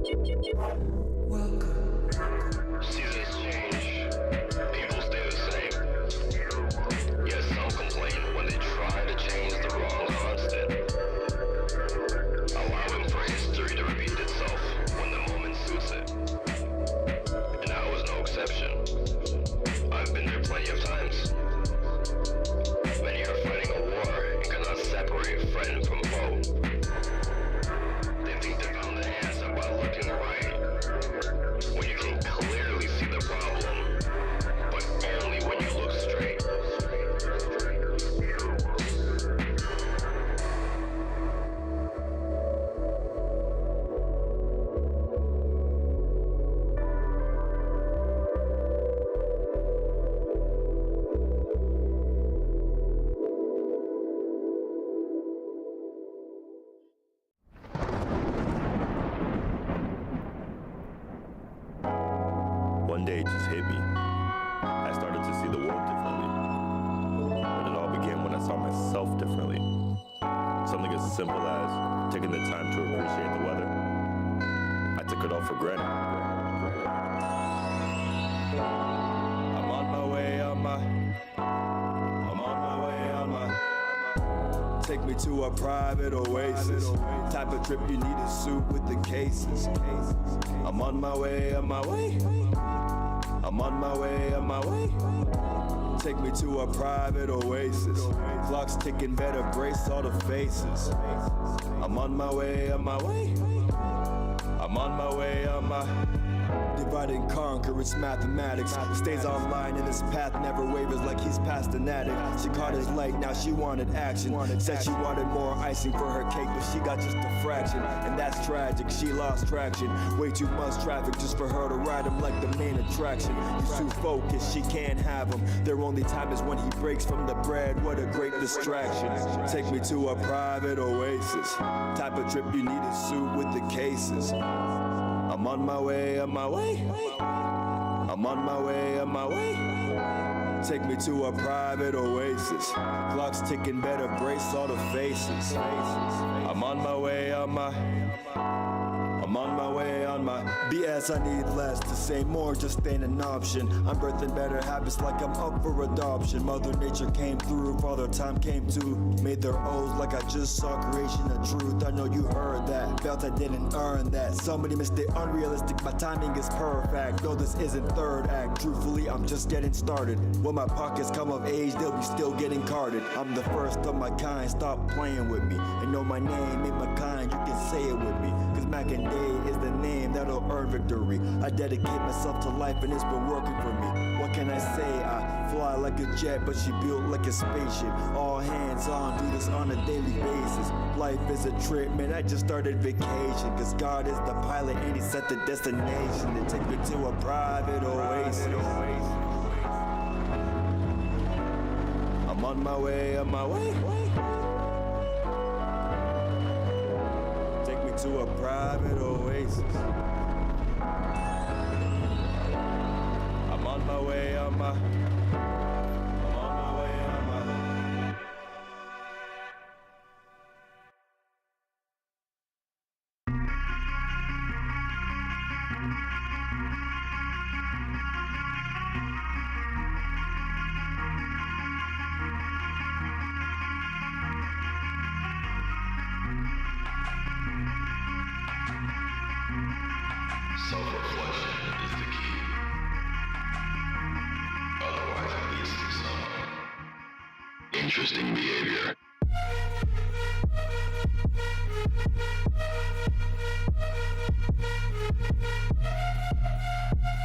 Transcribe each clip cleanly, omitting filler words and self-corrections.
Seasons change, people stay the same. Yes, some complain when they try to change the wrong constant, allowing for history to repeat itself when the moment suits it. And I was no exception. I've been there plenty of times. Many are fighting a war and cannot separate friend from foe. They think they found the answer by looking right, when you can clearly see the problem, but only when you look straight. One day it just hit me. I started to see the world differently. But it all began when I saw myself differently. Something as simple as taking the time to appreciate the weather. I took it all for granted. I'm on my way, I'm on my way, take me to a private oasis. Type of trip you need a suit with the cases. I'm on my way, I'm on my way. Take me to a private oasis. Clocks ticking, better brace all the faces. I'm on my way, I'm on my way. Divide and conquer, it's mathematics. Stays online and his path never wavers like he's past an addict. She caught his light, now she wanted action. Said she wanted more icing for her cake, but she got just a fraction. And that's tragic, she lost traction. Way too much traffic just for her to ride him like the main attraction. He's too focused, she can't have him. Their only time is when he breaks from the bread, what a great distraction. Take me to a private oasis. Type of trip you need a suit with the cases. I'm on my way, I'm on my way. Take me to a private oasis. Clocks ticking, better brace all the faces. I'm on my way, I'm on my way, on my BS. I need less, to say more just ain't an option. I'm birthing better habits like I'm up for adoption. Mother Nature came through, Father Time came too. Made their O's like I just saw creation of truth. I know you heard that, felt I didn't earn that. Somebody missed it, unrealistic, my timing is perfect. No, this isn't third act, truthfully I'm just getting started. When my pockets come of age, they'll be still getting carded. I'm the first of my kind, stop playing with me. And know my name ain't my kind, you can say it with me. Cause Mac and Day is the name that'll earn victory. I dedicate myself to life and it's been working for me. What can I say? I fly like a jet, but she built like a spaceship. All hands on, do this on a daily basis. Life is a trip, man, I just started vacation. Cause God is the pilot and he set the destination. To take me to a private oasis. I'm on my way, on my way. Take me to a private oasis. I'm on my way, I'm on my way, Self-reflection is the key. Otherwise, it leads to some interesting behavior.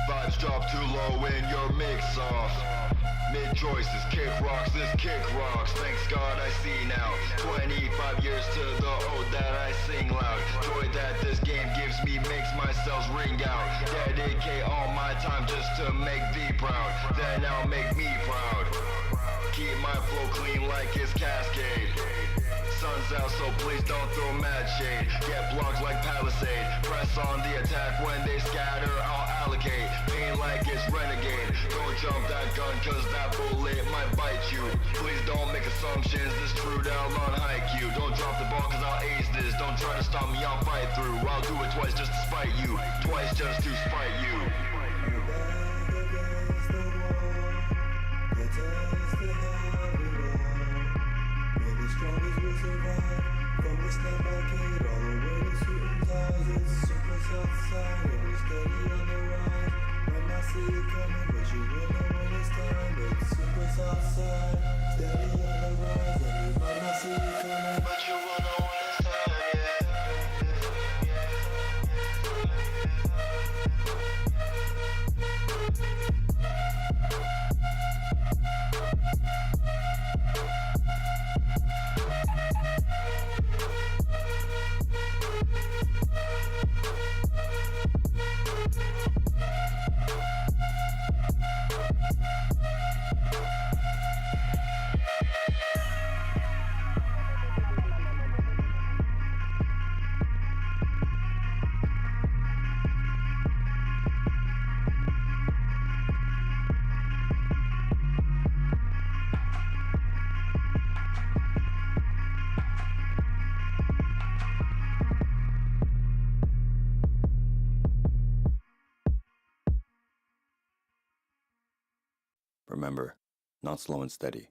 Vibes drop too low when your mix off. Mid choices, kick rocks, this kick rocks. Thanks God I see now. 25 years to the ode that I sing loud. Joy that this game gives me makes my cells ring out. Dedicate all my time just to make thee proud. Then I'll make me proud. Keep my flow clean like it's Cascade. Sun's out, so please don't throw mad shade. Get blocks like Palisade. Press on the attack when they scatter, I'll allocate. Pain like it's Renegade. Don't jump that gun cause that bullet might bite you. Please don't make assumptions, this true down on haiku. Don't drop the ball cause I'll ace this. Don't try to stop me, I'll fight through. I'll do it twice just to spite fight you, twice just to spite you. Remember, not slow and steady.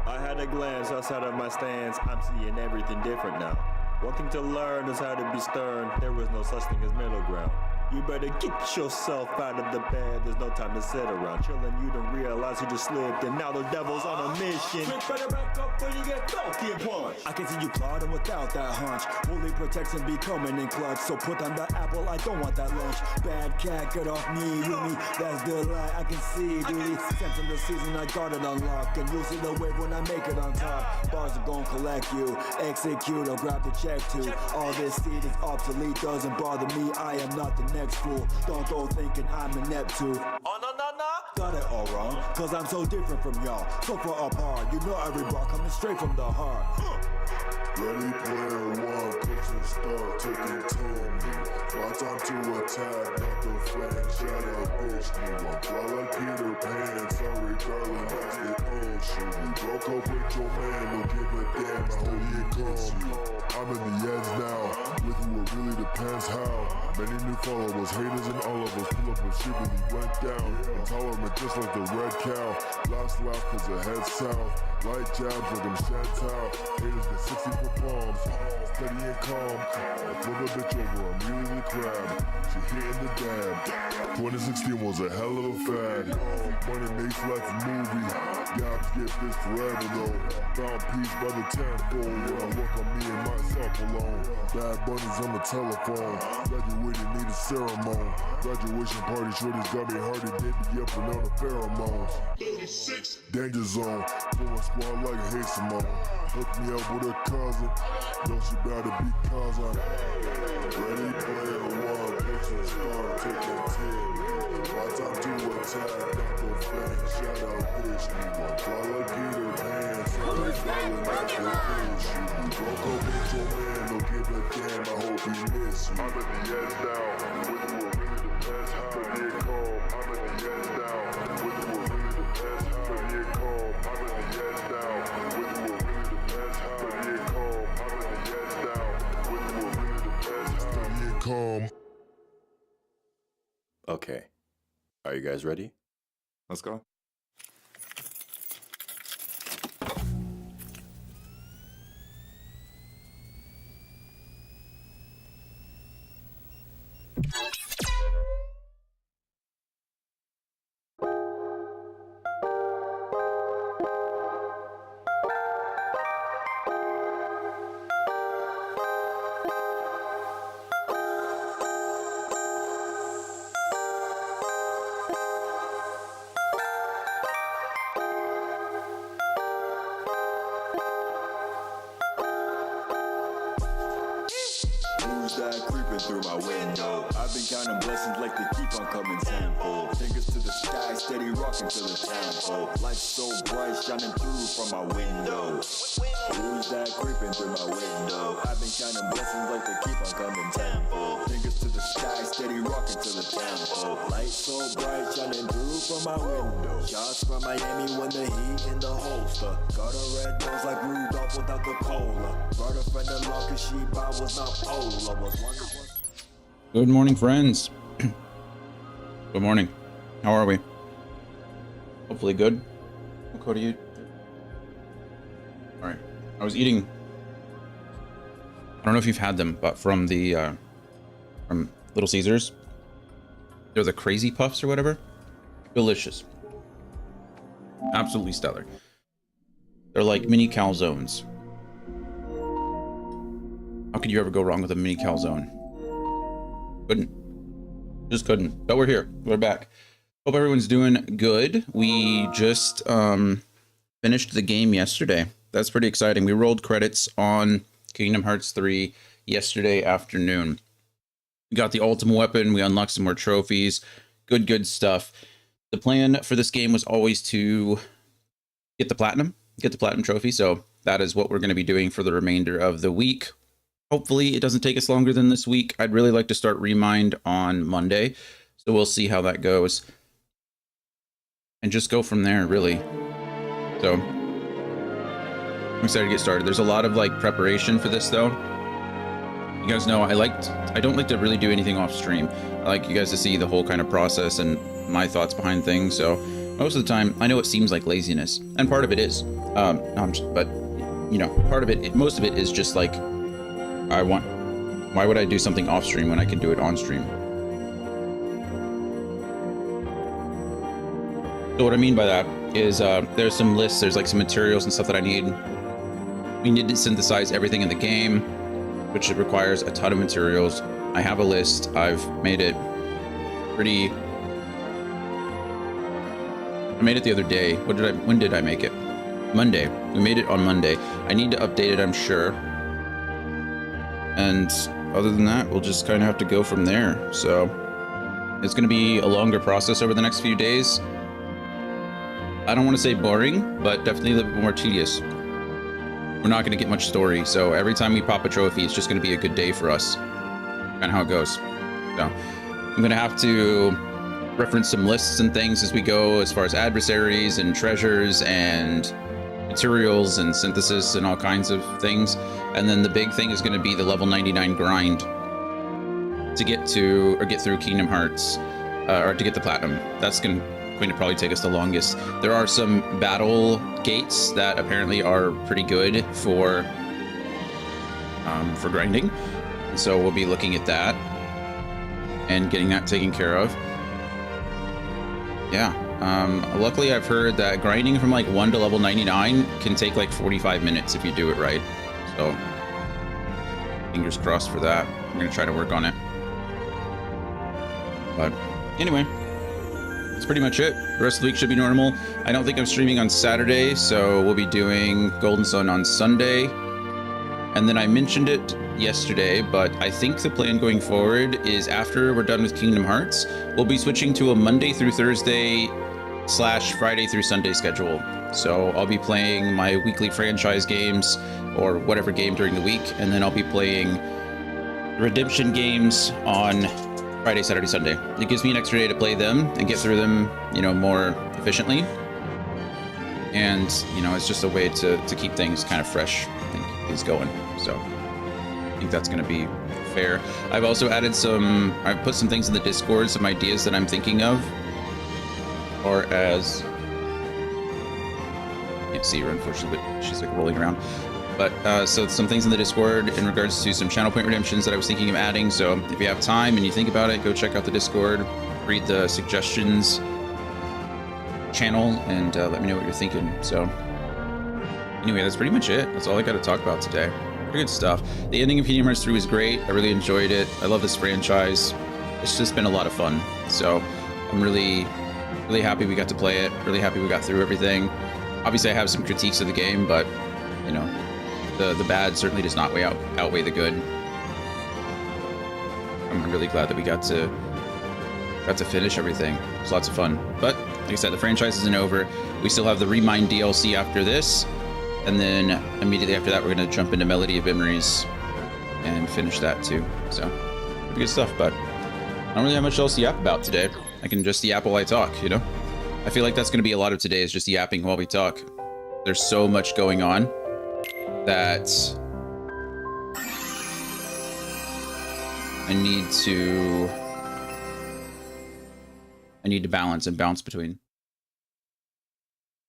I had a glance outside of my stance. I'm seeing everything different now. One thing to learn is how to be stern. There is no such thing as middle ground. You better get yourself out of the bed. There's no time to sit around chilling. You don't realize you just slipped, and now the devil's on a mission. You better back up when you get funky and punch. I can see you plotting without that hunch. Fully protects and be coming in clutch. So put on the apple, I don't want that lunch. Bad cat, get off me, you me. That's the lie, I can see, duty. Sense in the season, I got it unlocked. And you'll see the wave when I make it on top. Bars are gon' collect you, execute, I'll grab the check too. All this seed is obsolete, doesn't bother me. I am not the next fool. Don't go thinking I'm a Neptune. Oh no no no, got it all wrong. Cause I'm so different from y'all, so far apart. You know every bar coming straight from the heart. Ready player one, picture start taking to me. My time to attack, not the flank. Shout out bitch, me one fly like Peter Pan. Sorry darling, that's the old shit. You broke up with your man, don't give a damn. I hope he calls you. I'm in the ends now, with who it really depends how. Many new followers, haters and all of us pull up and shit when he went down. Intolerant just like the red cow. Last laugh cause it head south. Light jabs like I'm Chantal. Haters get 60 for palms. Steady and calm. I flip a bitch over, I'm really the crab. She hitting the dab. 2016 was a hell of a fad. Money makes life a movie. Yabs get this forever though. Found peace by the tenfold. When I work on me and myself alone. Bad bunnies on the telephone. Graduated need a ceremony. Graduation party shorties got me hardy. They be up and on the pheromones. Danger zone. Full of squad like a Hey Simone. Hook me up with her cousin. Know she bout to be cousin. Ready player one. Picture start taking 10. My time to attack. Not the fan. Shout out bitch. Me one fly like Peter Pan. Sorry darling, not the bitch. You broke up with your man. Don't give a damn. I hope he miss you. I'm in the edge now. With who it really depends how. But get calm. I'm in the edge now. With who it really depends how. But get calm. I'm in the edge now. With who it really depends how. But get calm. I'm in the edge now. With who it really depends how. But get calm. Okay, are you guys ready? Let's go. Through my window, I've been counting blessings like they keep on coming tenfold. Fingers to the sky, steady rocking to the tempo. Lights so bright, shining through from my window. Who's that creeping through my window? I've been counting blessings like they keep on Lights so bright shining through from my window. Shots from Miami when the heat in the holster. Got a red nose like Rudolph without the cola. Brought a friend along cause she by was not Ola. Was wonderful. Good morning, friends. Good morning. How are we? Hopefully good. What do you? All right. I was eating. I don't know if you've had them, but from Little Caesars. They're the Crazy Puffs or whatever. Delicious. Absolutely stellar. They're like mini calzones. How could you ever go wrong with a mini calzone? Couldn't. Just couldn't. But we're here. We're back. Hope everyone's doing good. We just finished the game yesterday. That's pretty exciting. We rolled credits on Kingdom Hearts 3 yesterday afternoon. We got the ultimate weapon. We unlocked some more trophies. Good stuff. The plan for this game was always to get the platinum trophy. So that is what we're going to be doing for the remainder of the week. Hopefully it doesn't take us longer than this week. I'd really like to start Remind on Monday. So we'll see how that goes. And just go from there, really. So I'm excited to get started. There's a lot of like preparation for this though. You guys know I don't like to really do anything off stream. I like you guys to see the whole kind of process and my thoughts behind things. So most of the time, I know it seems like laziness, and part of it is. But you know, most of it is just like why would I do something off stream when I can do it on stream? So what I mean by that is there's some lists, there's like some materials and stuff that I need. We need to synthesize everything in the game, which requires a ton of materials. I have a list. I've made it pretty. I made it the other day. When did I make it? Monday. We made it on Monday. I need to update it, I'm sure. And other than that, we'll just kind of have to go from there. So it's going to be a longer process over the next few days. I don't want to say boring, but definitely a little bit more tedious. We're not going to get much story, so every time we pop a trophy, it's just going to be a good day for us. Kind of how it goes. So I'm going to have to reference some lists and things as we go, as far as adversaries and treasures and materials and synthesis and all kinds of things. And then the big thing is going to be the level 99 grind to get through Kingdom Hearts, or to get the platinum. That's going to probably take us the longest. There are some battle gates that apparently are pretty good for grinding, so we'll be looking at that and getting that taken care of. Yeah. Luckily I've heard that grinding from like 1 to level 99 can take like 45 minutes if you do it right. So fingers crossed for that. I'm gonna try to work on it. But anyway, that's pretty much it. The rest of the week should be normal. I don't think I'm streaming on Saturday, so we'll be doing Golden Sun on Sunday. And then I mentioned it yesterday, but I think the plan going forward is after we're done with Kingdom Hearts, we'll be switching to a Monday through Thursday / Friday through Sunday schedule. So I'll be playing my weekly franchise games or whatever game during the week, and then I'll be playing redemption games on Friday, Saturday, Sunday. It gives me an extra day to play them and get through them, more efficiently. And, it's just a way to keep things kind of fresh and keep things going. So I think that's going to be fair. I've also added I've put some things in the Discord, some ideas that I'm thinking of. Or as, can't see her unfortunately, but she's like rolling around. But so some things in the Discord in regards to some channel point redemptions that I was thinking of adding. So if you have time and you think about it, go check out the Discord, read the suggestions channel, and let me know what you're thinking. So anyway, that's pretty much it. That's all I got to talk about today. Pretty good stuff. The ending of Kingdom Hearts 3 was great. I really enjoyed it. I love this franchise. It's just been a lot of fun. So I'm really happy we got to play it. Really happy we got through everything. Obviously, I have some critiques of the game, but the bad certainly does not outweigh the good. I'm really glad that we got to finish everything. It was lots of fun. But like I said, the franchise isn't over. We still have the Remind DLC after this, and then immediately after that, we're going to jump into Melody of Memories and finish that too. So pretty good stuff. But I don't really have much else to yap about today. I can just yap while I talk, you know? I feel like that's going to be a lot of today, is just yapping while we talk. There's so much going on that I need to balance and bounce between.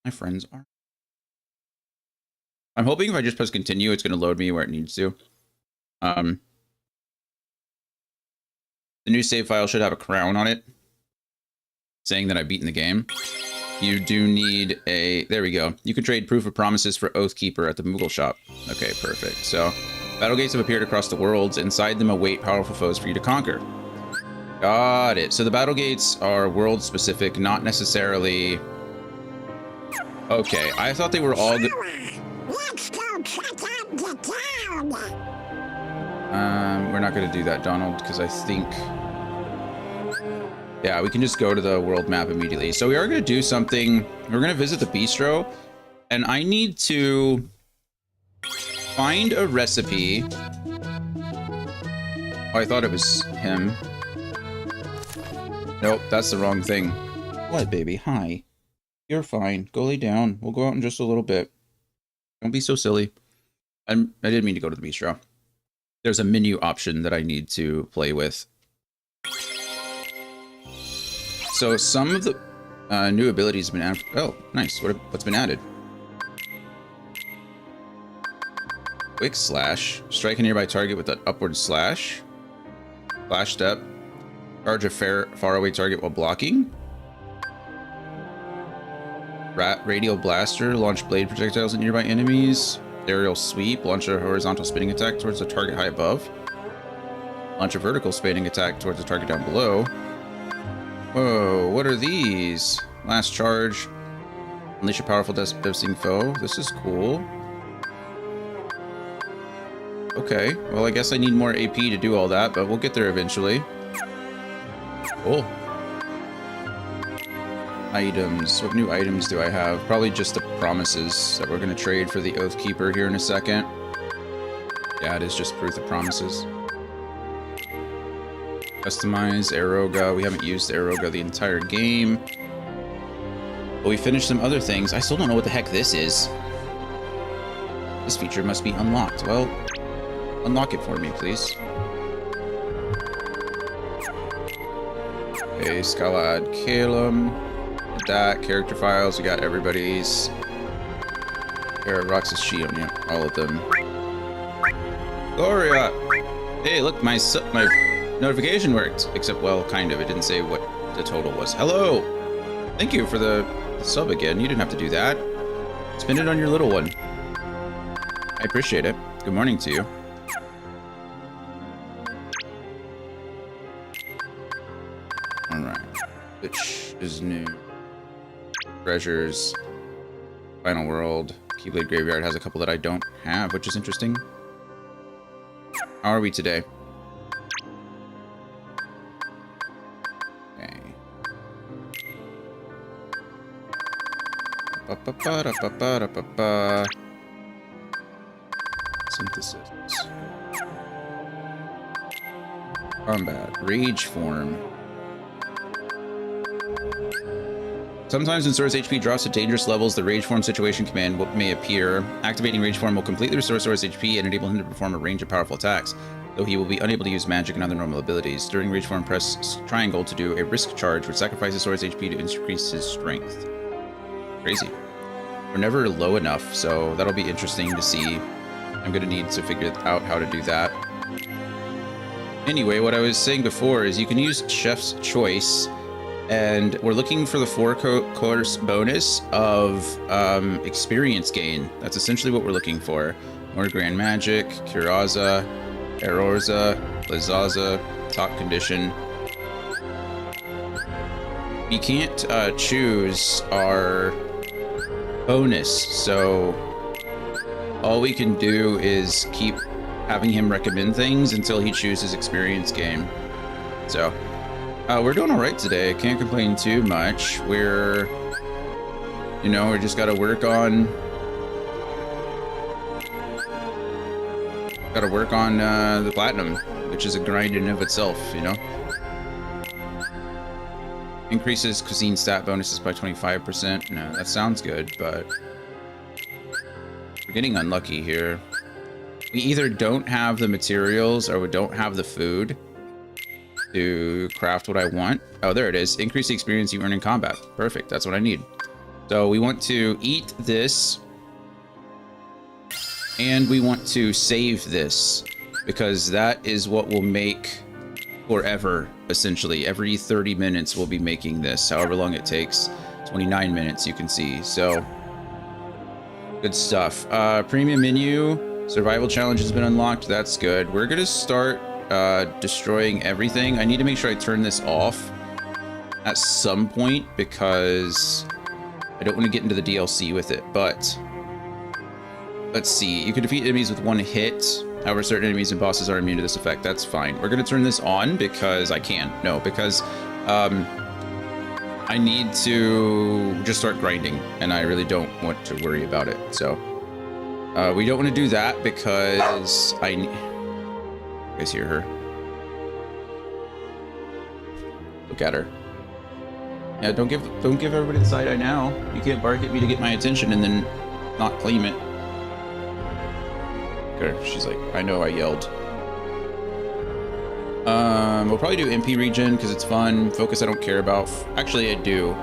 My friends are. I'm hoping if I just press continue, it's going to load me where it needs to. The new save file should have a crown on it, saying that I've beaten the game. You do need a... There we go. You can trade proof of promises for Oathkeeper at the Moogle shop. Okay, perfect. So, battle gates have appeared across the worlds. Inside them await powerful foes for you to conquer. Got it. So the battle gates are world specific, not necessarily... Okay, I thought they were all... Let's go check out the town. We're not going to do that, Donald, because I think... Yeah, we can just go to the world map immediately. So we are going to do something. We're going to visit the bistro, and I need to find a recipe. Oh, I thought it was him. Nope, that's the wrong thing. What, baby? Hi. You're fine. Go lay down. We'll go out in just a little bit. Don't be so silly. I didn't mean to go to the bistro. There's a menu option that I need to play with. So some of the new abilities have been added. Oh, nice. What's been added? Quick slash. Strike a nearby target with an upward slash. Flash step. Charge a faraway target while blocking. Radial blaster. Launch blade projectiles at nearby enemies. Aerial sweep. Launch a horizontal spinning attack towards the target high above. Launch a vertical spinning attack towards the target down below. Whoa, what are these? Last charge. Unleash a powerful devastating foe. This is cool. Okay, well I guess I need more AP to do all that, but we'll get there eventually. Cool. Items. What new items do I have? Probably just the promises that we're going to trade for the Oathkeeper here in a second. Yeah, it is just proof of promises. Customize Aeroga. We haven't used Aeroga the entire game. But we finished some other things. I still don't know what the heck this is. This feature must be unlocked. Well, unlock it for me, please. Okay, Scalad Calum. That. Character files. We got everybody's. Roxas Shion, yeah. All of them. Gloria! Hey, look, my notification worked, except, well, kind of. It didn't say what the total was. Hello! Thank you for the sub again. You didn't have to do that. Spend it on your little one. I appreciate it. Good morning to you. Alright. Which is new? Treasures. Final World. Keyblade Graveyard has a couple that I don't have, which is interesting. How are we today? Synthesis. Combat. Rage form. Sometimes when source HP drops to dangerous levels, the Rage Form situation command may appear. Activating Rage Form will completely restore source HP and enable him to perform a range of powerful attacks, though he will be unable to use magic and other normal abilities. During Rage Form, press triangle to do a risk charge, which sacrifices source HP to increase his strength. Crazy. We're never low enough, so that'll be interesting to see. I'm gonna need to figure out how to do that. Anyway, what I was saying before is you can use Chef's Choice, and we're looking for the 4-course bonus of experience gain. That's essentially what we're looking for. More Grand Magic, Curaza, Erorza, Lazaza, Top Condition. We can't choose our bonus, so all we can do is keep having him recommend things until he chooses experience gain. So we're doing all right today. Can't complain too much. We're we just got to work on the platinum, which is a grind in of itself, Increases cuisine stat bonuses by 25%. No, that sounds good, but we're getting unlucky here. We either don't have the materials or we don't have the food to craft what I want. Oh, there it is. Increase the experience you earn in combat. Perfect. That's what I need. So we want to eat this. And we want to save this. Because that is what will make forever, essentially. Every 30 minutes we'll be making this. However long it takes. 29 minutes, you can see. So, good stuff. Premium menu. Survival challenge has been unlocked. That's good. We're going to start destroying everything. I need to make sure I turn this off at some point because I don't want to get into the DLC with it. But let's see. You can defeat enemies with one hit. However, certain enemies and bosses are immune to this effect. That's fine. We're going to turn this on because I can. No, because I need to just start grinding, and I really don't want to worry about it. So we don't want to do that because you guys hear her? Look at her. Yeah, don't give everybody the side eye now. You can't bark at me to get my attention and then not claim it. Okay, she's like, I know I yelled. We'll probably do MP regen because it's fun. Focus I don't care about. Actually, I do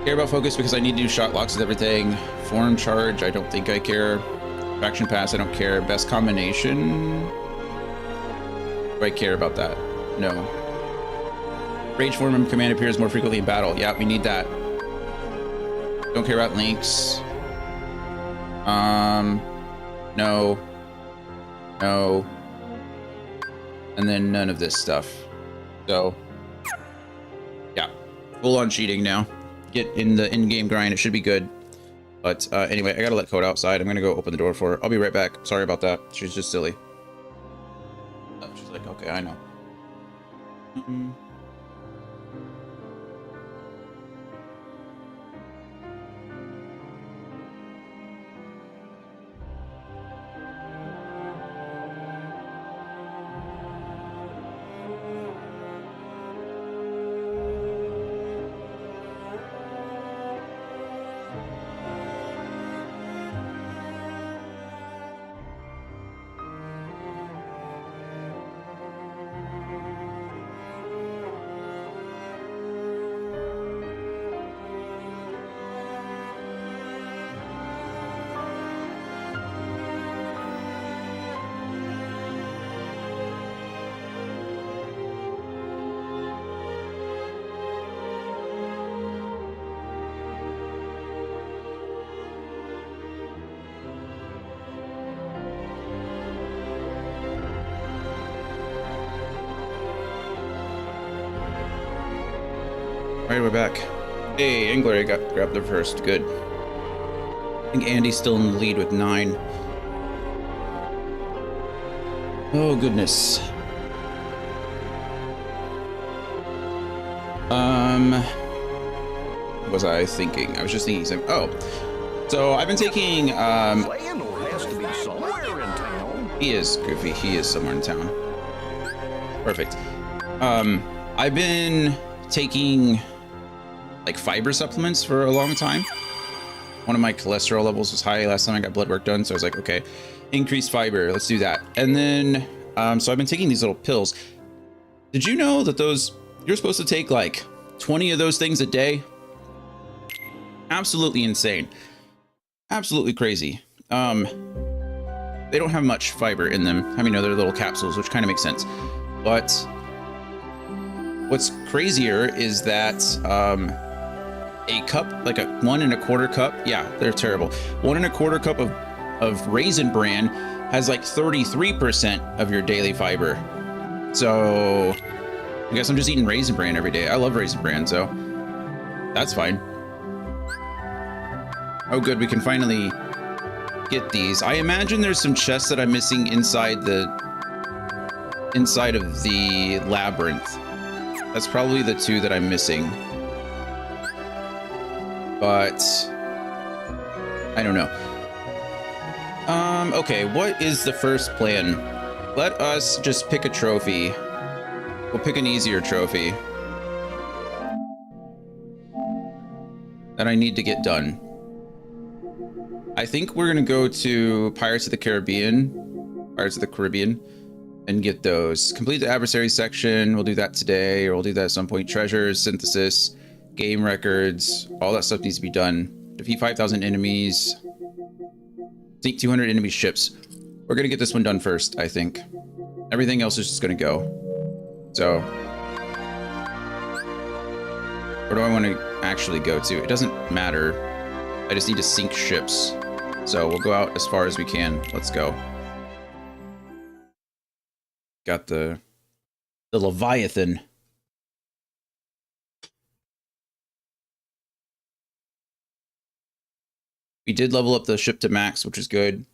care about focus because I need to do shot locks with everything. Form charge, I don't think I care. Faction pass, I don't care. Best combination. Do I care about that? No. Rage form command appears more frequently in battle. Yeah, we need that. Don't care about links. No. No. And then none of this stuff. So, yeah. Full on cheating now. Get in the in-game grind. It should be good. But anyway, I gotta let Code outside. I'm gonna go open the door for her. I'll be right back. Sorry about that. She's just silly. Oh, she's like, okay, I know. Alright, we're back. Hey, Angler got grabbed there first. Good. I think Andy's still in the lead with 9. Oh, goodness. What was I thinking? I was just thinking something. Oh. So, I've been taking, Landlord has to be somewhere in town. He is, Goofy. He is somewhere in town. Perfect. I've been taking like fiber supplements for a long time. One of my cholesterol levels was high last time I got blood work done, so I was like, okay, increase fiber, let's do that. And then so I've been taking these little pills. Did you know that you're supposed to take like 20 of those things a day? Absolutely insane. Absolutely crazy. They don't have much fiber in them. I mean, no, they're little capsules, which kind of makes sense. But what's crazier is that a cup, like a 1 1/4 cup, yeah, they're terrible. 1 1/4 cup of Raisin Bran has like 33% of your daily fiber. So I guess I'm just eating Raisin Bran every day. I love Raisin Bran, so that's fine. Oh, good, we can finally get these. I imagine there's some chests that I'm missing inside of the labyrinth. That's probably the 2 that I'm missing. But I don't know. Okay, what is the first plan? Let us just pick a trophy. We'll pick an easier trophy. that I need to get done. I think we're gonna go to Pirates of the Caribbean, and get those. Complete the adversary section. We'll do that today, or we'll do that at some point. Treasures, synthesis, game records, all that stuff needs to be done. Defeat 5,000 enemies. Sink 200 enemy ships. We're gonna get this one done first, I think. Everything else is just gonna go. So, where do I want to actually go to? It doesn't matter. I just need to sink ships. So we'll go out as far as we can. Let's go. Got the Leviathan. We did level up the ship to max, which is good.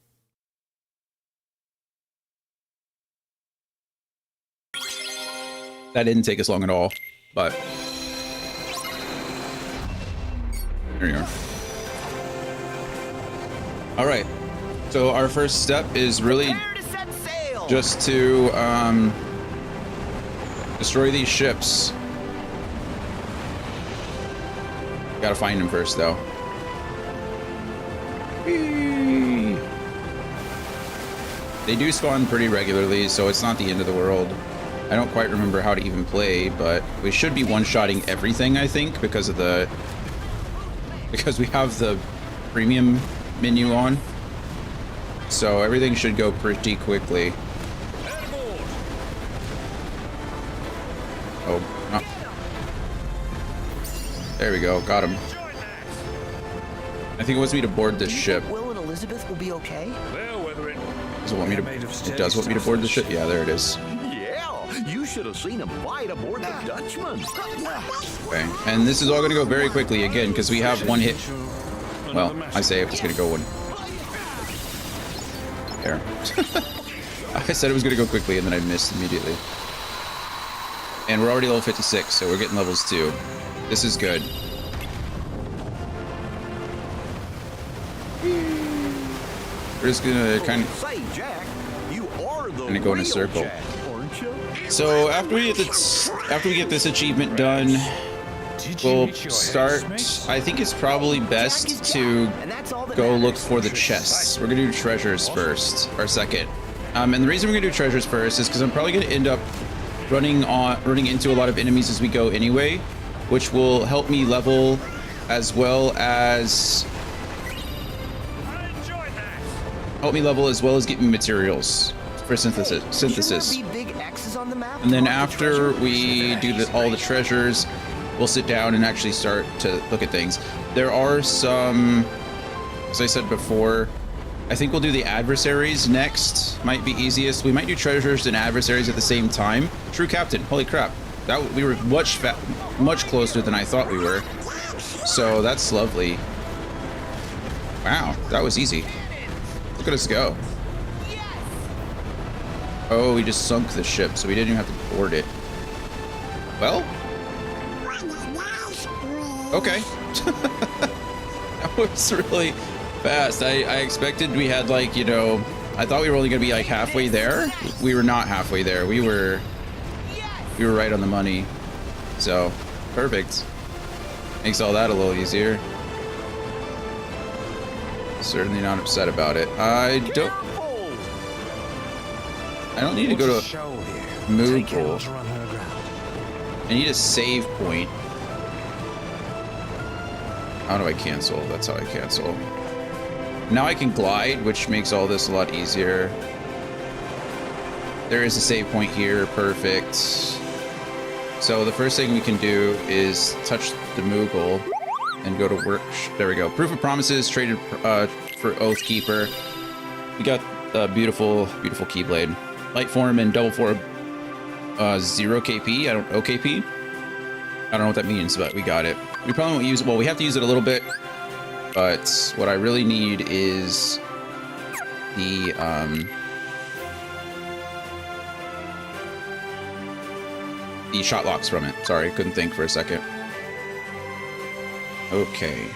That didn't take us long at all, but there you are. All right, so our first step is really just to destroy these ships. Gotta find them first, though. Whee! They do spawn pretty regularly, so it's not the end of the world. I don't quite remember how to even play, but we should be one-shotting everything, I think, because we have the premium menu on. So everything should go pretty quickly. Oh, no. There we go, got him. I think it wants me to board this ship. Will and Elizabeth will be okay? Well, whether it Does it want me to board the ship? Yeah, there it is. Yeah, you should have seen him fight aboard the Dutchman. Okay, and this is all gonna go very quickly again, because we have one hit. Well, I say it's gonna go one. There. I said it was gonna go quickly, and then I missed immediately. And we're already level 56, so we're getting levels 2. This is good. We're just gonna kind of Say, Jack, you are the Gonna go in a real circle. Jack, aren't you? So after we get this achievement done, we'll start. I think it's probably best to go look for the chests. We're gonna do treasures first, or second. And the reason we're gonna do treasures first is because I'm probably gonna end up running into a lot of enemies as we go anyway, which will help me level as well as get me materials for synthesis. And then after we do all the treasures, we'll sit down and actually start to look at things. There are some, as I said before, I think we'll do the adversaries next. Might be easiest. We might do treasures and adversaries at the same time. True Captain, holy crap. We were much closer than I thought we were. So that's lovely. Wow, that was easy. Look at us go. Oh, we just sunk the ship, so we didn't even have to board it. Well, okay. That was really fast. I expected we had, like, you know, I thought we were only gonna be like halfway there. We were not halfway there. We were right on the money. So perfect. Makes all that a little easier. Certainly not upset about it. I don't need to go to Moogle. I need a save point. How do I cancel? That's how I cancel. Now I can glide, which makes all this a lot easier. There is a save point here. Perfect. So the first thing we can do is touch the Moogle and go to work. There we go. Proof of promises traded for Oathkeeper. We got a beautiful Keyblade. Light form and double form 0 KP. OKP. I don't know what that means, but we got it. We probably won't use it. Well, we have to use it a little bit, but what I really need is the shot locks from it. Sorry, couldn't think for a second. Okay.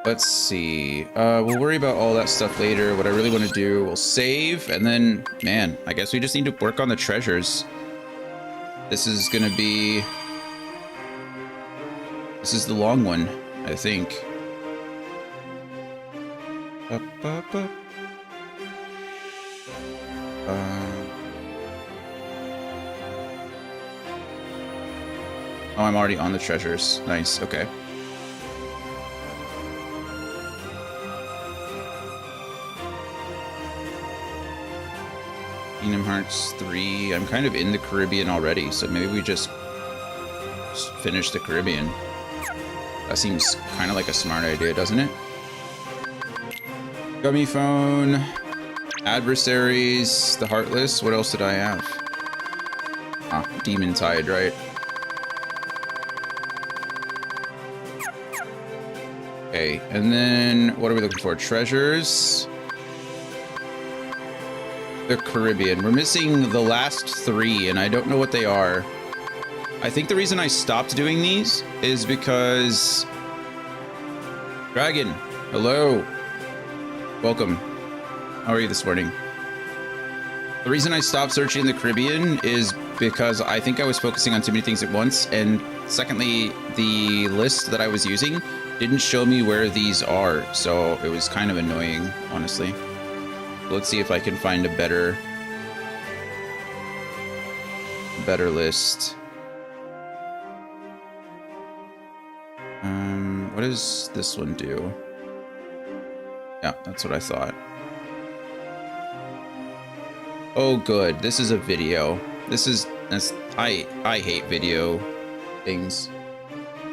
Let's see. We'll worry about all that stuff later. What I really want to do, we'll save, and then, man, I guess we just need to work on the treasures. This is gonna be This is the long one, I think. Up, up, up. Oh, I'm already on the treasures. Nice, okay. Kingdom Hearts 3. I'm kind of in the Caribbean already, so maybe we just finish the Caribbean. That seems kind of like a smart idea, doesn't it? Gummy Phone, Adversaries, the Heartless. What else did I have? Ah, Demon Tide, right? Okay, and then what are we looking for? Treasures. The Caribbean. We're missing the last 3, and I don't know what they are. I think the reason I stopped doing these is because... Dragon, hello. Welcome. How are you this morning? The reason I stopped searching the Caribbean is because I think I was focusing on too many things at once, and secondly, the list that I was using didn't show me where these are, so it was kind of annoying, honestly. Let's see if I can find a better list. What does this one do? Yeah, that's what I thought. Oh, good. This is a video. I hate video things.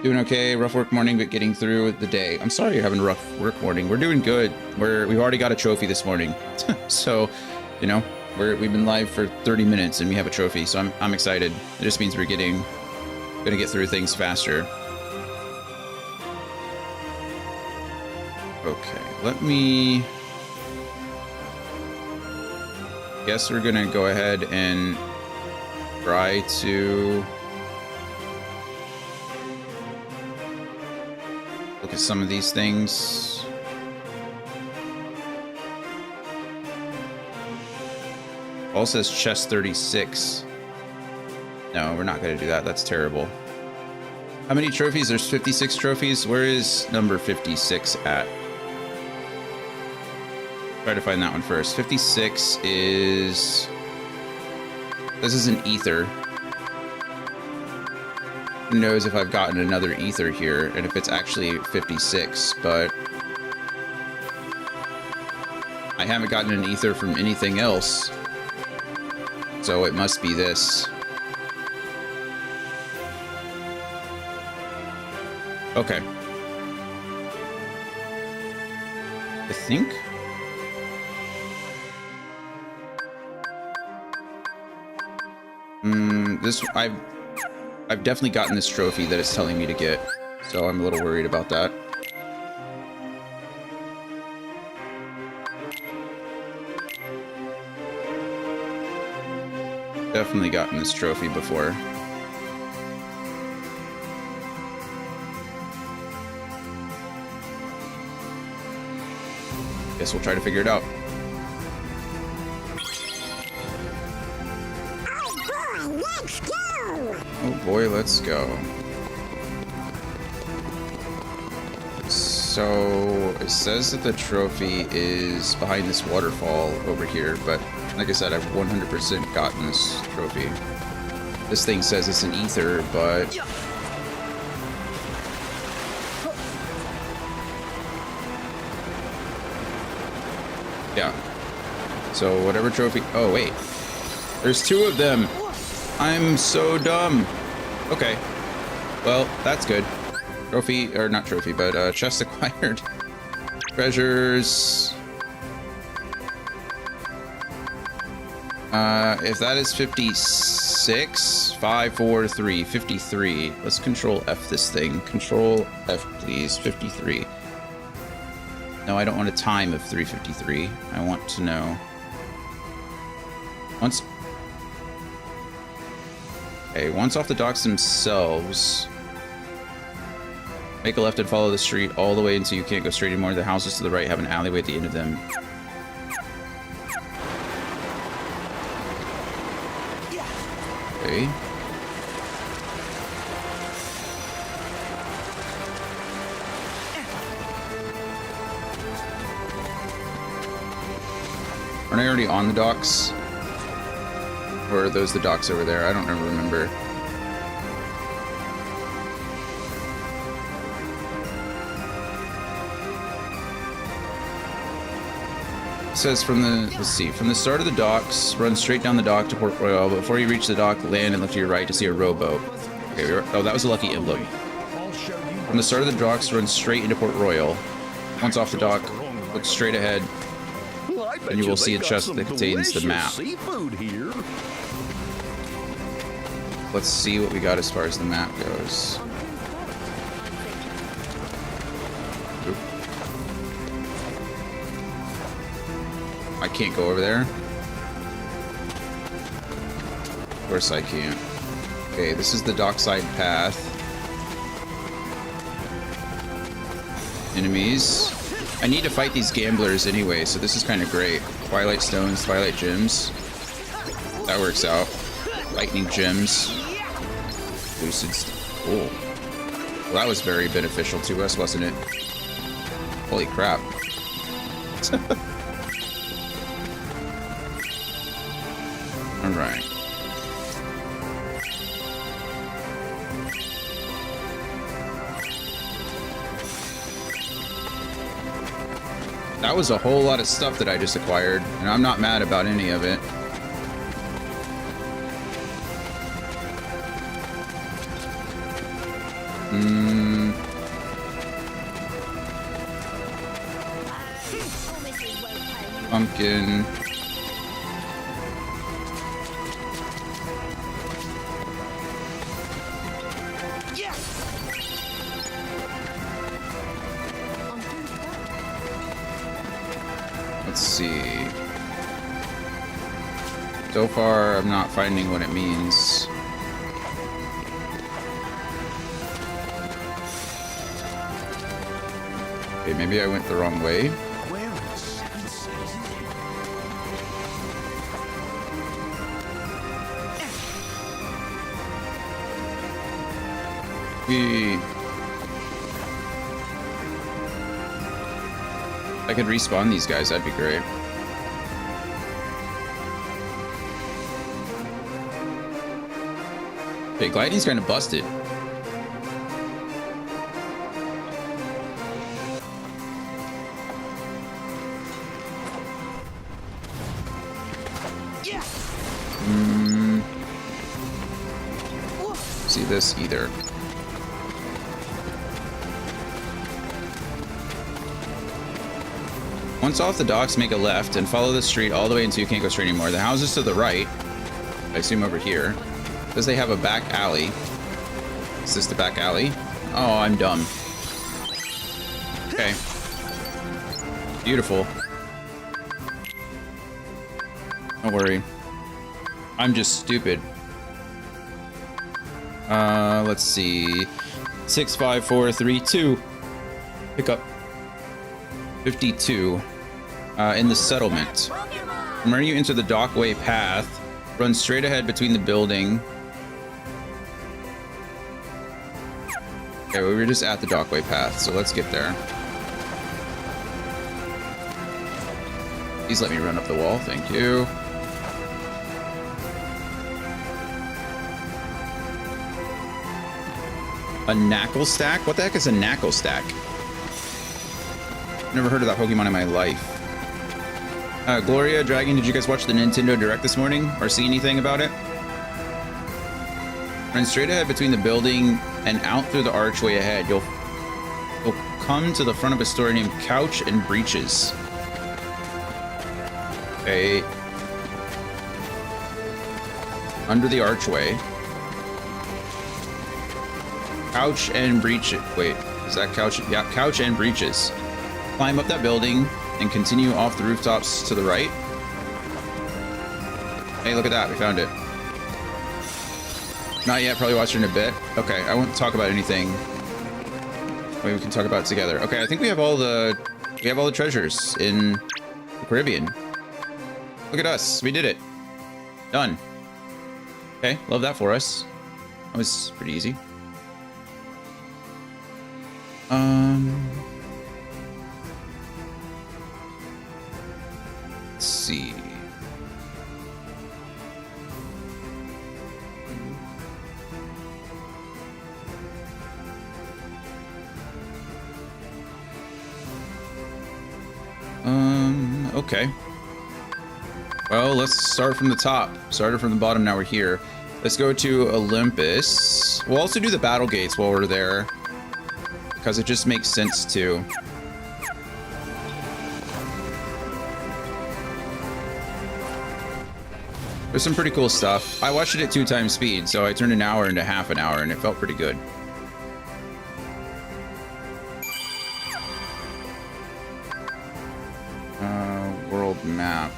Doing okay. Rough work morning, but getting through the day. I'm sorry you're having a rough work morning. We're doing good. We've already got a trophy this morning. So, you know, we've been live for 30 minutes and we have a trophy. So I'm excited. It just means we're gonna get through things faster. Okay, let me... Guess we're gonna go ahead and try to look at some of these things. All says chest 36. No, we're not gonna do that. That's terrible. How many trophies? There's 56 trophies. Where is number 56 at? Try to find that one first. 56 is... This is an ether. Who knows if I've gotten another ether here and if it's actually 56, but I haven't gotten an ether from anything else, so it must be this. Okay. I think... I've definitely gotten this trophy that it's telling me to get, so I'm a little worried about that. Definitely gotten this trophy before. Guess we'll try to figure it out. Oh boy, let's go. So it says that the trophy is behind this waterfall over here, but like I said, I've 100% gotten this trophy. This thing says it's an ether, but yeah. So whatever trophy. Oh wait, there's 2 of them. I'm so dumb. Okay. Well, that's good. Trophy, or not trophy, but chest acquired. Treasures. If that is 56, 5, 4, 3, 53. Let's control F this thing. Control F, please. 53. No, I don't want a time of 3:53. I want to know. Once off the docks themselves, make a left and follow the street all the way until you can't go straight anymore. The houses to the right have an alleyway at the end of them. Okay. Aren't I already on the docks? Or are those the docks over there? I don't remember. It says from the, let's see, from the start of the docks, run straight down the dock to Port Royal. Before you reach the dock, land and look to your right to see a rowboat. Okay, oh, that was a lucky emblem. From the start of the docks, run straight into Port Royal. Once off the dock, look straight ahead, and you will see a chest that contains the map. Seafood here. Let's see what we got as far as the map goes. Oop. I can't go over there. Of course I can't. Okay, this is the dockside path. Enemies. I need to fight these gamblers anyway, so this is kind of great. Twilight Stones, Twilight Gems. That works out. Lightning Gems. Lucid. Cool. Well, that was very beneficial to us, wasn't it? Holy crap. Alright. That was a whole lot of stuff that I just acquired, and I'm not mad about any of it. Pumpkin. Let's see. So far, I'm not finding what it means. Okay, maybe I went the wrong way. I could respawn these guys, that'd be great. Okay, gliding's kind of busted. See this either. Once off the docks, make a left and follow the street all the way until you can't go straight anymore. The houses to the right, I assume over here, says they have a back alley. Is this the back alley? Oh, I'm dumb. Okay. Beautiful. Don't worry. I'm just stupid. Let's see. 6, 5, 4, 3, 2. Pick up. 52. In the settlement. From where you enter the dockway path, run straight ahead between the building. Okay, we were just at the dockway path, so let's get there. Please let me run up the wall, thank you. A knackle stack? What the heck is a knackle stack? Never heard of that Pokemon in my life. Gloria, Dragon, did you guys watch the Nintendo Direct this morning? Or see anything about it? Run straight ahead between the building and out through the archway ahead. You'll come to the front of a store named Couch and Breeches. Okay. Under the archway. Couch and Breeches. Wait, is that Couch? Yeah, Couch and Breeches. Climb up that building and continue off the rooftops to the right. Hey, look at that. We found it. Not yet. Probably watch it in a bit. Okay, I won't talk about anything. Maybe we can talk about it together. Okay, I think we have all the treasures in the Caribbean. Look at us. We did it. Done. Okay, love that for us. That was pretty easy. Let's see. Okay. Well, let's start from the top. Started from the bottom, now we're here. Let's go to Olympus. We'll also do the battle gates while we're there, because it just makes sense to. There's some pretty cool stuff. I watched it at 2 times speed, so I turned an hour into half an hour, and it felt pretty good. World map.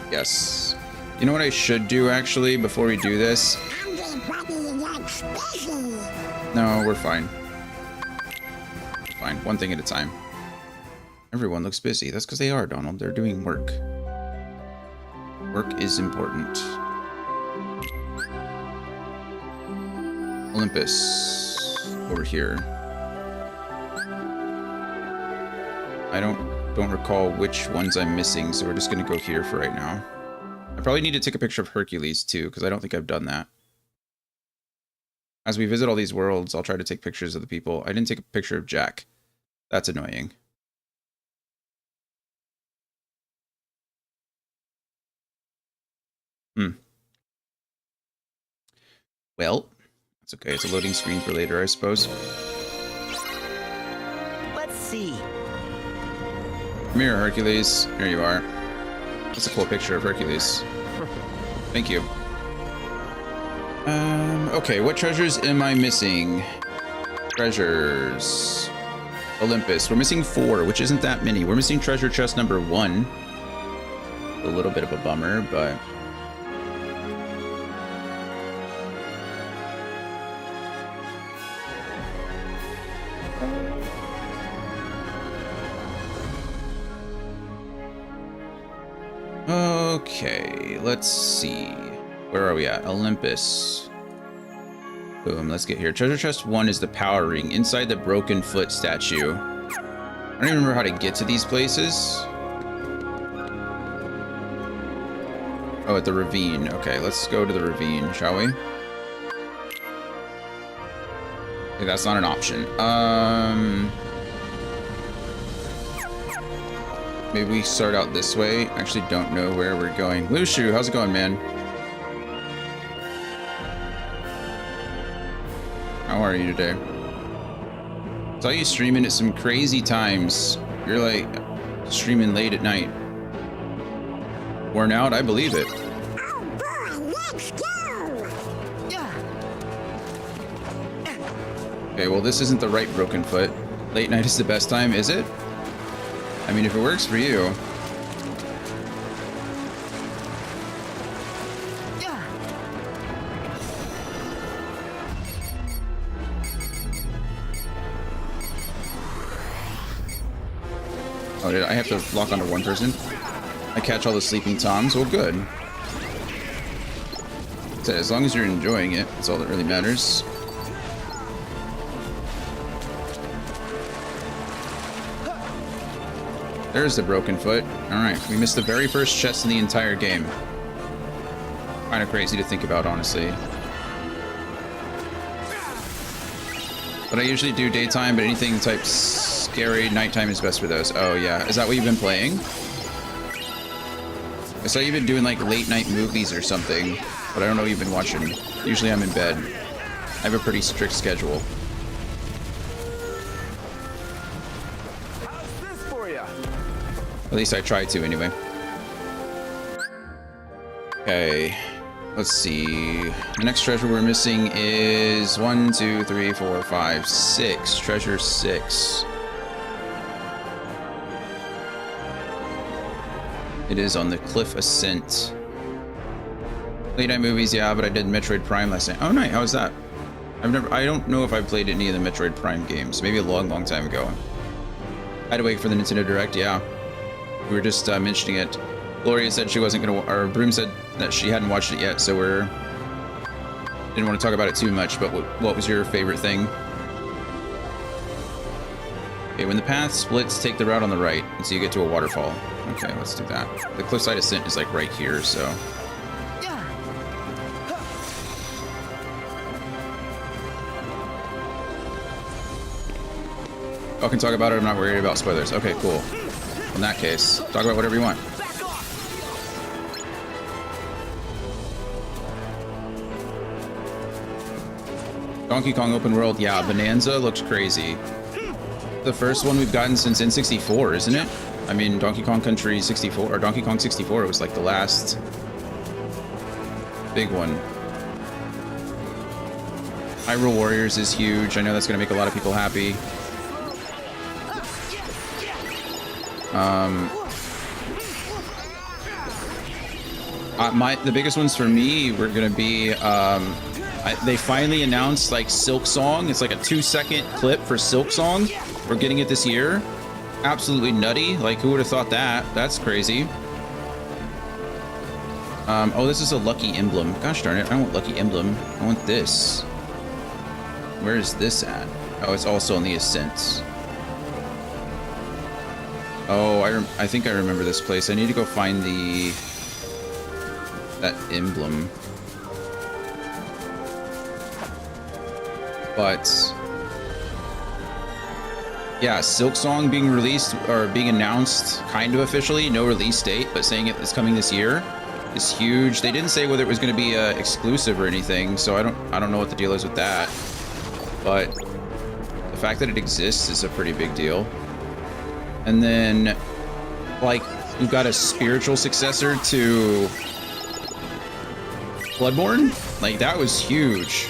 Yes. You know what I should do, actually, before we do this? No, we're fine. Fine. One thing at a time. Everyone looks busy. That's because they are, Donald. They're doing work. Work is important. Olympus. Over here. I don't recall which ones I'm missing, so we're just going to go here for right now. I probably need to take a picture of Hercules, too, because I don't think I've done that. As we visit all these worlds, I'll try to take pictures of the people. I didn't take a picture of Jack. That's annoying. Well, that's okay. It's a loading screen for later, I suppose. Let's see. Come here, Hercules. Here you are. That's a cool picture of Hercules. Thank you. Okay, what treasures am I missing? Treasures. Olympus. We're missing 4, which isn't that many. We're missing treasure chest number 1. A little bit of a bummer, but... Okay, let's see. Where are we at? Olympus. Boom, let's get here. Treasure chest 1 is the power ring inside the broken foot statue. I don't even remember how to get to these places. Oh, at the ravine. Okay, let's go to the ravine, shall we? Okay, that's not an option. Maybe we start out this way. I actually don't know where we're going. Lushu, how's it going, man? How are you today? Saw you streaming at some crazy times. You're like streaming late at night. Worn out? I believe it. Oh boy, let's go! Okay, well, this isn't the right broken foot. Late night is the best time, is it? I mean, if it works for you. Oh, did I have to lock onto one person? I catch all the sleeping toms. Well, good. So as long as you're enjoying it, that's all that really matters. There's the broken foot. Alright, we missed the very first chest in the entire game. Kind of crazy to think about, honestly. But I usually do daytime, but anything type scary, nighttime is best for those. Oh yeah, is that what you've been playing? I saw you've been doing like late night movies or something, but I don't know what you've been watching. Usually I'm in bed. I have a pretty strict schedule. At least I try to, anyway. Okay, let's see. The next treasure we're missing is 1, 2, 3, 4, 5, 6. Treasure 6. It is on the Cliff Ascent. Late night movies, yeah, but I did Metroid Prime last night. Oh, nice. How was that? I don't know if I've played any of the Metroid Prime games. Maybe a long, long time ago. I had to wait for the Nintendo Direct, yeah. We were just mentioning it. Gloria said she wasn't gonna, or Broom said that she hadn't watched it yet, so didn't want to talk about it too much, but what was your favorite thing? Okay, when the path splits, take the route on the right, and so you get to a waterfall. Okay, let's do that. The Cliffside Ascent is like right here, so. I can talk about it, I'm not worried about spoilers. Okay, cool. In that case, talk about whatever you want. Donkey Kong Open World, yeah, Bonanza looks crazy. The first one we've gotten since N64, isn't it? I mean, Donkey Kong Country 64, or Donkey Kong 64 was like the last big one. Hyrule Warriors is huge. I know that's going to make a lot of people happy. The biggest ones for me were going to be, they finally announced like Silk Song. It's like a 2-second clip for Silk Song. We're getting it this year. Absolutely nutty. Like, who would have thought that? That's crazy. Oh, this is a Lucky Emblem. Gosh darn it, I don't want Lucky Emblem. I want this. Where is this at? Oh, it's also on the Ascent. Oh, I think I remember this place. I need to go find that emblem. But yeah, Silk Song being released or being announced kind of officially, no release date, but saying it's coming this year is huge. They didn't say whether it was going to be exclusive or anything, so I don't know what the deal is with that. But the fact that it exists is a pretty big deal. And then, like, we've got a spiritual successor to Bloodborne. Like, that was huge.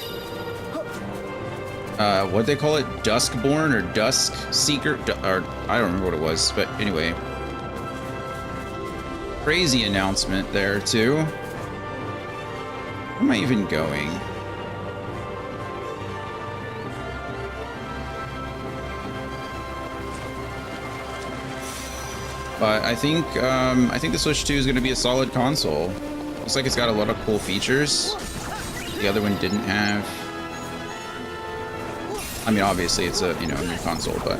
What'd they call it? Duskborn or Dusk Seeker? Or I don't remember what it was, but anyway. Crazy announcement there, too. Where am I even going? But I think the Switch 2 is going to be a solid console. Looks like it's got a lot of cool features the other one didn't have. I mean, obviously it's a new console, but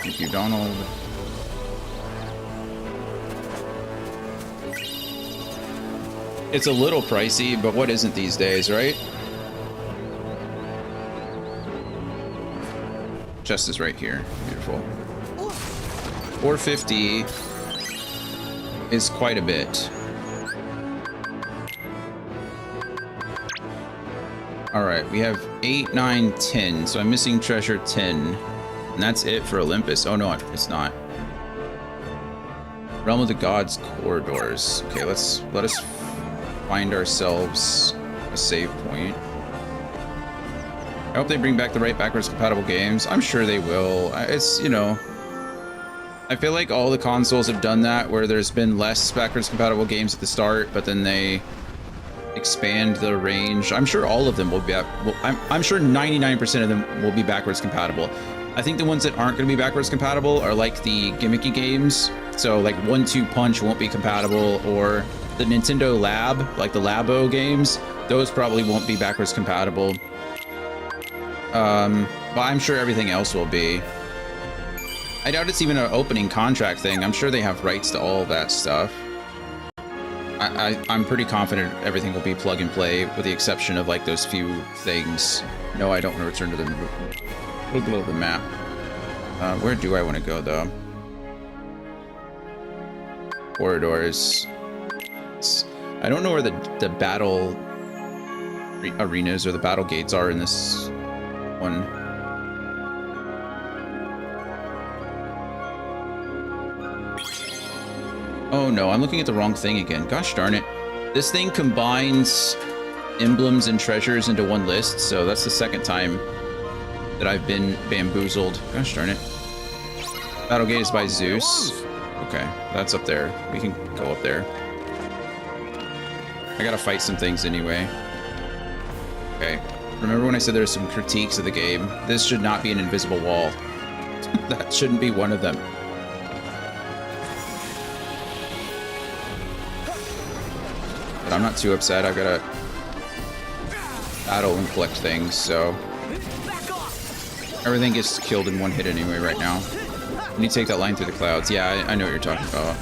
thank you, Donald. It's a little pricey, but what isn't these days, right? Chest is right here. Beautiful. $450 is quite a bit. All right, we have 8, 9, 10. So I'm missing treasure 10, and that's it for Olympus. Oh no, it's not. Realm of the Gods corridors. Okay, let us find ourselves a save point. I hope they bring back the right backwards compatible games. I'm sure they will. It's, I feel like all the consoles have done that, where there's been less backwards compatible games at the start, but then they expand the range. I'm sure all of them will be. I'm sure 99% of them will be backwards compatible. I think the ones that aren't going to be backwards compatible are like the gimmicky games. So like 1-2 Punch won't be compatible, or the Nintendo Lab, like the Labo games. Those probably won't be backwards compatible. But I'm sure everything else will be. I doubt it's even an opening contract thing. I'm sure they have rights to all of that stuff. I'm pretty confident everything will be plug and play, with the exception of like those few things. No, I don't want to return to the middle of the map. Where do I want to go though? Corridors. I don't know where the battle arenas or the battle gates are in this one. Oh no, I'm looking at the wrong thing again. Gosh darn it. This thing combines emblems and treasures into one list, so that's the second time that I've been bamboozled. Gosh darn it. Battle gate is by Zeus. Okay, that's up there. We can go up there. I gotta fight some things anyway. Okay. Remember when I said there's some critiques of the game? This should not be an invisible wall. That shouldn't be one of them. But I'm not too upset. I've got to battle and collect things, so everything gets killed in one hit anyway right now. You need to take that line through the clouds. Yeah, I know what you're talking about.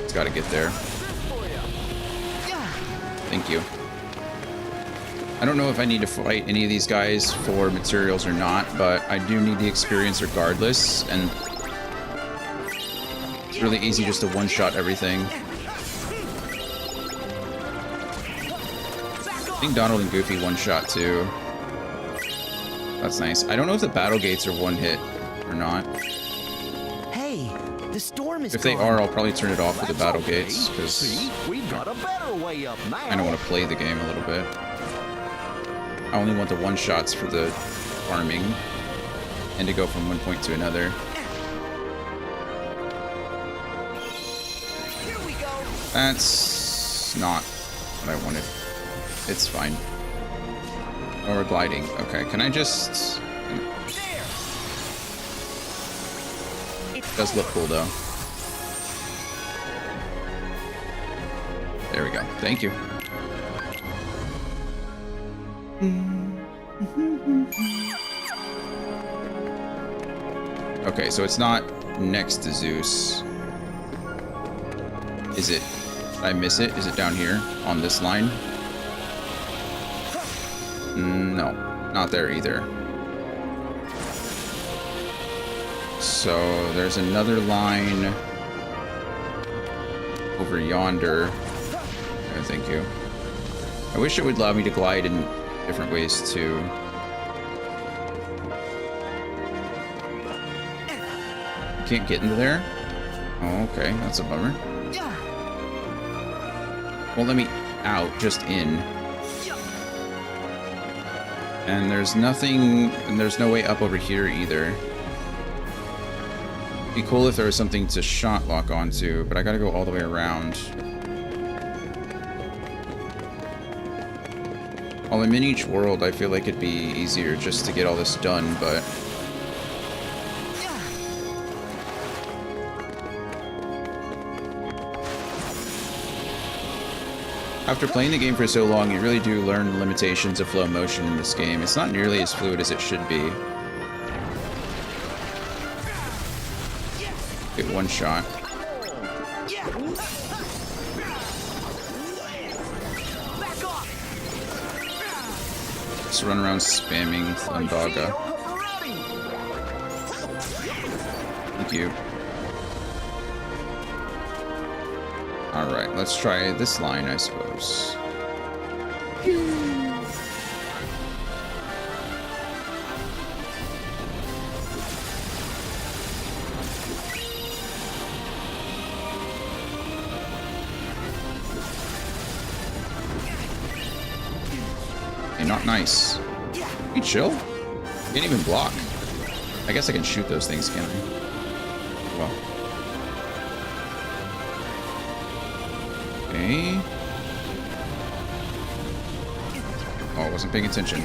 It's got to get there. Thank you. I don't know if I need to fight any of these guys for materials or not, but I do need the experience regardless, and it's really easy just to one-shot everything. I think Donald and Goofy one-shot too. That's nice. I don't know if the battle gates are one-hit or not. Hey, the storm is If they gone. are, I'll probably turn it off with the That's battle okay. gates, because See, we've got a better way up now. I don't want to play the game a little bit. I only want the one-shots for the farming, and to go from one point to another. Here we go. That's not what I wanted. It's fine. Oh, we're gliding. Okay, can I just... There. It does look cool, though. There we go. Thank you. Okay, so it's not next to Zeus. Is it? Did I miss it? Is it down here on this line? No, not there either. So there's another line over yonder. Oh, thank you. I wish it would allow me to glide in different ways too. Can't get into there? Oh, okay, that's a bummer. Won't let me out, just in. And there's nothing, and there's no way up over here either. Be cool if there was something to shot lock onto, but I gotta go all the way around. While I'm in each world, I feel like it'd be easier just to get all this done, but... After playing the game for so long, you really do learn the limitations of flow motion in this game. It's not nearly as fluid as it should be. Get one shot. Just run around spamming Thundaga. Thank you. Alright, let's try this line, I suppose. Hey, not nice. You chill? Can't even block. I guess I can shoot those things, can't I? Well. Okay. Oh, I wasn't paying attention.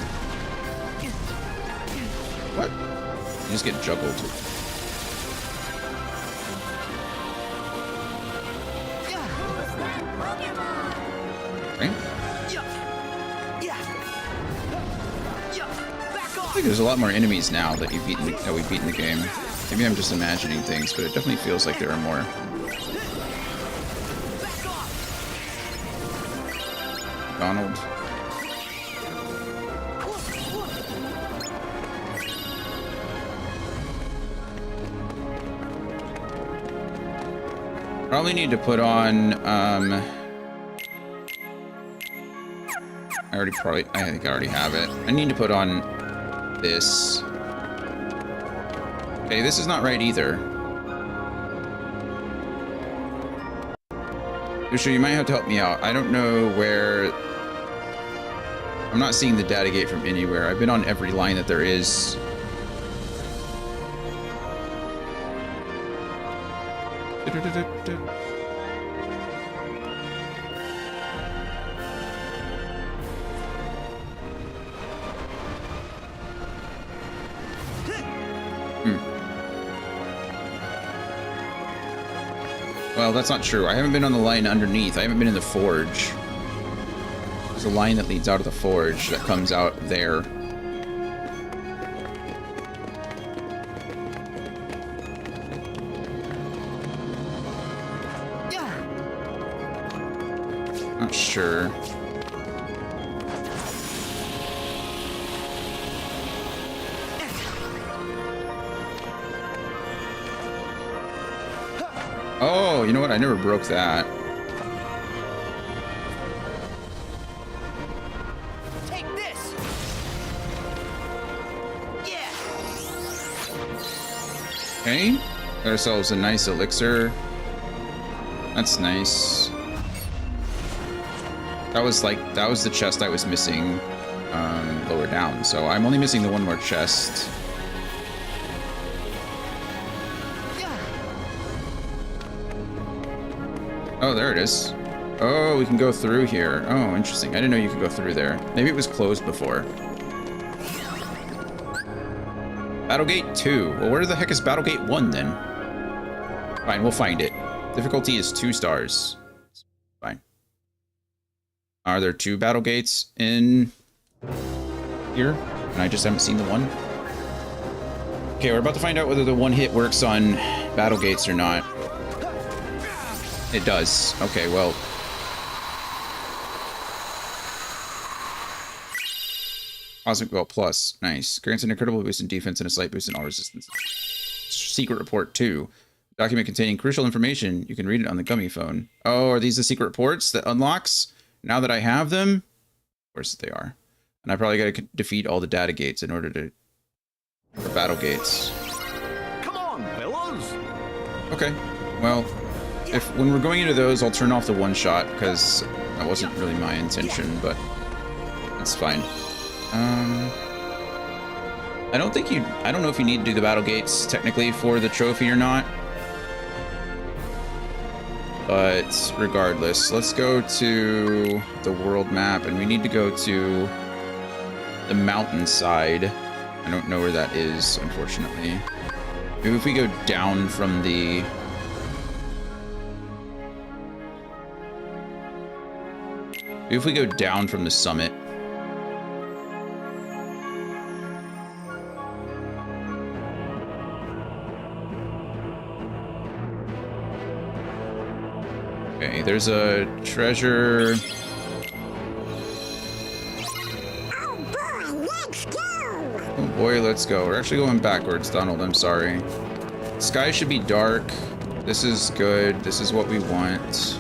What? You just get juggled. Okay. I think there's a lot more enemies now that we've beaten the game. Maybe I'm just imagining things, but it definitely feels like there are more. Donald. Probably need to put on, I think I already have it. I need to put on this. Okay, this is not right either. Yusha, you might have to help me out. I don't know where... I'm not seeing the data gate from anywhere. I've been on every line that there is. Well, that's not true. I haven't been on the line underneath. I haven't been in the forge. There's a line that leads out of the forge that comes out there. Not sure. Oh, you know what? I never broke that. Take this. Yeah. Okay. Got ourselves a nice elixir. That's nice. That was the chest I was missing lower down. So I'm only missing the one more chest. Oh, there it is. Oh, we can go through here. Oh, interesting. I didn't know you could go through there. Maybe it was closed before. Battlegate 2. Well, where the heck is Battlegate 1 then? Fine, we'll find it. Difficulty is 2 stars. Fine. Are there 2 Battlegates in here? And I just haven't seen the one? Okay, we're about to find out whether the one hit works on Battlegates or not. It does. Okay, well. Cosmic Belt Plus. Nice. Grants an incredible boost in defense and a slight boost in all resistance. Secret Report 2. Document containing crucial information. You can read it on the gummy phone. Oh, are these the secret reports that unlocks? Now that I have them? Of course they are. And I probably got to defeat all the data gates in order to... for battle gates. Come on, fellas. Okay. Well, when we're going into those, I'll turn off the one shot because that wasn't really my intention, but that's fine. I don't know if you need to do the battle gates technically for the trophy or not. But regardless, let's go to the world map, and we need to go to the mountainside. I don't know where that is, unfortunately. Maybe if we go down from the... Maybe if we go down from the summit. Okay, there's a treasure. Oh boy, let's go! Oh boy, let's go. We're actually going backwards, Donald. I'm sorry. Sky should be dark. This is good. This is what we want.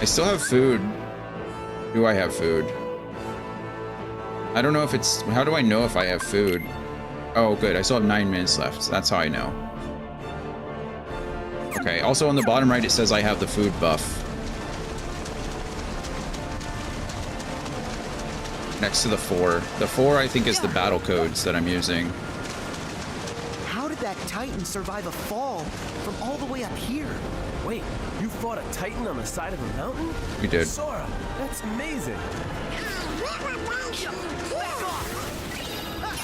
I still have food. Do I have food? I don't know if it's... How do I know if I have food? Oh, good. I still have 9 minutes left. That's how I know. Okay, also on the bottom right, it says I have the food buff. Next to the 4. The 4, I think, is the battle codes that I'm using. How did that Titan survive a fall from all the way up here? Wait, you fought a Titan on the side of a mountain? We did. Sora, that's amazing.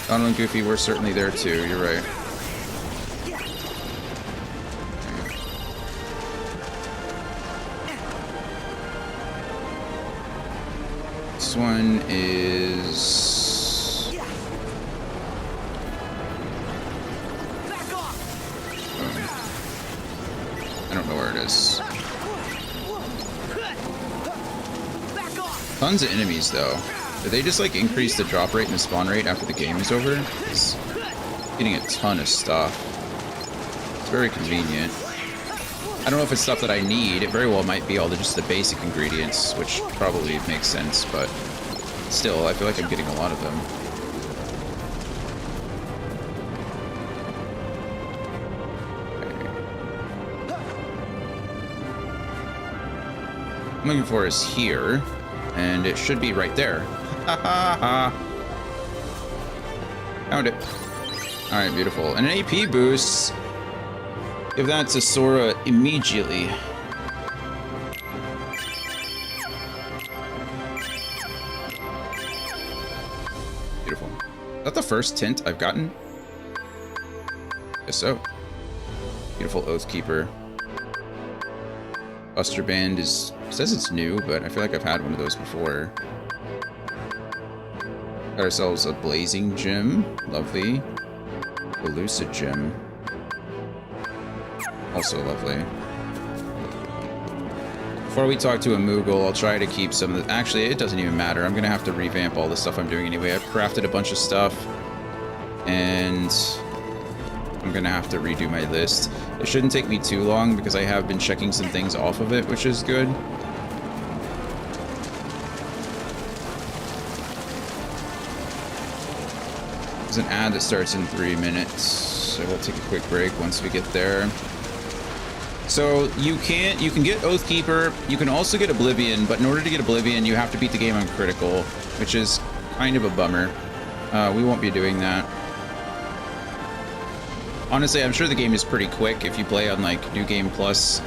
Donald and Goofy were certainly there too, you're right. This one is... I don't know where it is. Tons of enemies though. Did they just like increase the drop rate and the spawn rate after the game is over? It's getting a ton of stuff. It's very convenient. I don't know if it's stuff that I need. It very well might be all just the basic ingredients, which probably makes sense, but still, I feel like I'm getting a lot of them. What I'm looking for is here, and it should be right there. Ha ha ha! Found it. Alright, beautiful. And an AP boost. Give that to Sora immediately. Beautiful. Is that the first tint I've gotten? Guess so. Beautiful Oathkeeper. Buster Band is... says it's new, but I feel like I've had one of those before. Got ourselves a Blazing Gem. Lovely. Elusive Gem. Also lovely. Before we talk to a Moogle, I'll try to keep some of the... Actually, it doesn't even matter. I'm going to have to revamp all the stuff I'm doing anyway. I've crafted a bunch of stuff. And I'm gonna have to redo my list. It shouldn't take me too long because I have been checking some things off of it, which is good. There's an ad that starts in 3 minutes, so we'll take a quick break once we get there. So you can get Oathkeeper, you can also get Oblivion, but in order to get Oblivion, you have to beat the game on critical, which is kind of a bummer. We won't be doing that. Honestly, I'm sure the game is pretty quick if you play on like New Game Plus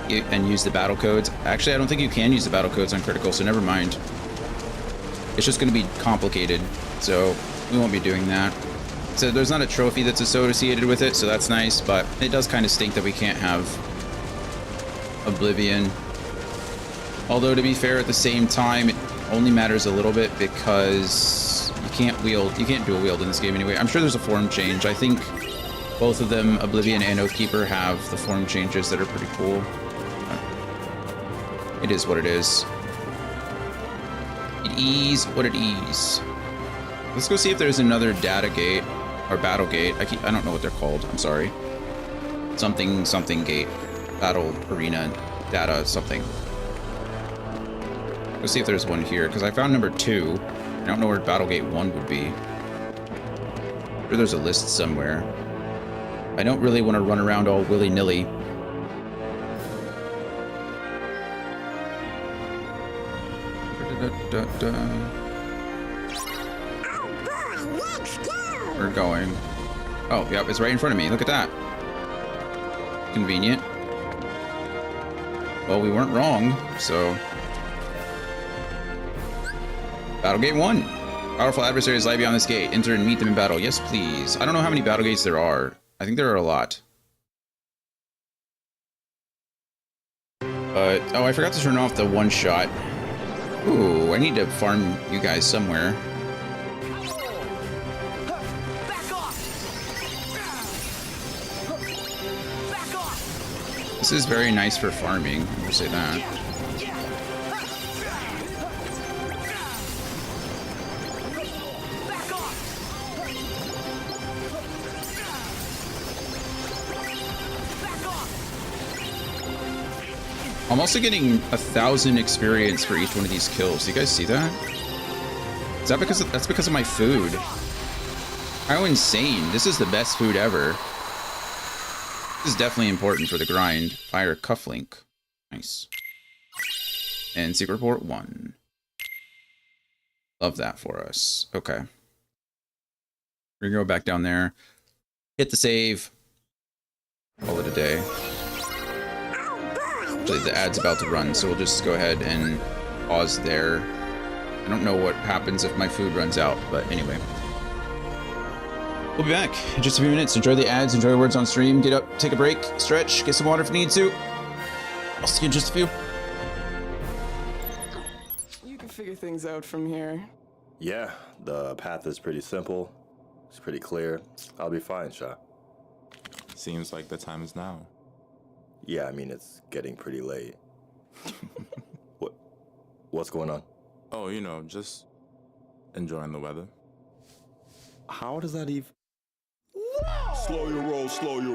and use the battle codes. Actually, I don't think you can use the battle codes on critical, so never mind. It's just going to be complicated, so we won't be doing that. So there's not a trophy that's associated with it, so that's nice, but it does kind of stink that we can't have Oblivion. Although, to be fair, at the same time, it only matters a little bit because you can't dual wield in this game anyway. I'm sure there's a form change. I think both of them, Oblivion and Oathkeeper, have the form changes that are pretty cool. It is what it is. It is what it is. Let's go see if there's another data gate or battle gate. I don't know what they're called. I'm sorry. Something gate. Battle arena data something. Let's see if there's one here because I found number 2. I don't know where battle gate 1 would be. I'm sure there's a list somewhere. I don't really want to run around all willy-nilly. We're going. Oh, yep, it's right in front of me. Look at that. Convenient. Well, we weren't wrong, so... Battle gate 1. Powerful adversaries lie beyond this gate. Enter and meet them in battle. Yes, please. I don't know how many battle gates there are. I think there are a lot. But, oh, I forgot to turn off the one shot. Ooh, I need to farm you guys somewhere. This is very nice for farming, I'm gonna say that. I'm also getting 1,000 experience for each one of these kills. Do you guys see that? Is that because that's because of my food? How insane. This is the best food ever. This is definitely important for the grind. Fire cufflink. Nice. And secret port 1. Love that for us. Okay. We're gonna go back down there. Hit the save. Call it a day. Actually, the ad's about to run, so we'll just go ahead and pause there. I don't know what happens if my food runs out, but anyway. We'll be back in just a few minutes. Enjoy the ads, enjoy words on stream. Get up, take a break, stretch, get some water if you need to. I'll see you in just a few. You can figure things out from here. Yeah, the path is pretty simple. It's pretty clear. I'll be fine, Sha. Seems like the time is now. Yeah, I mean, it's getting pretty late. What's going on? Oh, you know, just enjoying the weather. How does that even... Slow your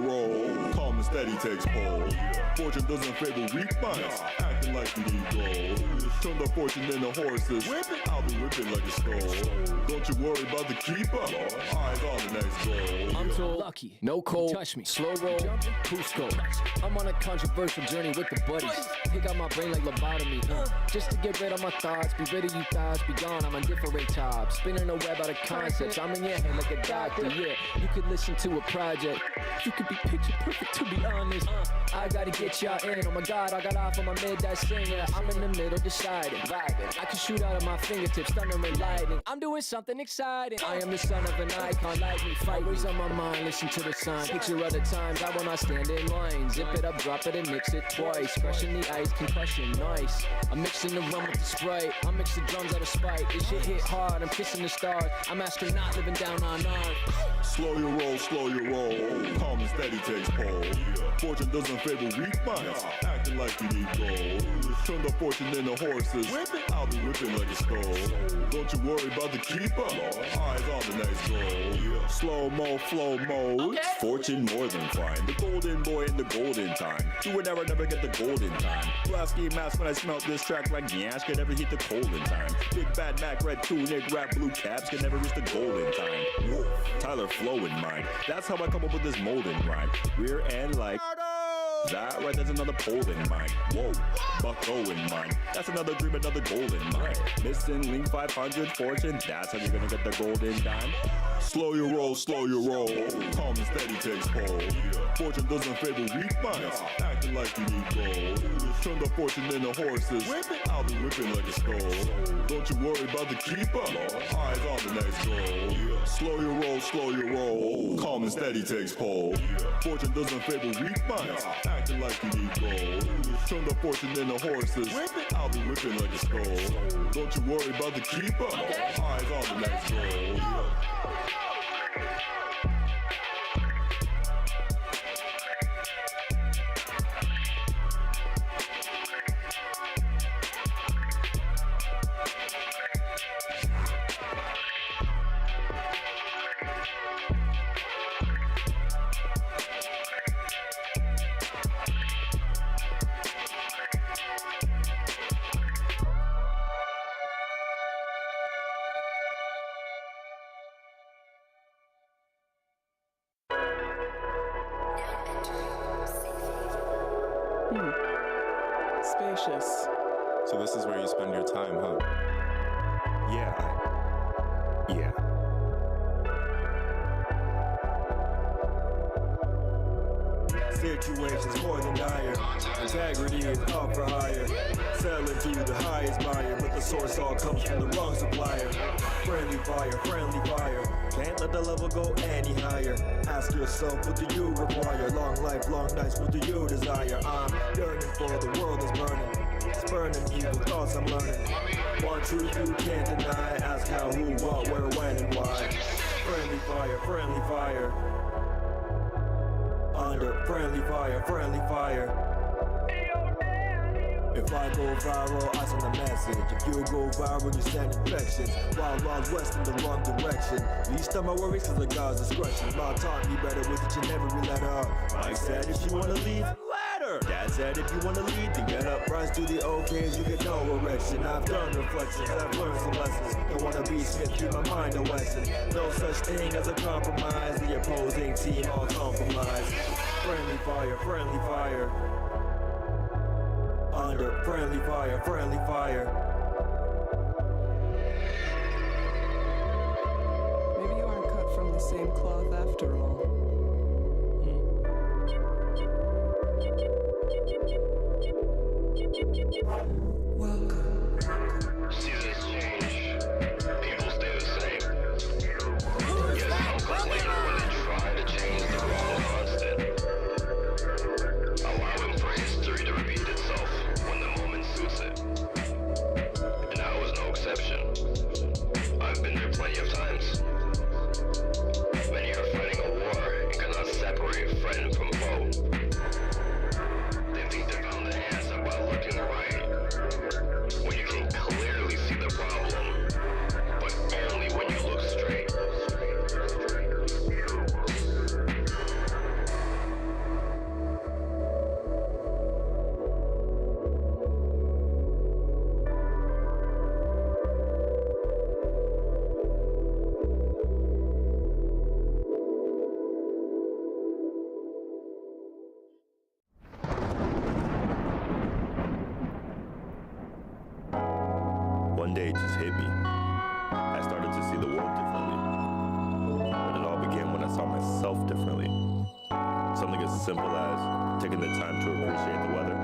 roll. Calm and steady takes hold. Fortune doesn't favor weak minds, acting like an ego. Turn the fortune into horses. I'll be whipping like a skull. Don't you worry about the keeper. Eyes on the next goal. I'm too lucky. No cold. Touch me. Slow roll. Cusco. I'm on a controversial journey with the buddies. Pick out my brain like lobotomy. Just to get rid of my thoughts. Be rid of you thoughts. Be gone. I'm on different top. Spinning a web out of concepts. I'm in your head like a doctor. Yeah. You could listen to a project. You could be picture perfect to be honest. I gotta get y'all in. Oh my god, I got off on my mid-that singer. I'm in the middle deciding. I can shoot out of my fingertips, thunder and lightning. I'm doing something exciting. I am the son of an icon, like me. Fight was on my mind, listen to the sign. Picture other times, I will not stand in line. Zip it up, drop it, and mix it twice. Crushing the ice, concussion, nice. I'm mixing the rum with the Sprite. I mix the drums out of spite. This shit hit hard, I'm kissing the stars. I'm astronaut living down on Earth. Slow your roll. slow your roll. Calm and steady takes hold. Fortune doesn't favor weak minds, acting like you need gold. Turn the fortune into horses, I'll be whipping like a skull. Don't you worry about the keeper, eyes on the next goal. Slow-mo, flow mode, fortune more than fine. The golden boy in the golden time. You would never get the golden time. Lasky mask when I smelt this track like Nyash could never hit the golden time. Big bad Mac, red tunic, rap blue caps could never reach the golden time. Whoa. Tyler flow in mind. That's how I come up with this molden rhyme. Rear end like that right, that's another pole in mine. Whoa, Bucko in mine. That's another dream, another goal in mine. Missing link 500 fortune. That's how you're gonna get the golden dime. Slow your roll, slow your roll. Calm and steady takes hold. Fortune doesn't favor weak minds, acting like you need gold. Turn the fortune into horses, I'll be whipping like a skull. Don't you worry about the keeper, eyes on the next goal. Slow your roll, slow your roll. Calm and steady takes hold. Fortune doesn't favor weak minds, acting like you need gold. Turn the fortune into horses, I'll be whipping like a skull. Don't you worry about the keeper, eyes on the next goal. Spacious. So this is where you spend your time, huh? Yeah. Situations more than dire. Integrity is up for hire. Selling to you the highest buyer, but the source all comes from the wrong supplier. Friendly fire, friendly fire. Can't let the level go any higher. Ask yourself, what do you require? Long life, long nights, what do you desire? I'm yearning for the world is burning. It's burning evil thoughts I'm learning. One truth you can't deny. Ask how, who, what, where, when, and why. Friendly fire, friendly fire. Under friendly fire, friendly fire. If I go viral, I send a message. If you go viral, you send infections. Wild West in the wrong direction. Least of my worries cause of God's discretion. Mom taught me better with it, you never really let up. Mike said if you wanna leave, let her. Dad said if you wanna lead, then get up. Rise to the okays, you get no erection. I've done reflections, I've learned some lessons. Don't wanna be Smith, keep my mind a Wesson. No such thing as a compromise. The opposing team all compromised. Friendly fire, friendly fire. Under friendly fire, friendly fire. Maybe you aren't cut from the same cloth after all. Welcome. Seasons change. People stay the same. Yes, some complain when they try to change the wrong constant. Allowing for history to repeat itself when the moment suits it. And I was no exception. I've been there plenty of times. Many are fighting a war and cannot separate friend from foe. They think they found the answer by looking right, when you can clearly see the problem, but only when you look straight. One day it just hit me. I started to see the world differently. But it all began when I saw myself differently. Something as simple as taking the time to appreciate the weather.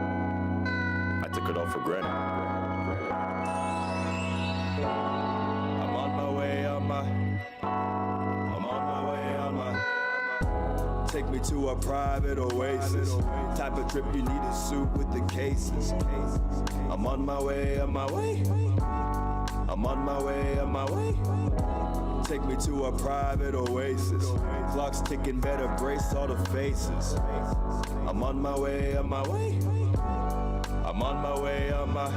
I took it all for granted. I'm on my way, I'm on my way. Take me to a private oasis. Type of trip you need a suit with the cases. I'm on my way, on my way. I'm on my way, on my way. Take me to a private oasis. Clock's ticking, better brace all the faces. I'm on my way, on my way. I'm on my way, on my...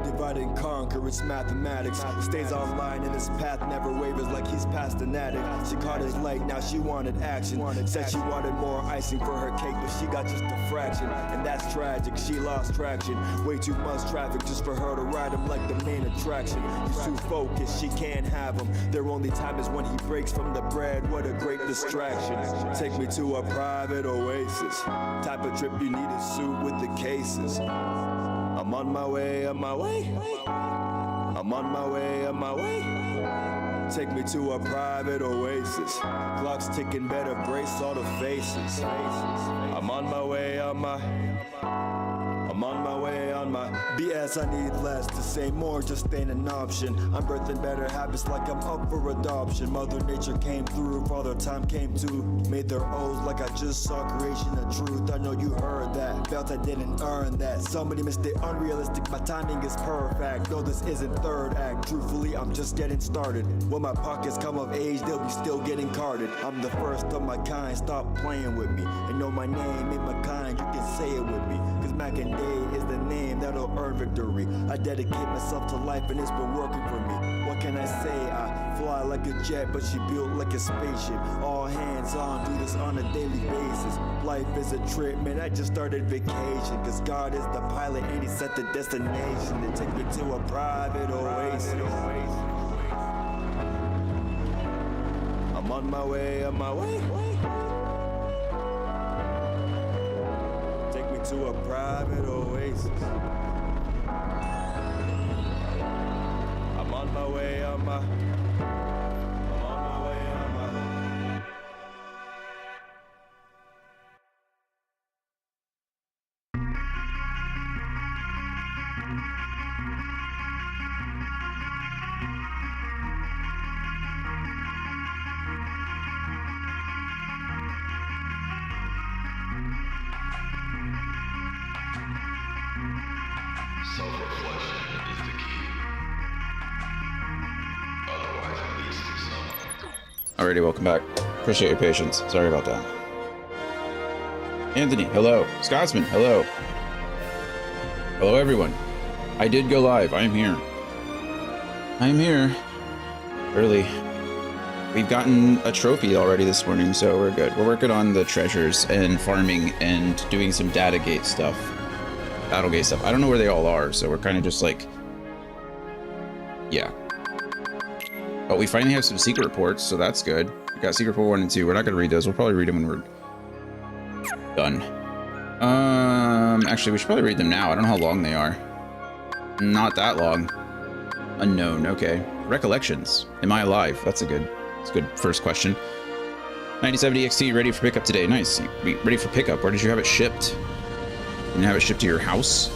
Divide and conquer, it's mathematics. Stays online and his path never wavers like he's past an addict. She caught his light, now she wanted action. Said she wanted more icing for her cake, but she got just a fraction. And that's tragic, she lost traction. Way too much traffic just for her to ride him like the main attraction. He's too focused, she can't have him. Their only time is when he breaks from the bread. What a great distraction. Take me to a private oasis. Type of trip you need a suit with the cases. I'm on my way, on my way. I'm on my way, on my way. Take me to a private oasis. Clock's ticking, better brace all the faces. I'm on my way, on my... I'm on my way, on my BS. I need less to say more, just ain't an option. I'm birthing better habits like I'm up for adoption. Mother Nature came through, Father Time came to. Made their O's like I just saw creation of truth. I know you heard that, felt I didn't earn that. Somebody missed it, unrealistic, my timing is perfect. No, this isn't third act, truthfully I'm just getting started. When my pockets come of age, they'll be still getting carded. I'm the first of my kind, stop playing with me. And know my name, ain't my kind, you can say it with me. Cause Mac and Day is the name that'll earn victory. I dedicate myself to life and it's been working for me. What can I say? I fly like a jet, but she built like a spaceship. All hands on, do this on a daily basis. Life is a trip, man, I just started vacation. Cause God is the pilot and he set the destination. They take me to a private oasis. I'm on my way, on my way. Take me to a private oasis. I'm on my way, on my... I'm on my way, on my... Self-reflection is the key. Otherwise, it leads to some. Alrighty, welcome back. Appreciate your patience. Sorry about that. Anthony, hello. Scotsman, hello. Hello, everyone. I did go live. I am here. I am here. Early. We've gotten a trophy already this morning, so we're good. We're working on the treasures and farming and doing some Datagate stuff. Battlegate stuff. I don't know where they all are, so we're kind of just like... Yeah. But we finally have some secret reports, so that's good. We got secret report 1 and 2. We're not going to read those. We'll probably read them when we're done. Actually, we should probably read them now. I don't know how long they are. Not that long. Unknown. Okay. Recollections. Am I alive? That's a good first question. 9070 XT ready for pickup today. Nice. Ready for pickup. Where did you have it shipped? And have it shipped to your house?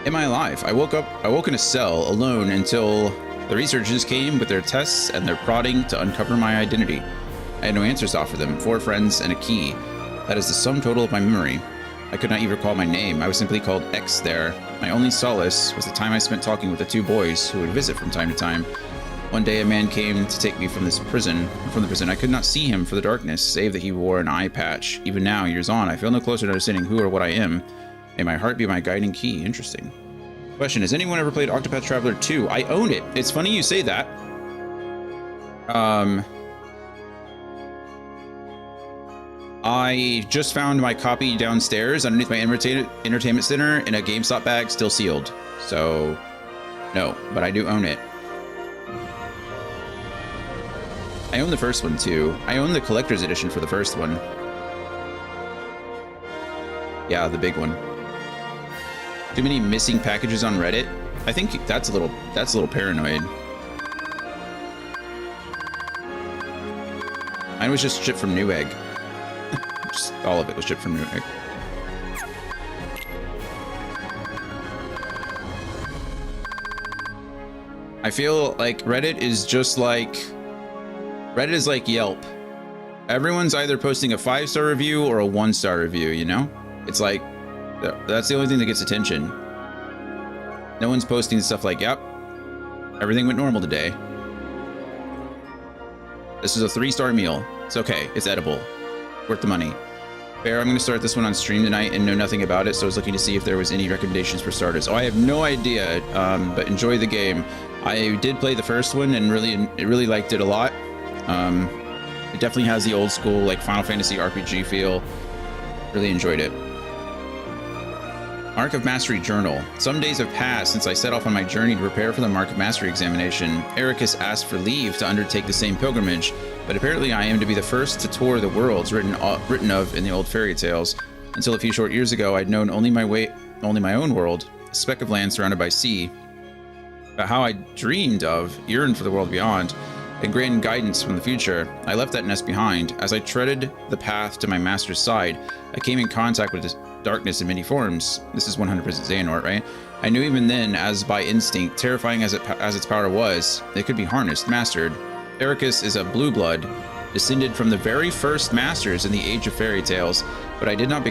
Am I alive? I woke in a cell alone until the researchers came with their tests and their prodding to uncover my identity. I had no answers to offer them. 4 friends and a key. That is the sum total of my memory. I could not even recall my name. I was simply called X there. My only solace was the time I spent talking with the 2 boys who would visit from time to time. One day a man came to take me from the prison. I could not see him for the darkness, save that he wore an eye patch. Even now, years on, I feel no closer to understanding who or what I am. May my heart be my guiding key. Interesting. Question, has anyone ever played Octopath Traveler 2? I own it. It's funny you say that. I just found my copy downstairs underneath my entertainment center in a GameStop bag, still sealed. So, no, but I do own it. I own the first one too. I own the collector's edition for the first one. Yeah, the big one. Too many missing packages on Reddit. I think that's a little paranoid. Mine was just shipped from Newegg. Just all of it was shipped from Newegg. I feel like Reddit is just like... Reddit is like Yelp. Everyone's either posting a 5-star review or a 1-star review, you know? It's like, that's the only thing that gets attention. No one's posting stuff like, yep, everything went normal today. This is a 3-star meal. It's okay. It's edible. Worth the money. Fair, I'm going to start this one on stream tonight and know nothing about it, so I was looking to see if there was any recommendations for starters. Oh, I have no idea, but enjoy the game. I did play the first one and really liked it a lot. It definitely has the old school, like, Final Fantasy RPG feel. Really enjoyed it. Mark of Mastery Journal. Some days have passed since I set off on my journey to prepare for the Mark of Mastery examination. Ericus asked for leave to undertake the same pilgrimage, but apparently I am to be the first to tour the worlds written of in the old fairy tales. Until a few short years ago, I'd known only my own world, a speck of land surrounded by sea. But how I dreamed of, yearned for the world beyond, and grand guidance from the future. I left that nest behind. As I treaded the path to my master's side, I came in contact with this darkness in many forms. This is 100% Xehanort, right? I knew even then, as by instinct, terrifying as its power was, it could be harnessed, mastered. Ericus is a blue blood, descended from the very first masters in the Age of Fairy Tales, but I did not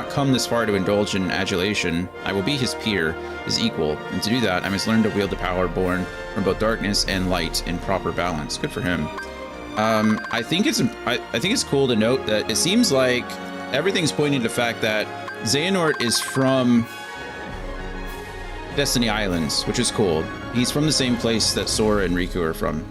come this far to indulge in adulation. I will be his peer, his equal, and to do that, I must learn to wield the power born from both darkness and light in proper balance. Good for him. I think it's cool to note that it seems like everything's pointing to the fact that Xehanort is from Destiny Islands, which is cool. He's from the same place that Sora and Riku are from.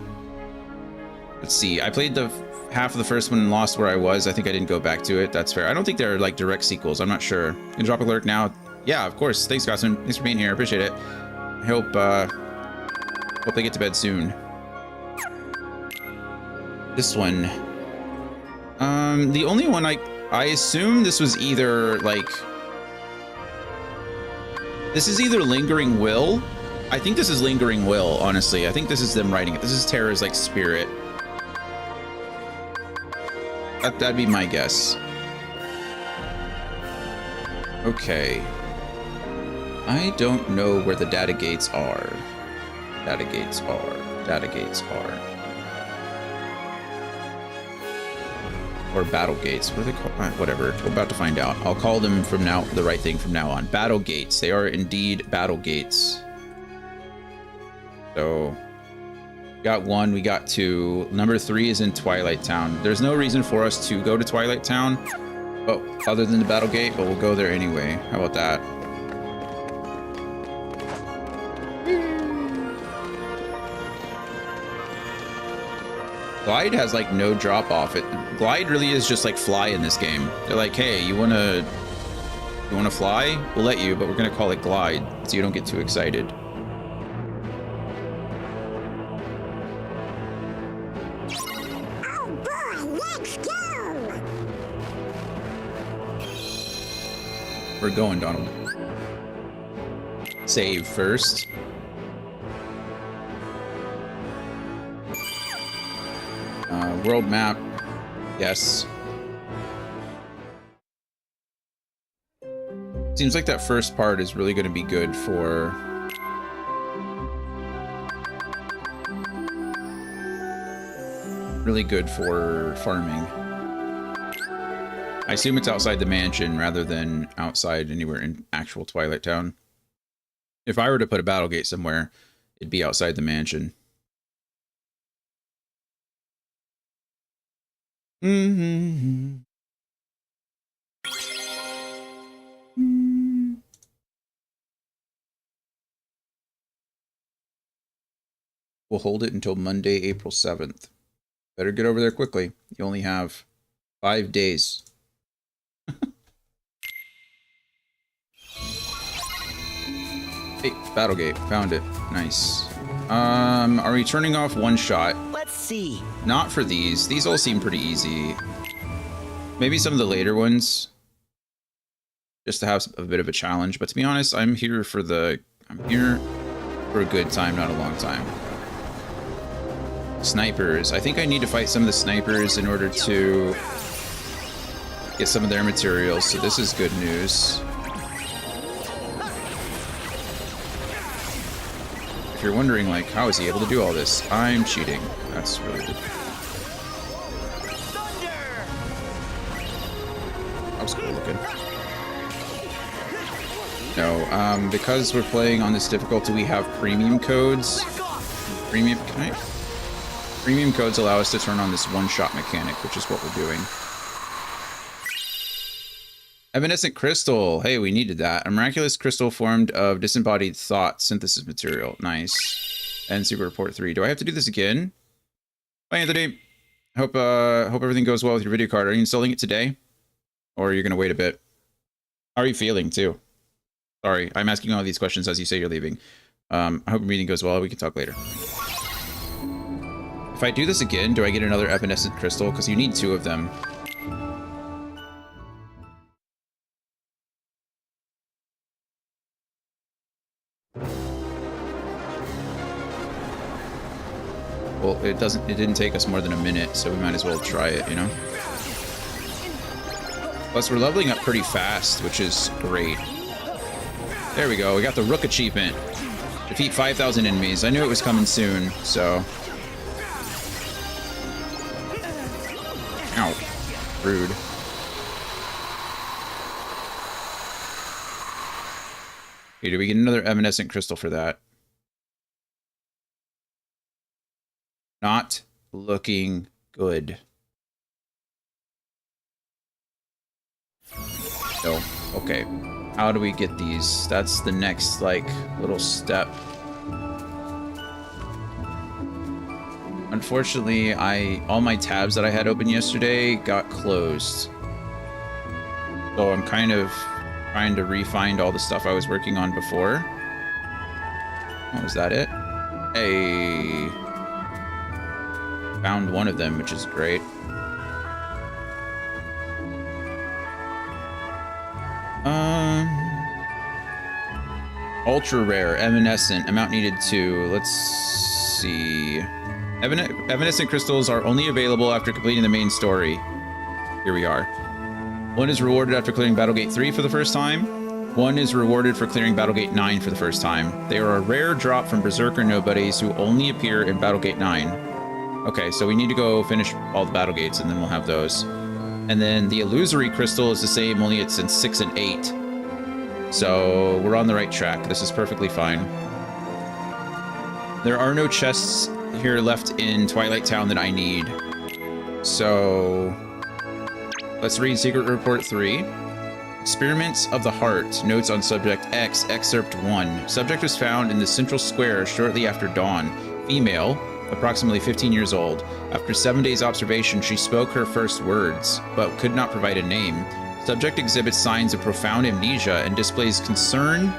Let's see. I played the half of the first one and lost where I was. I think I didn't go back to it. That's fair. I don't think they're like direct sequels. I'm not sure. Can drop a lurk now? Yeah, of course. Thanks, Gossman. Thanks for being here. I appreciate it. I hope they get to bed soon. This one. The only one I assume this was either like... This is either Lingering Will. I think this is Lingering Will, honestly. I think this is them writing it. This is Terra's like spirit. That'd be my guess. Okay. I don't know where the data gates are. Data gates are. Or battle gates. What are they called? Whatever. We're about to find out. I'll call them from now the right thing from now on. Battle gates. They are indeed battle gates. So, got 1, we got 2. Number 3 is in Twilight Town. There's no reason for us to go to Twilight Town, but other than the battle gate, but we'll go there anyway. How about that? Glide has like no drop off. Glide really is just like fly in this game. They're like, hey, you wanna fly? We'll let you, but we're gonna call it glide so you don't get too excited. Oh boy, let's go! We're going, Donald. Save first. World map. Yes. Seems like that first part is really going to be good for... Really good for farming. I assume it's outside the mansion rather than outside anywhere in actual Twilight Town. If I were to put a battle gate somewhere, it'd be outside the mansion. Mm-hmm. We'll hold it until Monday, April 7th. Better get over there quickly. You only have 5 days. Hey, Battlegate. Found it. Nice. Are we turning off one shot? Let's see. Not for these. These all seem pretty easy. Maybe some of the later ones. Just to have a bit of a challenge. But to be honest, I'm here for a good time, not a long time. Snipers. I think I need to fight some of the snipers in order to get some of their materials. So this is good news. If you're wondering, like, how is he able to do all this? I'm cheating. That's really good. That was cool looking. No, because we're playing on this difficulty, we have premium codes. Premium, can I? Premium codes allow us to turn on this one-shot mechanic, which is what we're doing. Evanescent crystal. Hey, we needed that. A miraculous crystal formed of disembodied thought synthesis material. Nice. And Secret Report 3. Do I have to do this again? Bye, Anthony. Hope everything goes well with your video card. Are you installing it today? Or are you going to wait a bit? How are you feeling, too? Sorry, I'm asking all these questions as you say you're leaving. I hope your meeting goes well. We can talk later. If I do this again, do I get another evanescent crystal? Because you need 2 of them. Well, it didn't take us more than a minute, so we might as well try it, you know? Plus, we're leveling up pretty fast, which is great. There we go, we got the Rook achievement. Defeat 5,000 enemies. I knew it was coming soon, so... Ow. Rude. Okay, do we get another evanescent crystal for that? Not looking good. No. Okay. How do we get these? That's the next, like, little step. Unfortunately, all my tabs that I had open yesterday got closed. So I'm kind of trying to re-find all the stuff I was working on before. Oh, is that it? Hey. Found one of them, which is great. Ultra rare, evanescent, amount needed 2. Let's see. Evanescent crystals are only available after completing the main story. Here we are. 1 is rewarded after clearing Battlegate 3 for the first time. 1 is rewarded for clearing Battlegate 9 for the first time. They are a rare drop from Berserker Nobodies who only appear in Battlegate 9. Okay, so we need to go finish all the battle gates, and then we'll have those. And then the illusory crystal is the same, only it's in 6 and 8. So we're on the right track. This is perfectly fine. There are no chests here left in Twilight Town that I need. So let's read Secret Report 3. Experiments of the Heart. Notes on Subject X, Excerpt 1. Subject was found in the central square shortly after dawn. Female. Approximately 15 years old. After 7 days observation, she spoke her first words, but could not provide a name. Subject exhibits signs of profound amnesia and displays concern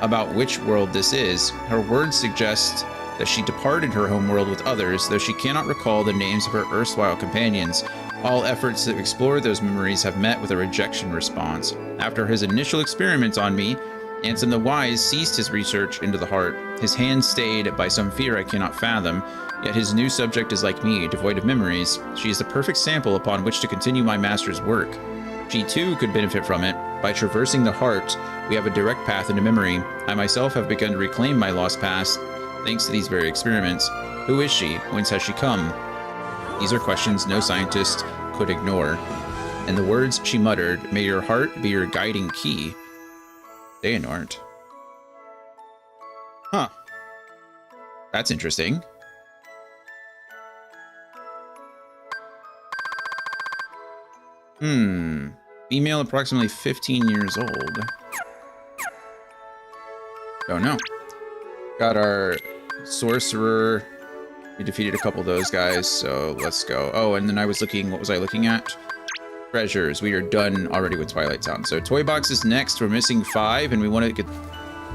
about which world this is. Her words suggest that she departed her homeworld with others, though she cannot recall the names of her erstwhile companions. All efforts to explore those memories have met with a rejection response. After his initial experiments on me, Ansem the Wise ceased his research into the heart. His hand stayed by some fear I cannot fathom. Yet his new subject is like me, devoid of memories. She is the perfect sample upon which to continue my master's work. She too could benefit from it. By traversing the heart, we have a direct path into memory. I myself have begun to reclaim my lost past, thanks to these very experiments. Who is she? Whence has she come? These are questions no scientist could ignore. And the words she muttered, may your heart be your guiding key. Xehanort. Huh. That's interesting. Female, approximately 15 years old. Don't know. Got our sorcerer. We defeated a couple of those guys, so let's go. Oh, and then I was looking, what was I looking at? Treasures. We are done already with Twilight Town. So Toy Box is next. We're missing 5, and we want to get...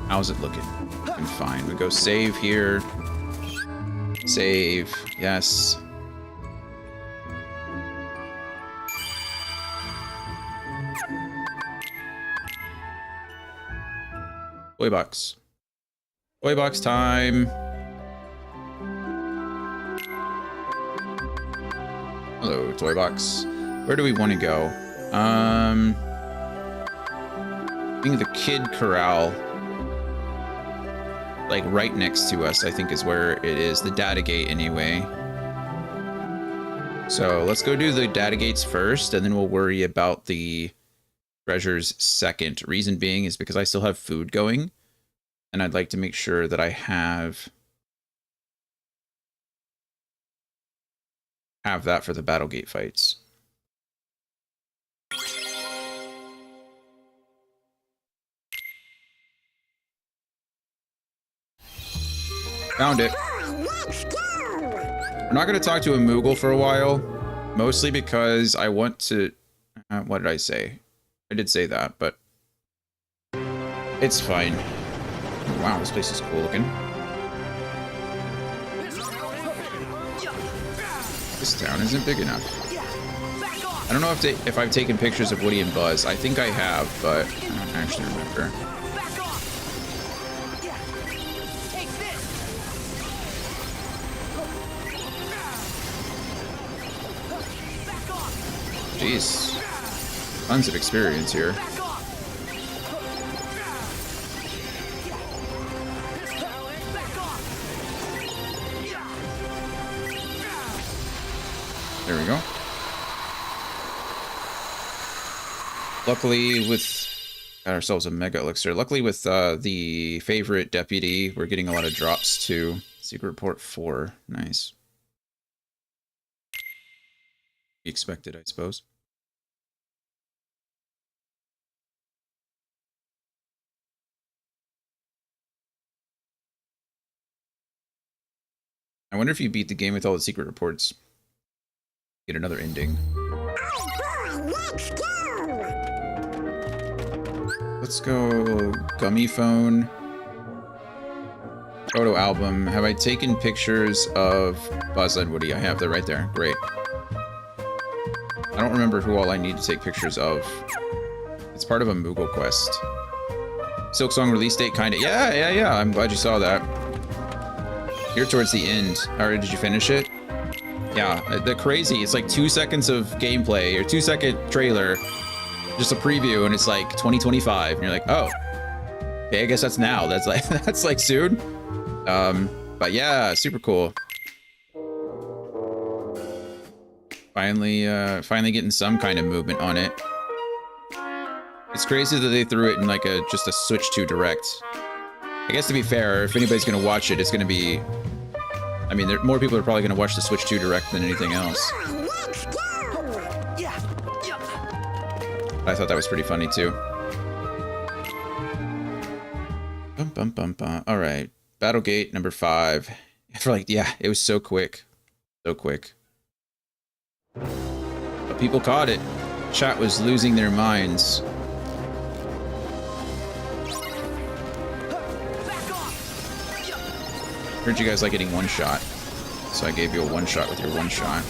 How's it looking? Looking fine. We go save here. Save. Yes. Toy Box. Toy Box time. Hello, Toy Box. Where do we want to go? I think the Kid Corral, like right next to us, I think is where it is. The data gate, anyway. So let's go do the data gates first, and then we'll worry about the treasures second. Reason being is because I still have food going, and I'd like to make sure that I have have that for the Battlegate fights. Found it. We're not going to talk to a Moogle for a while, mostly because I want to... what did I say? I did say that, but it's fine. Wow, this place is cool looking. This town isn't big enough. I don't know if I've taken pictures of Woody and Buzz. I think I have, but I don't actually remember. Jeez. Tons of experience here. There we go. Luckily got ourselves a Mega Elixir. Luckily with the favorite deputy, we're getting a lot of drops too. Secret Report 4. Nice. Expected, I suppose. I wonder if you beat the game with all the secret reports, get another ending. Let's go Gummy Phone. Photo album. Have I taken pictures of Buzz and Woody? I have. They're right there. Great. I don't remember who all I need to take pictures of. It's part of a Moogle quest. Silksong release date, kinda. Yeah. I'm glad you saw that. You're towards the end. Alright, did you finish it? Yeah, the crazy. It's like 2 seconds of gameplay, or 2-second trailer, just a preview, and it's like 2025, and you're like, oh, okay, I guess that's now. That's like that's like soon. But yeah, super cool. Finally getting some kind of movement on it. It's crazy that they threw it in like just a Switch 2 Direct. I guess to be fair, if anybody's gonna watch it, it's gonna be... I mean, more people are probably gonna watch the Switch 2 Direct than anything else. I thought that was pretty funny too. All right, Battlegate number 5. For like, yeah, it was so quick, so quick. But people caught it. Chat was losing their minds. Heard you guys like getting one shot, so I gave you a one shot with your one shot.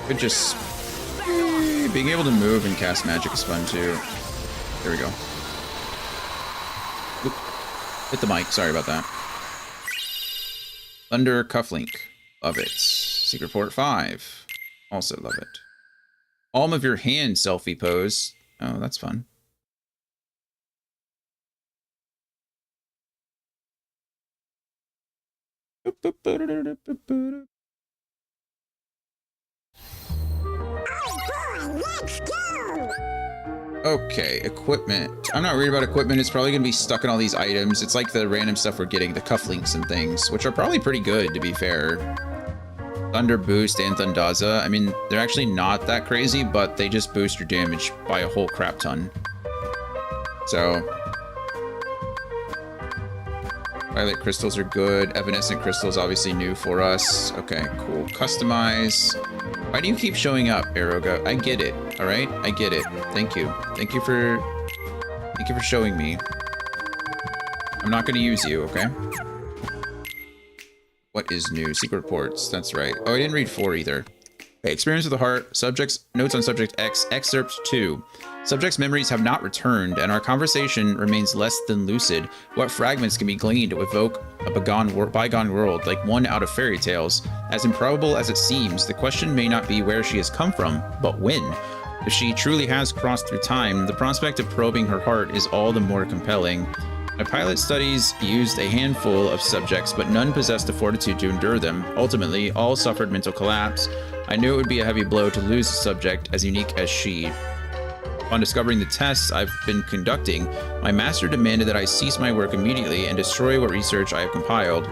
Could just being able to move and cast magic is fun too. There we go. Oop. Hit the mic. Sorry about that. Thunder Cufflink. Love it. Secret Report 5. Also love it. Palm of your hand selfie pose. Oh, that's fun. Okay, equipment. I'm not worried about equipment. It's probably going to be stuck in all these items. It's like the random stuff we're getting, the cufflinks and things, which are probably pretty good, to be fair. Thunder Boost and Thundaza. I mean, they're actually not that crazy, but they just boost your damage by a whole crap ton. So... Violet crystals are good. Evanescent crystals obviously new for us. Okay, cool. Customize. Why do you keep showing up, Aeroga? I get it. All right, I get it. Thank you. Thank you for showing me. I'm not going to use you. Okay. What is new? Secret reports. That's right. Oh, I didn't read 4 either. Okay, experience with the heart. Subjects. Notes on subject X. Excerpt 2. Subject's memories have not returned, and our conversation remains less than lucid. What fragments can be gleaned to evoke a bygone world, like one out of fairy tales? As improbable as it seems, the question may not be where she has come from, but when. If she truly has crossed through time, the prospect of probing her heart is all the more compelling. My pilot studies used a handful of subjects, but none possessed the fortitude to endure them. Ultimately, all suffered mental collapse. I knew it would be a heavy blow to lose a subject as unique as she. Upon discovering the tests I've been conducting, my master demanded that I cease my work immediately and destroy what research I have compiled.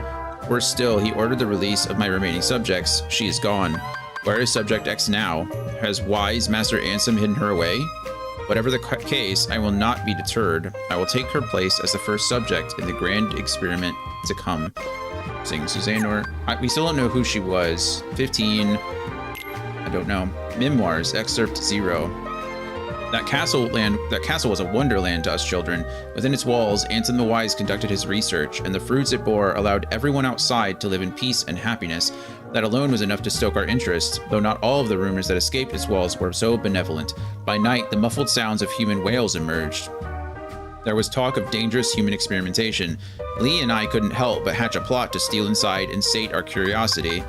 Worse still, he ordered the release of my remaining subjects. She is gone. Where is Subject X now? Has wise Master Ansem hidden her away? Whatever the case, I will not be deterred. I will take her place as the first subject in the grand experiment to come. Saying Suzanne, we still don't know who she was. 15. I don't know. Memoirs, excerpt 0. That castle was a wonderland to us children. Within its walls, Ansem the Wise conducted his research, and the fruits it bore allowed everyone outside to live in peace and happiness. That alone was enough to stoke our interest, though not all of the rumors that escaped its walls were so benevolent. By night, the muffled sounds of human wails emerged. There was talk of dangerous human experimentation. Lee and I couldn't help but hatch a plot to steal inside and sate our curiosity.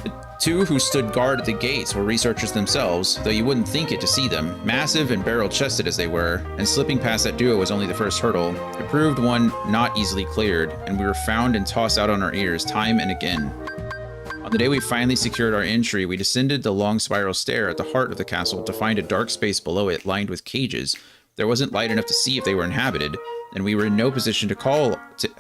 The two who stood guard at the gates were researchers themselves, though you wouldn't think it to see them, massive and barrel-chested as they were, and slipping past that duo was only the first hurdle. It proved one not easily cleared, and we were found and tossed out on our ears time and again. On the day we finally secured our entry, we descended the long spiral stair at the heart of the castle to find a dark space below it lined with cages. There wasn't light enough to see if they were inhabited, and we were in no position to call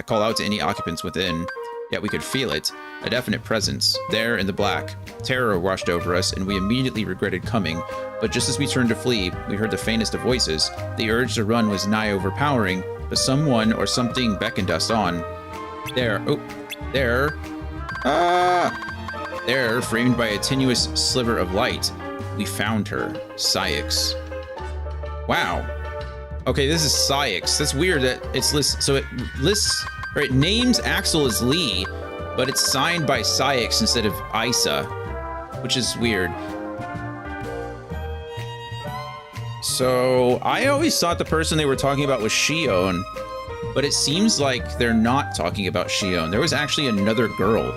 out to any occupants within. Yet we could feel it, a definite presence, there in the black. Terror washed over us, and we immediately regretted coming, but just as we turned to flee, we heard the faintest of voices. The urge to run was nigh overpowering, but someone or something beckoned us on. There, framed by a tenuous sliver of light, we found her, Cyax. Wow. Okay, this is Cyax. That's weird that it's it names Axel as Lee, but it's signed by Cyax instead of Isa, which is weird. So I always thought the person they were talking about was Shion, but it seems like they're not talking about Shion. There was actually another girl.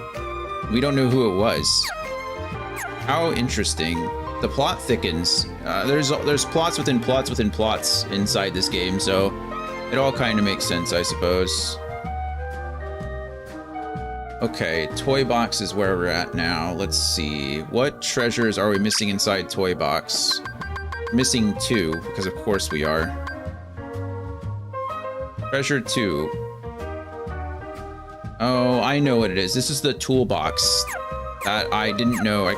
We don't know who it was. How interesting. The plot thickens. There's plots within plots within plots inside this game, so it all kind of makes sense, I suppose. Okay, Toy Box is where we're at now. Let's see. What treasures are we missing inside Toy Box? Missing 2, because of course we are. Treasure 2. Oh, I know what it is. This is the toolbox that I didn't know. I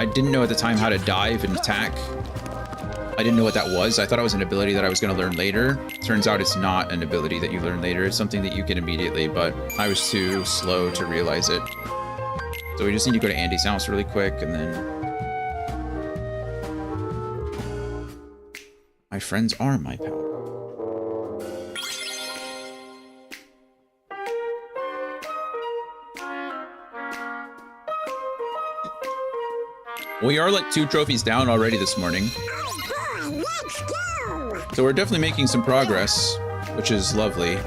didn't know at the time how to dive and attack. I didn't know what that was. I thought it was an ability that I was going to learn later. Turns out it's not an ability that you learn later. It's something that you get immediately, but I was too slow to realize it. So we just need to go to Andy's house really quick, and then... My friends are my power. We are like 2 trophies down already this morning. So we're definitely making some progress, which is lovely.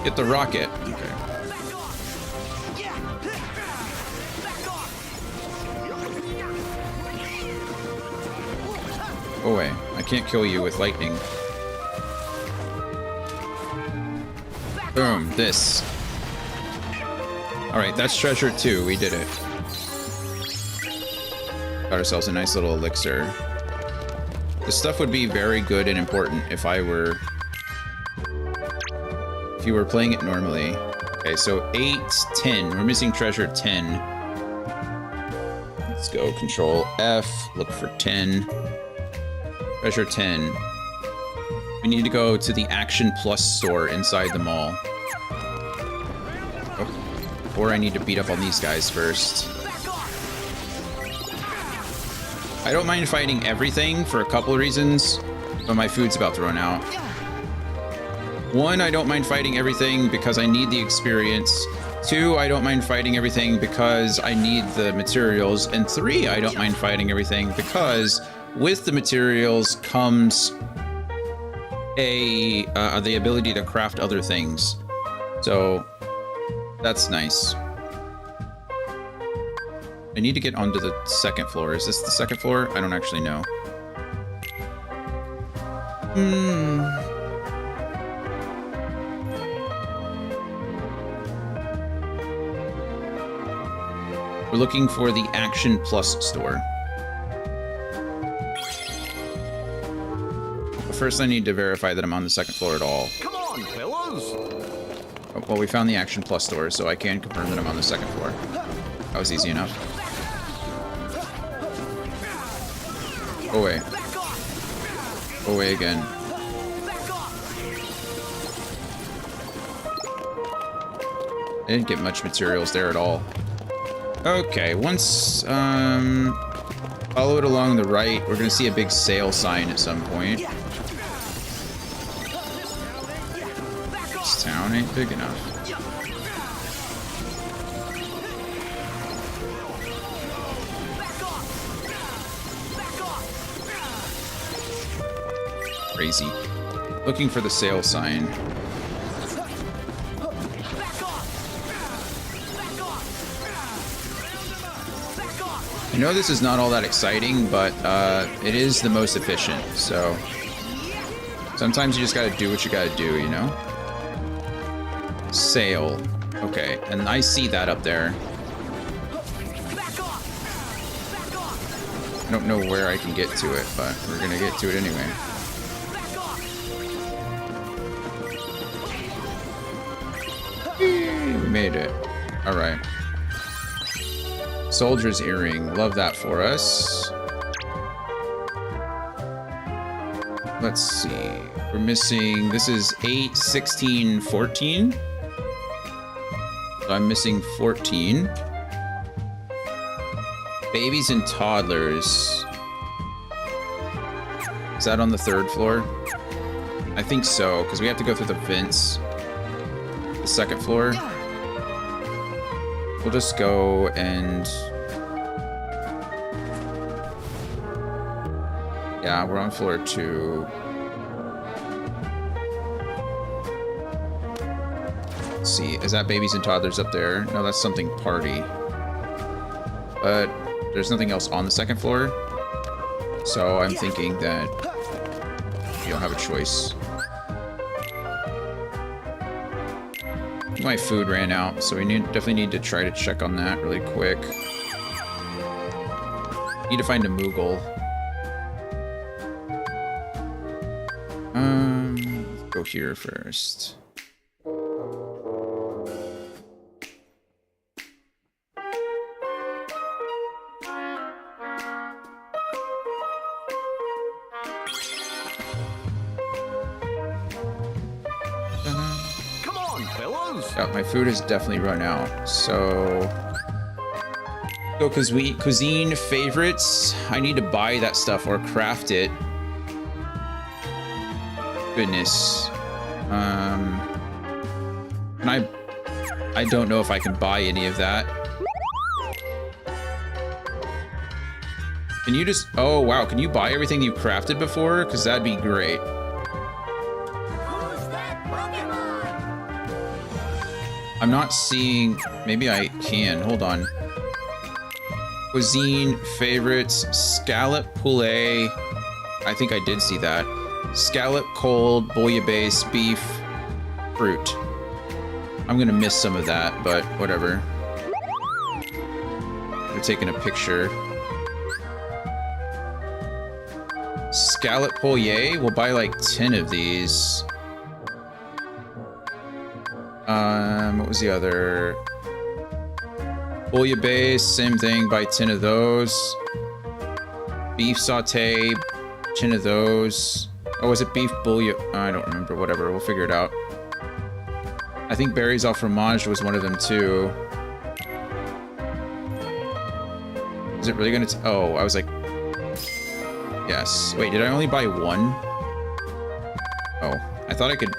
Get the rocket. Okay. Go away. I can't kill you with lightning. Boom. This. Alright, that's treasure 2. We did it. Got ourselves a nice little elixir. This stuff would be very good and important if you were playing it normally. Okay, so 8, 10. We're missing treasure 10. Let's go Control F, look for 10. Treasure 10. We need to go to the Action Plus store inside the mall. Oh. Or I need to beat up on these guys first. I don't mind fighting everything for a couple of reasons, but my food's about to run out. 1, I don't mind fighting everything because I need the experience. 2, I don't mind fighting everything because I need the materials. And 3, I don't mind fighting everything because with the materials comes the ability to craft other things. So that's nice. I need to get onto the 2nd floor. Is this the 2nd floor? I don't actually know. We're looking for the Action Plus store. But first I need to verify that I'm on the second floor at all. Come on, fellas. Oh, well, we found the Action Plus store, so I can confirm that I'm on the second floor. That was easy enough. Go away. Go away again. I didn't get much materials there at all. Okay, once, follow it along the right, we're gonna see a big sale sign at some point. This town ain't big enough. Crazy. Looking for the sale sign. I know this is not all that exciting, but it is the most efficient, so sometimes you just gotta do what you gotta do, you know? Sale. Okay, and I see that up there. I don't know where I can get to it, but we're gonna get to it anyway. We made it. Alright. Soldier's earring. Love that for us. Let's see. We're missing... This is 8, 16, 14. So I'm missing 14. Babies and toddlers. Is that on the 3rd floor? I think so, because we have to go through the vents. The 2nd floor. We'll just go and... Yeah, we're on floor 2. Let's see, is that babies and toddlers up there? No, that's something party. But there's nothing else on the 2nd floor. So I'm thinking that you don't have a choice. My food ran out, so we definitely need to try to check on that really quick. Need to find a Moogle. Let's go here first. Yeah, my food has definitely run out, so... Go cuisine favorites. I need to buy that stuff or craft it. Goodness. Can I don't know if I can buy any of that. Can you just... Oh, wow. Can you buy everything you crafted before? Because that'd be great. I'm not seeing... Maybe I can. Hold on. Cuisine, favorites, scallop poulet. I think I did see that. Scallop, cold, bouillabaisse, beef, fruit. I'm gonna miss some of that, but whatever. We're taking a picture. Scallop poulet. We'll buy like 10 of these. What was the other? Bouillabaisse, same thing, buy 10 of those. Beef saute, 10 of those. Oh, was it beef bouillon? I don't remember, whatever, we'll figure it out. I think berries au fromage was one of them too. Is it really gonna oh, I was like... Yes. Wait, did I only buy one? Oh, I thought I could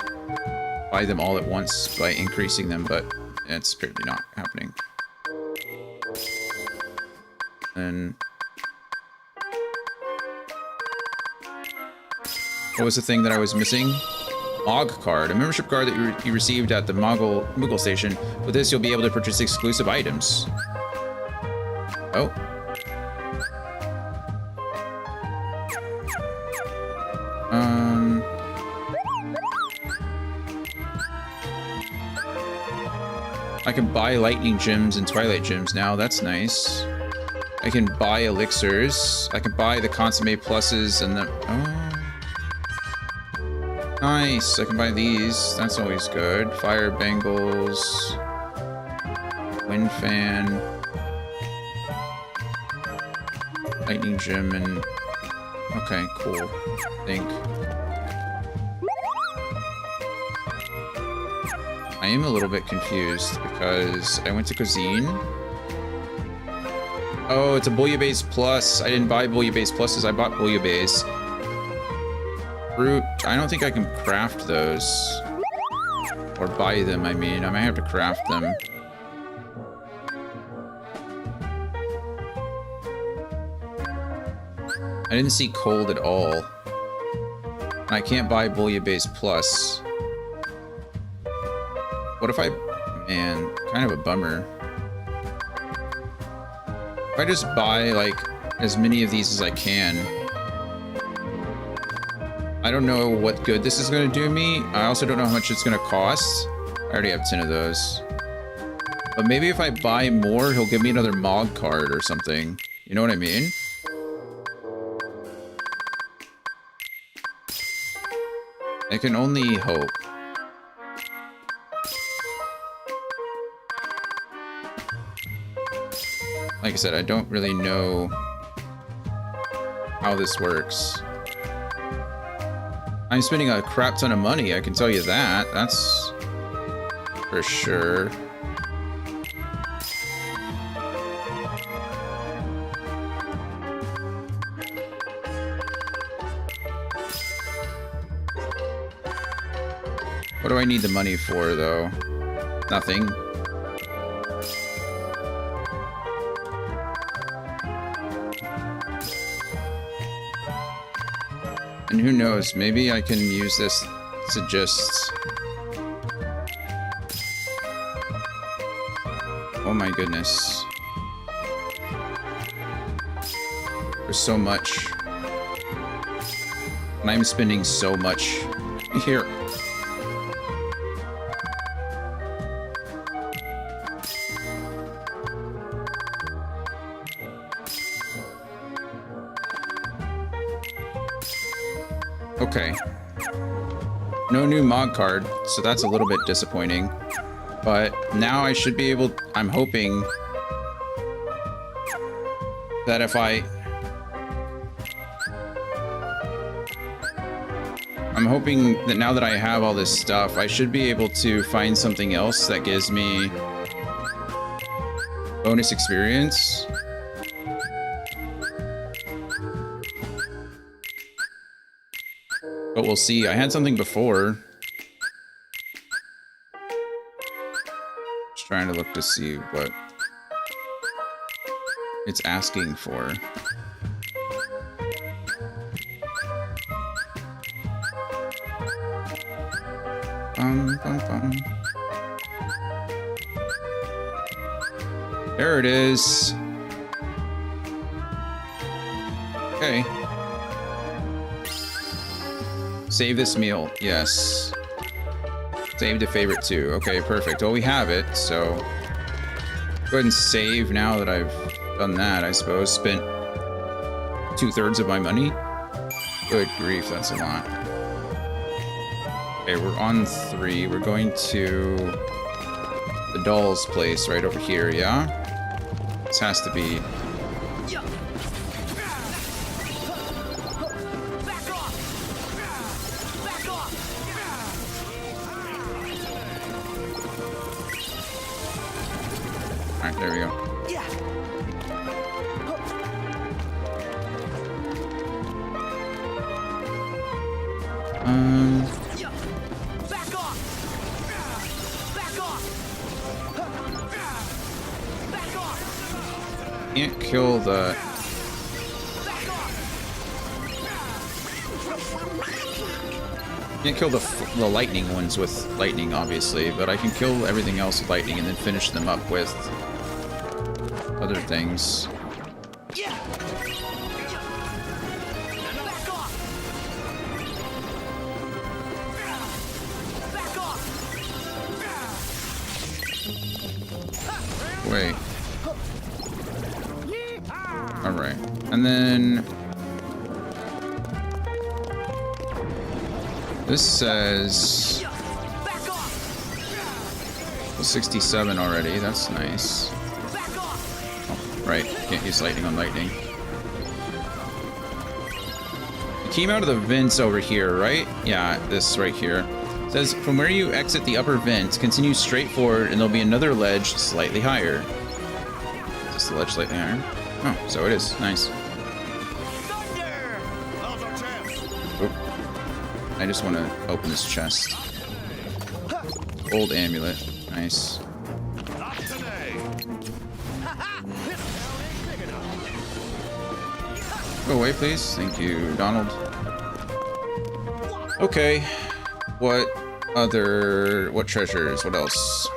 buy them all at once by increasing them, but it's apparently not happening. And what was the thing that I was missing? Mog card, a membership card that you received at the Moogle station. With this, you'll be able to purchase exclusive items. Oh. I can buy lightning gems and twilight gems now. That's nice. I can buy elixirs. I can buy the consomme pluses and the... Oh. Nice. I can buy these. That's always good. Fire bangles. Wind fan. Lightning gem and... Okay, cool. I think. I am a little bit confused because I went to cuisine. Oh, it's a bouillabaisse plus. I didn't buy bouillabaisse pluses. I bought bouillabaisse. Fruit. I don't think I can craft those. Or buy them, I mean. I might have to craft them. I didn't see cold at all. I can't buy bouillabaisse plus. What if I... Man, kind of a bummer. If I just buy, like, as many of these as I can. I don't know what good this is going to do me. I also don't know how much it's going to cost. I already have 10 of those. But maybe if I buy more, he'll give me another Mog card or something. You know what I mean? I can only hope. Like I said, I don't really know how this works. I'm spending a crap ton of money, I can tell you that. That's for sure. What do I need the money for, though? Nothing. And who knows, maybe I can use this to just... Oh my goodness. There's so much. And I'm spending so much here. Okay. No new Mog card, so that's a little bit disappointing. But now I should be able... I'm hoping that if I'm hoping that now that I have all this stuff, I should be able to find something else that gives me bonus experience. But we'll see. I had something before. Just trying to look to see what it's asking for. There it is. Okay. Save this meal. Yes. Save to favorite too. Okay, perfect. Well, we have it, so go ahead and save now that I've done that, I suppose. Spent 2/3 of my money. Good grief, that's a lot. Okay, we're on 3. We're going to the doll's place right over here, yeah? This has to be... Alright, there we go. Can't kill the... Can't kill the lightning ones with lightning, obviously, but I can kill everything else with lightning and then finish them up with other things. way. Alright. And then... this says... 67 already. That's nice. Oh, right. Can't use lightning on lightning. You came out of the vents over here, right? Yeah, this right here. It says, from where you exit the upper vent, continue straight forward and there'll be another ledge slightly higher. Is this the ledge slightly higher? Oh, so it is. Nice. Oh. I just want to open this chest. Old amulet. Nice. Go away, please. Thank you, Donald. Okay. What treasures? What else?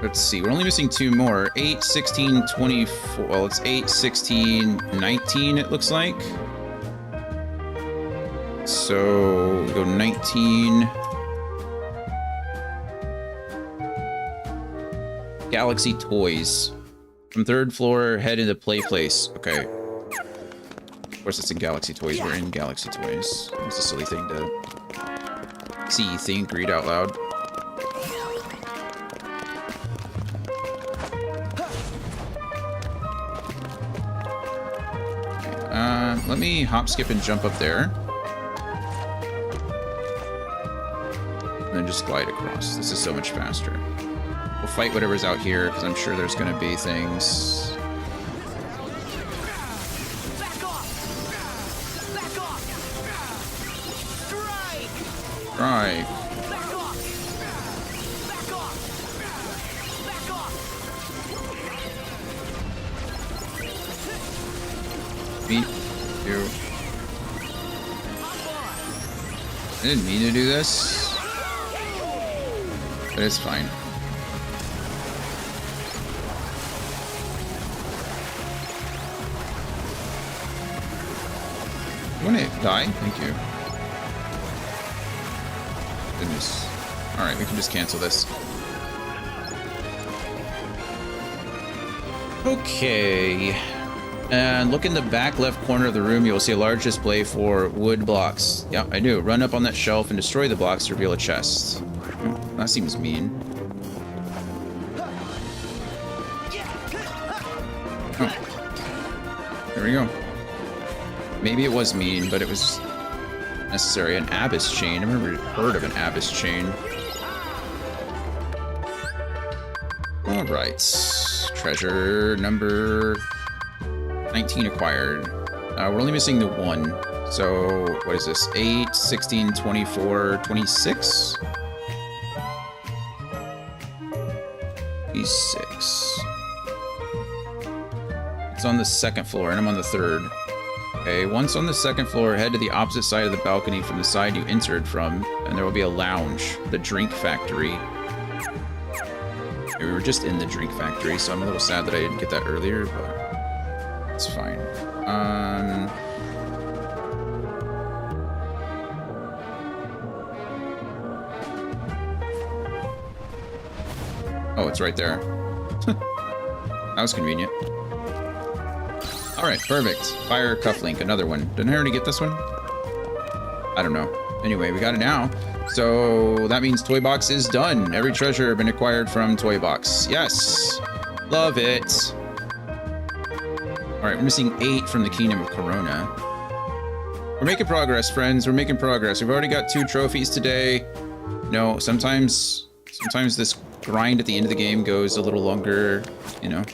Let's see. We're only missing 2 more. 8, 16, 24. Well, it's 8, 16, 19, it looks like. So, we go 19. Galaxy Toys. From 3rd floor, head into Play Place. Okay. Of course it's in Galaxy Toys. We're in Galaxy Toys. It's a silly thing to see, think, read out loud. Okay, let me hop, skip, and jump up there. And then just glide across. This is so much faster. We'll fight whatever's out here, because I'm sure there's going to be things. Right. Me. You. I didn't mean to do this, but it's fine. Want to die? Thank you. Goodness. Alright, we can just cancel this. Okay. And look in the back left corner of the room. You'll see a large display for wood blocks. Yeah, I do. Run up on that shelf and destroy the blocks to reveal a chest. Oh, that seems mean. Oh. There we go. Maybe it was mean, but it was necessary. An Abyss chain. I've never heard of an Abyss chain. Alright. Treasure number 19 acquired. We're only missing the 1. So, what is this? 8, 16, 24, 26? 26. It's on the 2nd floor, and I'm on the 3rd. Okay, once on the 2nd floor, head to the opposite side of the balcony from the side you entered from, and there will be a lounge, the Drink Factory. Okay, we were just in the Drink Factory, so I'm a little sad that I didn't get that earlier, but it's fine. Oh, it's right there. That was convenient. Alright, perfect. Fire cufflink, another one. Didn't I already get this one? I don't know. Anyway, we got it now. So that means Toy Box is done. Every treasure been acquired from Toy Box. Yes! Love it! Alright, we're missing 8 from the Kingdom of Corona. We're making progress, friends. We're making progress. We've already got 2 trophies today. No, sometimes this grind at the end of the game goes a little longer, you know.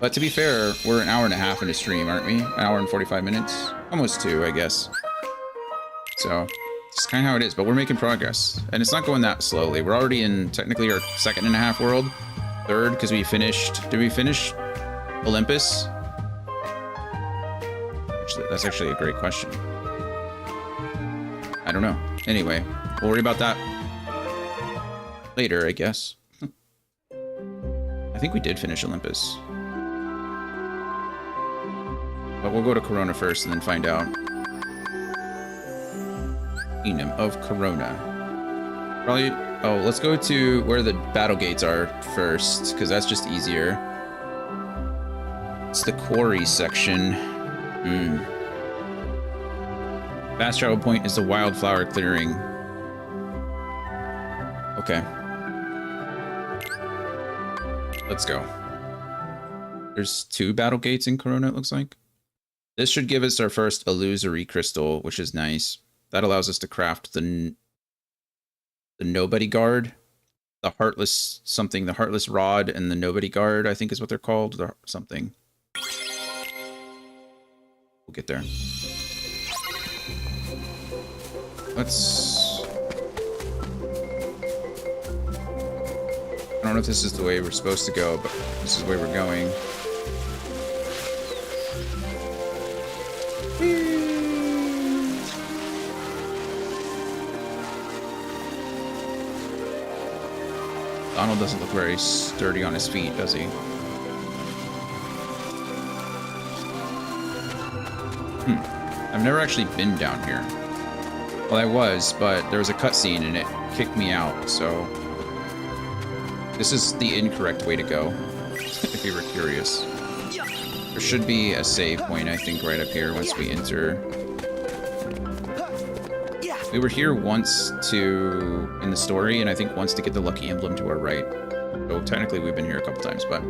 But to be fair, we're an hour and a half into stream, aren't we? An hour and 45 minutes? Almost 2, I guess. So, it's kind of how it is, but we're making progress. And it's not going that slowly. We're already in, technically, our 2nd and a half world. 3rd, because we finished... Did we finish Olympus? Actually, that's actually a great question. I don't know. Anyway, we'll worry about that later, I guess. I think we did finish Olympus. But we'll go to Corona first and then find out. Kingdom of Corona. Probably. Oh, let's go to where the battle gates are first, because that's just easier. It's the quarry section. Fast travel point is the wildflower clearing. Okay. Let's go. There's 2 battle gates in Corona, it looks like. This should give us our first illusory crystal, which is nice. That allows us to craft the Nobody Guard. The Heartless something, the Heartless Rod and the Nobody Guard, I think is what they're called. Or something. We'll get there. Let's... I don't know if this is the way we're supposed to go, but this is the way we're going. Donald doesn't look very sturdy on his feet, does he? I've never actually been down here. Well, I was, but there was a cutscene and it kicked me out, so... This is the incorrect way to go, if you were curious. There should be a save point, I think, right up here once we enter. We were here once in the story, and I think once to get the lucky emblem to our right. So technically we've been here a couple times, but...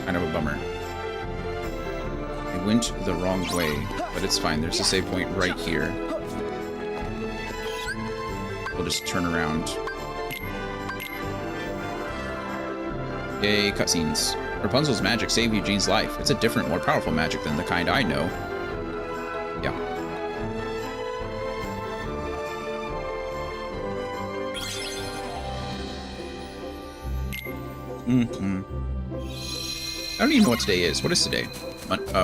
kind of a bummer. I went the wrong way, but it's fine. There's a save point right here. We'll just turn around. Yay, cutscenes. Rapunzel's magic saved Eugene's life. It's a different, more powerful magic than the kind I know. Yeah. I don't even know what today is. What is today?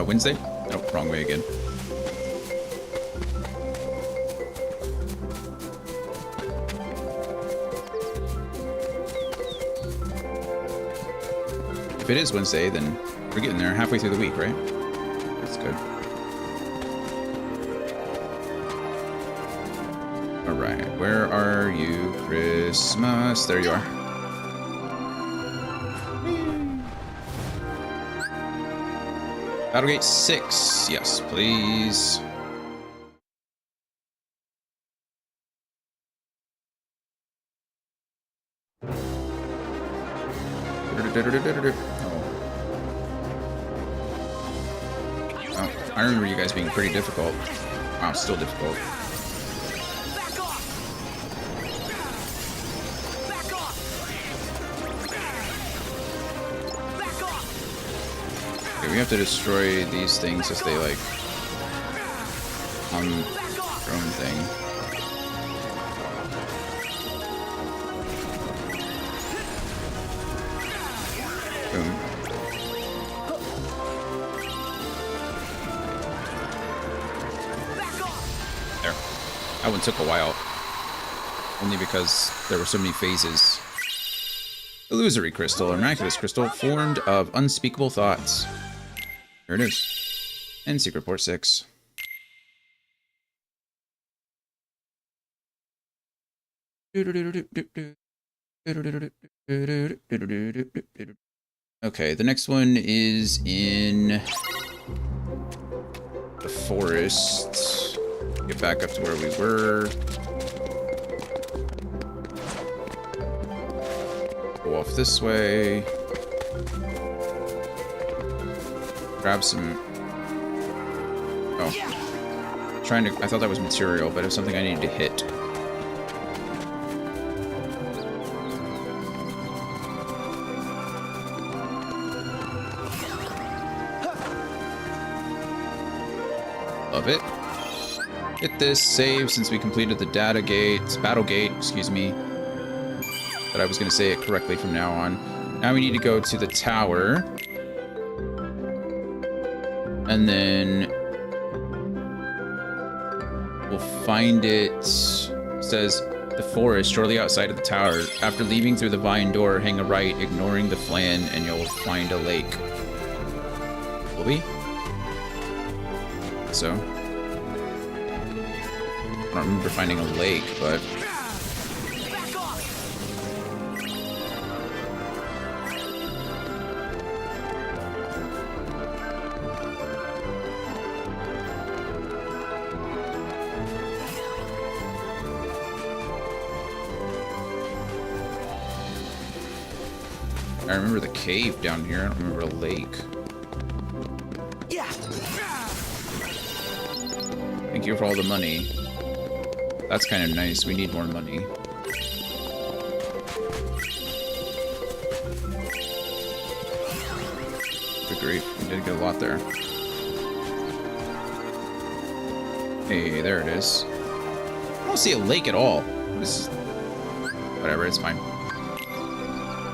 Wednesday? Oh, wrong way again. If it is Wednesday, then we're getting there halfway through the week, right? That's good. Alright, where are you, Christmas? There you are. Battlegate 6, yes, please. Oh, I remember you guys being pretty difficult. Wow, still difficult. Okay, we have to destroy these things as they like on their own thing. Boom. There. That one took a while. Only because there were so many phases. Illusory crystal, or miraculous crystal, formed of unspeakable thoughts. There it is. And Secret Port 6. Okay, the next one is in the forest. Get back up to where we were. Go off this way. Grab some... Oh. I thought that was material, but it was something I needed to hit. Love it. Hit this, save since we completed the battle gate, excuse me. But I was going to say it correctly from now on. Now we need to go to the tower. And then we'll find it. It says the forest shortly outside of the tower. After leaving through the vine door, hang a right, ignoring the flan, and you'll find a lake. Will we? So. I don't remember finding a lake, but... I remember the cave down here. I don't remember a lake. Thank you for all the money. That's kind of nice. We need more money. Good grief. We did get a lot there. Hey, there it is. I don't see a lake at all. Whatever, it's fine.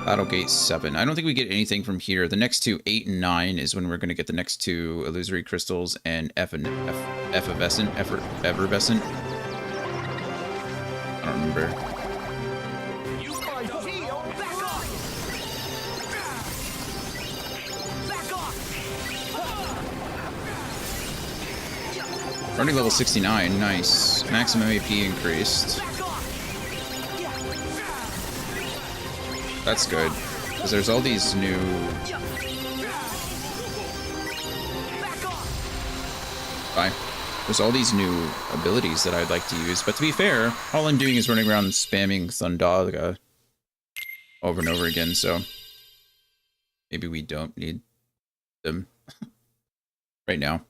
Battlegate 7. I don't think we get anything from here. The next two, 8 and 9, is when we're going to get the next two illusory crystals and effervescent. I don't remember. Running level 69. Nice. Maximum AP increased. That's good, because there's all these new... Bye. There's all these new abilities that I'd like to use, but to be fair, all I'm doing is running around spamming Thundaga over and over again, so maybe we don't need them right now.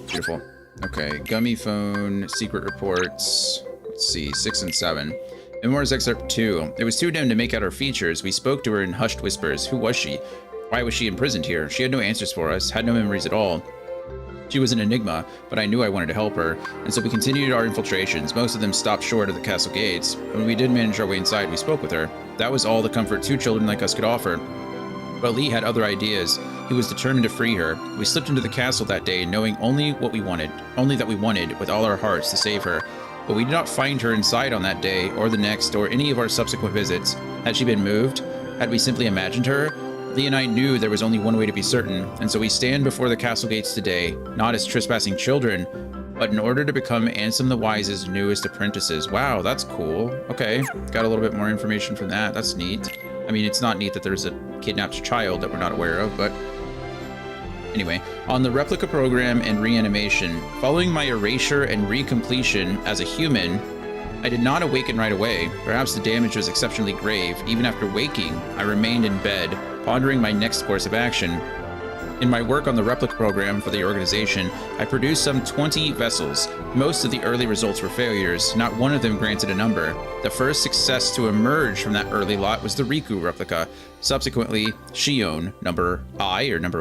Beautiful. Okay, Gummy Phone, Secret Reports. Let's see, 6 and 7. Memoirs Excerpt 2. It was too dim to make out her features. We spoke to her in hushed whispers. Who was she? Why was she imprisoned here? She had no answers for us, had no memories at all. She was an enigma, but I knew I wanted to help her, and so we continued our infiltrations. Most of them stopped short of the castle gates. When we did manage our way inside, we spoke with her. That was all the comfort two children like us could offer. But Lee had other ideas. He was determined to free her. We slipped into the castle that day, knowing only that we wanted with all our hearts to save her. But we did not find her inside on that day, or the next, or any of our subsequent visits. Had she been moved? Had we simply imagined her? Lee and I knew there was only one way to be certain, and so we stand before the castle gates today, not as trespassing children, but in order to become Ansem the Wise's newest apprentices. Wow, that's cool. Okay, got a little bit more information from that. That's neat. I mean, it's not neat that there's a kidnapped child that we're not aware of, but... Anyway, on the replica program and reanimation, following my erasure and recompletion as a human, I did not awaken right away. Perhaps the damage was exceptionally grave. Even after waking, I remained in bed, pondering my next course of action. In my work on the replica program for the organization, I produced some 20 vessels. Most of the early results were failures, not one of them granted a number. The first success to emerge from that early lot was the Riku replica. Subsequently, Shion, number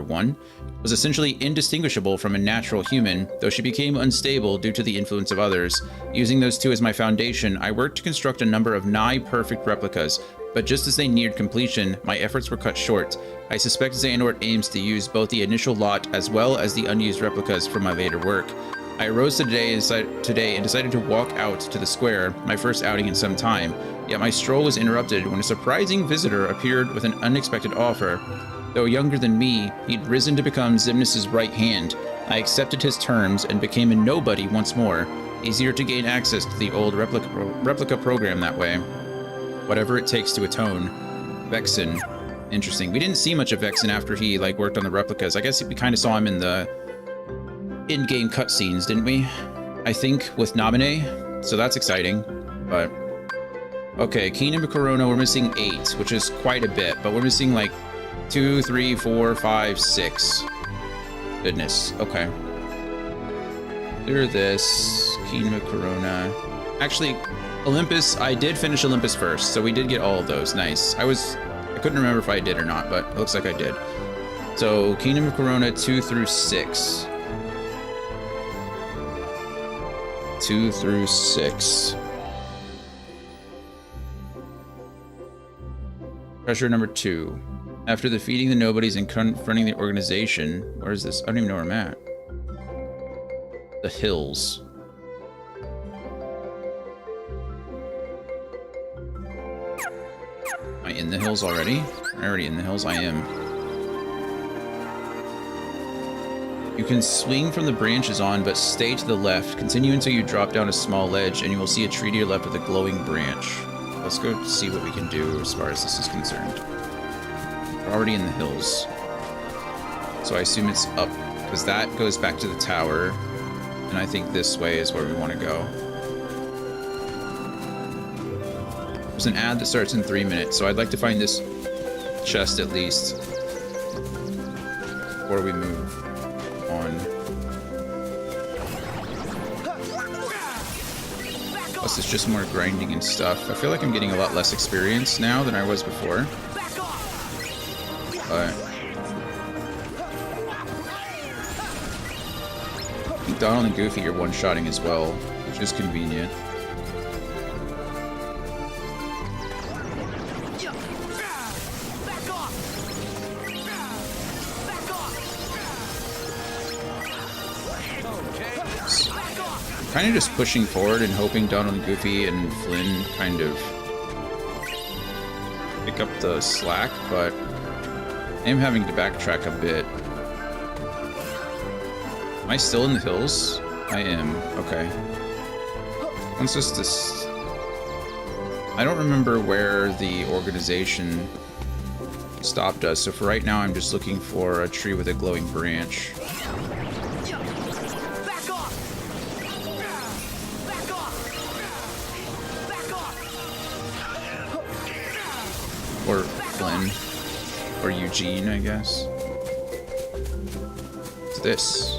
1, was essentially indistinguishable from a natural human, though she became unstable due to the influence of others. Using those two as my foundation, I worked to construct a number of nigh-perfect replicas, but just as they neared completion, my efforts were cut short. I suspect Xehanort aims to use both the initial lot as well as the unused replicas for my later work. I arose today and decided to walk out to the square, my first outing in some time, yet my stroll was interrupted when a surprising visitor appeared with an unexpected offer. Though younger than me, he'd risen to become Xemnas' right hand. I accepted his terms and became a nobody once more. Easier to gain access to the old replica program that way. Whatever it takes to atone. Vexen. Interesting. We didn't see much of Vexen after he worked on the replicas. I guess we kind of saw him in the in-game cutscenes, didn't we? I think with Naminé. So that's exciting. But okay, Kingdom of Corona, we're missing 8, which is quite a bit, but we're missing 2, 3, 4, 5, 6. Goodness. Okay. Clear this. Kingdom of Corona. Actually, Olympus, I did finish Olympus first, so we did get all of those. Nice. I couldn't remember if I did or not, but it looks like I did. So, Kingdom of Corona 2 through 6. 2 through 6. Pressure number 2. After defeating the nobodies and confronting the organization... Where is this? I don't even know where I'm at. The hills. in the hills already? I'm already in the hills? I am. You can swing from the branches on, but stay to the left. Continue until you drop down a small ledge, and you will see a tree to your left with a glowing branch. Let's go see what we can do as far as this is concerned. We're already in the hills. So I assume it's up, because that goes back to the tower, and I think this way is where we want to go. There's an ad that starts in 3 minutes, so I'd like to find this chest at least before we move on. Plus, it's just more grinding and stuff. I feel like I'm getting a lot less experience now than I was before. But Donald and Goofy are one-shotting as well, which is convenient. Kind of just pushing forward and hoping Donald and Goofy and Flynn kind of pick up the slack, but I am having to backtrack a bit. Am I still in the hills? I am. Okay. Once this... I don't remember where the organization stopped us, so for right now I'm just looking for a tree with a glowing branch. Or Flynn. Or Eugene, I guess. What's this?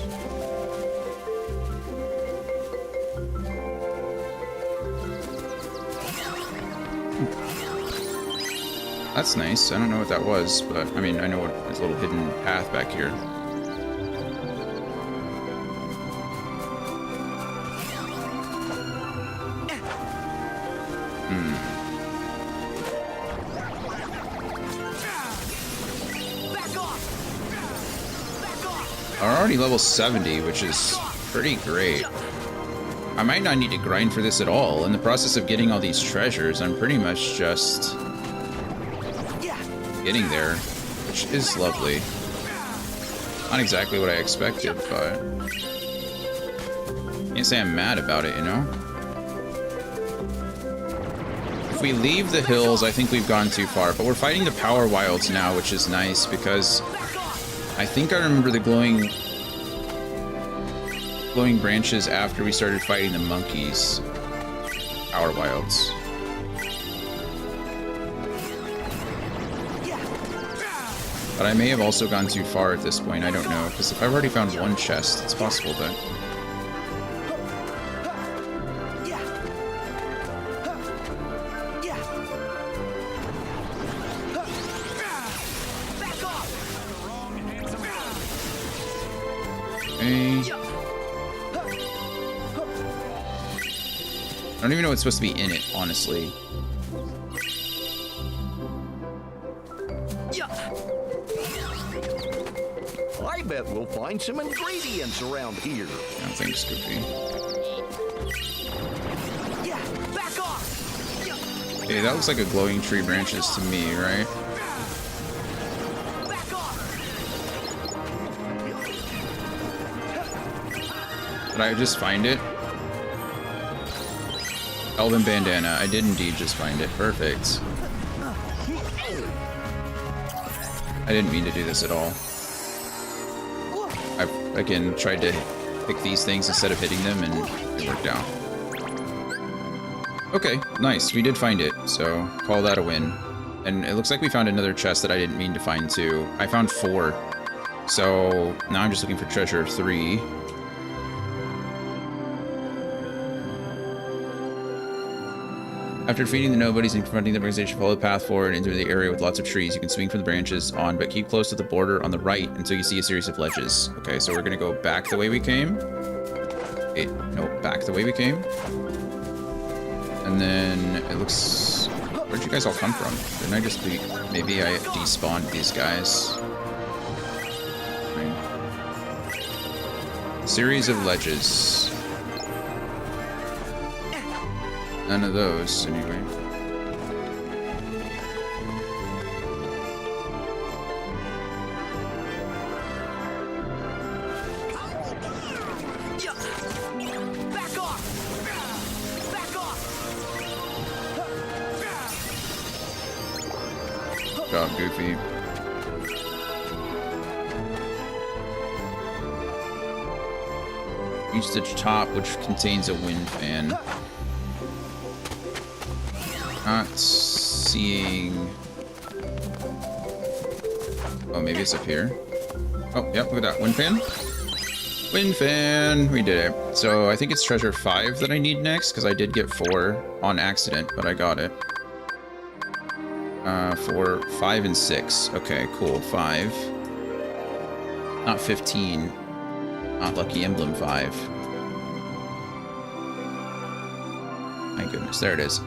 That's nice. I don't know what that was, but I mean, I know what there's a little hidden path back here. We're already level 70, which is pretty great. I might not need to grind for this at all. In the process of getting all these treasures, I'm pretty much just getting there, which is lovely. Not exactly what I expected, but can't say I'm mad about it, you know? If we leave the hills, I think we've gone too far, but we're fighting the Power Wilds now, which is nice because I think I remember the glowing branches after we started fighting the monkeys. Power Wilds. But I may have also gone too far at this point, I don't know, because if I've already found one chest, it's possible that... I don't even know what's supposed to be in it, honestly. I bet we'll find some ingredients around here. No, thanks, Goofy. Okay, that looks like a glowing tree branches to me, right? Did I just find it? Elven bandana. I did indeed just find it. Perfect. I didn't mean to do this at all. I, again, tried to pick these things instead of hitting them, and it worked out. Okay, nice. We did find it, so call that a win. And it looks like we found another chest that I didn't mean to find, too. I found 4. So now I'm just looking for treasure 3. After defeating the nobodies and confronting the organization, follow the path forward into the area with lots of trees. You can swing from the branches on, but keep close to the border on the right until you see a series of ledges. Okay, so we're gonna go back the way we came. Wait, no, back the way we came. And then it looks... Where'd you guys all come from? Didn't I just be... Maybe I despawned these guys. Right. Series of ledges. None of those, anyway. job, Goofy. Reach the top, which contains a wind fan. Not seeing... Oh, maybe it's up here. Oh, yep, look at that. Wind fan. Wind fan! We did it. So I think it's treasure 5 that I need next, because I did get 4 on accident, but I got it. 4, 5, and 6. Okay, cool. 5. Not 15. Not Lucky Emblem 5. My goodness, there it is.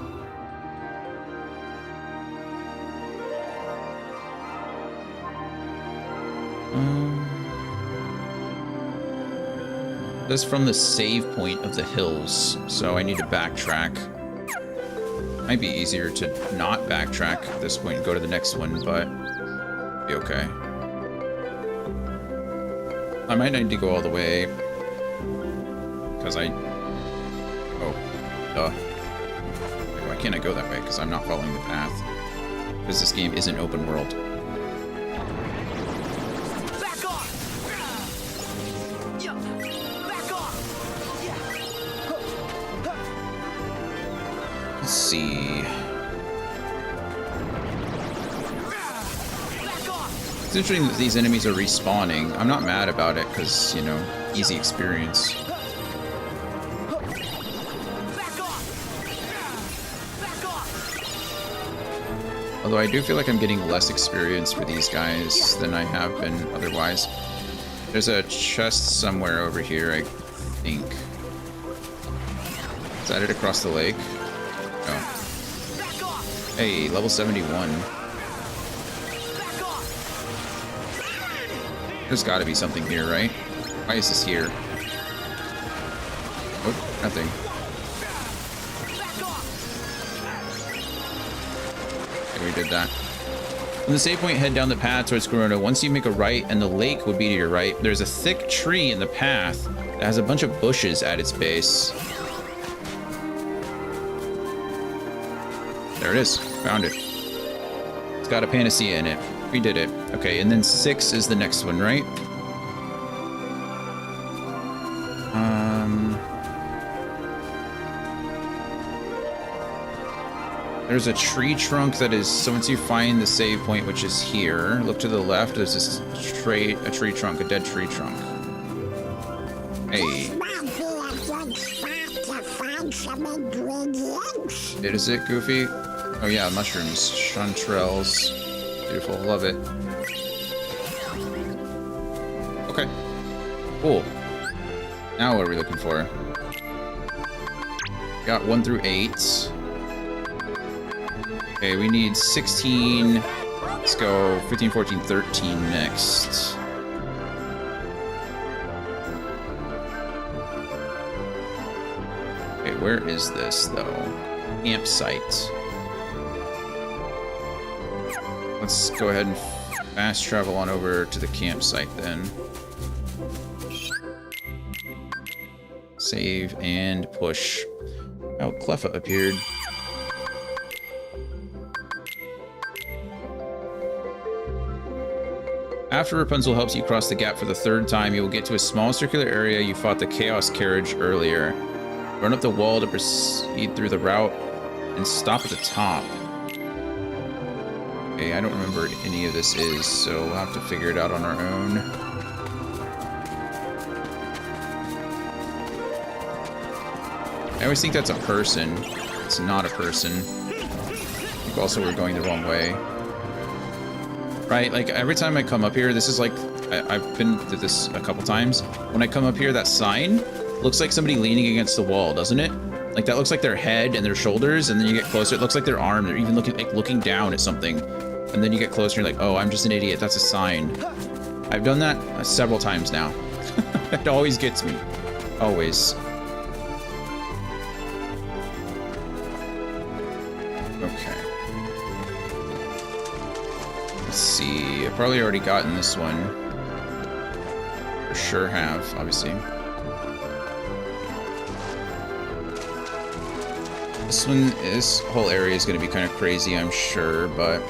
This is from the save point of the hills, so I need to backtrack. Might be easier to not backtrack at this point and go to the next one, but be okay. I might need to go all the way because oh, duh. Why can't I go that way? Because I'm not following the path. Because this game isn't open world. Back off! Yeah. Back off! Yeah. Let's see. It's interesting that these enemies are respawning. I'm not mad about it because, you know, easy experience. Although I do feel like I'm getting less experience for these guys than I have been otherwise. There's a chest somewhere over here, I think. Is that it across the lake? No. Hey, level 71. There's gotta be something here, right? Why is this here? Oh, nothing. Okay, we did that. From the save point, head down the path towards Corona. Once you make a right, and the lake would be to your right, there's a thick tree in the path that has a bunch of bushes at its base. There it is. Found it. It's got a panacea in it. We did it. Okay, and then 6 is the next one, right? There's a tree trunk that is, so once you find the save point, which is here, look to the left, there's this a tree trunk, a dead tree trunk. Hey. Is it, Goofy? Oh yeah, mushrooms. Chanterelles. Beautiful, love it. Okay. Cool. Now what are we looking for? Got 1 through 8. Okay, we need 16. Let's go 15, 14, 13 next. Okay, where is this, though? Campsite. Let's go ahead and fast travel on over to the campsite, then. Save and push. Oh, Cleffa appeared. After Rapunzel helps you cross the gap for the 3rd time, you will get to a small circular area you fought the Chaos Carriage earlier. Run up the wall to proceed through the route and stop at the top. Okay, I don't remember what any of this is, so we'll have to figure it out on our own. I always think that's a person. It's not a person. I think also we're going the wrong way. Right, like every time I come up here, this is like, I've been to this a couple times. When I come up here, that sign looks like somebody leaning against the wall, doesn't it? Like that looks like their head and their shoulders, and then you get closer, it looks like their arm. They're even looking down at something. And then you get closer, you're like, oh, I'm just an idiot. That's a sign. I've done that several times now. It always gets me. Always. Okay. Let's see. I've probably already gotten this one. For sure have, obviously. This whole area is going to be kind of crazy, I'm sure, but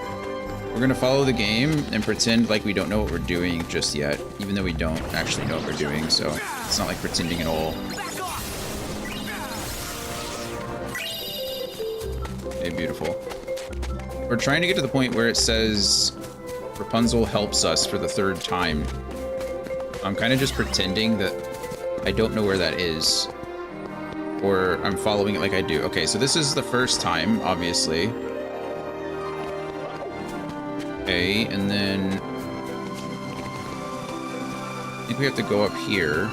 We're gonna follow the game and pretend like we don't know what we're doing just yet, even though we don't actually know what we're doing, so it's not like pretending at all. Okay, beautiful. We're trying to get to the point where it says Rapunzel helps us for the 3rd time. I'm kind of just pretending that I don't know where that is, or I'm following it like I do. Okay, so this is the 1st time, obviously. Okay, and then I think we have to go up here.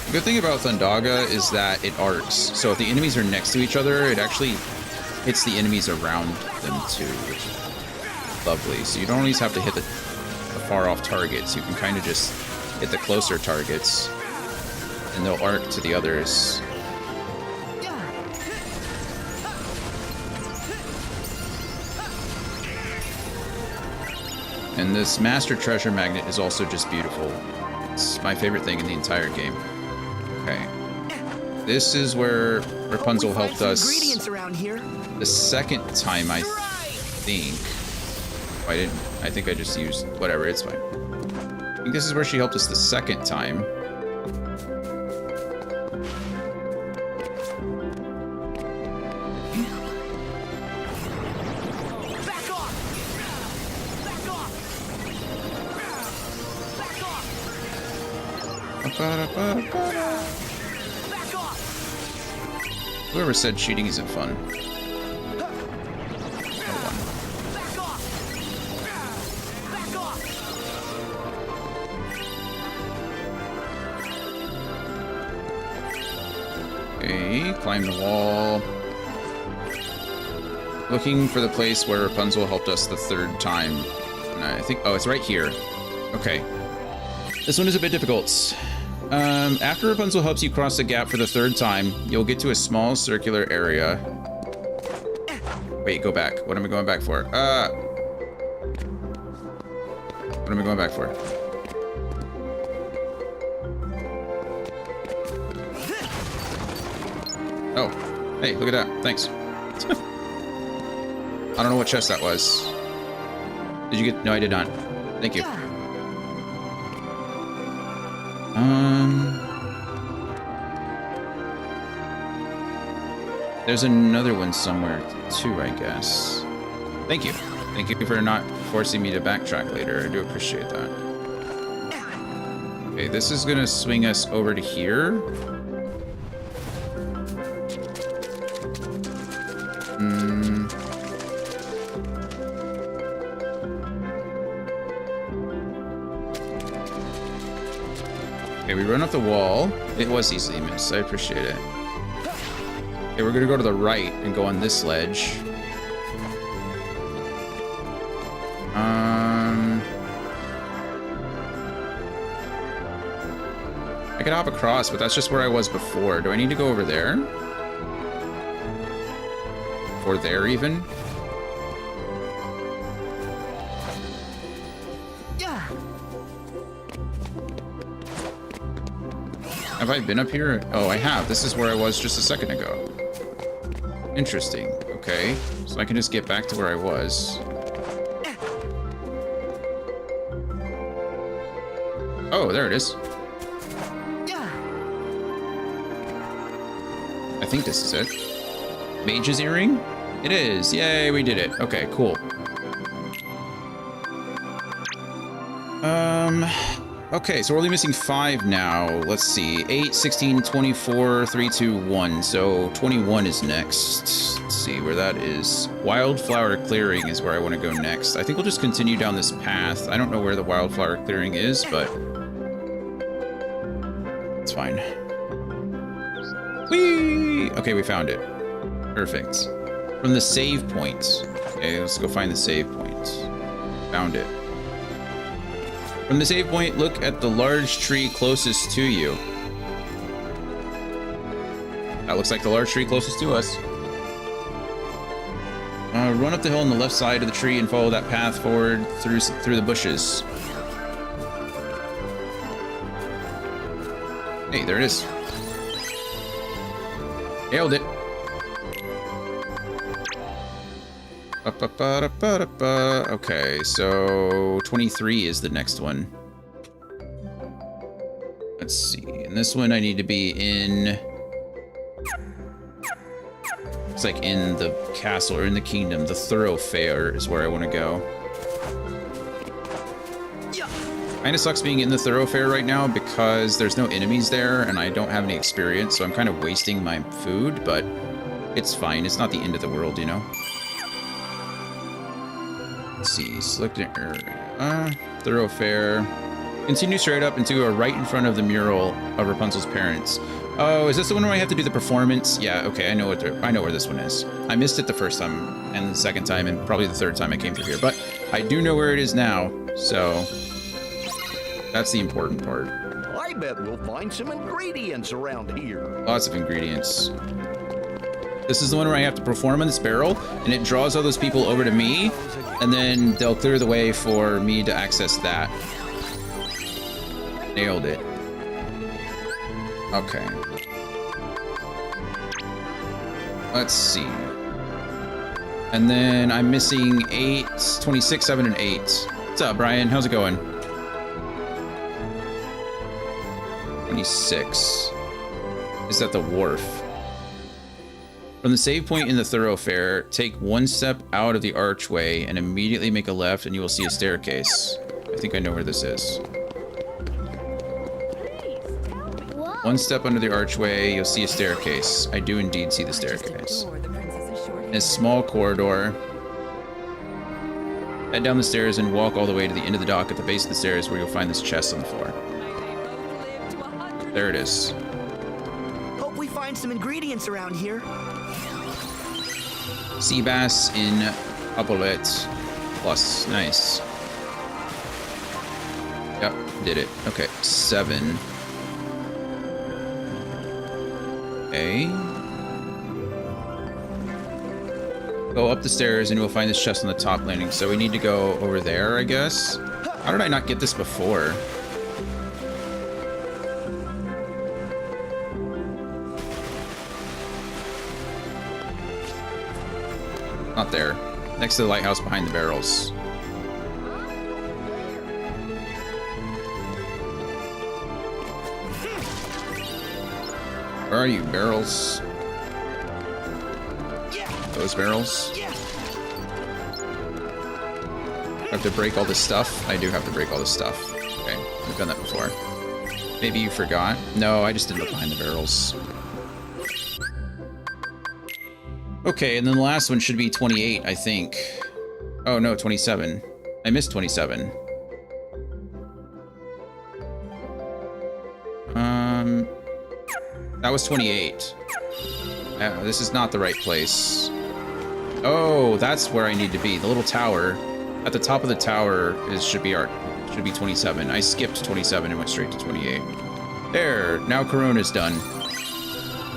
The good thing about Thundaga is that it arcs, so if the enemies are next to each other, it actually hits the enemies around them too, which is lovely. So you don't always have to hit the far off targets, you can kind of just hit the closer targets and they'll arc to the others. And this Master Treasure Magnet is also just beautiful. It's my favorite thing in the entire game. Okay. This is where Rapunzel helped us Ingredients around here. the 2nd time, I think. Oh, I didn't. I think I just used whatever. It's fine. I think this is where she helped us the 2nd time. Whoever said cheating isn't fun. Okay, climb the wall. Looking for the place where Rapunzel helped us the 3rd time. And I think, oh, it's right here. Okay. This one is a bit difficult. After Rapunzel helps you cross the gap for the 3rd time, you'll get to a small circular area. Wait, go back. What am I going back for? What am I going back for? Oh, hey, look at that. Thanks. I don't know what chest that was. Did you get... No, I did not. Thank you. There's another one somewhere too, I guess. Thank you. Thank you for not forcing me to backtrack later. I do appreciate that. Okay, this is gonna swing us over to here. Okay, we run up the wall. It was easily missed. I appreciate it. Okay, we're gonna go to the right and go on this ledge. I could hop across, but that's just where I was before. Do I need to go over there? Or there, even? Have I been up here? Oh, I have. This is where I was just a second ago. Interesting. Okay. So I can just get back to where I was. Oh, there it is. I think this is it. Mage's earring? It is. Yay, we did it. Okay, cool. Okay, so we're only missing 5 now. Let's see. 8, 16, 24, 3, 2, 1. So 21 is next. Let's see where that is. Wildflower Clearing is where I want to go next. I think we'll just continue down this path. I don't know where the Wildflower Clearing is, but it's fine. Whee! Okay, we found it. Perfect. From the save point. Okay, let's go find the save point. Found it. From the save point, look at the large tree closest to you. That looks like the large tree closest to us. Run up the hill on the left side of the tree and follow that path forward through the bushes. Hey, there it is. Nailed it. Okay, so 23 is the next one. Let's see. In this one, I need to be in... It's like in the castle or in the kingdom. The thoroughfare is where I want to go. Kinda sucks being in the thoroughfare right now because there's no enemies there and I don't have any experience, so I'm kind of wasting my food, but it's fine. It's not the end of the world, you know? Let's see. Select an area. Thoroughfare. Continue straight up until you are right in front of the mural of Rapunzel's parents. Oh, is this the one where I have to do the performance? Yeah, okay, I know where this one is. I missed it the first time, and the second time, and probably the third time I came through here. But I do know where it is now, so that's the important part. I bet we'll find some ingredients around here. Lots of ingredients. This is the one where I have to perform on this barrel, and it draws all those people over to me, and then they'll clear the way for me to access that. Nailed it. Okay. Let's see. And then I'm missing 8, 26, 7, and 8. What's up, Brian? How's it going? 26. Is that the wharf? From the save point in the thoroughfare, take one step out of the archway and immediately make a left and you will see a staircase. I think I know where this is. One step under the archway, you'll see a staircase. I do indeed see the staircase. A small corridor. Head down the stairs and walk all the way to the end of the dock at the base of the stairs where you'll find this chest on the floor. There it is. Hope we find some ingredients around here. Sea bass in Upolette plus. Nice. Yep, did it. Okay, 7. Okay. Go up the stairs and we'll find this chest on the top landing. So we need to go over there, I guess. How did I not get this before? Not there. Next to the lighthouse behind the barrels. Where are you, barrels? Those barrels? I have to break all this stuff? I do have to break all this stuff. Okay, we've done that before. Maybe you forgot? No, I just didn't look behind the barrels. Okay, and then the last one should be 28, I think. Oh no, 27. I missed 27. That was 28. This is not the right place. Oh, that's where I need to be. The little tower. At the top of the tower should be 27. I skipped 27 and went straight to 28. There, now Corona's done.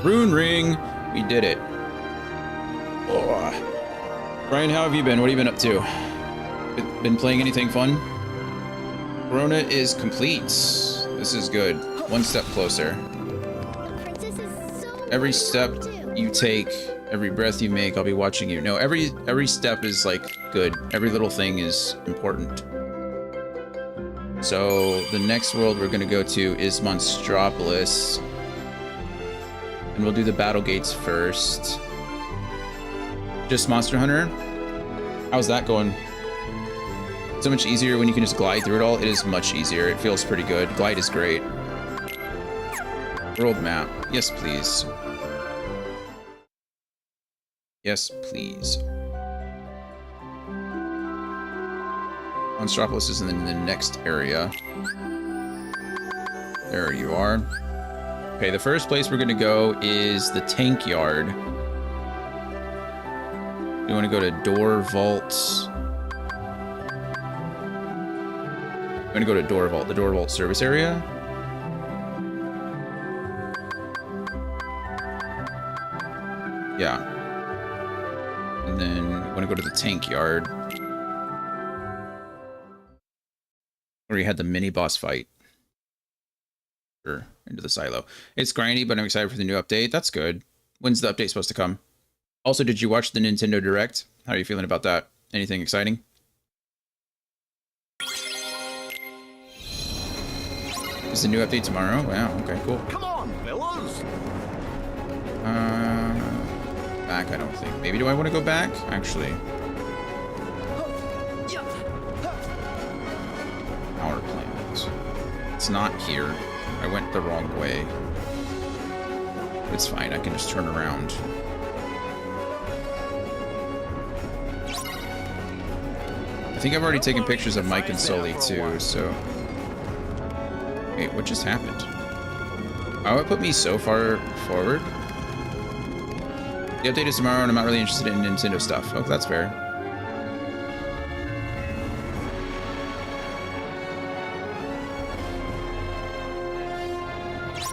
Rune ring! We did it. Oh. Brian, how have you been? What have you been up to? Been playing anything fun? Corona is complete. This is good. One step closer. Every step you take, every breath you make, I'll be watching you. No, every step is like good. Every little thing is important. So the next world we're gonna go to is Monstropolis. And we'll do the battle gates first. Just Monster Hunter? How's that going? So much easier when you can just glide through it all. It is much easier. It feels pretty good. Glide is great. World map. Yes, please. Yes, please. Monstropolis is in the next area. There you are. Okay, the first place we're gonna go is the tank yard. We want to go to Door Vault. I'm gonna go to Door Vault, the Door Vault service area. Yeah. And then we want to go to the tank yard. Where you had the mini boss fight. Sure, into the silo. It's grindy, but I'm excited for the new update. That's good. When's the update supposed to come? Also, did you watch the Nintendo Direct? How are you feeling about that? Anything exciting? Is the new update tomorrow? Wow, okay, cool. Come on, fellas. Back, I don't think. Maybe do I want to go back? Actually. Power plant. It's not here. I went the wrong way. It's fine, I can just turn around. I think I've already taken pictures of Mike and Sully too, so... Wait, what just happened? Oh, it put me so far forward? The update is tomorrow and I'm not really interested in Nintendo stuff. Oh, that's fair.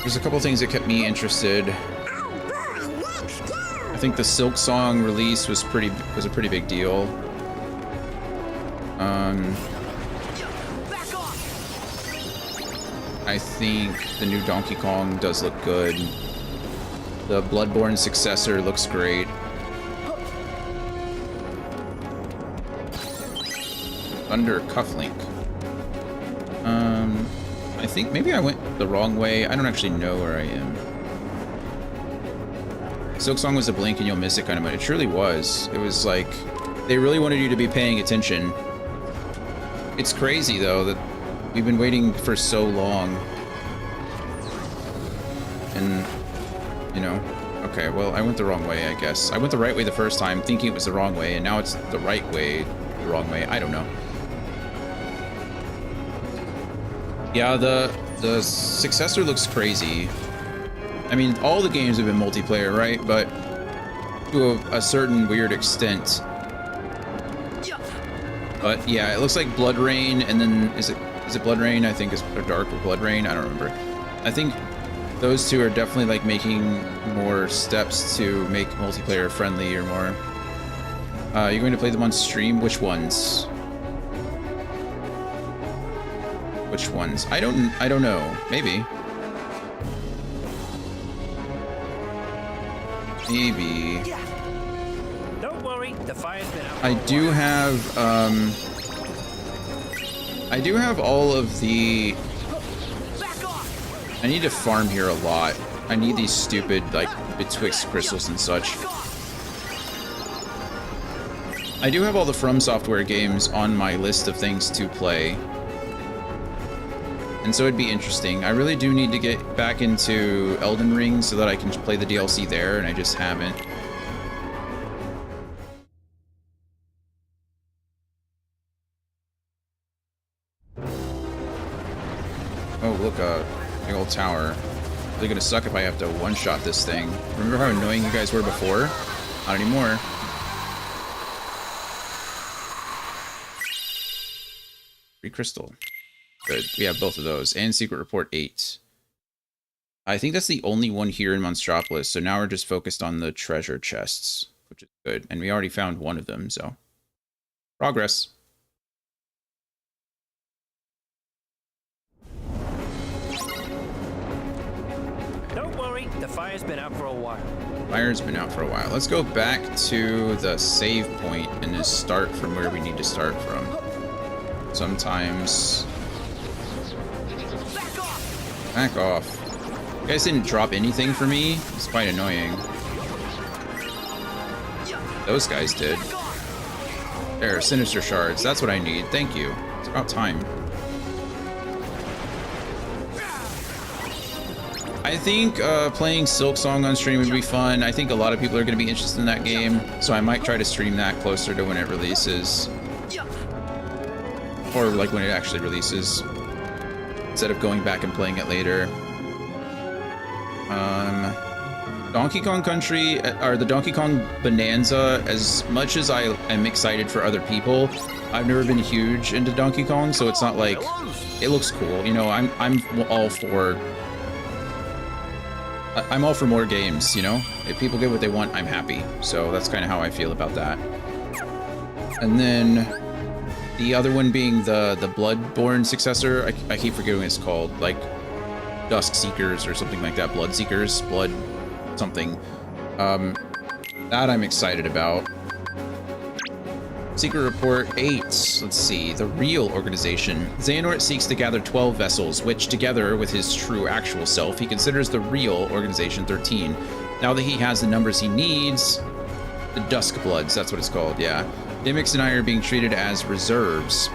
There's a couple things that kept me interested. I think the Silk Song release was a pretty big deal. I think the new Donkey Kong does look good. The Bloodborne successor looks great. Thunder Cufflink. I think maybe I went the wrong way. I don't actually know where I am. Silk Song was a blink and you'll miss it kind of moment. It surely was. It was like, they really wanted you to be paying attention. It's crazy though that we've been waiting for so long. And, you know, okay, well, I went the wrong way, I guess. I went the right way the first time, thinking it was the wrong way, and now it's the right way, the wrong way. I don't know. Yeah, the successor looks crazy. I mean, all the games have been multiplayer, right? But to a certain weird extent. But yeah, it looks like Blood Rain, and then is it Blood Rain? I think is Dark or Blood Rain. I don't remember. I think those two are definitely like making more steps to make multiplayer friendly or more. You're going to play them on stream? Which ones? Which ones? I don't know. Maybe. Maybe. Don't worry, the fire's been out. I do have all of the... I need to farm here a lot. I need these stupid, like, betwixt crystals and such. I do have all the From Software games on my list of things to play. And so it'd be interesting. I really do need to get back into Elden Ring so that I can play the DLC there, and I just haven't. Oh, look, big old tower. Really gonna suck if I have to one-shot this thing. Remember how annoying you guys were before? Not anymore. Free crystal. Good. We have both of those. And Secret Report 8. I think that's the only one here in Monstropolis, so now we're just focused on the treasure chests, which is good. And we already found one of them, so... Progress. Don't worry, the fire's been out for a while. Fire's been out for a while. Let's go back to the save point and just start from where we need to start from. Sometimes... Back off. You guys didn't drop anything for me? It's quite annoying. Those guys did. There, Sinister Shards. That's what I need. Thank you. It's about time. I think playing Silk Song on stream would be fun. I think a lot of people are going to be interested in that game, so I might try to stream that closer to when it releases. Or like when it actually releases, instead of going back and playing it later. Donkey Kong Country, or the Donkey Kong Bonanza, as much as I am excited for other people, I've never been huge into Donkey Kong, so it's not like, it looks cool. You know, I'm all for more games, you know? If people get what they want, I'm happy. So that's kind of how I feel about that. And then the other one being the Bloodborne successor. I keep forgetting what it's called. Like Dusk Seekers or something like that. Blood Seekers, Blood something. That I'm excited about. Secret Report 8. Let's see. The real organization. Xehanort seeks to gather 12 vessels, which, together with his true actual self, he considers the real Organization 13. Now that he has the numbers he needs, the Duskbloods, that's what it's called, yeah. Dimix and I are being treated as reserves.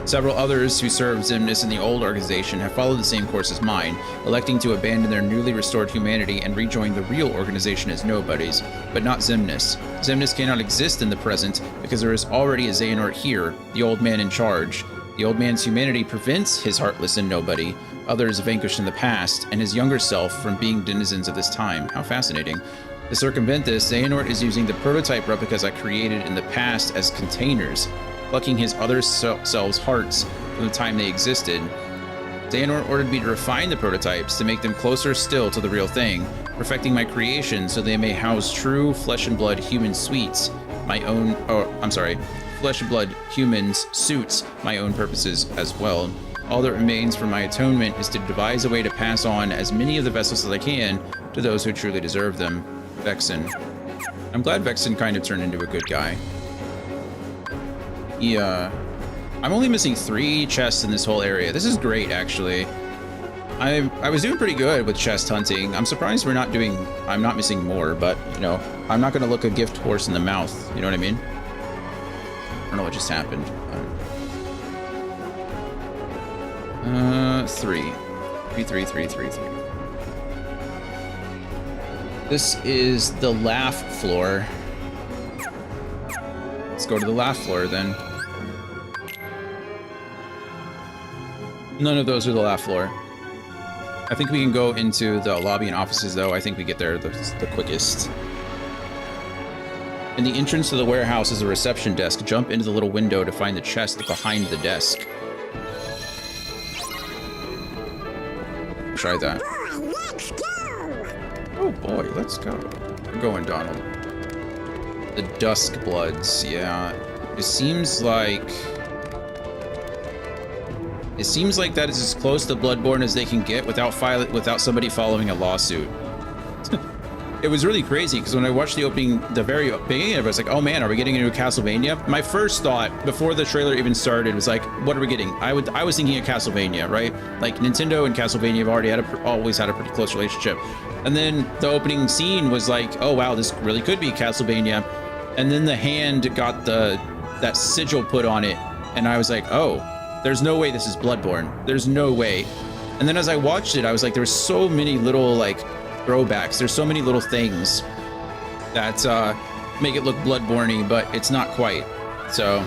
Several others who served Xemnas in the old organization have followed the same course as mine, electing to abandon their newly restored humanity and rejoin the real organization as nobodies, but not Xemnas. Xemnas cannot exist in the present because there is already a Xehanort here, the old man in charge. The old man's humanity prevents his heartless and nobody, others vanquished in the past, and his younger self from being denizens of this time. How fascinating. To circumvent this, Xehanort is using the prototype replicas I created in the past as containers, plucking his other selves' hearts from the time they existed. Xehanort ordered me to refine the prototypes to make them closer still to the real thing, perfecting my creation so they may house true flesh and blood human suits, flesh and blood humans suits my own purposes as well. All that remains for my atonement is to devise a way to pass on as many of the vessels as I can to those who truly deserve them. Vexen. I'm glad Vexen kind of turned into a good guy. Yeah, I'm only missing 3 chests in this whole area. This is great, actually. I was doing pretty good with chest hunting. I'm surprised I'm not missing more, but, you know, I'm not going to look a gift horse in the mouth. You know what I mean? I don't know what just happened. 3. This is the laugh floor. Let's go to the laugh floor then. None of those are the laugh floor. I think we can go into the lobby and offices though. I think we get there the quickest. In the entrance to the warehouse is a reception desk. Jump into the little window to find the chest behind the desk. Try that. Oh boy, let's go. We're going, Donald. The Duskbloods, yeah. It seems like that is as close to Bloodborne as they can get without somebody following a lawsuit. It was really crazy because when I watched the very beginning of it, I was like, oh man, are we getting into a Castlevania? My first thought before the trailer even started was like, what are we getting? I was thinking of Castlevania, right? Like Nintendo and Castlevania have already always had a pretty close relationship. And then the opening scene was like, oh wow, this really could be Castlevania. And then the hand got that sigil put on it, and I was like, oh, there's no way this is Bloodborne. There's no way. And then as I watched it, I was like, there's so many little like throwbacks. There's so many little things that make it look Bloodborne-y, but it's not quite. So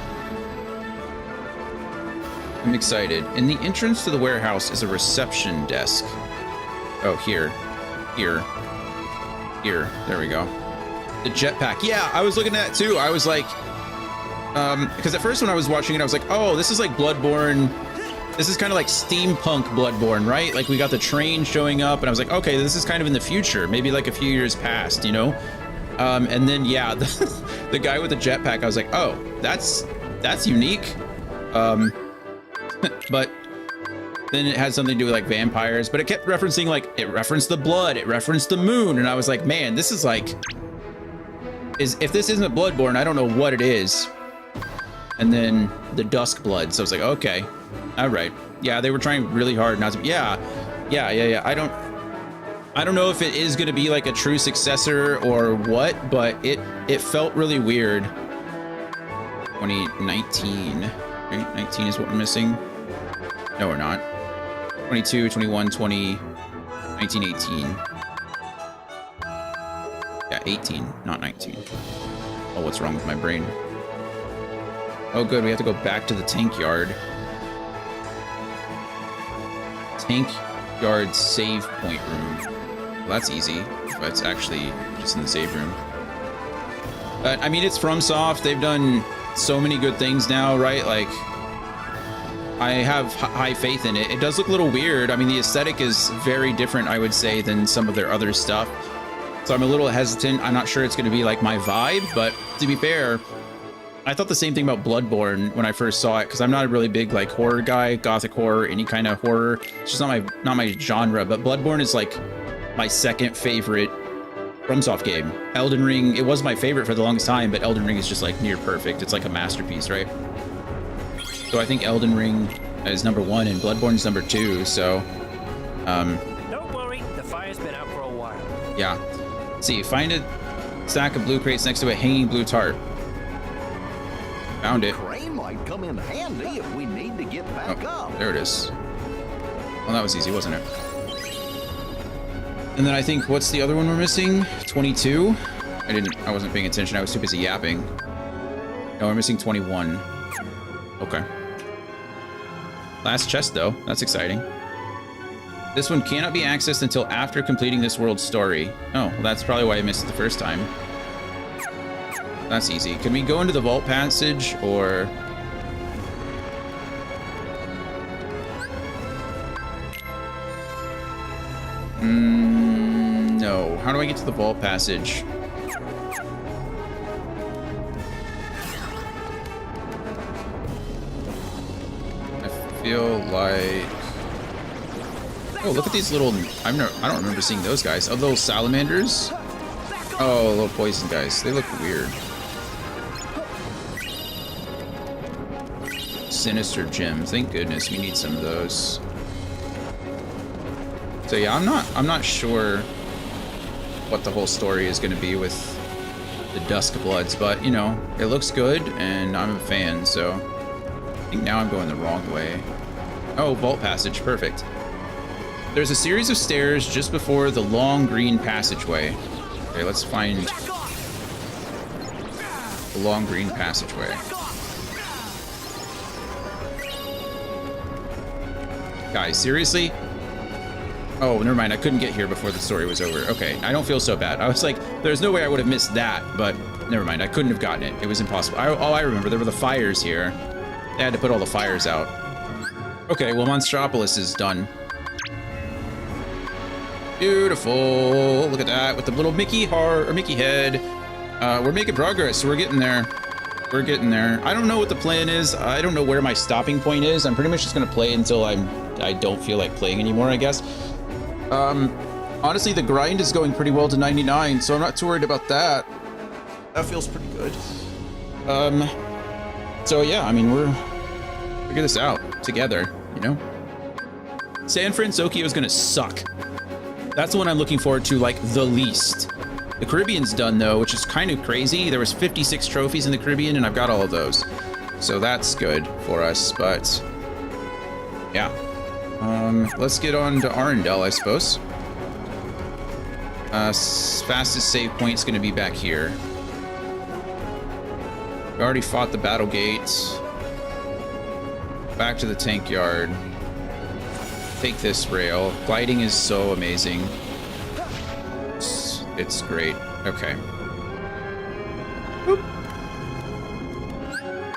I'm excited. In the entrance to the warehouse is a reception desk. Oh, here. There we go. The jetpack. Yeah, I was looking at it too. I was like, because at first when I was watching it, I was like, oh, this is like Bloodborne. This is kind of like steampunk Bloodborne, right? Like we got the train showing up, and I was like, okay, this is kind of in the future, maybe like a few years past, you know? And then yeah, the guy with the jetpack, I was like, oh, that's unique. But then it had something to do with like vampires, but it kept referencing like, it referenced the blood, it referenced the moon, and I was like, man, this is like, if this isn't Bloodborne, I don't know what it is. And then the Duskbloods, so I was like, okay, all right. Yeah, they were trying really hard not to. Yeah. I don't know if it is going to be like a true successor or what, but it felt really weird. 2019, right? 19 is what we're missing. No, we're not. 22, 21, 20, 19, 18. Yeah, 18, not 19. Oh, what's wrong with my brain? Oh, good. We have to go back to the tank yard. Tank yard save point room. Well, that's easy. But it's actually just in the save room. But I mean, it's FromSoft. They've done so many good things now, right? Like, I have high faith in it. It does look a little weird. I mean, the aesthetic is very different, I would say, than some of their other stuff. So I'm a little hesitant. I'm not sure it's going to be like my vibe, but to be fair, I thought the same thing about Bloodborne when I first saw it, because I'm not a really big like horror guy, gothic horror, any kind of horror. It's just not my genre. But Bloodborne is like my second favorite FromSoft game. Elden Ring, it was my favorite for the longest time, but Elden Ring is just like near perfect. It's like a masterpiece, right? So I think Elden Ring is number 1 and Bloodborne's number 2, so Don't worry, the fire's been out for a while. yeah. Let's see, find a stack of blue crates next to a hanging blue tarp. Found it. Crane might come in handy if we need to get back up. There it is. Well, that was easy, wasn't it? And then I think, what's the other one we're missing? 22? I wasn't paying attention. I was too busy yapping. No, we're missing 21. Okay. Last chest, though. That's exciting. This one cannot be accessed until after completing this world's story. Oh, well, that's probably why I missed it the first time. That's easy. Can we go into the vault passage, or... No. How do I get to the vault passage? I feel like... Oh, look at these little... I don't remember seeing those guys. Oh, those salamanders? Oh, little poison guys. They look weird. Sinister gem. Thank goodness we need some of those. So yeah, I'm not sure what the whole story is going to be with the Duskbloods, but you know, it looks good and I'm a fan, so I think now I'm going the wrong way. Oh, vault passage, perfect. There's a series of stairs just before the long green passageway. Okay, let's find the long green passageway. Guys, seriously? Oh, never mind. I couldn't get here before the story was over. Okay, I don't feel so bad. I was like, there's no way I would have missed that, but never mind. I couldn't have gotten it. It was impossible. All I remember, there were the fires here. They had to put all the fires out. Okay, well, Monstropolis is done. Beautiful. Look at that with the little Mickey heart or Mickey head. We're making progress. We're getting there. We're getting there. I don't know what the plan is. I don't know where my stopping point is. I'm pretty much just gonna play until I don't feel like playing anymore, I guess. Honestly, the grind is going pretty well to 99, so I'm not too worried about that. That feels pretty good. So yeah, I mean, we're figure this out together, you know? San Francisco is gonna suck. That's the one I'm looking forward to, like, the least. The Caribbean's done, though, which is kind of crazy. There was 56 trophies in the Caribbean, and I've got all of those. So that's good for us, but... yeah. Let's get on to Arendelle, I suppose. Fastest save point's gonna be back here. We already fought the battle gates. Back to the tank yard. Take this rail. Gliding is so amazing. It's great. Okay. Boop.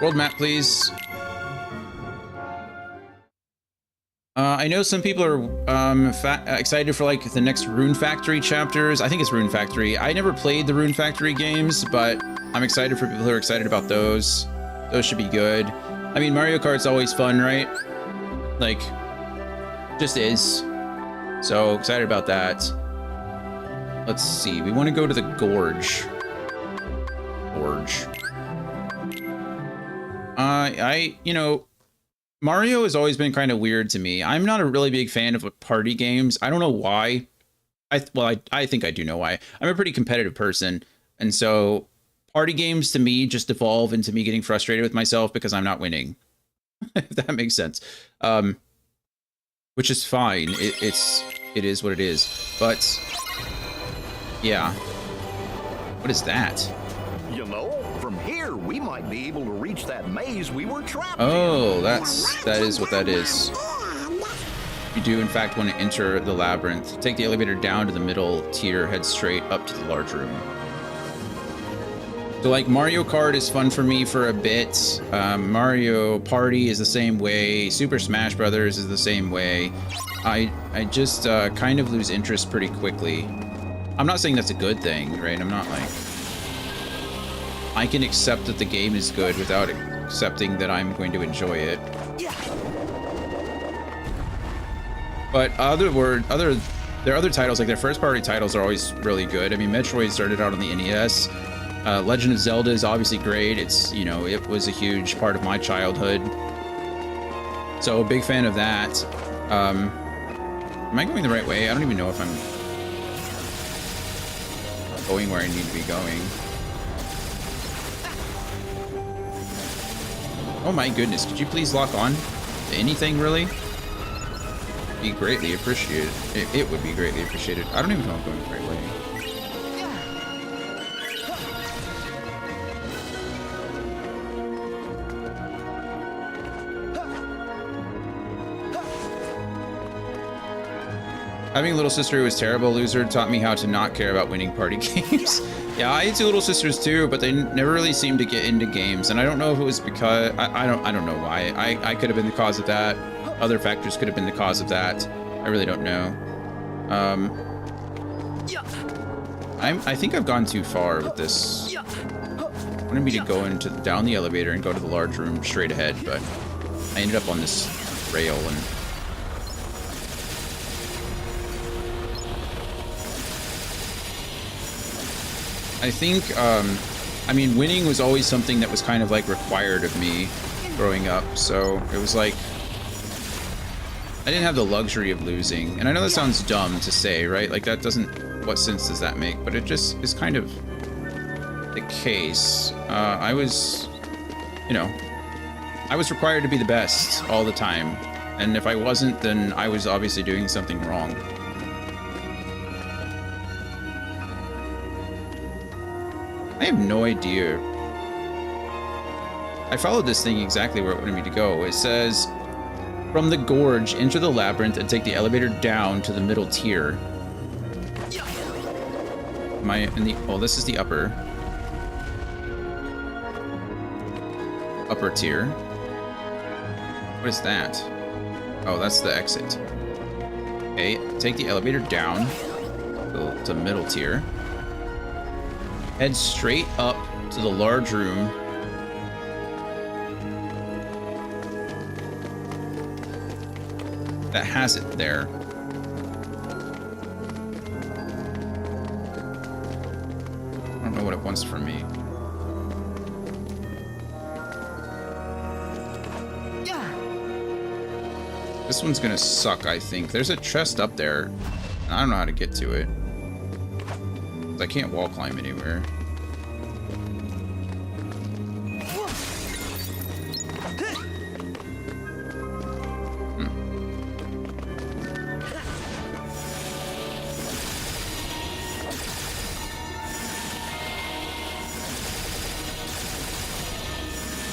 World map, please. I know some people are excited for like the next Rune Factory chapters. I think it's Rune Factory. I never played the Rune Factory games, but I'm excited for people who are excited about those. Those should be good. I mean, Mario Kart's always fun, right? Like, just is. So excited about that. Let's see. We want to go to the Gorge. You know, Mario has always been kind of weird to me. I'm not a really big fan of party games. I don't know why. I think I do know why. I'm a pretty competitive person, and so party games to me just evolve into me getting frustrated with myself because I'm not winning. If that makes sense. Which is fine. It is what it is. But yeah. What is that? You know, from here we might be able to reach that maze we were trapped in. Oh, that is what that is. You do in fact want to enter the labyrinth. Take the elevator down to the middle tier, head straight up to the large room. So like Mario Kart is fun for me for a bit. Mario Party is the same way. Super Smash Brothers is the same way. I just kind of lose interest pretty quickly. I'm not saying that's a good thing, right? I'm not like... I can accept that the game is good without accepting that I'm going to enjoy it. But other their other titles, like their first party titles, are always really good. I mean, Metroid started out on the NES. Legend of Zelda is obviously great. It's, you know, it was a huge part of my childhood. So a big fan of that. Am I going the right way? I don't even know if I'm going where I need to be going. Oh my goodness, could you please lock on to anything, really? Be greatly appreciated. It would be greatly appreciated. I don't even know if I'm going the right way. Having a little sister who was terrible loser taught me how to not care about winning party games. Yeah, I had two little sisters too, but they never really seemed to get into games, and I don't know if it was because I don't know why. I could have been the cause of that. Other factors could have been the cause of that. I really don't know. I think I've gone too far with this. I wanted me to go down the elevator and go to the large room straight ahead, but I ended up on this rail and. I think, I mean, winning was always something that was kind of like required of me growing up. So it was like, I didn't have the luxury of losing. And I know that sounds dumb to say, right? Like that doesn't, what sense does that make? But it just is kind of the case. I was, you know, I was required to be the best all the time. And if I wasn't, then I was obviously doing something wrong. I have no idea. I followed this thing exactly where it wanted me to go. It says, from the gorge, enter the labyrinth and take the elevator down to the middle tier. Am I in the... Oh, this is the upper tier. What is that? Oh, that's the exit. Okay, take the elevator down to middle tier. Head straight up to the large room. That has it there. I don't know what it wants from me. This one's gonna suck, I think. There's a chest up there. I don't know how to get to it. I can't wall climb anywhere.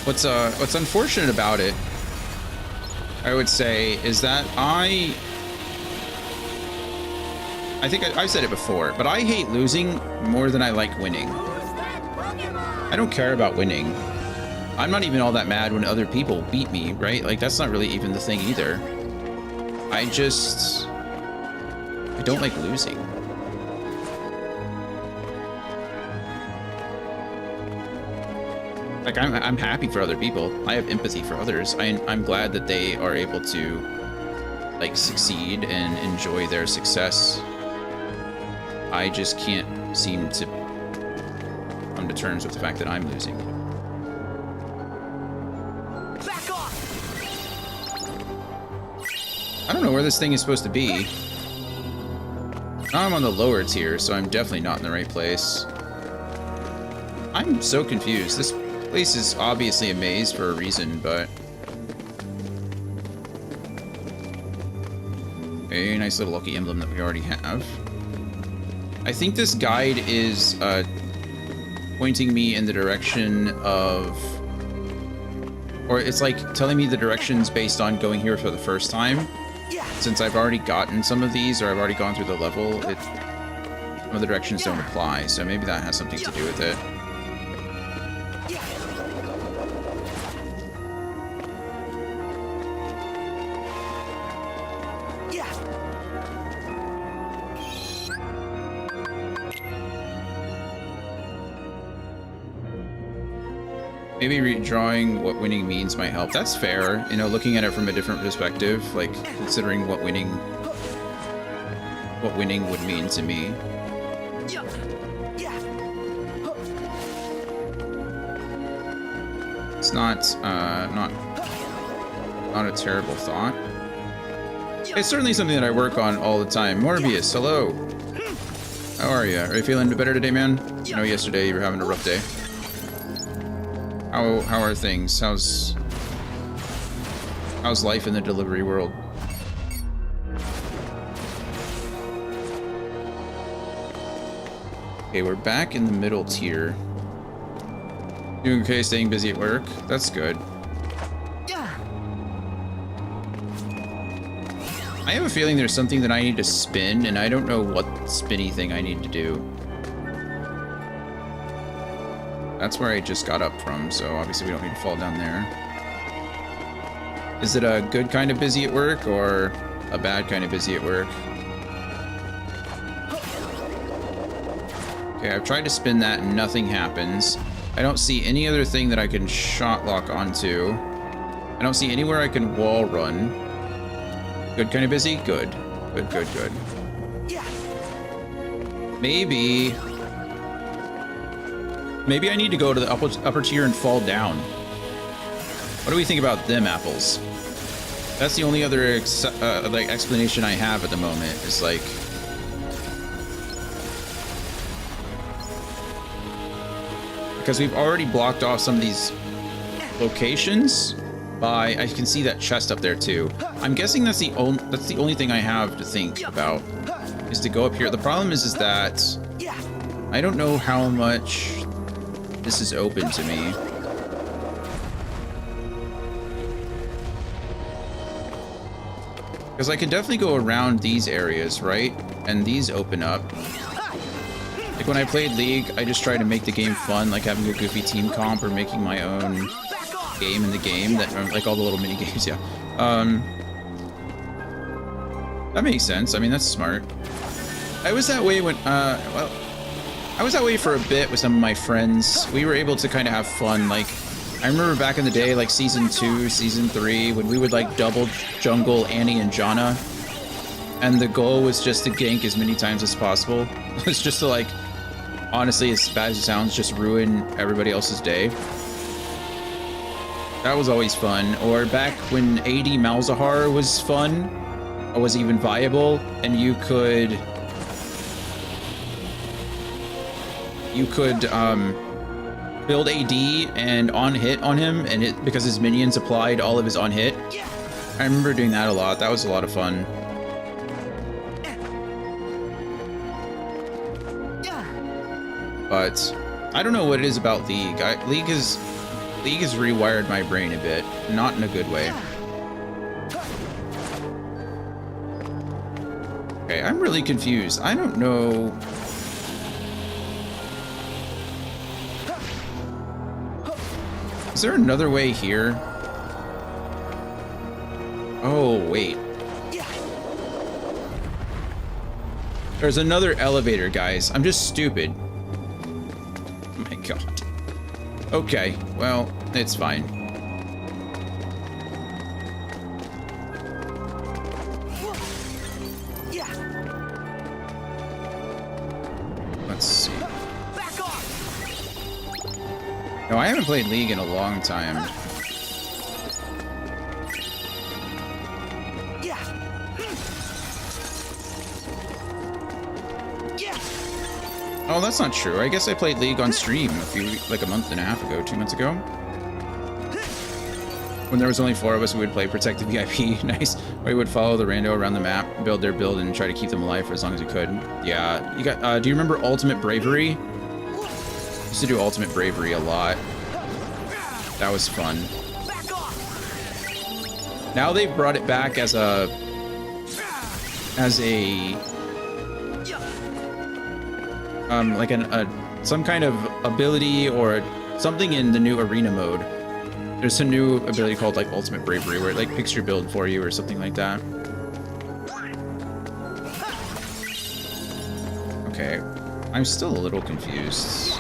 What's unfortunate about it, I would say, is that I think I've said it before, but I hate losing more than I like winning. I don't care about winning. I'm not even all that mad when other people beat me, right? Like, that's not really even the thing either. I don't like losing. Like, I'm happy for other people. I have empathy for others. I'm glad that they are able to, like, succeed and enjoy their success. I just can't seem to come to terms with the fact that I'm losing. Back off! I don't know where this thing is supposed to be. Now I'm on the lower tier, so I'm definitely not in the right place. I'm so confused. This place is obviously a maze for a reason, but... A nice little lucky emblem that we already have. I think this guide is pointing me in the direction of... Or it's like telling me the directions based on going here for the first time. Since I've already gotten some of these, or I've already gone through the level, some of the directions don't apply, so maybe that has something to do with it. Maybe redrawing what winning means might help. That's fair, you know, looking at it from a different perspective, like considering what winning what winning would mean to me. It's not a terrible thought. It's certainly something that I work on all the time. Morbius, hello. How are you? Are you feeling better today, man? I know yesterday you were having a rough day. How are things? How's life in the delivery world? Okay, we're back in the middle tier. Doing okay, staying busy at work. That's good. I have a feeling there's something that I need to spin, and I don't know what spinny thing I need to do. That's where I just got up from, so obviously we don't need to fall down there. Is it a good kind of busy at work, or a bad kind of busy at work? Okay, I've tried to spin that and nothing happens. I don't see any other thing that I can shot lock onto. I don't see anywhere I can wall run. Good kind of busy? Good. Good, good, good. Maybe I need to go to the upper tier and fall down. What do we think about them apples? That's the only other like explanation I have at the moment. Is like, because we've already blocked off some of these locations by, I can see that chest up there too. I'm guessing that's the only thing I have to think about, is to go up here. The problem is that I don't know how much this is open to me. Because I can definitely go around these areas, right? And these open up. Like when I played League, I just tried to make the game fun, like having a goofy team comp or making my own game in the game, that like all the little mini games. Yeah, that makes sense. I mean, that's smart. I was that way when well, I was that way for a bit with some of my friends. We were able to kind of have fun. Like, I remember back in the day, like season 2, season 3, when we would like double jungle Annie and Janna, and the goal was just to gank as many times as possible. It's just to, like, honestly, as bad as it sounds, just ruin everybody else's day. That was always fun. Or back when AD Malzahar was fun, or was even viable, and you could build AD and on hit on him, and it, because his minions applied all of his on hit. I remember doing that a lot. That was a lot of fun. But I don't know what it is about League. League has rewired my brain a bit, not in a good way. Okay, I'm really confused. I don't know. Is there another way here? Oh, wait. There's another elevator, guys. I'm just stupid. Oh my god. Okay, well, it's fine. Let's see. No, I haven't played League in a long time. Oh, that's not true. I guess I played League on stream like a month and a half ago, 2 months ago. When there was only 4 of us, we would play Protect the VIP. Nice. We would follow the rando around the map, build their build, and try to keep them alive for as long as we could. Yeah, you got. Do you remember Ultimate Bravery? I used to do Ultimate Bravery a lot. That was fun. Now they've brought it back as a like some kind of ability or something in the new arena mode. There's a new ability called like Ultimate Bravery where it like picks your build for you or something like that. Okay, I'm still a little confused.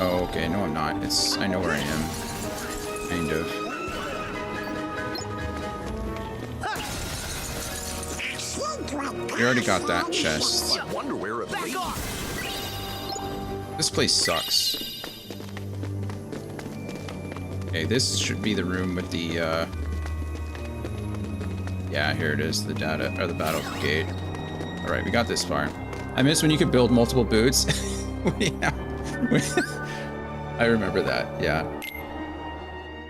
Oh, okay, no I'm not. I know where I am. Kind of. We already got that chest. I wonder where it leads. This place sucks. Okay, this should be the room with the, yeah, here it is, the data, or the battle gate. All right, we got this far. I miss when you could build multiple boots. Yeah. I remember that, yeah.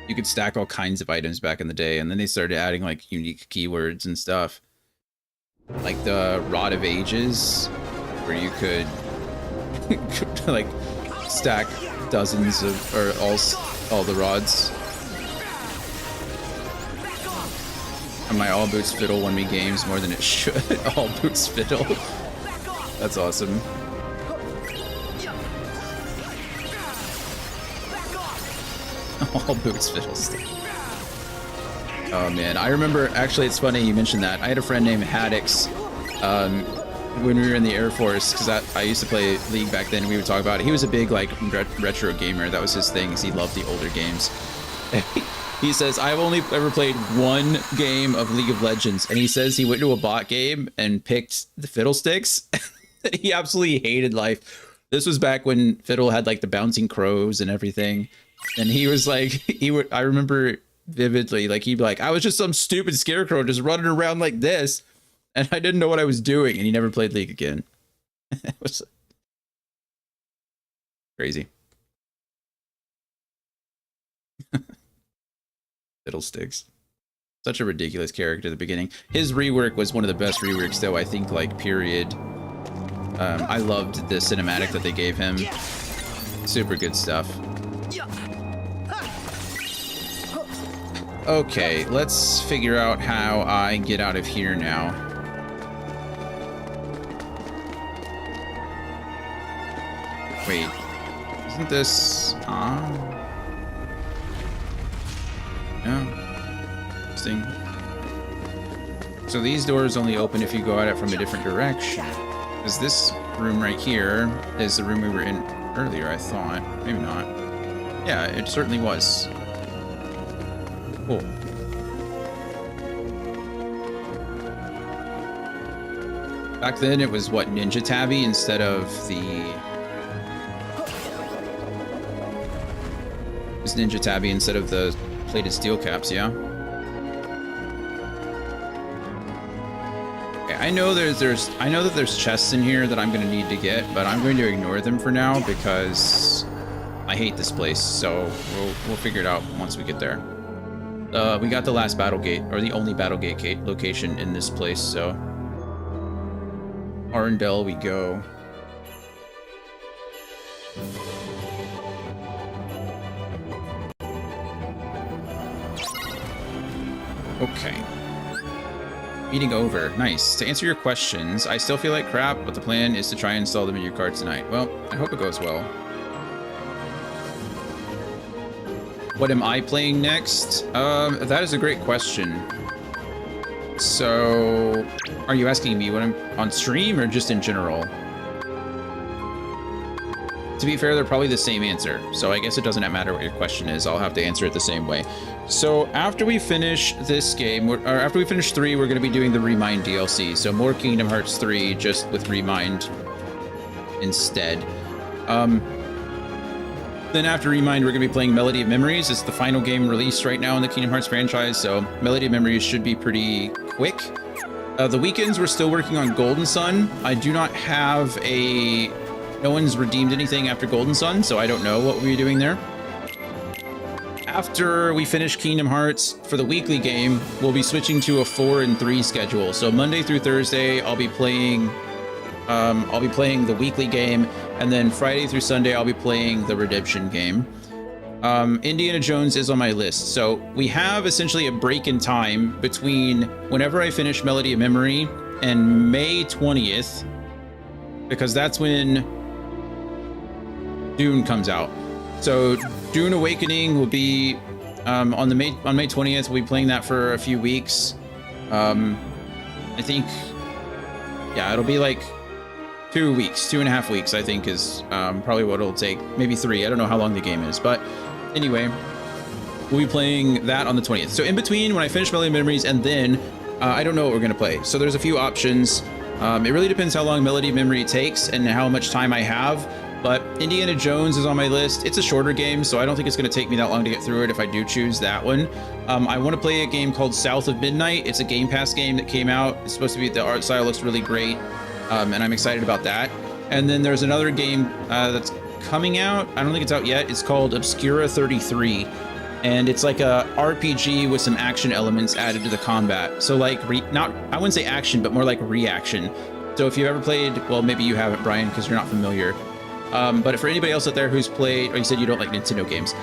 You could stack all kinds of items back in the day, and then they started adding like unique keywords and stuff. Like the Rod of Ages, where you could like stack dozens of, or all the rods. And my All Boots Fiddle won me games more than it should. All Boots Fiddle. That's awesome. All Boots Fiddle stuff. Oh man, I remember, actually it's funny you mentioned that. I had a friend named Haddix when we were in the Air Force, because I used to play League back then, we would talk about it. He was a big like retro gamer, that was his thing, he loved the older games. He says, I've only ever played one game of League of Legends, and he says he went to a bot game and picked the Fiddlesticks. He absolutely hated life. This was back when Fiddle had like the bouncing crows and everything. And he was like, I remember vividly, like he'd be like, I was just some stupid scarecrow just running around like this, and I didn't know what I was doing, and he never played League again. It was crazy. Fiddlesticks. Such a ridiculous character at the beginning. His rework was one of the best reworks though, I think, like, period. I loved the cinematic that they gave him. Super good stuff. Okay, let's figure out how I get out of here now. Wait, isn't this on? Yeah, interesting. So these doors only open if you go at it from a different direction. Because this room right here is the room we were in earlier, I thought. Maybe not. Yeah, it certainly was. Cool. Back then it was what, Ninja Tabby instead of the... It was Ninja Tabby instead of the plated steel caps, yeah? Okay, I know I know that there's chests in here that I'm gonna need to get, but I'm going to ignore them for now because I hate this place, so we'll figure it out once we get there. We got the last battle gate, or the only battle gate location in this place, so Arendelle we go. Okay. Meeting over. Nice. To answer your questions, I still feel like crap, but the plan is to try and install them in your card tonight. Well, I hope it goes well. What am I playing next? That is a great question. So, are you asking me when I'm on stream or just in general? To be fair, they're probably the same answer, so I guess it doesn't matter what your question is. I'll have to answer it the same way. So after we finish this game, or after we finish 3, we're going to be doing the Remind DLC. So more Kingdom Hearts 3, just with Remind instead. Then after Remind, we're going to be playing Melody of Memories. It's the final game released right now in the Kingdom Hearts franchise, so Melody of Memories should be pretty quick. The weekends, we're still working on Golden Sun. I do not have a... No one's redeemed anything after Golden Sun, so I don't know what we'll be doing there. After we finish Kingdom Hearts, for the weekly game, we'll be switching to a 4 and 3 schedule. So Monday through Thursday, I'll be playing the weekly game, and then Friday through Sunday, I'll be playing the Redemption game. Indiana Jones is on my list, so we have essentially a break in time between whenever I finish Melody of Memory and May 20th, because that's when Dune comes out. So Dune Awakening will be on May 20th. We'll be playing that for a few weeks. I think, yeah, it'll be like 2 weeks, 2.5 weeks, I think is probably what it'll take. Maybe 3. I don't know how long the game is, but anyway, we'll be playing that on the 20th. So in between, when I finish Melody of Memories and then I don't know what we're gonna play. So there's a few options. It really depends how long Melody Memory takes and how much time I have. But Indiana Jones is on my list. It's a shorter game, so I don't think it's going to take me that long to get through it if I do choose that one. I want to play a game called South of Midnight. It's a Game Pass game that came out. It's supposed to be, the art style looks really great, and I'm excited about that. And then there's another game that's coming out. I don't think it's out yet. It's called Obscura 33, and it's like a RPG with some action elements added to the combat. So like, I wouldn't say action, but more like reaction. So if you've ever played, well, maybe you haven't, Brian, because you're not familiar. But for anybody else out there who's played, or you said you don't like Nintendo games,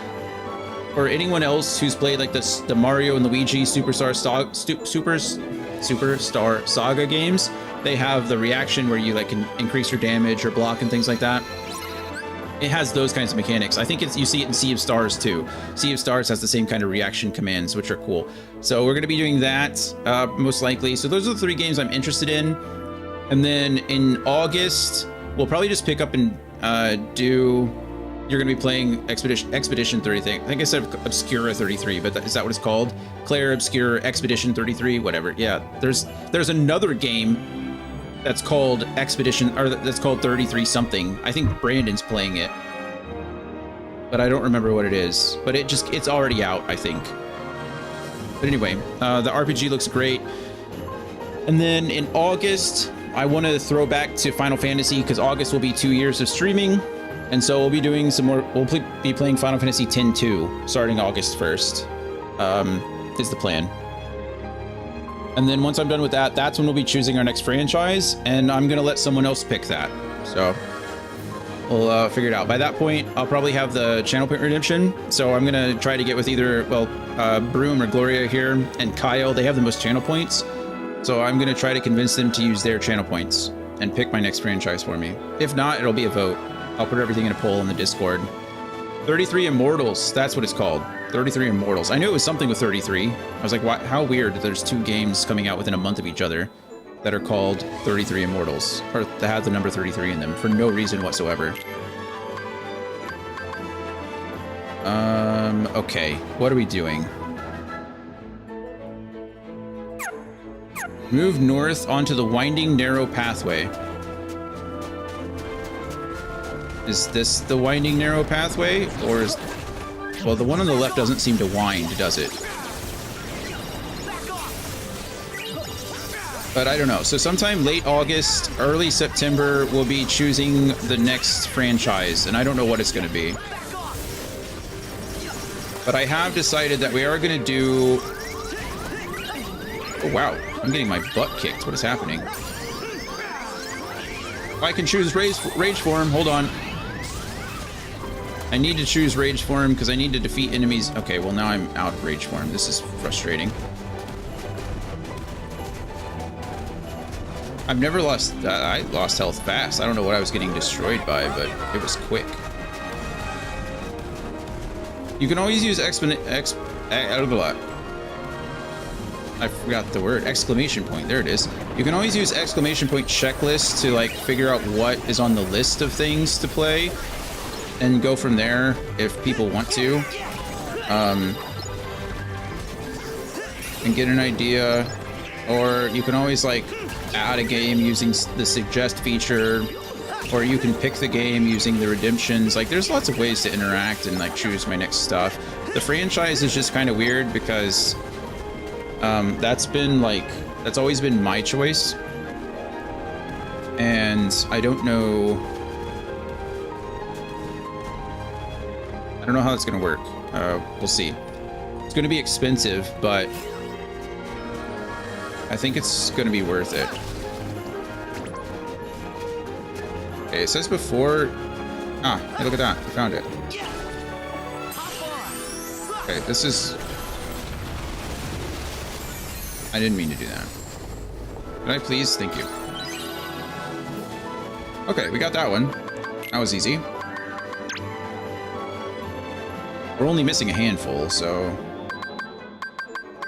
or anyone else who's played like the Mario and Luigi Superstar Saga games, they have the reaction where you like can increase your damage or block and things like that. It has those kinds of mechanics. I think you see it in Sea of Stars too. Sea of Stars has the same kind of reaction commands, which are cool. So we're going to be doing that most likely. So those are the 3 games I'm interested in. And then in August, we'll probably just pick up and you're gonna be playing Expedition 33. I think I said Obscura 33, but is that what it's called? Claire Obscura Expedition 33, whatever. Yeah, there's another game that's called Expedition, or that's called 33 something. I think Brandon's playing it, but I don't remember what it is. But it's already out, I think. But anyway, the RPG looks great. And then in August, I want to throw back to Final Fantasy because August will be 2 years of streaming, and so we'll be doing some more. We'll be playing Final Fantasy X-2 starting August 1st. Is the plan. And then once I'm done with that, that's when we'll be choosing our next franchise, and I'm gonna let someone else pick that. So we'll figure it out. By that point, I'll probably have the channel point redemption. So I'm gonna try to get with either Broom or Gloria here and Kyle. They have the most channel points. So I'm going to try to convince them to use their channel points and pick my next franchise for me. If not, it'll be a vote. I'll put everything in a poll in the Discord. 33 Immortals, that's what it's called. 33 Immortals. I knew it was something with 33. I was like, how weird that there's 2 games coming out within a month of each other that are called 33 Immortals, or that have the number 33 in them for no reason whatsoever. Okay, what are we doing? Move north onto the winding, narrow pathway. Is this the winding, narrow pathway? Or is... Well, the one on the left doesn't seem to wind, does it? But I don't know. So sometime late August, early September, we'll be choosing the next franchise, and I don't know what it's going to be. But I have decided that we are going to do... Oh, wow. I'm getting my butt kicked. What is happening? I can choose rage form. Hold on. I need to choose rage form because I need to defeat enemies. Okay, well now I'm out of rage form. This is frustrating. I've never lost... I lost health fast. I don't know what I was getting destroyed by, but it was quick. You can always use I forgot the word. Exclamation point. There it is. You can always use exclamation point checklist to like figure out what is on the list of things to play and go from there if people want to. And get an idea. Or you can always like add a game using the suggest feature, or you can pick the game using the redemptions. Like there's lots of ways to interact and like choose my next stuff. The franchise is just kind of weird because that's always been my choice, and I don't know how that's gonna work. We'll see. It's gonna be expensive, but I think it's gonna be worth it. Okay, it says before... hey, look at that, I found it. Okay, this is... I didn't mean to do that. Can I please? Thank you. Okay, we got that one. That was easy. We're only missing a handful, so...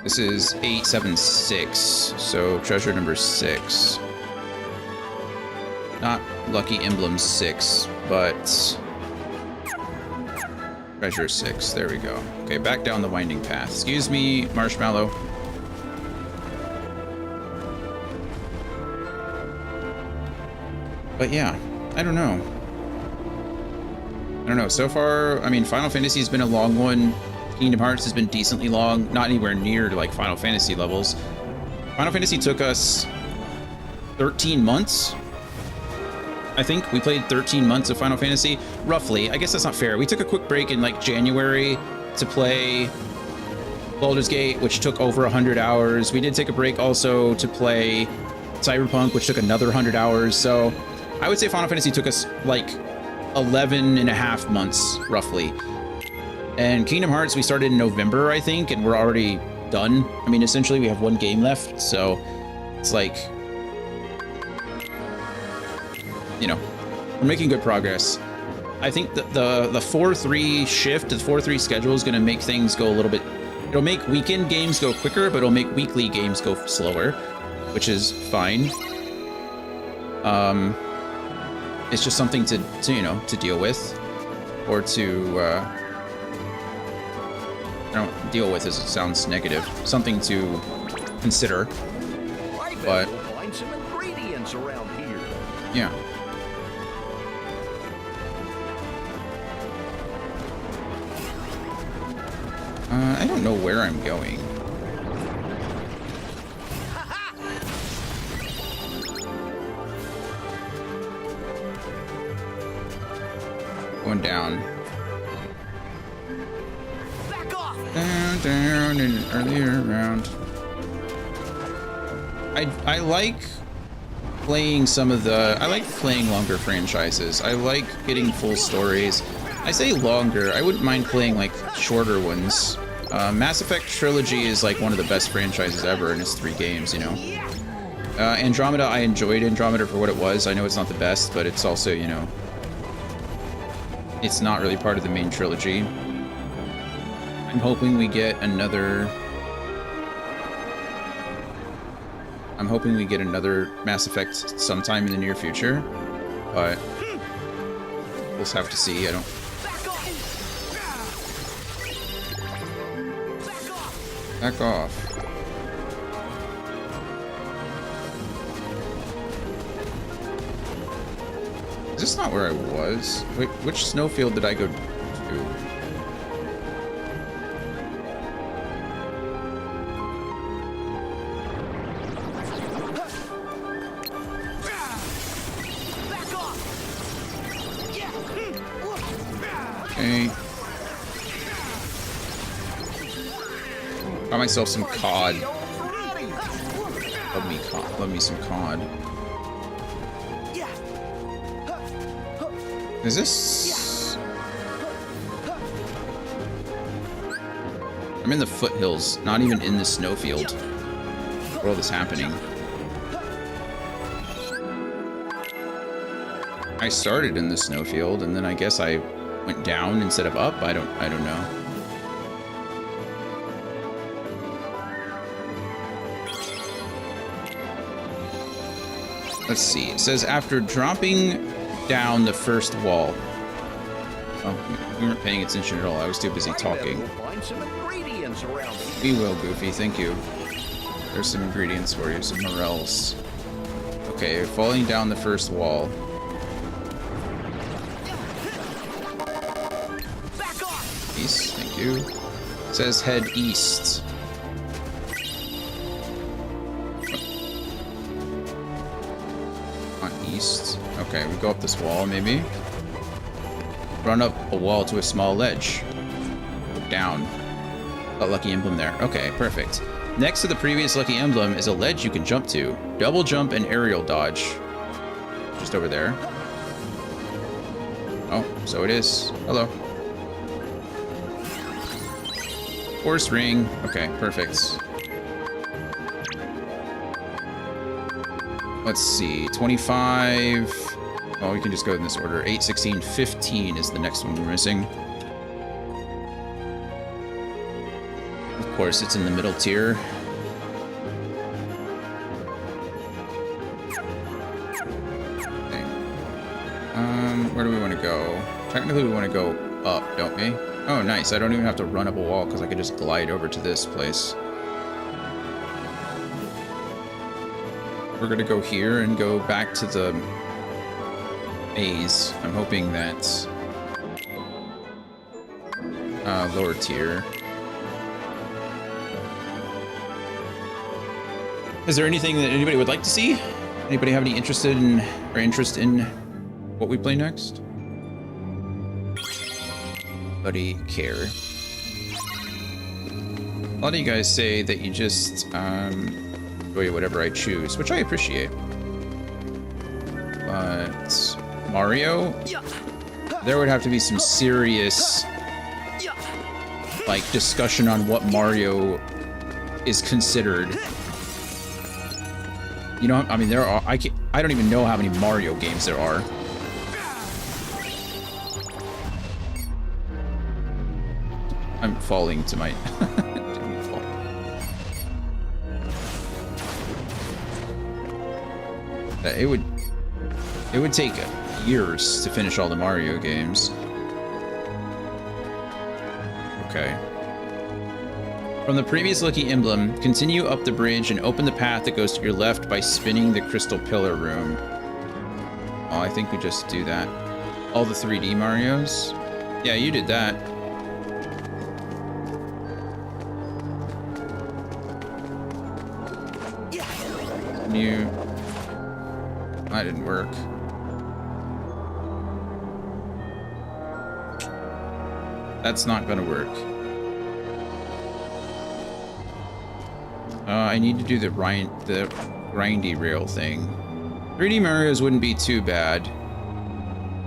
This is 876, so treasure number 6. Not Lucky Emblem 6, but... Treasure 6, there we go. Okay, back down the winding path. Excuse me, Marshmallow. But yeah, I don't know. So far, I mean, Final Fantasy has been a long one. Kingdom Hearts has been decently long, not anywhere near to like Final Fantasy levels. Final Fantasy took us 13 months. I think we played 13 months of Final Fantasy, roughly. I guess that's not fair. We took a quick break in like January to play Baldur's Gate, which took over 100 hours. We did take a break also to play Cyberpunk, which took another 100 hours. So I would say Final Fantasy took us like 11 and a half months, roughly. And Kingdom Hearts, we started in November, I think, and we're already done. I mean, essentially, we have one game left, so it's like, you know, we're making good progress. I think that the 4-3 shift, the 4-3 schedule is going to make things go a little bit. It'll make weekend games go quicker, but it'll make weekly games go slower, which is fine. It's just something to you know, to deal with, or to I don't deal with as it sounds negative. Something to consider. But find some ingredients around here. Yeah. I don't know where I'm going. Going down. Down in an earlier round. I like playing some of the. I like playing longer franchises. I like getting full stories. I say longer. I wouldn't mind playing like shorter ones. Mass Effect Trilogy is like one of the best franchises ever, and it's 3 games, you know. Andromeda, I enjoyed Andromeda for what it was. I know it's not the best, but it's also, you know, it's not really part of the main trilogy. I'm hoping we get another. I'm hoping we get another Mass Effect sometime in the near future, but we'll have to see. I don't. Back off. Is this not where I was? Wait, which snowfield did I go to? Okay. Got myself some cod. Love me cod. Love me some cod. Is this? I'm in the foothills, not even in the snowfield. Where all this happening? I started in the snowfield, and then I guess I went down instead of up. I don't know. Let's see. It says after dropping down the first wall. Oh, we weren't paying attention at all. I was too busy talking. We will, Goofy. Thank you. There's some ingredients for you. Some morels. Okay, falling down the first wall. East. Thank you. It says head east. East. Okay, we go up this wall, maybe. Run up a wall to a small ledge. Look down. A lucky emblem there. Okay, perfect. Next to the previous lucky emblem is a ledge you can jump to. Double jump and aerial dodge. Just over there. Oh, so it is. Hello. Force ring. Okay, perfect. Let's see, 25. Oh, we can just go in this order. 8, 16, 15 is the next one we're missing. Of course, it's in the middle tier. Okay. Where do we want to go? Technically, we want to go up, don't we? Oh, nice. I don't even have to run up a wall because I can just glide over to this place. We're gonna go here and go back to the maze. I'm hoping that lower tier. Is there anything that anybody would like to see? Anybody have any interest in what we play next? Anybody care? A lot of you guys say that you just enjoy whatever I choose, which I appreciate. But Mario, there would have to be some serious like discussion on what Mario is considered. You know, I mean, there are. I don't even know how many Mario games there are. I'm falling to my. It would take years to finish all the Mario games. Okay. From the previous Lucky Emblem, continue up the bridge and open the path that goes to your left by spinning the Crystal Pillar Room. Oh, I think we just do that. All the 3D Marios? Yeah, you did that. That didn't work. That's not gonna work. I need to do the grindy rail thing. 3D Marios wouldn't be too bad.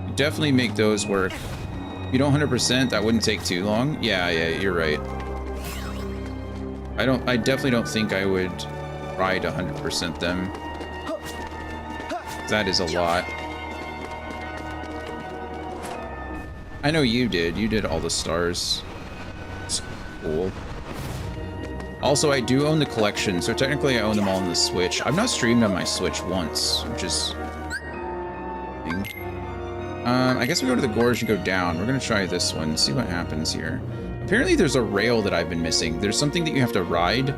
You definitely make those work. If you don't 100%, that wouldn't take too long. Yeah, you're right. I definitely don't think I would try to 100% them. That is a lot. I know you did. You did all the stars. It's cool. Also, I do own the collection, so technically I own them all on the Switch. I've not streamed on my Switch once, which is... I guess we go to the gorge and go down. We're gonna try this one, see what happens here. Apparently there's a rail that I've been missing. There's something that you have to ride.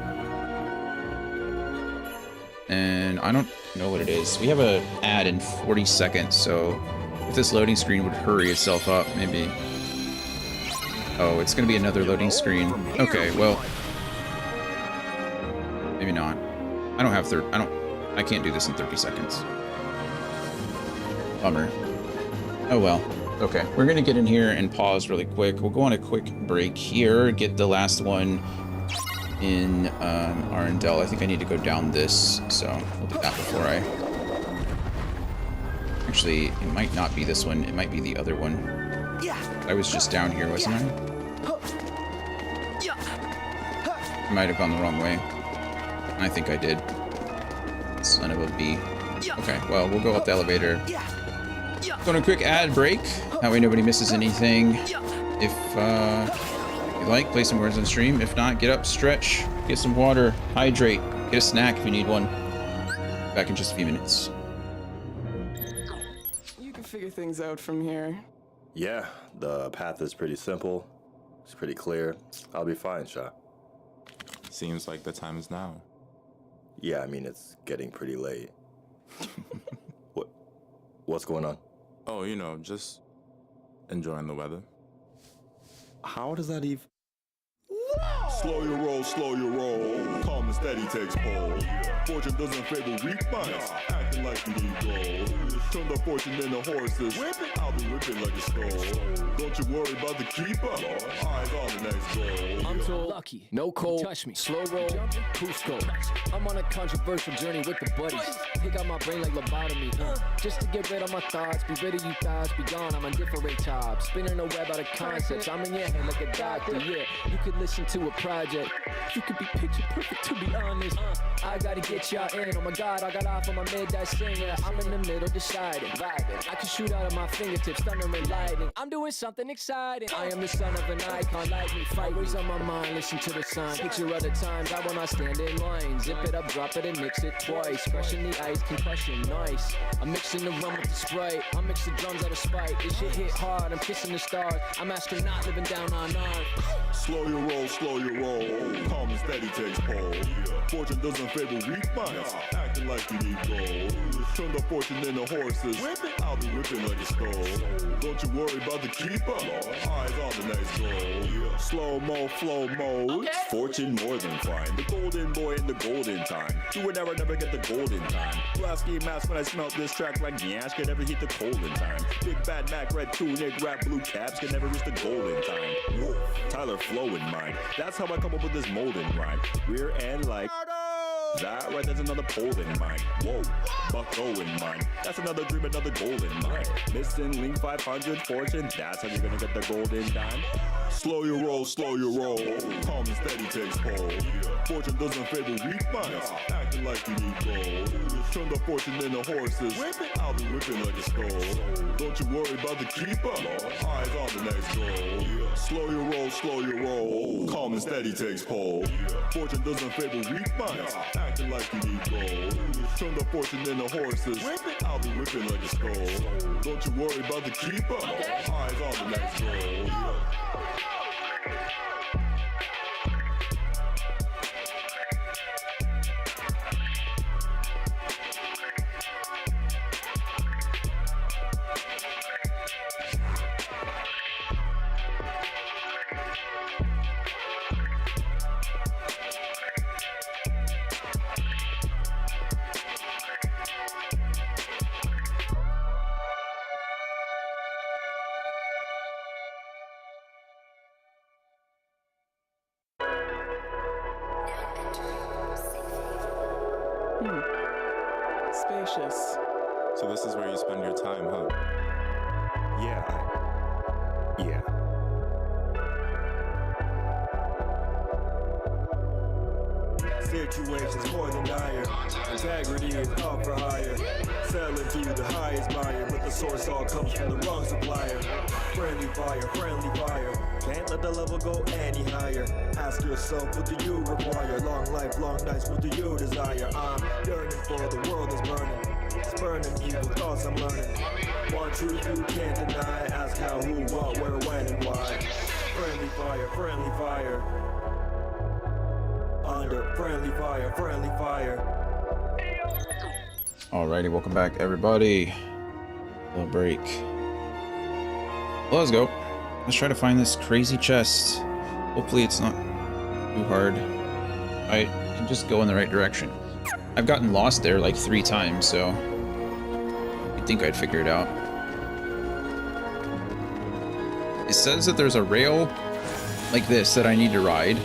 And I don't know what it is. We have an ad in 40 seconds, so if this loading screen would hurry itself up, maybe... Oh, it's gonna be another loading screen. Okay, well... Maybe not. I can't do this in 30 seconds. Bummer. Oh well. Okay, we're gonna get in here and pause really quick. We'll go on a quick break here, get the last one in Arendelle. I think I need to go down this, so we'll do that before I... Actually, it might not be this one. It might be the other one. I was just down here, wasn't I? I might have gone the wrong way. I think I did. Son of a bee. Okay, well, we'll go up the elevator. Go on a quick ad break. That way nobody misses anything. If you like, play some words on stream. If not, get up, stretch, get some water, hydrate, get a snack if you need one. Back in just a few minutes. You can figure things out from here. Yeah, the path is pretty simple. It's pretty clear. I'll be fine, Sha. Seems like the time is now. Yeah, I mean, it's getting pretty late. What's going on? Oh, you know, just enjoying the weather. How does that even... Slow your roll, calm and steady takes hold. Fortune doesn't favor weak minds, acting like you need gold. Turn the fortune into horses, I'll be whipping like a skull. Don't you worry about the keeper, eyes on the next goal. I'm so lucky, no cold, touch me, slow roll, Cusco. I'm on a controversial journey with the buddies. Pick out my brain like lobotomy, just to get rid of my thoughts, be rid of you thoughts, be gone, I'm on different top. Spinning a web out of concepts, I'm in your head like a doctor, yeah. You could listen to a project, you could be picture perfect to be honest. I gotta get y'all in, oh my god, I got off on my midnight singer. I'm in the middle deciding, vibing, I can shoot out of my fingertips, thunder and lightning. I'm doing something nothing exciting. I am the son of an icon, like me, fight. Always on my mind, listen to the sign. Picture other times I will not stand in line. Zip it up, drop it, and mix it twice. Crushing the ice, concussion, nice. I'm mixing the rum with the Sprite. I mix the drums out of spite. This shit hit hard, I'm kissing the stars. I'm astronaut living down on Earth. Slow your roll, slow your roll. Calm and steady takes hold. Fortune doesn't favor weak minds. Acting like you need gold. Turn the fortune into horses. I'll be whipping like a skull. Don't you worry about the keeper. Eyes on the next goal. Slow-mo, flow mode. Fortune more than fine. The golden boy in the golden time. Do it never get the golden time. Blasky mask when I smelt this track like Nyash can never hit the golden time. Big bad Mac, red tunic, rap blue caps can never reach the golden time. Whoa. Tyler flow in mind. That's how I come up with this molding rhyme. Rear end like that right, that's another pole in mine. Whoa, Bucko in mine. That's another dream, another goal in mine. Missing link 500 fortune. That's how you're gonna get the golden dime. Slow your roll, slow your roll. Calm and steady takes hold. Fortune doesn't favor weak minds. Acting like you need gold. Turn the fortune into horses. I'll be whipping like a skull. Don't you worry about the keeper. Eyes on the next goal. Slow your roll, slow your roll. Calm and steady takes hold. Fortune doesn't favor weak minds. Acting like you need gold. Turn the fortune into horses. I'll be whipping like a skull. Don't you worry about the keeper. Eyes on the next goal. Spacious. So this is where you spend your time, huh? Yeah. Situations more than dire. Integrity is up for hire. Selling to the highest buyer, but the source all comes from the wrong supplier. Friendly fire. Can't let the level go any higher. Ask yourself, what do you require? Long life, long nights, what do you desire? I'm yearning for the world is burning. Spurning evil thoughts I'm learning. One truth you can't deny. Ask how, who, what, where, when, and why. Friendly fire. Under friendly fire. Alrighty, welcome back, everybody. A little break. Well, let's go. Let's try to find this crazy chest. Hopefully it's not too hard. I can just go in the right direction. I've gotten lost there like 3 times, so you'd think I'd figure it out. It says that there's a rail like this that I need to ride.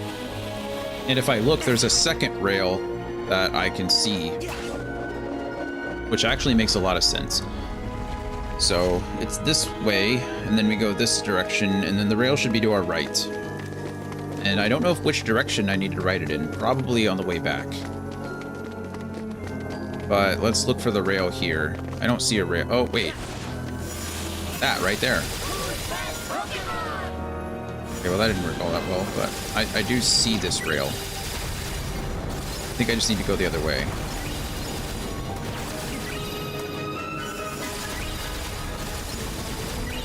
And if I look, there's a second rail that I can see, which actually makes a lot of sense. So it's this way, and then we go this direction, and then the rail should be to our right. And I don't know which direction I need to ride it in, probably on the way back. But let's look for the rail here. I don't see a rail. Oh, wait. That right there. Okay, well that didn't work all that well, but I do see this rail. I think I just need to go the other way.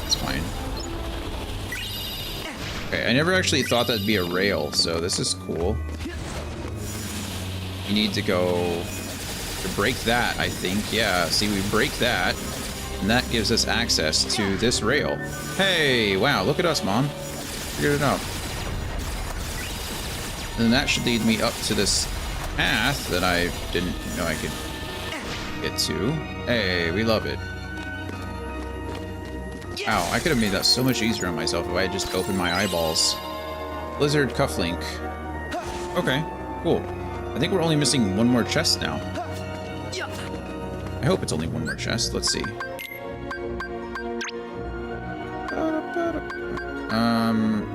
It's fine. Okay, I never actually thought that'd be a rail, so this is cool. You need to go to break that, I think. Yeah, see, we break that, and that gives us access to this rail. Hey, wow, look at us, Mom. Figured it out. And then that should lead me up to this path that I didn't know I could get to. Hey, we love it. Ow, I could have made that so much easier on myself if I had just opened my eyeballs. Blizzard cufflink. Okay, cool. I think we're only missing 1 more chest now. I hope it's only 1 more chest. Let's see.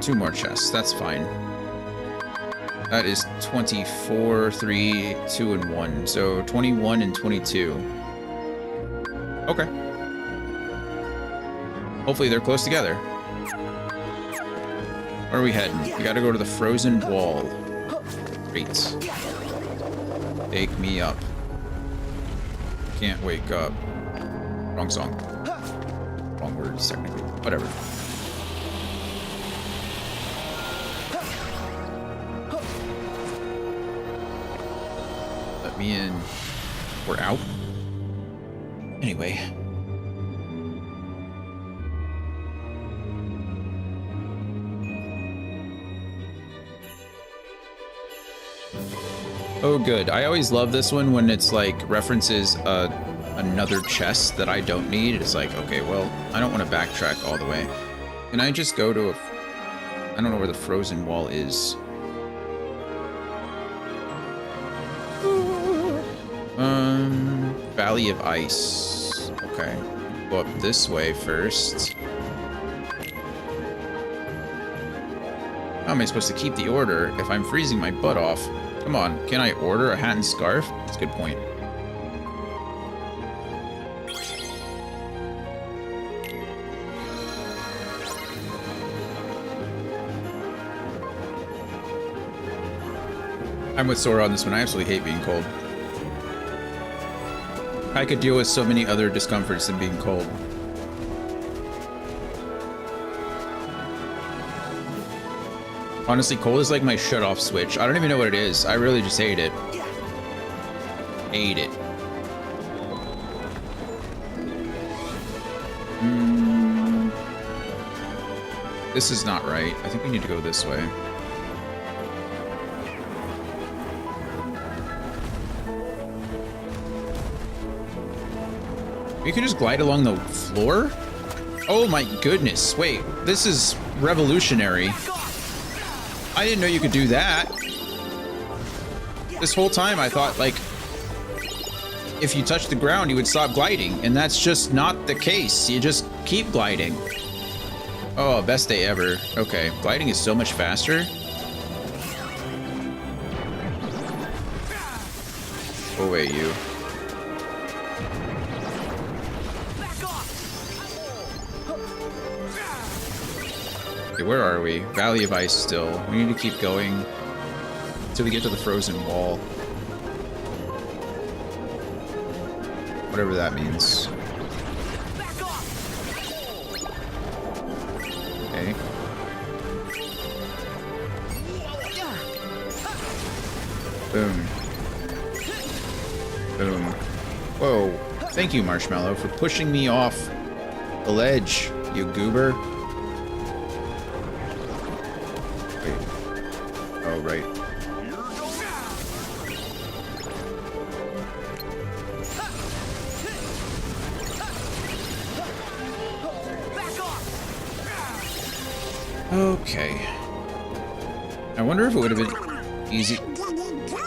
2 more chests. That's fine. That is 24, 3, 2, and 1. So 21 and 22. Okay. Hopefully they're close together. Where are we heading? We gotta go to the frozen wall. Great. Take me up. Can't wake up. Wrong song. Wrong words, technically. Whatever. Let me in. We're out. Anyway. Oh, good. I always love this one when it's like references another chest that I don't need. It's like, okay, well, I don't want to backtrack all the way. Can I just go to a... I don't know where the frozen wall is. Valley of Ice. Okay. Go up this way first. How am I supposed to keep the order if I'm freezing my butt off? Come on, can I order a hat and scarf? That's a good point. I'm with Sora on this one. I absolutely hate being cold. I could deal with so many other discomforts than being cold. Honestly, cold is like my shut-off switch. I don't even know what it is. I really just hate it. Hate it. This is not right. I think we need to go this way. You can just glide along the floor? Oh my goodness. Wait, this is revolutionary. I didn't know you could do that. This whole time I thought, like, if you touch the ground, you would stop gliding, and that's just not the case. You just keep gliding. Oh, best day ever. Okay, gliding is so much faster. Go away, you. Okay, where are we? Valley of Ice still. We need to keep going until we get to the frozen wall. Whatever that means. Okay. Boom. Boom. Whoa. Thank you, Marshmallow, for pushing me off the ledge, you goober. Wait. Oh, right. Okay. I wonder if it would have been easy.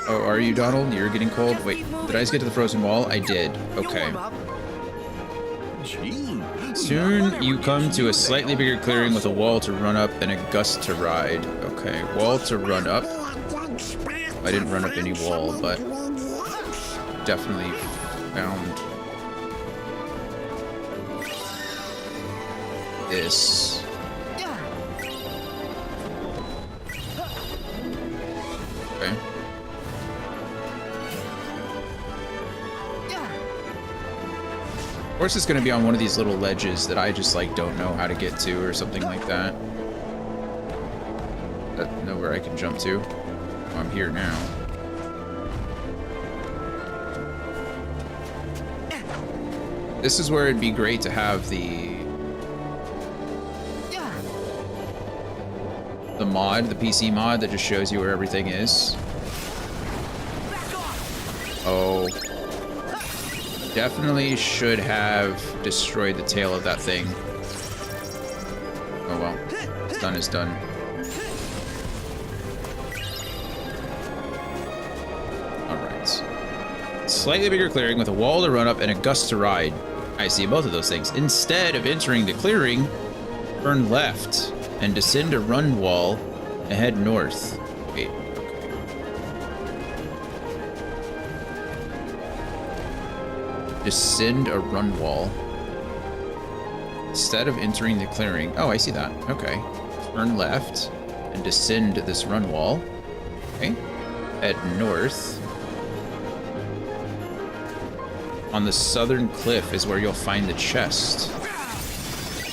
Oh, are you, Donald? You're getting cold? Wait, did I just get to the frozen wall? I did. Okay. Soon you come to a slightly bigger clearing with a wall to run up and a gust to ride. Okay, wall to run up. I didn't run up any wall, but definitely found this. Okay. Of course it's going to be on one of these little ledges that I just like don't know how to get to or something like that. That nowhere I can jump to. Oh, I'm here now. This is where it'd be great to have the mod, the PC mod that just shows you where everything is. Oh. Definitely should have destroyed the tail of that thing. Oh well. What's done is done. Alright. Slightly bigger clearing with a wall to run up and a gust to ride. I see both of those things. Instead of entering the clearing, turn left and descend a run wall and head north. Wait. Descend a run wall. Instead of entering the clearing. Oh, I see that. Okay. Turn left and descend this run wall. Okay. Head north. On the southern cliff is where you'll find the chest.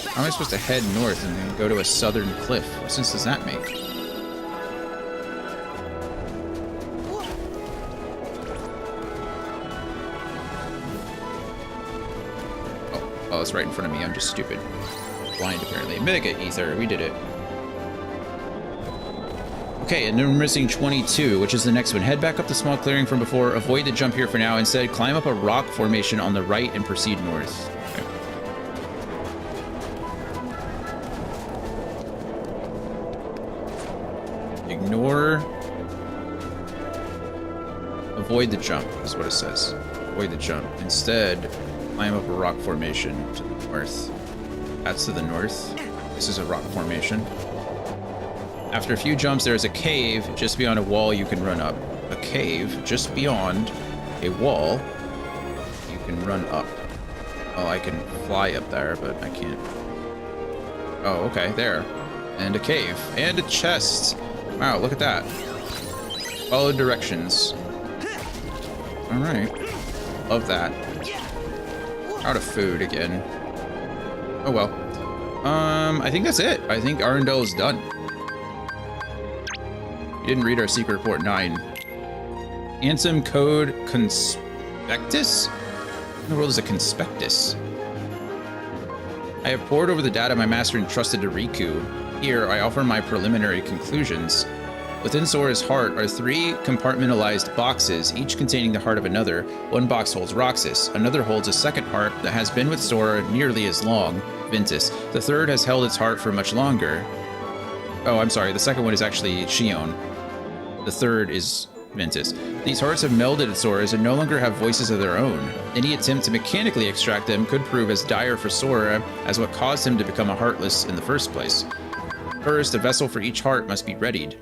How am I supposed to head north and then go to a southern cliff? What sense does that make? Oh, it's right in front of me. I'm just stupid. Blind, apparently. Mega Ether. We did it. Okay, and then we're missing 22, which is the next one. Head back up the small clearing from before. Avoid the jump here for now. Instead, climb up a rock formation on the right and proceed north. Okay. Ignore. Avoid the jump, is what it says. Avoid the jump. Instead, climb up a rock formation to the north. That's to the north. This is a rock formation. After a few jumps, there is a cave just beyond a wall you can run up. A cave just beyond a wall you can run up. Oh, I can fly up there, but I can't. Oh, okay, there. And a cave. And a chest. Wow, look at that. Follow directions. Alright. Love that. Out of food again. Oh well. I think that's it. I think Arundel is done. You didn't read our secret report 9. Ansem code conspectus? What in the world is a conspectus? I have pored over the data my master entrusted to Riku. Here, I offer my preliminary conclusions. Within Sora's heart are 3 compartmentalized boxes, each containing the heart of another. One box holds Roxas. Another holds a second heart that has been with Sora nearly as long, Ventus. The third has held its heart for much longer. Oh, I'm sorry. The second one is actually Xion. The third is Ventus. These hearts have melded at Sora's and no longer have voices of their own. Any attempt to mechanically extract them could prove as dire for Sora as what caused him to become a Heartless in the first place. First, a vessel for each heart must be readied.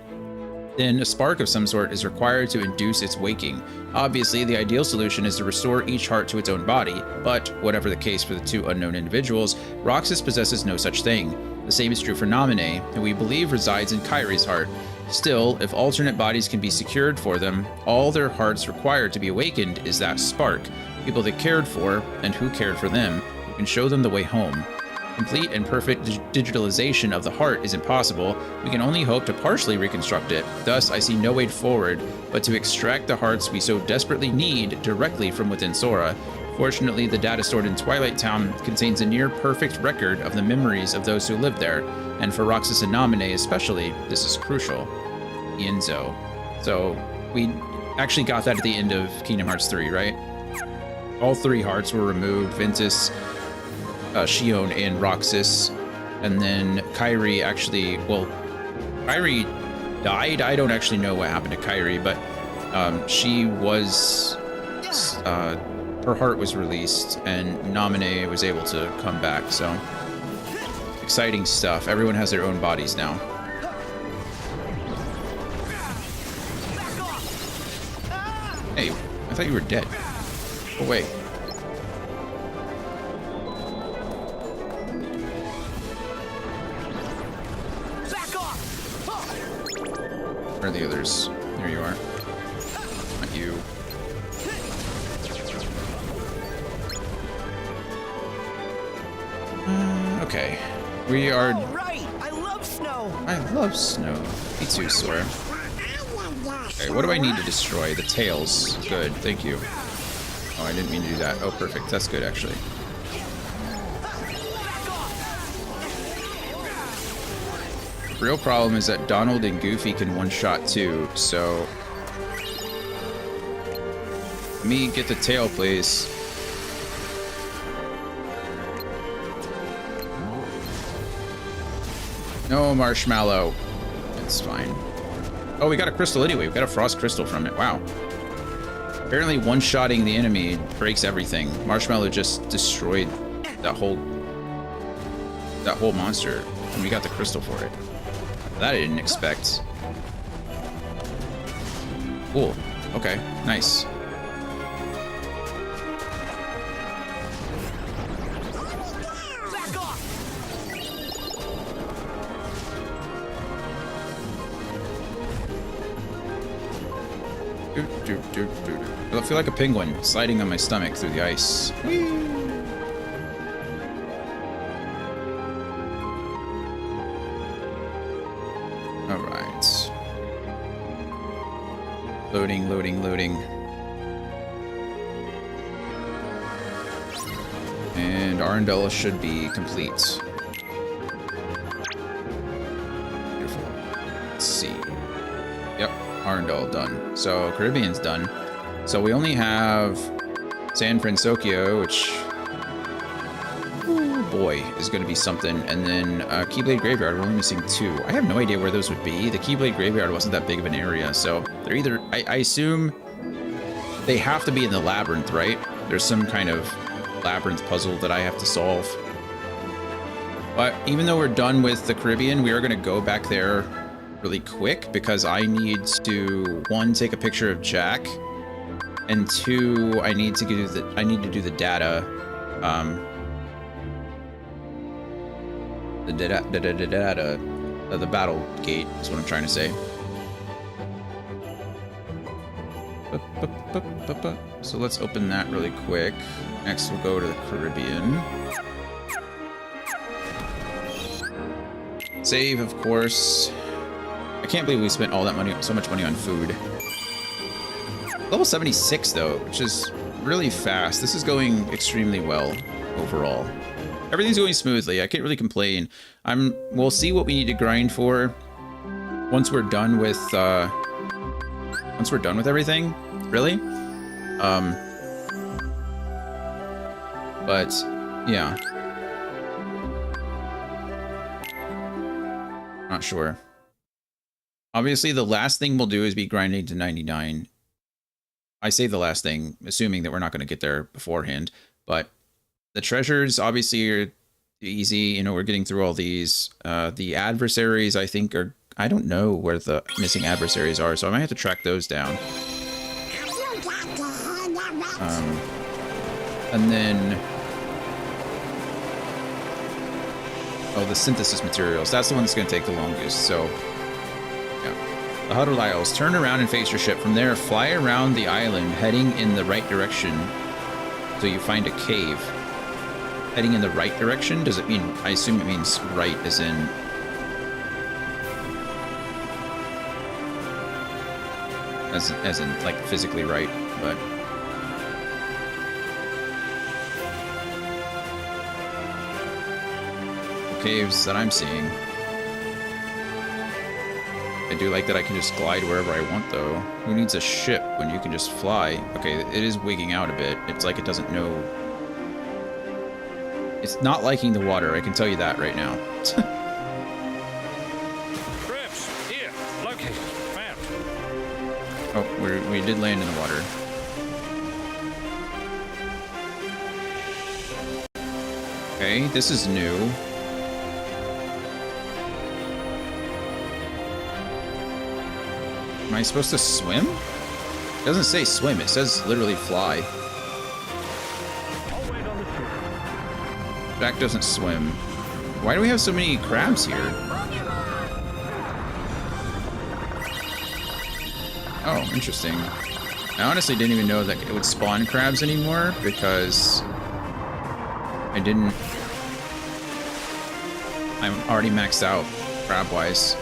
Then, a spark of some sort is required to induce its waking. Obviously, the ideal solution is to restore each heart to its own body, but, whatever the case for the 2 unknown individuals, Roxas possesses no such thing. The same is true for Naminé, who we believe resides in Kairi's heart. Still, if alternate bodies can be secured for them, all their hearts required to be awakened is that spark, people they cared for, and who cared for them, who can show them the way home. Complete and perfect digitalization of the heart is impossible. We can only hope to partially reconstruct it. Thus, I see no way forward but to extract the hearts we so desperately need directly from within Sora. Fortunately, the data stored in Twilight Town contains a near-perfect record of the memories of those who lived there, and for Roxas and Naminé especially, this is crucial. Ienzo. So, we actually got that at the end of Kingdom Hearts 3, right? All 3 hearts were removed. Ventus, Xion, and Roxas. And then Kairi actually, well, Kairi died. I don't actually know what happened to Kairi, but she was, her heart was released, and Naminé was able to come back, so exciting stuff. Everyone has their own bodies now. Hey, I thought you were dead. Oh, wait. Where are the others? There you are. Not you. Okay. We are... Oh, right! I love snow! I love snow. Me too, Sora. Okay, what do I need to destroy? The tails. Good, thank you. Oh, I didn't mean to do that. Oh, perfect. That's good, actually. The real problem is that Donald and Goofy can one-shot too, so... Let me get the tail, please. No marshmallow. It's fine. Oh, we got a crystal anyway. We got a frost crystal from it. Wow. Apparently one-shotting the enemy breaks everything. Marshmallow just destroyed that whole monster, and we got the crystal for it. That I didn't expect. Cool. Okay, nice. I feel like a penguin sliding on my stomach through the ice. Whee! All right. Loading, loading, loading. And Arendelle should be complete. Beautiful. Let's see. Yep, Arendelle done. So Caribbean's done. So we only have San Francisco, which, oh boy, is going to be something. And then Keyblade Graveyard, we're only missing 2. I have no idea where those would be. The Keyblade Graveyard wasn't that big of an area, so they're either, I assume they have to be in the labyrinth, right? There's some kind of labyrinth puzzle that I have to solve. But even though we're done with the Caribbean, we are going to go back there really quick because I need to, 1, take a picture of Jack, and 2, I need to do the data, the battle gate is what I'm trying to say. So let's open that really quick. Next, we'll go to the Caribbean. Save, of course. I can't believe we spent all that money, so much money on food. Level 76 though, which is really fast. This is going extremely well overall. Everything's going smoothly. I can't really complain. We'll see what we need to grind for once we're done with everything. Really. But yeah, not sure. Obviously, the last thing we'll do is be grinding to 99. I say the last thing, assuming that we're not going to get there beforehand. But the treasures obviously are easy. You know, we're getting through all these. The adversaries, I think, are... I don't know where the missing adversaries are, so I might have to track those down. And then... oh, the synthesis materials. That's the one that's going to take the longest, so... yeah. The Huddle Isles. Turn around and face your ship. From there, fly around the island, heading in the right direction. So you find a cave. Heading in the right direction? Does it mean... I assume it means right as in... as in, like, physically right, but... caves that I'm seeing. I do like that I can just glide wherever I want, though. Who needs a ship when you can just fly? Okay, it is wigging out a bit. It's like it doesn't know... it's not liking the water, I can tell you that right now. Grips, here, located, found. Oh, we did land in the water. Okay, this is new. Am I supposed to swim? It doesn't say swim, it says literally fly. Jack doesn't swim. Why do we have so many crabs here? Oh, interesting. I honestly didn't even know that it would spawn crabs anymore because I didn't... I'm already maxed out crab-wise.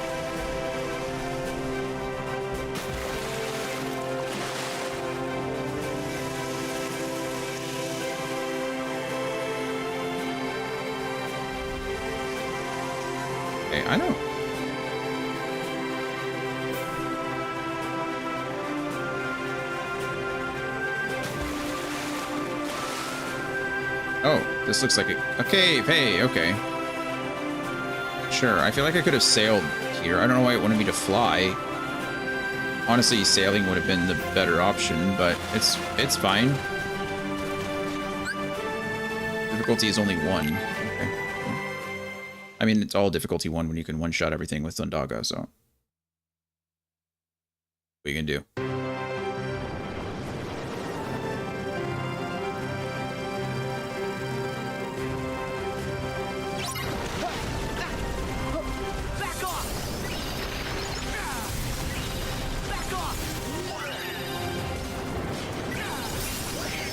I don't... oh, this looks like a cave. Hey, okay. Sure, I feel like I could have sailed here. I don't know why it wanted me to fly. Honestly, sailing would have been the better option, but it's fine. Difficulty is only 1. Okay. I mean, it's all difficulty 1 when you can one-shot everything with Thundaga, so... what are you gonna do?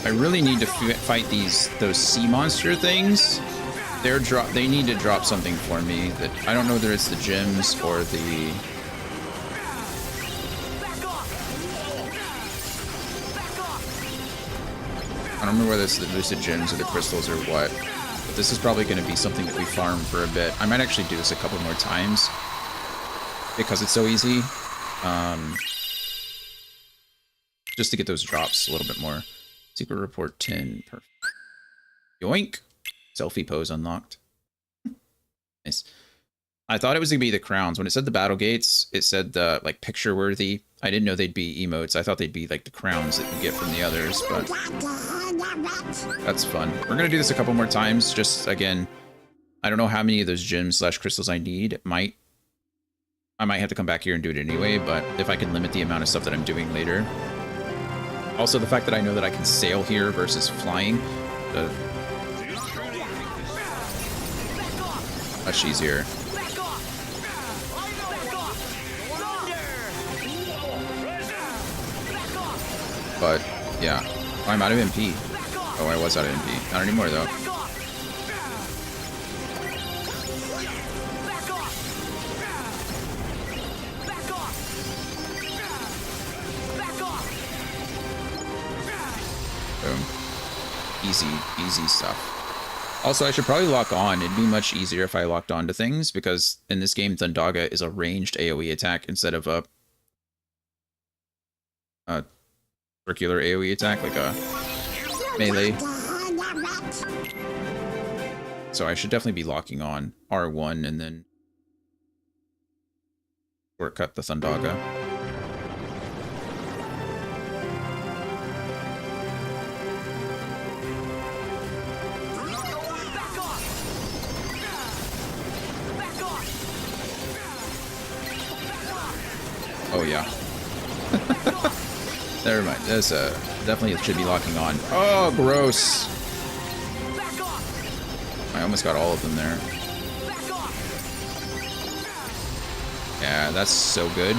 I really need to fight those sea monster things. They need to drop something for me that I don't know whether it's the gems or the. I don't remember whether it's the lucid gems or the crystals or what. But this is probably going to be something that we farm for a bit. I might actually do this a couple more times because it's so easy. Just to get those drops a little bit more. Secret report 10. Perfect. Yoink. Selfie pose unlocked. Nice. I thought it was going to be the crowns. When it said the battle gates, it said the like picture worthy. I didn't know they'd be emotes. I thought they'd be like the crowns that you get from the others, but that's fun. We're going to do this a couple more times. Just again, I don't know how many of those gems / crystals I need. I might have to come back here and do it anyway, but if I can limit the amount of stuff that I'm doing later. Also, the fact that I know that I can sail here versus flying, much easier. But, yeah. Oh, I'm out of MP. Oh, I was out of MP. Not anymore, though. Easy stuff. Also, I should probably lock on. It'd be much easier if I locked on to things, because in this game, Thundaga is a ranged AoE attack instead of a circular AoE attack, like a melee. So I should definitely be locking on R1 and then shortcut the Thundaga. Oh yeah. Never mind. That's definitely it should be locking on. Oh, gross. I almost got all of them there. Yeah, that's so good.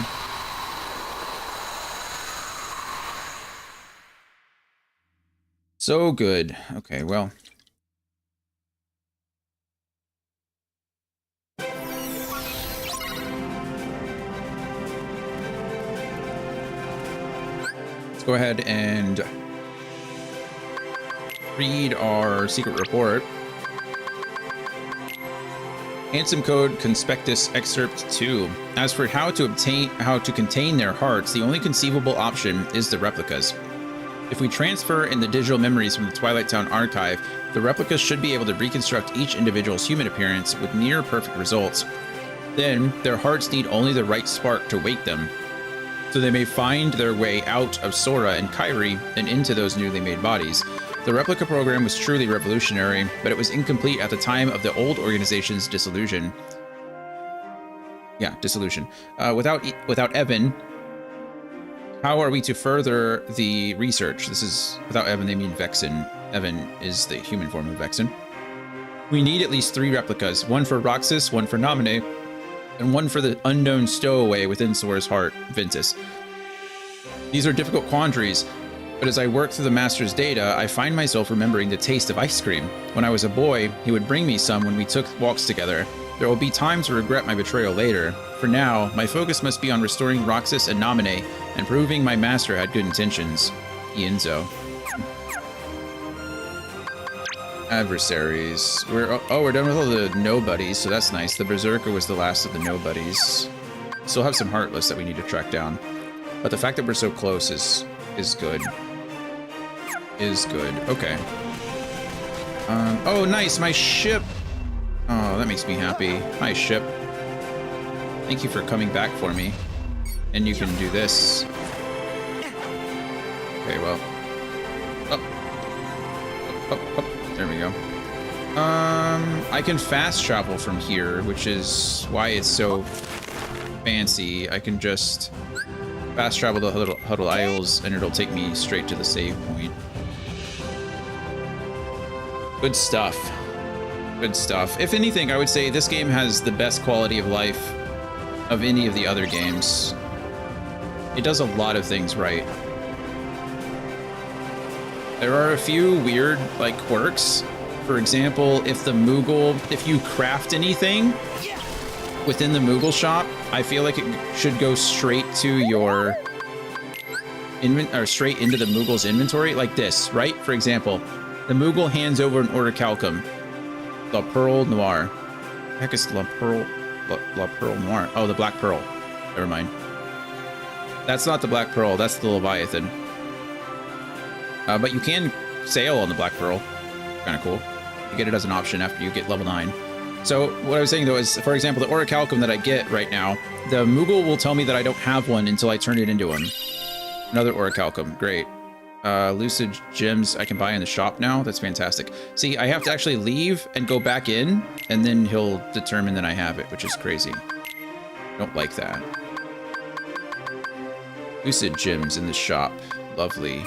So good. Okay, well. Go ahead and read our secret report. Handsome Code Conspectus Excerpt 2. As for how to contain their hearts, the only conceivable option is the replicas. If we transfer in the digital memories from the Twilight Town archive, the replicas should be able to reconstruct each individual's human appearance with near perfect results. Then, their hearts need only the right spark to wake them, so they may find their way out of Sora and Kairi and into those newly made bodies. The replica program was truly revolutionary, but it was incomplete at the time of the old organization's dissolution. Yeah, dissolution. Without Evan, how are we to further the research? This is, without Evan, they mean Vexen. Evan is the human form of Vexen. We need at least 3 replicas, one for Roxas, one for Naminé, and one for the unknown stowaway within Sora's heart, Ventus. These are difficult quandaries, but as I work through the Master's data, I find myself remembering the taste of ice cream. When I was a boy, he would bring me some when we took walks together. There will be time to regret my betrayal later. For now, my focus must be on restoring Roxas and Naminé, and proving my Master had good intentions. Ienzo. Adversaries. We're done with all the nobodies, so that's nice. The Berserker was the last of the nobodies. Still have some Heartless that we need to track down. But the fact that we're so close is good. Is good. Okay. Oh, nice! My ship! Oh, that makes me happy. Hi, ship. Thank you for coming back for me. And you can do this. Okay, well. Up. There we go. I can fast travel from here, which is why it's so fancy. I can just fast travel to Huddle Isles, and it'll take me straight to the save point. Good stuff. Good stuff. If anything, I would say this game has the best quality of life of any of the other games. It does a lot of things right. There are a few weird, like, quirks. For example, if you craft anything within the Moogle shop, I feel like it should go straight to your straight into the Moogle's inventory, like this, right? For example, the Moogle hands over an Orichalcum, La Pearl Noir. The heck is La Pearl Noir? Oh, the Black Pearl. Never mind. That's not the Black Pearl. That's the Leviathan. But you can sail on the Black Pearl. Kind of cool. You get it as an option after you get level 9. So what I was saying though is, for example, the Orichalcum that I get right now, the Moogle will tell me that I don't have one until I turn it into him. Another Orichalcum, great. Lucid gems I can buy in the shop now. That's fantastic. See, I have to actually leave and go back in, and then he'll determine that I have it, which is crazy. Don't like that. Lucid gems in the shop, lovely.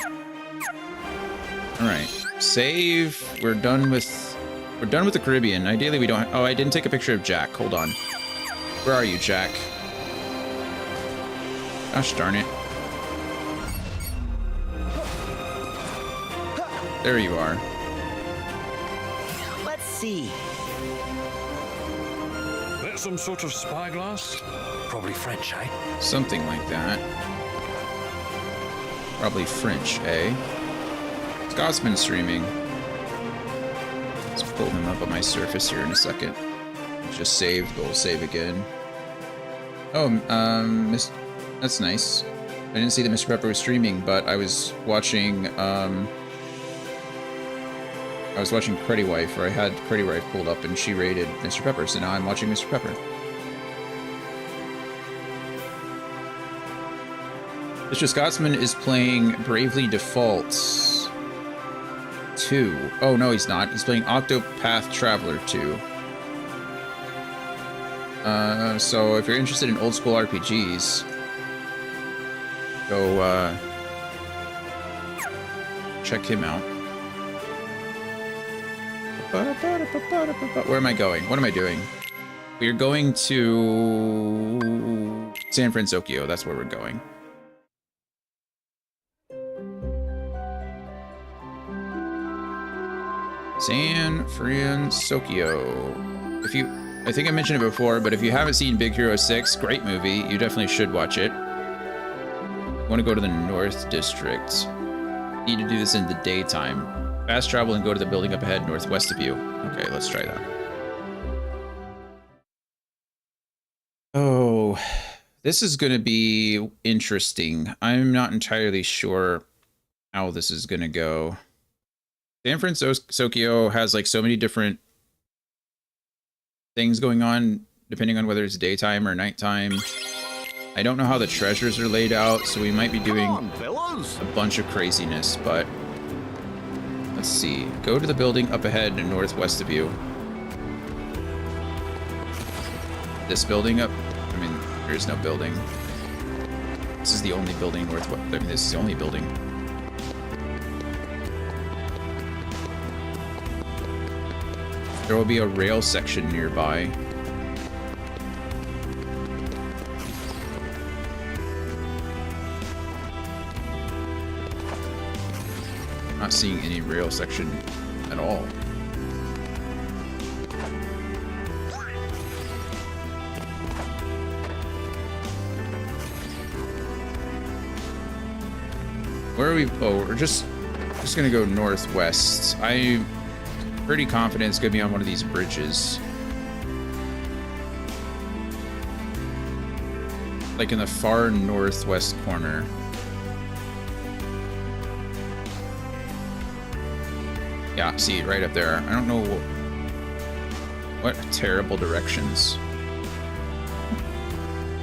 All right, save. We're done with the Caribbean. Ideally, we don't. Oh, I didn't take a picture of Jack. Hold on. Where are you, Jack? Gosh darn it. There you are. Let's see. That some sort of spyglass? Probably French, eh? Something like that. Probably French, eh? Scotsman streaming. Let's pull him up on my surface here in a second. Just saved, but we'll save again. Oh, that's nice. I didn't see that Mr. Pepper was streaming, but I was watching, Pretty Wife, or I had Pretty Wife pulled up and she rated Mr. Pepper, so now I'm watching Mr. Pepper. Mr. Scotsman is playing Bravely Default 2. Oh, no, he's not. He's playing Octopath Traveler 2. So if you're interested in old school RPGs, go, check him out. Where am I going? What am I doing? We're going to San Francisco. That's where we're going. San Francisco. I think I mentioned it before, but if you haven't seen Big Hero 6, great movie. You definitely should watch it. You want to go to the North District. Need to do this in the daytime. Fast travel and go to the building up ahead northwest of you. Okay, let's try that. Oh, this is going to be interesting. I'm not entirely sure how this is going to go. San Francisco has like so many different things going on depending on whether it's daytime or nighttime. I don't know how the treasures are laid out, so we might be doing a bunch of craziness, but let's see. Go to the building up ahead and northwest of you. This building up? I mean, there is no building. This is the only building northwest. I mean, this is the only building. There will be a rail section nearby. Not seeing any rail section at all. Where are we? Oh, we're just gonna go northwest. I'm pretty confident it's gonna be on one of these bridges. Like in the far northwest corner. Yeah, see, right up there. I don't know what terrible directions.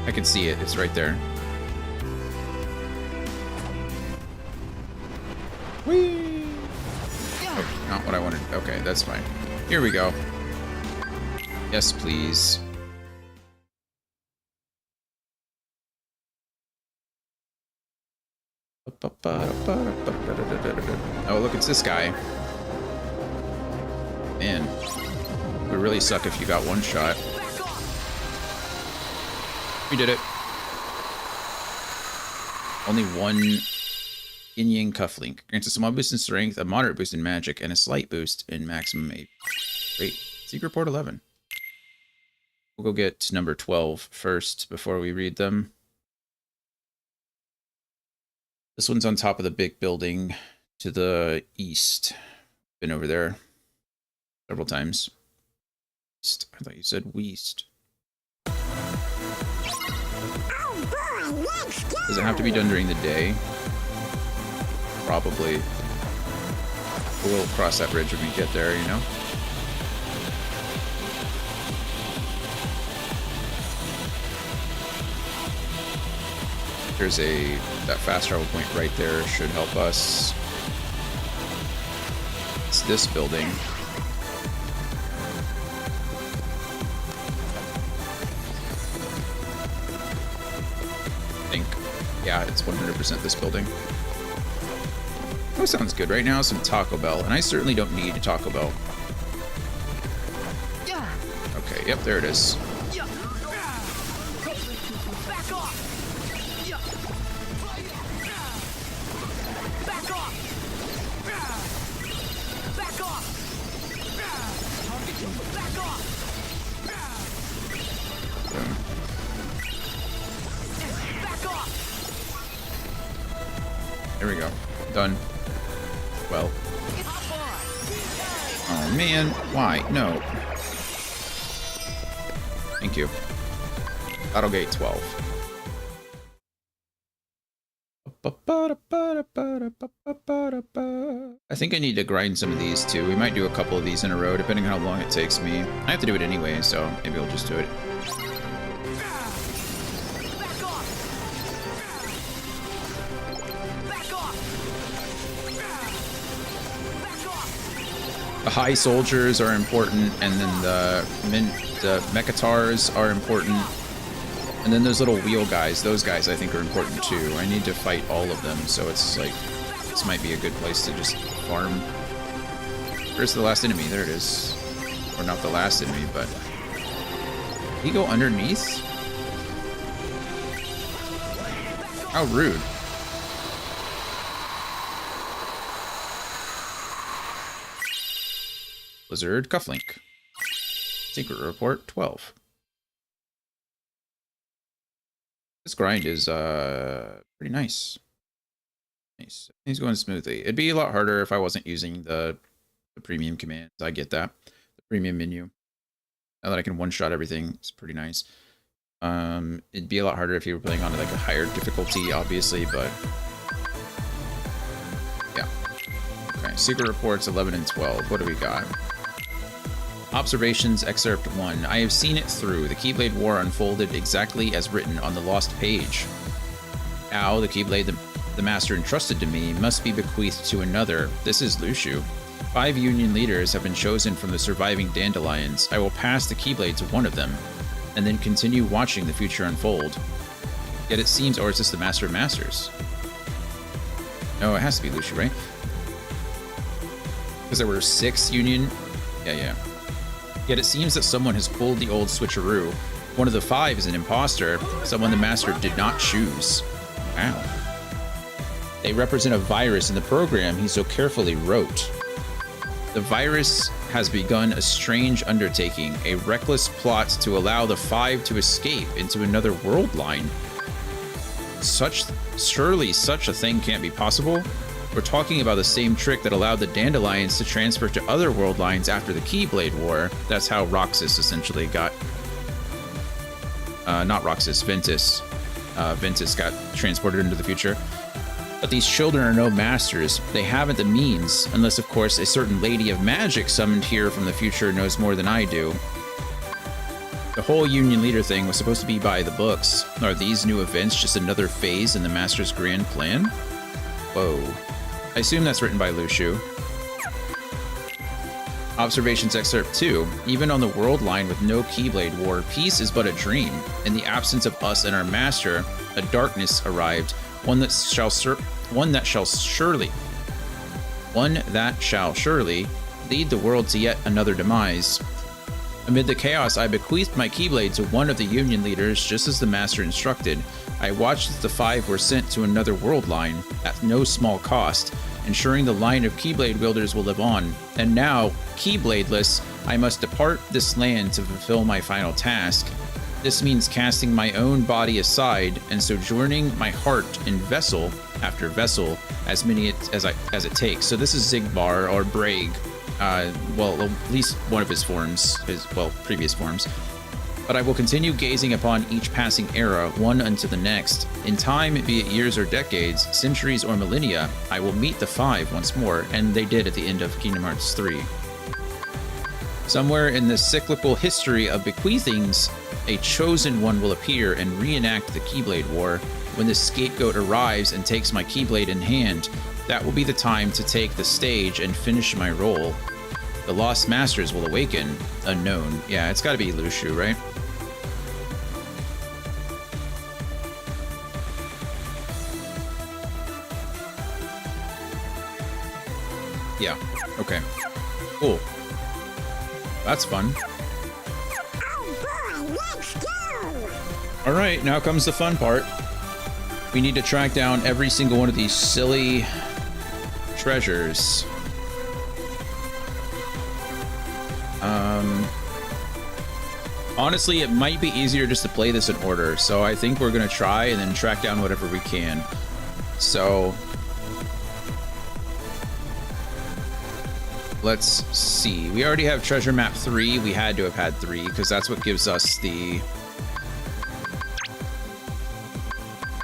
I can see it. It's right there. Whee! Oh, not what I wanted. Okay, that's fine. Here we go. Yes, please. Oh, look, it's this guy. Man, it would really suck if you got one shot. We did it. Only one Yin Yang Cufflink. Grants a small boost in strength, a moderate boost in magic, and a slight boost in maximum AP. Great. Secret Port 11. We'll go get number 12 first before we read them. This one's on top of the big building to the east. Been over there several times. East. I thought you said west. Does it have to be done during the day? Probably. We'll cross that bridge when we get there, you know? There's that fast travel point right there should help us. It's this building. I think, yeah, it's 100% this building. That sounds good right now. Some Taco Bell, and I certainly don't need a Taco Bell. Okay, yep, there it is. There we go. Done. Well. Oh man, why? No. Thank you. Battlegate 12. I think I need to grind some of these too. We might do a couple of these in a row, depending on how long it takes me. I have to do it anyway, so maybe we'll just do it. The high soldiers are important, and then the Mechatars are important. And then those little wheel guys, those guys I think are important too. I need to fight all of them, so it's like, this might be a good place to just farm. Where's the last enemy? There it is. Or not the last enemy, but... Did he go underneath? How rude. Blizzard Cufflink. Secret Report 12. This grind is pretty nice. Nice. He's going smoothly. It'd be a lot harder if I wasn't using the premium commands. I get that. The premium menu. Now that I can one-shot everything, it's pretty nice. It'd be a lot harder if you were playing on like a higher difficulty, obviously, but yeah. Okay, Secret Reports 11 and 12. What do we got? Observations, Excerpt 1. I have seen it through. The Keyblade War unfolded exactly as written on the lost page. Now, the Keyblade the Master entrusted to me must be bequeathed to another. This is Luxu. 5 Union leaders have been chosen from the surviving Dandelions. I will pass the Keyblade to one of them, and then continue watching the future unfold. Yet it seems, or is this the Master of Masters? No, it has to be Luxu, right? Because there were 6 Union... Yeah. Yet it seems that someone has pulled the old switcheroo. One of the 5 is an imposter, someone the Master did not choose. Wow. They represent a virus in the program he so carefully wrote. The virus has begun a strange undertaking, a reckless plot to allow the 5 to escape into another world line. Surely such a thing can't be possible. We're talking about the same trick that allowed the Dandelions to transfer to other world lines after the Keyblade War. That's how Roxas essentially got... not Roxas, Ventus. Ventus got transported into the future. But these children are no masters. They haven't the means, unless of course a certain Lady of Magic summoned here from the future knows more than I do. The whole Union Leader thing was supposed to be by the books. Are these new events just another phase in the Master's grand plan? Whoa. I assume that's written by Luxu. Observations Excerpt 2. Even on the world line with no Keyblade War, peace is but a dream. In the absence of us and our master, a darkness arrived, one that shall surely lead the world to yet another demise. Amid the chaos, I bequeathed my Keyblade to one of the Union leaders, just as the Master instructed. I watched as the 5 were sent to another world line, at no small cost, ensuring the line of Keyblade wielders will live on. And now, Keybladeless, I must depart this land to fulfill my final task. This means casting my own body aside and sojourning my heart in vessel after vessel, as many as it takes. So this is Xigbar, or Braig. Well, at least one of his forms, previous forms. But I will continue gazing upon each passing era, one unto the next. In time, be it years or decades, centuries or millennia, I will meet the 5 once more, and they did at the end of Kingdom Hearts 3. Somewhere in the cyclical history of bequeathings, a chosen one will appear and reenact the Keyblade War. When the scapegoat arrives and takes my Keyblade in hand, that will be the time to take the stage and finish my role. The Lost Masters will awaken. Unknown. Yeah, it's gotta be Lushu, right? Yeah, okay. Cool. That's fun. Alright, now comes the fun part. We need to track down every single one of these silly treasures. Honestly, it might be easier just to play this in order, so I think we're gonna try and then track down whatever we can. So let's see. We already have treasure map 3. We had to have had 3 because that's what gives us the...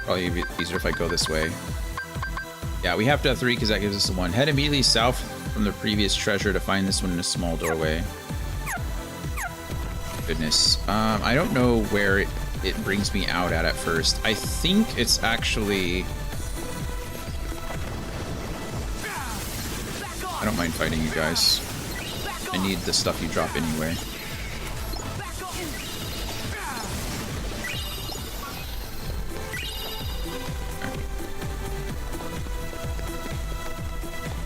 Probably be easier if I go this way. Yeah, we have to have 3 because that gives us the 1. Head immediately south from the previous treasure to find this one in a small doorway. Goodness. I don't know where it brings me out at first. I think it's actually... I don't mind fighting you guys. I need the stuff you drop anyway.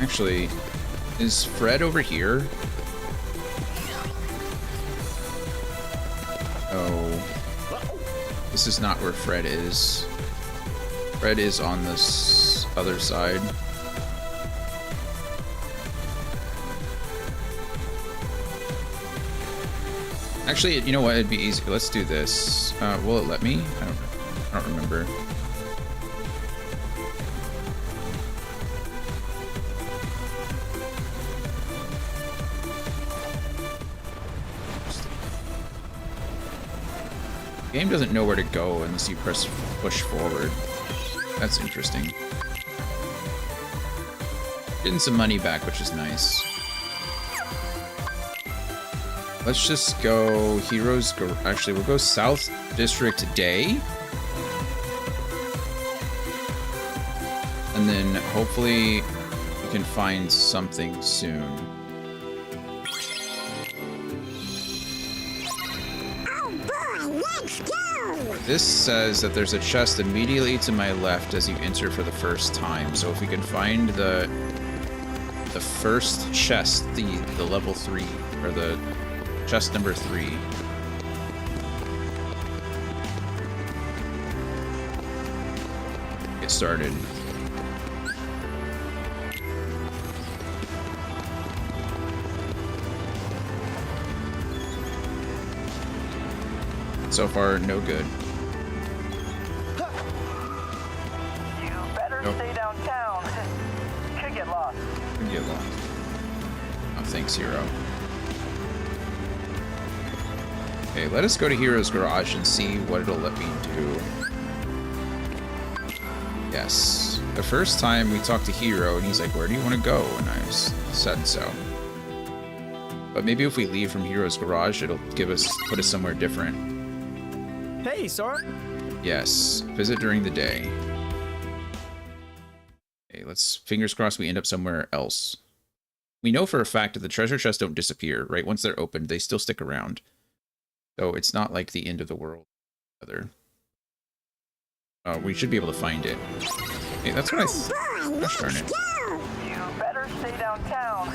Actually, is Fred over here? Oh. This is not where Fred is. Fred is on this other side. Actually, you know what? It'd be easy. Let's do this. Will it let me? I don't remember. The game doesn't know where to go unless you press push forward. That's interesting. Getting some money back, which is nice. Let's just go Heroes. Actually, we'll go South District Day. And then hopefully we can find something soon. Oh boy, let's go! This says that there's a chest immediately to my left as you enter for the first time. So if we can find the first chest, the level 3, or the chest number 3. Get started. So far, no good. You better stay downtown. Could get lost. Could get lost. Oh, thanks, Hero. Okay, let us go to Hero's Garage and see what it'll let me do. Yes. The first time we talked to Hero, and he's like, where do you want to go? And I said so. But maybe if we leave from Hero's Garage, it'll put us somewhere different. Hey, Sora. Yes. Visit during the day. Okay, let's fingers crossed we end up somewhere else. We know for a fact that the treasure chests don't disappear, right? Once they're opened, they still stick around. So it's not like the end of the world. We should be able to find it. Hey, that's what gosh darn it. You better stay downtown.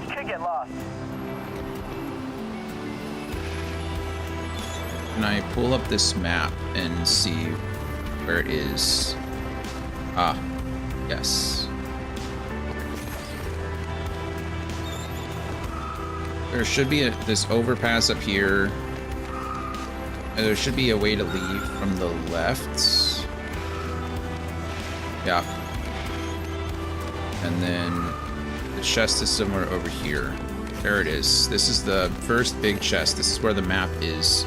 Could get lost. Can I pull up this map and see where it is? Ah, yes. There should be this overpass up here. And there should be a way to leave from the left. Yeah. And then the chest is somewhere over here. There it is. This is the first big chest. This is where the map is.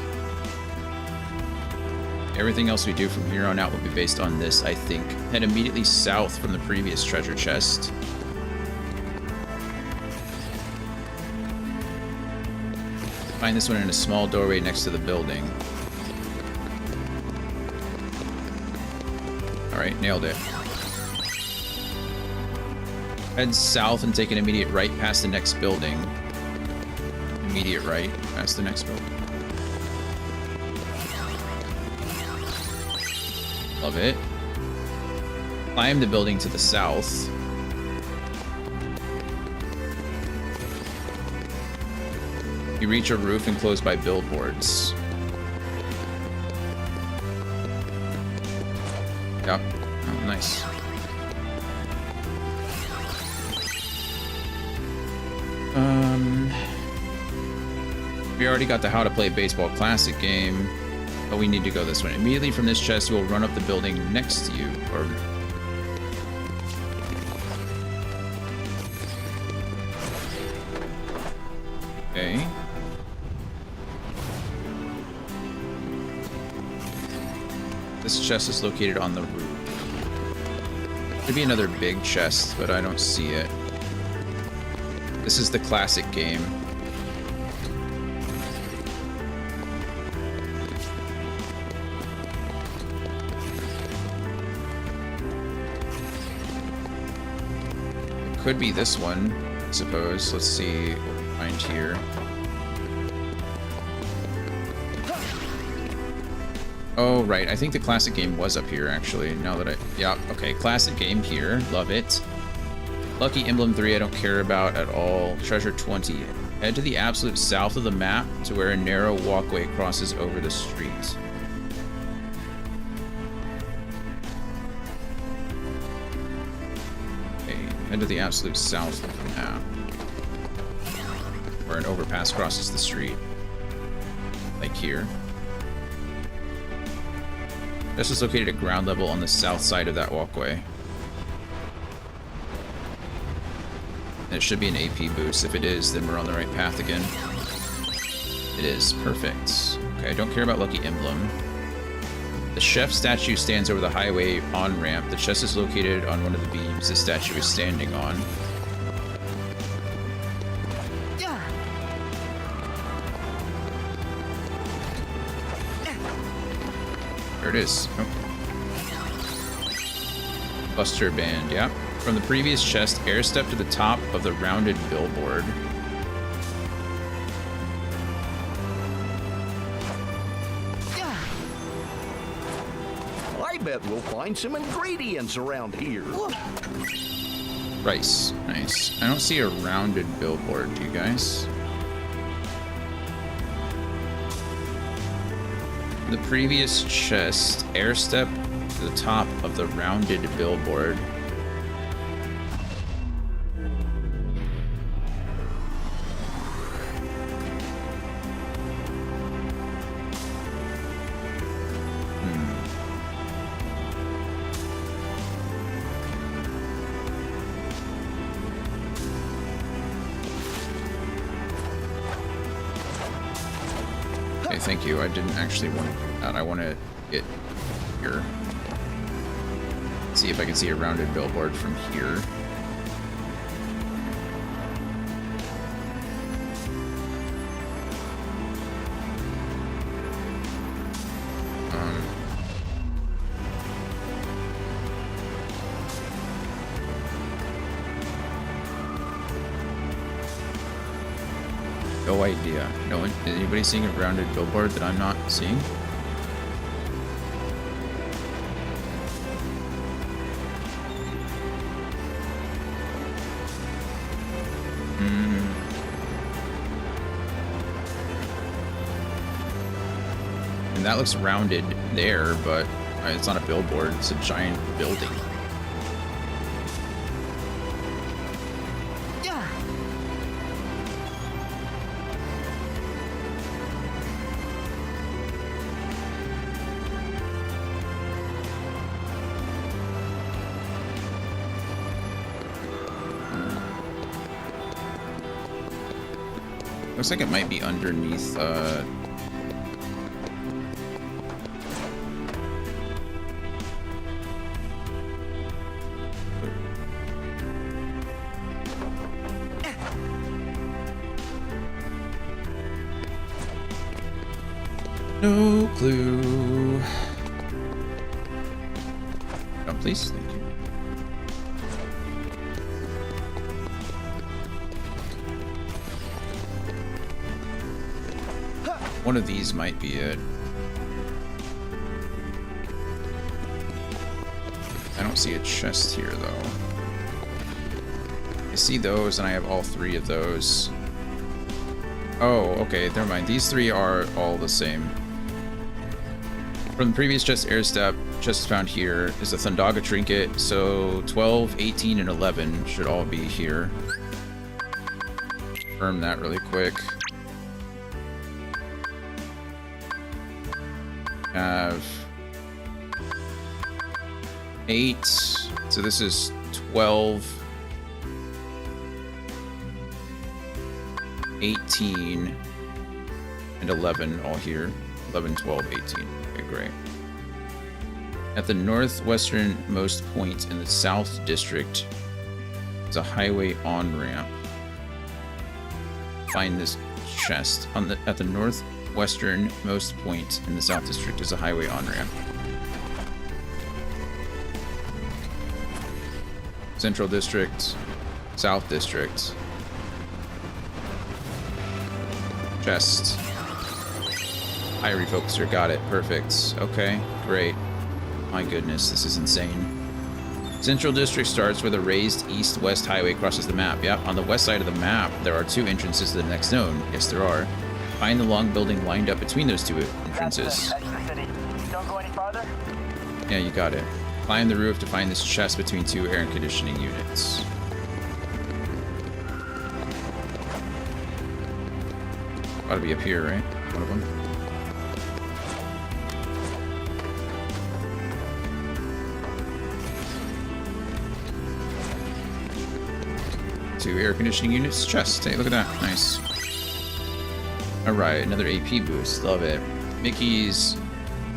Everything else we do from here on out will be based on this, I think. Head immediately south from the previous treasure chest. Find this one in a small doorway next to the building. Alright, nailed it. Head south and take an immediate right past the next building. Immediate right past the next building. Love it. Climb the building to the south. You reach a roof enclosed by billboards. Yep. Oh, nice. We already got the How to Play Baseball Classic game, but we need to go this way. Immediately from this chest, you will run up the building next to you, or... Okay. This chest is located on the roof. Could be another big chest, but I don't see it. This is the classic game. It could be this one, I suppose. Let's see what we find here. Oh, right. I think the classic game was up here, actually. Now that yeah, okay. Classic game here. Love it. Lucky Emblem 3, I don't care about at all. Treasure 20. Head to the absolute south of the map to where a narrow walkway crosses over the street. Okay, head to the absolute south of the map. Where an overpass crosses the street. Like here. This is located at ground level on the south side of that walkway. And it should be an AP boost. If it is, then we're on the right path again. It is. Perfect. Okay, I don't care about Lucky Emblem. The chef statue stands over the highway on-ramp. The chest is located on one of the beams the statue is standing on. There it is. Oh. Buster Band, yeah. From the previous chest, air step to the top of the rounded billboard. I bet we'll find some ingredients around here. Rice. Nice. I don't see a rounded billboard, do you guys? The previous chest, air step to the top of the rounded billboard. Okay, thank you. I didn't actually want to do that. I want to get here. See if I can see a rounded billboard from here. No idea. No one. Is anybody seeing a rounded billboard that I'm not seeing? that looks rounded there, but it's not a billboard. It's a giant building. Looks like it might be underneath, no clue. Oh, please, thank you. One of these might be it. I don't see a chest here, though. I see those, and I have all 3 of those. Oh, okay, never mind. These 3 are all the same. From the previous chest air step, chest found here is the Thundaga trinket, so 12, 18, and 11 should all be here. Confirm that really quick. Have 8, so this is 12, 18, and 11 all here. 11, 12, 18. Okay, great. At the northwesternmost point in the South District is a highway on-ramp. Find this chest. At the northwesternmost point in the South District is a highway on-ramp. Central District, South District. Chest. Eye refocuser, got it. Perfect. Okay, great. My goodness, this is insane. Central District starts where the raised east-west highway crosses the map. Yep, on the west side of the map, there are 2 entrances to the next zone. Yes, there are. Find the long building lined up between those 2 entrances. Don't go any farther. Yeah, you got it. Climb the roof to find this chest between 2 air conditioning units. Gotta be up here, right? One of them. Two air conditioning units, chest. Hey, look at that. Nice. Alright, another AP boost. Love it. Mickey's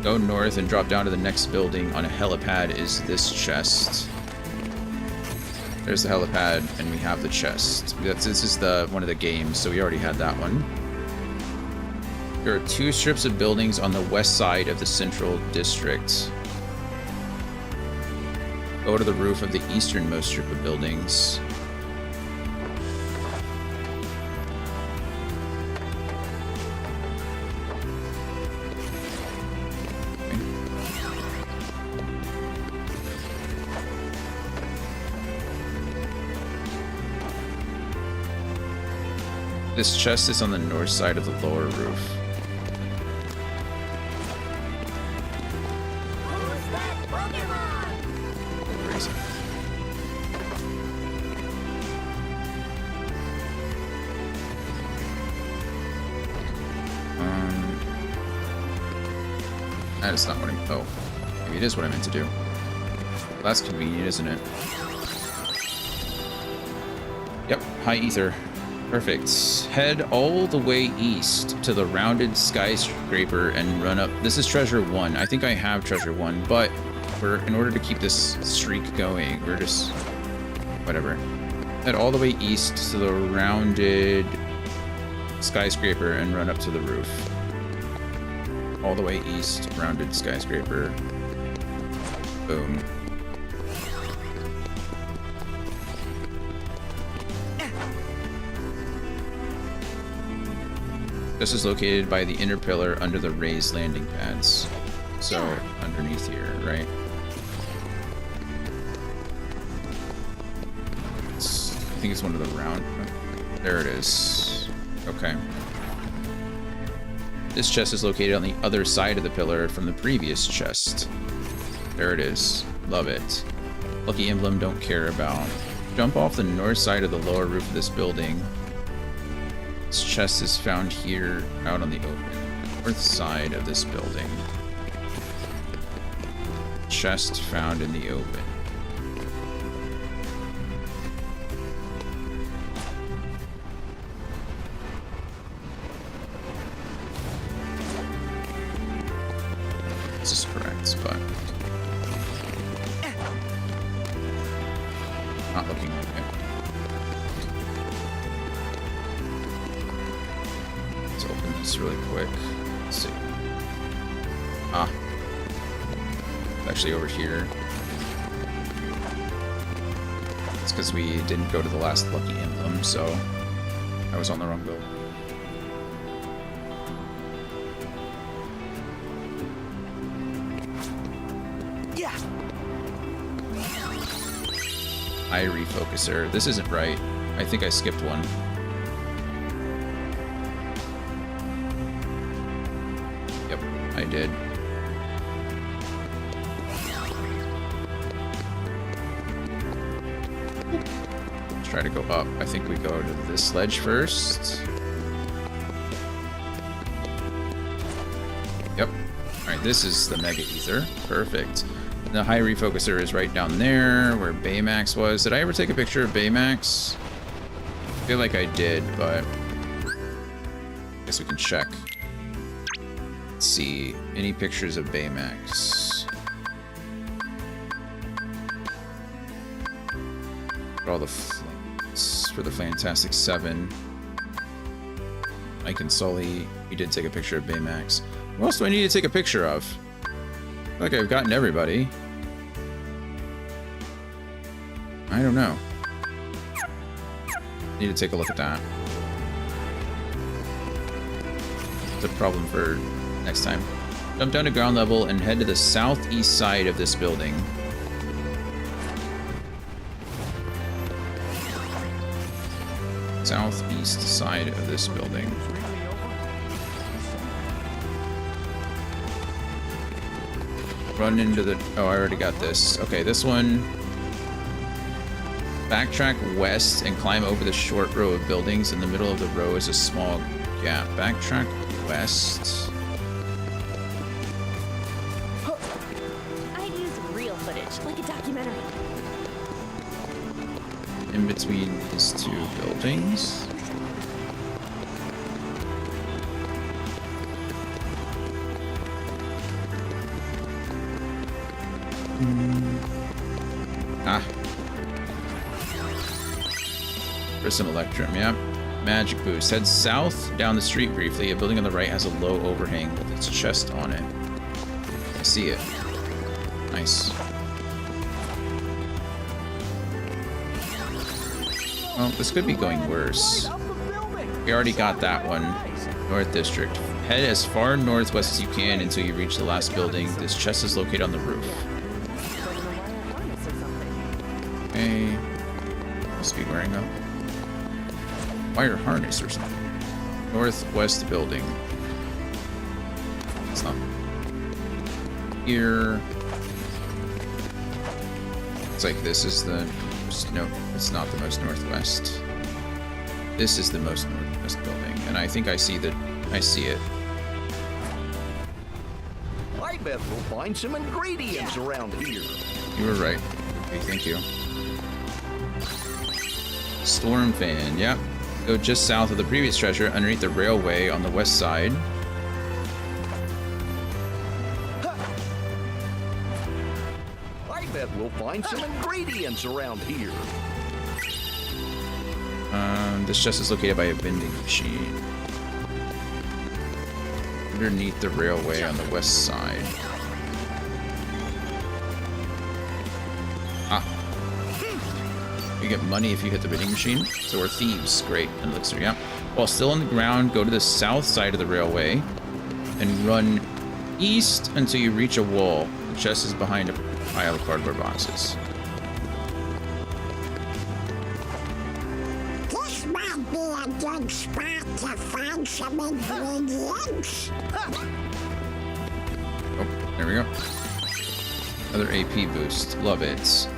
go north and drop down to the next building on a helipad is this chest. There's the helipad, and we have the chest. This is one of the games, so we already had that one. There are 2 strips of buildings on the west side of the Central District. Go to the roof of the easternmost strip of buildings. This chest is on the north side of the lower roof. That is not what I... Oh. Maybe it is what I meant to do. Well, that's convenient, isn't it? Yep, high ether. Perfect. Head all the way east to the rounded skyscraper and run up. This is treasure 1. I think I have treasure 1, but in order to keep this streak going, we're just... whatever. Head all the way east to the rounded skyscraper and run up to the roof. All the way east, rounded skyscraper. Boom. This is located by the inner pillar under the raised landing pads. So, underneath here, right? I think it's one of the round... There it is. Okay. This chest is located on the other side of the pillar from the previous chest. There it is. Love it. Lucky emblem, don't care about. Jump off the north side of the lower roof of this building. This chest is found here out on the open north side of this building. Chest found in the open. This is correct, but not looking like it. Let's open this really quick. Let's see. Ah. It's actually over here. It's because we didn't go to the last lucky emblem, so I was on the wrong build. Eye refocuser. This isn't right. I think I skipped one. Yep, I did. Let's try to go up. I think we go to this ledge first. Yep. Alright, this is the Mega Ether. Perfect. The high refocuser is right down there where Baymax was. Did I ever take a picture of Baymax? I feel like I did, but I guess we can check. Let's see. Any pictures of Baymax? All the flames for the Fantastic Seven. Mike and Sully. We did take a picture of Baymax. What else do I need to take a picture of? I feel like I've gotten everybody. I don't know. Need to take a look at that. It's a problem for next time. Jump down to ground level and head to the southeast side of this building. Southeast side of this building. Run into the... Oh, I already got this. Okay, this one... Backtrack west and climb over the short row of buildings. In the middle of the row is a small gap. Backtrack west. I'd use real footage, like a documentary. In between these two buildings. Ah. Prism Electrum, yeah. Magic boost. Head south down the street briefly. A building on the right has a low overhang with its chest on it. I see it. Nice. Well, this could be going worse. We already got that one. North District. Head as far northwest as you can until you reach the last building. This chest is located on the roof. Okay. Must be wearing a wire harness or something. Northwest building. It's not here. It's like this is the... No, it's not the most northwest. This is the most northwest building, and I think I see the... I see it. I bet we'll find some ingredients around here. You were right. Okay, thank you. Storm fan, yep. Go just south of the previous treasure, underneath the railway on the west side. I bet we'll find some ingredients around here. This chest is located by a vending machine. Underneath the railway on the west side. Ah. You get money if you hit the vending machine. So we're thieves. Great. Elixir, yeah. While still on the ground, go to the south side of the railway and run east until you reach a wall. The chest is behind a pile of cardboard boxes. This might be a a good spot to find some ingredients. Oh, there we go. Another AP boost. Love it.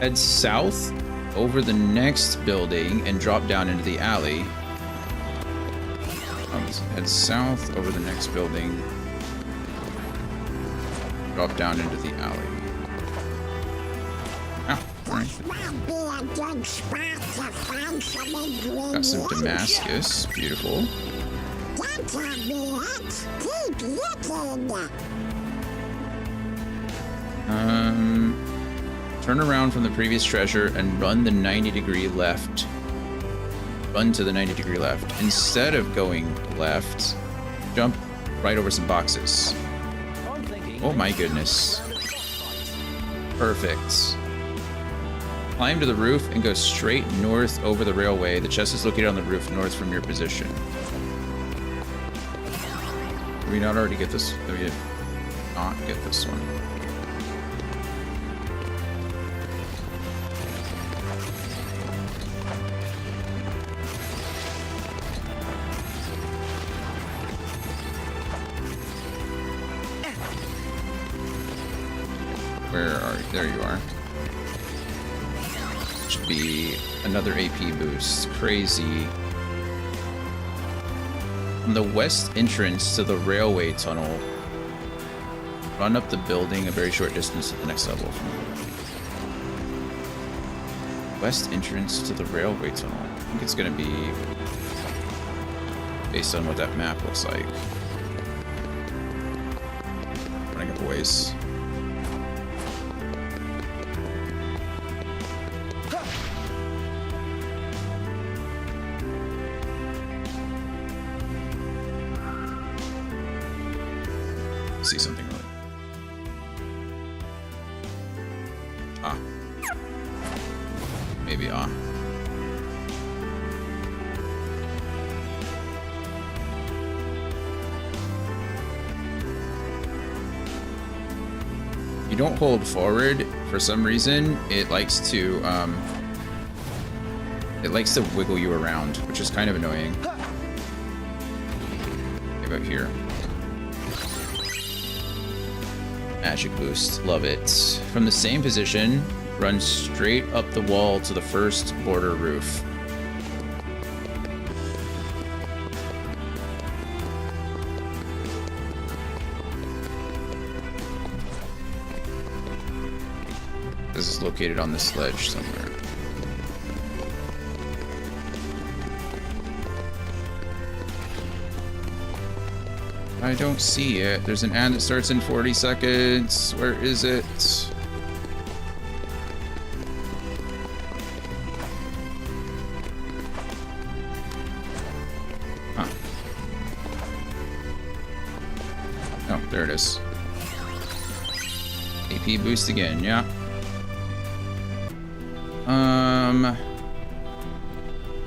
Head south over the next building and drop down into the alley. Head south over the next building. Drop down into the alley. Ah, alright. Got some Damascus. Beautiful. Turn around from the previous treasure and run the 90-degree left. Run to the 90-degree left. Instead of going left, jump right over some boxes. Oh my goodness. Perfect. Climb to the roof and go straight north over the railway. The chest is located on the roof north from your position. Did we not already get this? Did we not get this one? Where are you? There you are. Should be another AP boost. Crazy. From the west entrance to the railway tunnel, run up the building a very short distance to the next level. West entrance to the railway tunnel. I think it's going to be based on what that map looks like. Running up a ways. See something really. Ah. Maybe ah. You don't hold forward for some reason. It likes to wiggle you around, which is kind of annoying. What about here? Magic boost, love it. From the same position, run straight up the wall to the first border roof. This is located on this ledge somewhere. I don't see it. There's an ad that starts in 40 seconds. Where is it? Huh. Oh, there it is. AP boost again, yeah.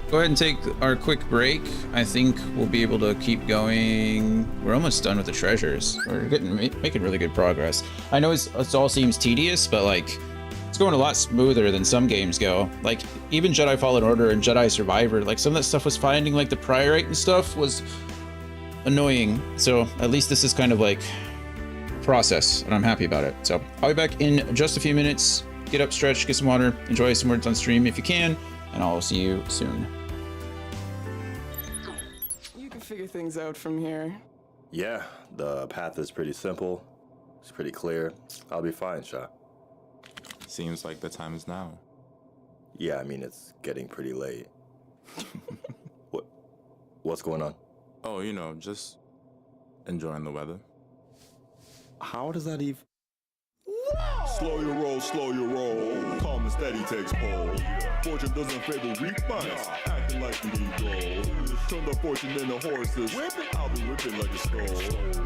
Go ahead and take our quick break. I think we'll be able to keep going. We're almost done with the treasures. We're making really good progress. I know it all seems tedious, but like it's going a lot smoother than some games go. Like even Jedi Fallen Order and Jedi Survivor, like some of that stuff was finding like the priorite and stuff was annoying. So at least this is kind of like process, and I'm happy about it. So I'll be back in just a few minutes. Get up, stretch, get some water, enjoy some words on stream if you can, and I'll see you soon. You can figure things out from here. Yeah, the path is pretty simple. It's pretty clear. I'll be fine, Sha. Seems like the time is now. Yeah, I mean, it's getting pretty late. What's going on? Oh, you know, just enjoying the weather. How does that even... Slow your roll, calm and steady takes hold. Fortune doesn't favor weak minds, acting like you need gold. Turn the fortune into horses, I'll be whipping like a skull.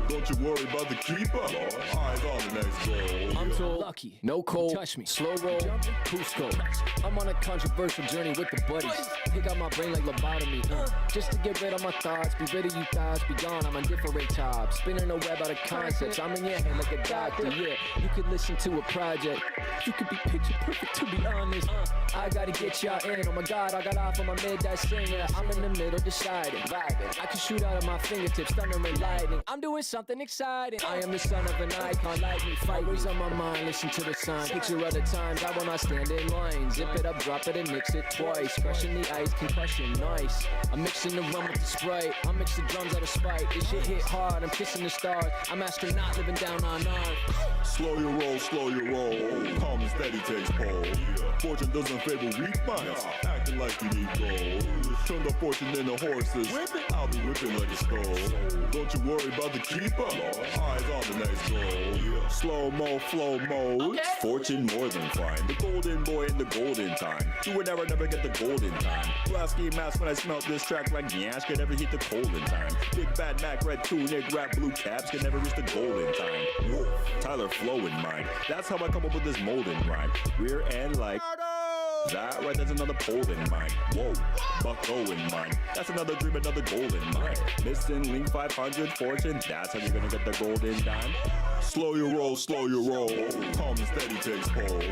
Don't you worry about the keeper, eyes on the next goal. I'm too lucky, no cold, touch me, slow roll, Cusco. I'm on a controversial journey with the buddies. Pick out my brain like lobotomy, just to get rid of my thoughts, be rid of you thoughts, be gone, I'm on different top. Spinning a web out of concepts, I'm in your head like a doctor, yeah. You could listen to a project, You could be picture perfect to be honest. I gotta get y'all in. Oh my god, I got off on my mid-that singer. I'm in the middle deciding, vibing. I can shoot out of my fingertips, thunder and lightning. I'm doing something exciting. I am the son of an icon, like me, fight. Always on my mind, listen to the sign. Picture other times, I will not stand in line. Zip it up, drop it, and mix it twice. Crushing the ice, concussion, nice. I'm mixing the rum with the Sprite. I mix the drums out of spite. This shit hit hard, I'm kissing the stars. I'm astronaut living down on Earth. Slow your roll, slow your roll. Calm and steady takes hold. Fortune doesn't favor weak minds. Acting like you need gold. Turn the fortune into horses. I'll be whipping like a skull. Don't you worry about the keeper. Eyes on the next goal. Slow-mo, flow mode. Fortune more than fine. The golden boy in the golden time. You would never get the golden time. Lasky mask when I smelt this track like Nyash can never hit the golden time. Big bad Mac, red tunic, rap blue caps can never reach the golden time. Whoa. Tyler flow in mind. That's how I come up with this molden rhyme. Rear end like that right, that's another pole in mine. Whoa, Bucko in mine. That's another dream, another goal in mine. Missing link 500 fortune. That's how you're gonna get the golden dime. Slow your roll, slow your roll. Calm and steady takes hold.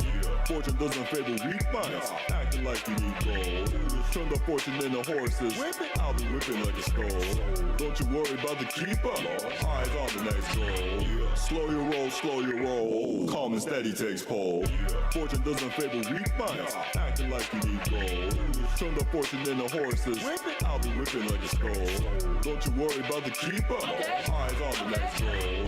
Fortune doesn't favor weak minds. Acting like you need gold. Turn the fortune into horses. I'll be whipping like a skull. Don't you worry about the keeper. Eyes on the next goal. Slow your roll, slow your roll. Calm and steady takes hold. Fortune doesn't favor weak minds. Acting like you need gold. Turn the fortune into horses. I'll be whipping like a skull. Don't you worry about the keeper. Eyes on the next goal.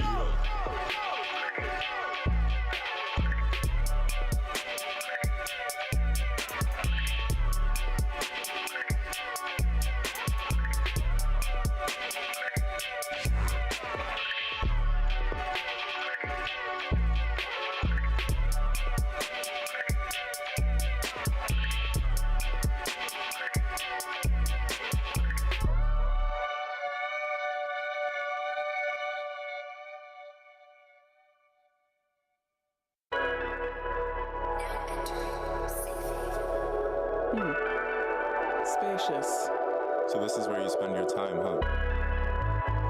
Spacious. So this is where you spend your time, huh?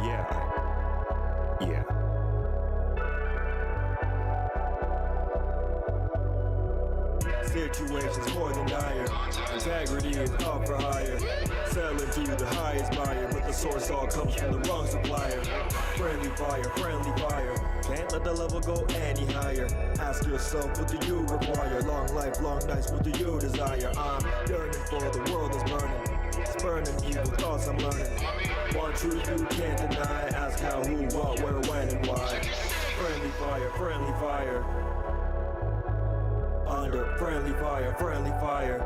Yeah. Situations more than dire. Integrity is up for hire. Selling to you the highest buyer, but the source all comes from the wrong supplier. Friendly fire, friendly fire. Can't let the level go any higher. Ask yourself, what do you require? Long life, long nights, what do you desire? I'm yearning for the world is burning. It's burning evil thoughts I'm learning. One truth you can't deny. Ask how, who, what, where, when, and why. Friendly fire, friendly fire. Under friendly fire, friendly fire.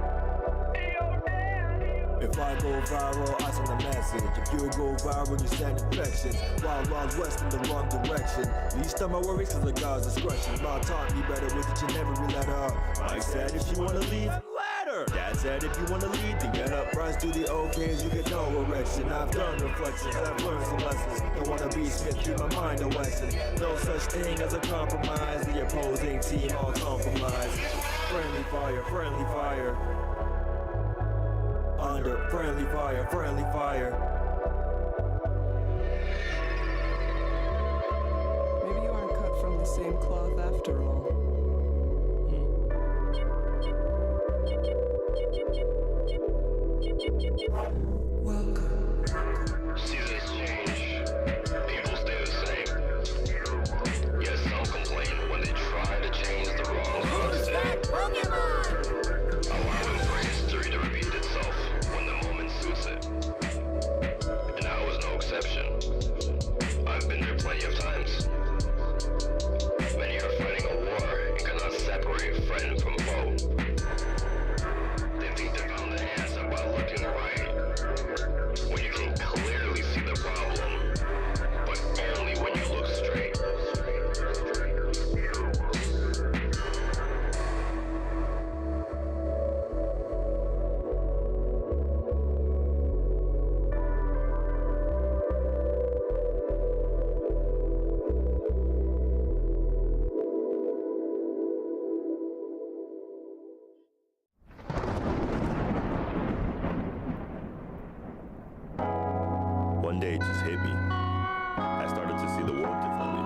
If I go viral, I send a message. If you go viral, you send infections. Wild West in the wrong direction. Least of my worries cause of God's discretion. Mom taught me better with it, you never really let up. Mike said if you wanna leave, let her. Dad said if you wanna lead, then get up. Rise to the okays, you get no erection. I've done reflections, I've learned some lessons. Don't wanna be Smith, keep my mind a Wesson. No such thing as a compromise. The opposing team all compromised. Friendly fire, friendly fire. Under friendly fire, friendly fire. Maybe you aren't cut from the same cloth after all. Welcome. Seasons change. People stay the same. Yes, some complain when they try to change the wrong constant. Allowing for history to repeat itself when the moment suits it. And I was no exception. I've been there plenty of times. Many are fighting a war and cannot separate friend from foe. They think they found the answer by looking right, when you can clearly see the problem, but only when you look straight. One day it just hit me. I started to see the world differently.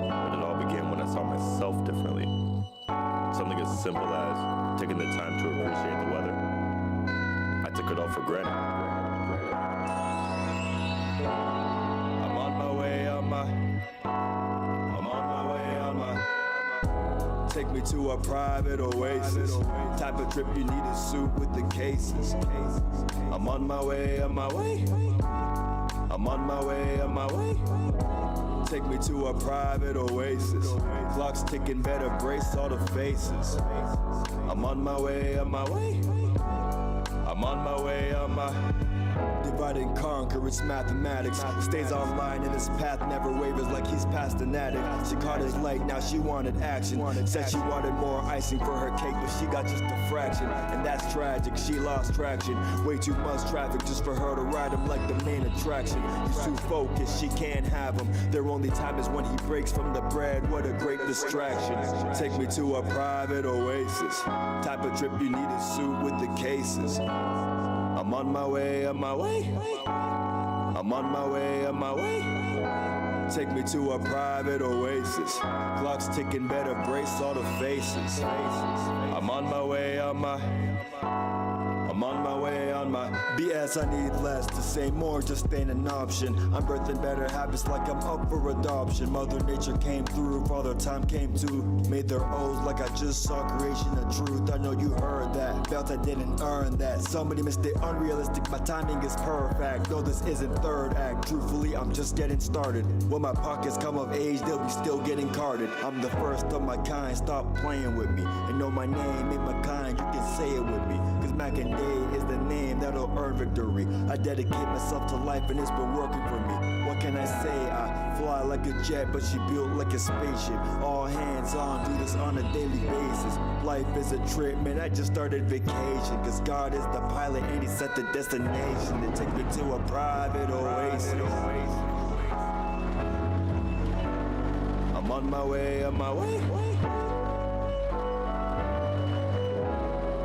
But it all began when I saw myself differently. Something as simple as taking the time to appreciate the weather. I took it all for granted. I'm on my way, take me to a private oasis. Type of trip you need a suit with the cases. I'm on my way, I'm on my way. Take me to a private oasis. Clock's ticking, better brace all the faces. I'm on my way, I'm on my divide and conquer, it's mathematics. Stays online and his path never wavers like he's past an addict. She caught his light, now she wanted action. Said she wanted more icing for her cake, but she got just a fraction. And that's tragic, she lost traction. Way too much traffic just for her to ride him like the main attraction. He's too focused, she can't have him. Their only time is when he breaks from the bread, what a great distraction. Take me to a private oasis. Type of trip you need a suit with the cases. I'm on my way, I'm on my way. Take me to a private oasis. Clock's ticking, better brace all the faces. I'm on my way, on my BS. I need less, to say more just ain't an option. I'm birthing better habits like I'm up for adoption. Mother Nature came through, Father Time came too. Made their O's like I just saw creation of truth. I know you heard that, felt I didn't earn that. Somebody missed it, unrealistic, my timing is perfect. No, this isn't third act, truthfully I'm just getting started. When my pockets come of age, they'll be still getting carded. I'm the first of my kind, stop playing with me. And know my name, ain't my kind, you can say it with me. Cause Mac and Day is the name that'll earn victory. I dedicate myself to life and it's been working for me. What can I say? I fly like a jet, but she built like a spaceship. All hands on, do this on a daily basis. Life is a trip, man, I just started vacation. Cause God is the pilot and he set the destination. To take me to a private oasis. I'm on my way, on my way.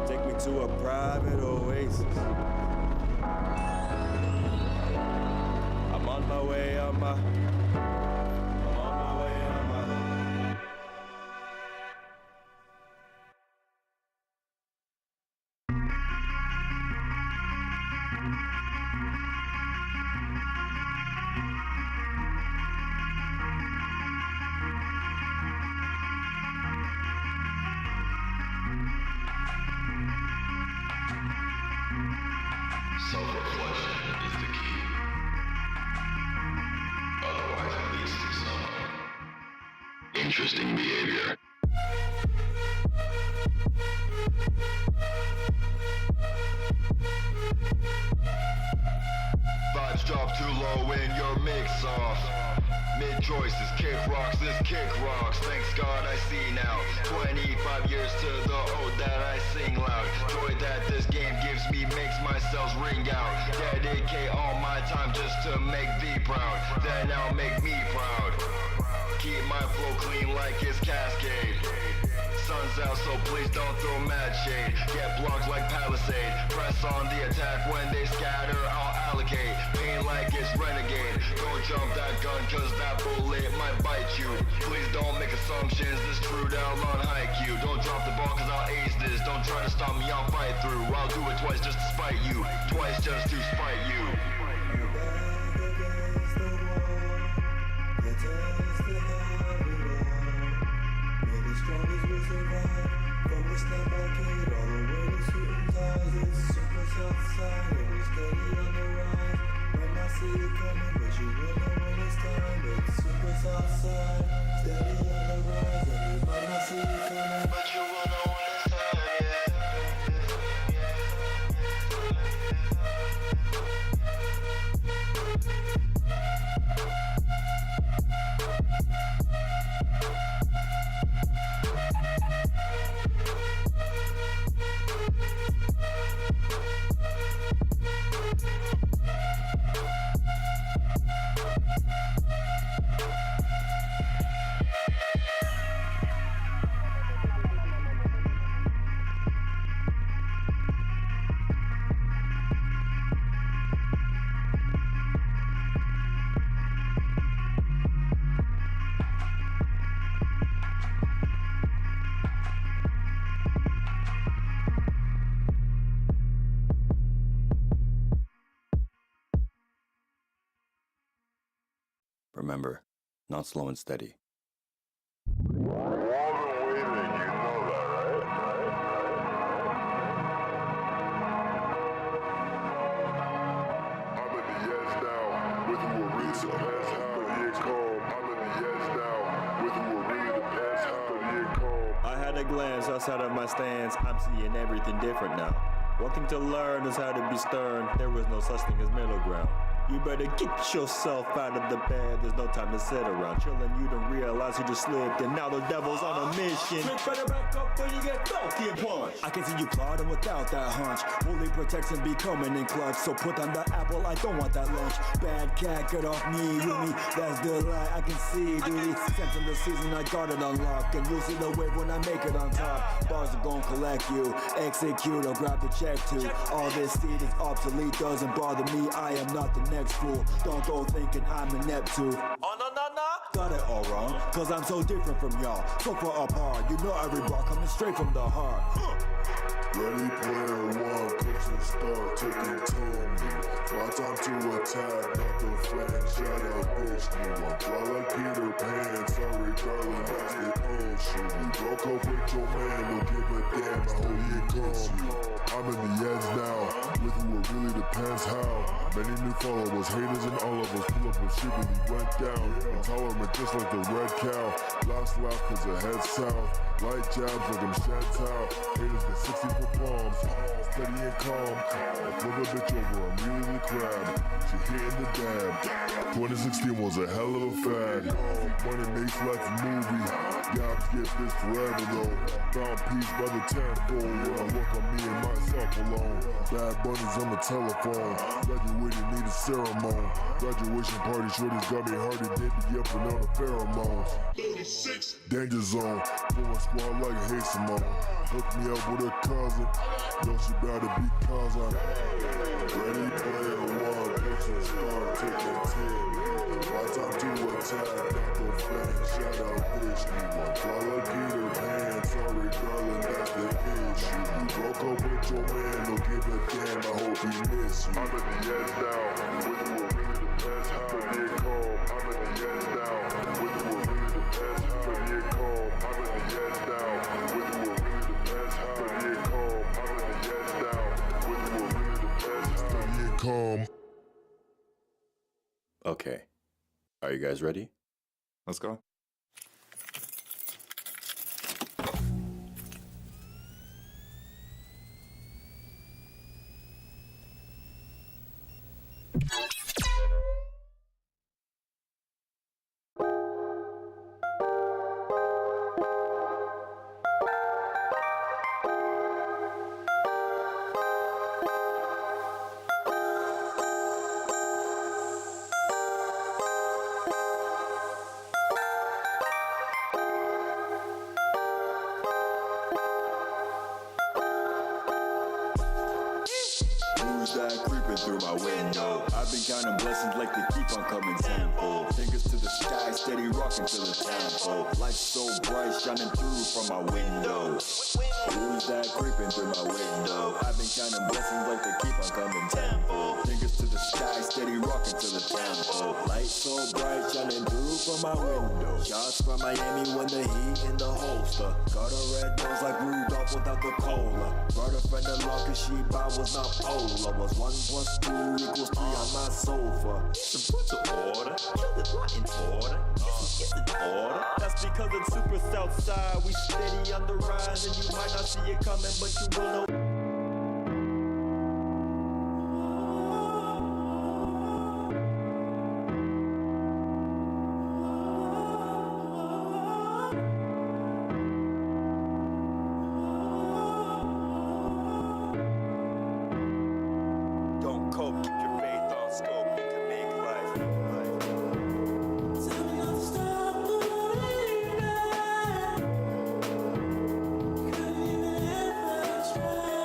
Take me to a private oasis. I'm on my way, I'm on my way, I'm on my way. Self-reflection is the key. Otherwise, it leads to some interesting behavior. Vibes drop too low in your mix off. Mid choices, kick rocks, this kick rocks. Thanks God I see now. 25 years to the ode that I sing loud. Joy that this game gives me makes my cells ring out. Dedicate all my time just to make thee proud. Then I'll make me proud. Keep my flow clean like it's Cascade. Sun's out, so please don't throw mad shade. Get blocks like Palisade. Press on the attack when they scatter, I'll allocate. Pain like it's Renegade. Don't jump that gun, cause that bullet might bite you. Please don't make assumptions, this true down on Haikyuu. Don't drop the ball, cause I'll ace this. Don't try to stop me, I'll fight through. I'll do it twice just to spite you. Twice just to spite you. Strongest will survive. From the snap back hit all the way to suit and ties. It's super south side, and we're steady on the ride. Might not see it coming, but you will know when it's time. It's super south side, steady on the rise, and you might not see it coming, but you will know when it's time. remember, not slow and steady. I had a glance outside of my stance. I'm seeing everything different now. One thing to learn is how to be stern. There is no such thing as middle ground. You better get yourself out of the bed. There's no time to sit around chilling. You don't realize you just slipped, and now the devil's on a mission. You better back up when you get filthy and punch. I can see you plotting without that hunch. Fully protects and be coming in clutch. So put on the apple. I don't want that lunch. Bad cat, get off me, you me. That's the lie. I can see, duty. Sense in the season, I got it unlocked, and you'll see the wave when I make it on top. Bars are gonna collect you. Execute or grab the check too. All this seed is obsolete. Doesn't bother me. I am not the next fool. Don't go thinking I'm a Neptune. Oh no. Got it all wrong, cause I'm so different from y'all. So far apart, you know every bar coming straight from the heart. Ready player one, push and start, taking to me. My time to attack, not the flank, shut up, bitch, me. I'm fly like Peter Pan, sorry darling, that's the ocean. You broke up with your man, don't give a damn, I hope you come. I'm in the edge now, with who it really depends how. Many new followers, haters and all of us, pull up with shit when he went down. Intolerant just like the red cow, last laugh cause it head south. Light jabs like I'm Chantal, haters get 60 for palms, steady and calm. I flip a bitch over, I'm really crab, she hitting the dab. 2016 was a hell of a fad, money makes life a movie, jobs get this forever though. Found peace by the tenfold, when I work on me and myself alone. Bad bunnies on the telephone, graduated need a ceremony. Graduation party shorties got me hardy, they be up and on the pheromones. 36 danger zone, pull my squad like Hey Simone. Hook me up with a cousin, know she bout to be cousin. Ready player one, push and start, taking 10. My time to attack, not the flank, shout out bitch, me. I'm fly like Peter Pan, sorry darling, that's the issue. You broke up with your man, don't give a damn, I hope he miss you. I'm at the edge now, with who it really depends how to get calm. I'm at the edge now, with who it really depends how to get calm. I'm at the edge now, with who it really depends how to get calm. I'm at the edge now, with who it really depends how to get calm. Okay. Are you guys ready? Let's go. Through my window, I've been counting blessings like they keep on coming tenfold. Fingers to the sky, steady rocking to the tempo. Light so bright, shining through from my window. Who's that creeping through my window? I've been counting blessings like they keep on coming tenfold. Fingers to the sky, steady rocking to the tempo. Light so bright, shining through from my window. Shots from Miami when the heat in the holster. Got a red nose like Rudolph without the cola. Brought a friend along cause she was not polar. Was 1 + 2 = 3 on my sofa. So put the order, kill it not in order. Is it order? That's because it's super south side. We steady on the rise, and you might not see it coming, but you will know. Try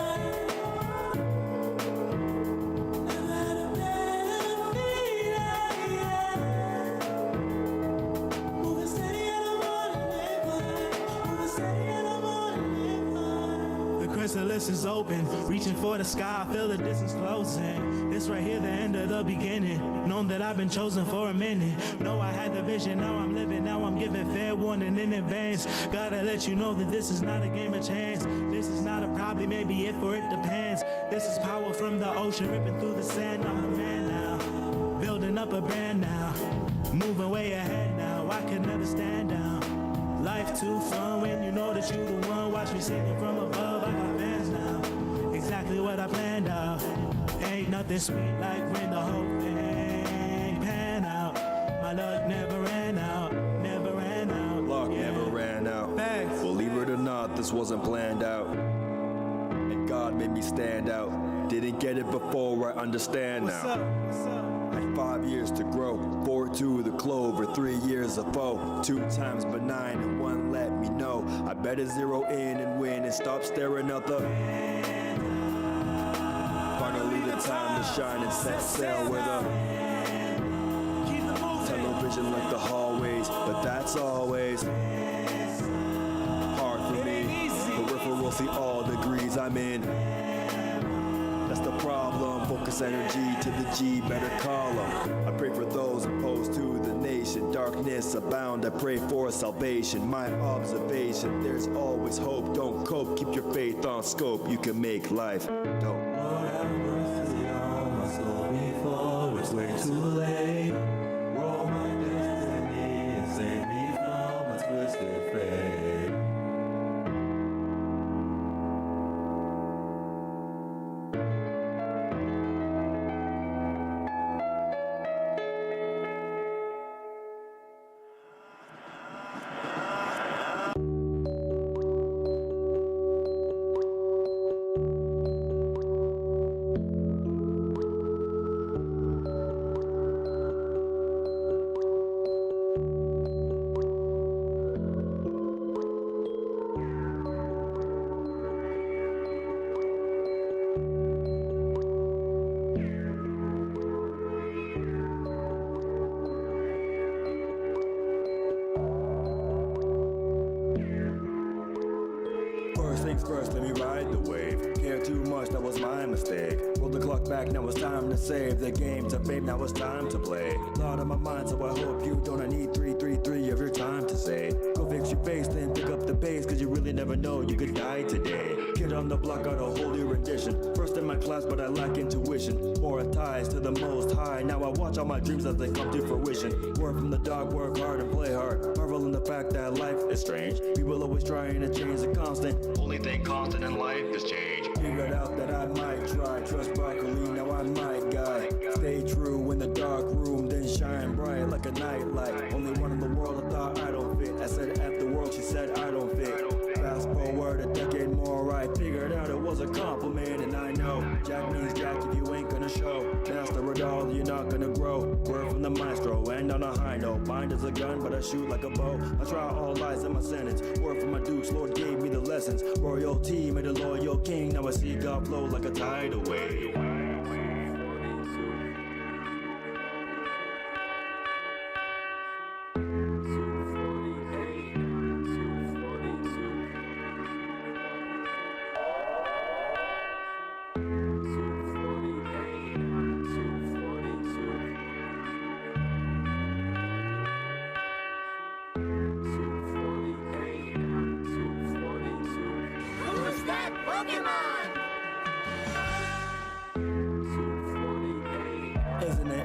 merciless is open. Reaching for the sky, I feel the distance closing. This right here, the end of the beginning. Known that I've been chosen for a minute. Know I had the vision, now I'm living. Now I'm giving fair warning in advance. Gotta let you know that this is not a game of chance. This is not a probably, maybe if or it depends. This is power from the ocean, ripping through the sand. I'm the man now, building up a brand now. Moving way ahead now, I can never stand down. Life too fun when you know that you the one. Watch me singing from above, I got fans now. Exactly what I planned out. Ain't nothing sweet like when the whole thing pan out. My luck never ran out, never ran out. Luck never ran out. Facts. Believe it or not, this wasn't planned out. And God made me stand out. Didn't get it before, I understand now. What's up? Had 5 years to grow, 4-2 the clover, 3 years of foe, 2 times benign and 1 let me know. I better zero in and win and stop staring out the. Finally the time to shine and set sail with a television like the hallways, but that's always hard for me. Peripheral see all degrees I'm in. That's the problem, focus energy to the G, better call them. I pray for those opposed to the nation, darkness abound, I pray for salvation. My observation, there's always hope, don't cope, keep your faith on scope, you can make life dope. Lord have mercy on my soul before it's way too late. Roll my destiny and save me from a twisted fate. First, let me ride the wave. Care too much, that was my mistake. Roll the clock back, now it's time to save the game to fame, now it's time to play. Thought on my mind, so I hope you don't. I need 333 of your time to say. Go fix your face, then pick up the bass, cause you really never know, you could die today. Kid on the block, got a whole new rendition. First in my class, but I lack intuition. More ties to the most high. Now I watch all my dreams as they come to fruition. Word from the dog, work hard and play hard. Marvel in the fact that life is strange. People always trying to change the constant. Only thing constant in life is change. Figured out that I might try. Trust broccoli, now I might guy. Stay true in the dark room, then shine bright like a nightlight. Only one in the world I thought I don't fit. I said F the world, she said I don't fit. Fast forward a decade more, I figured out it was a compliment. And I know Jack means Jack if you ain't gonna show. Master it all, you're not gonna grow. Word from the maestro, and on a high note. Mind is a gun, but I shoot like a bow. I try all lies in my sentence. Word from my dukes, Lord gave me the lessons. Royalty made a loyal king. Now I see God flow like a tidal wave.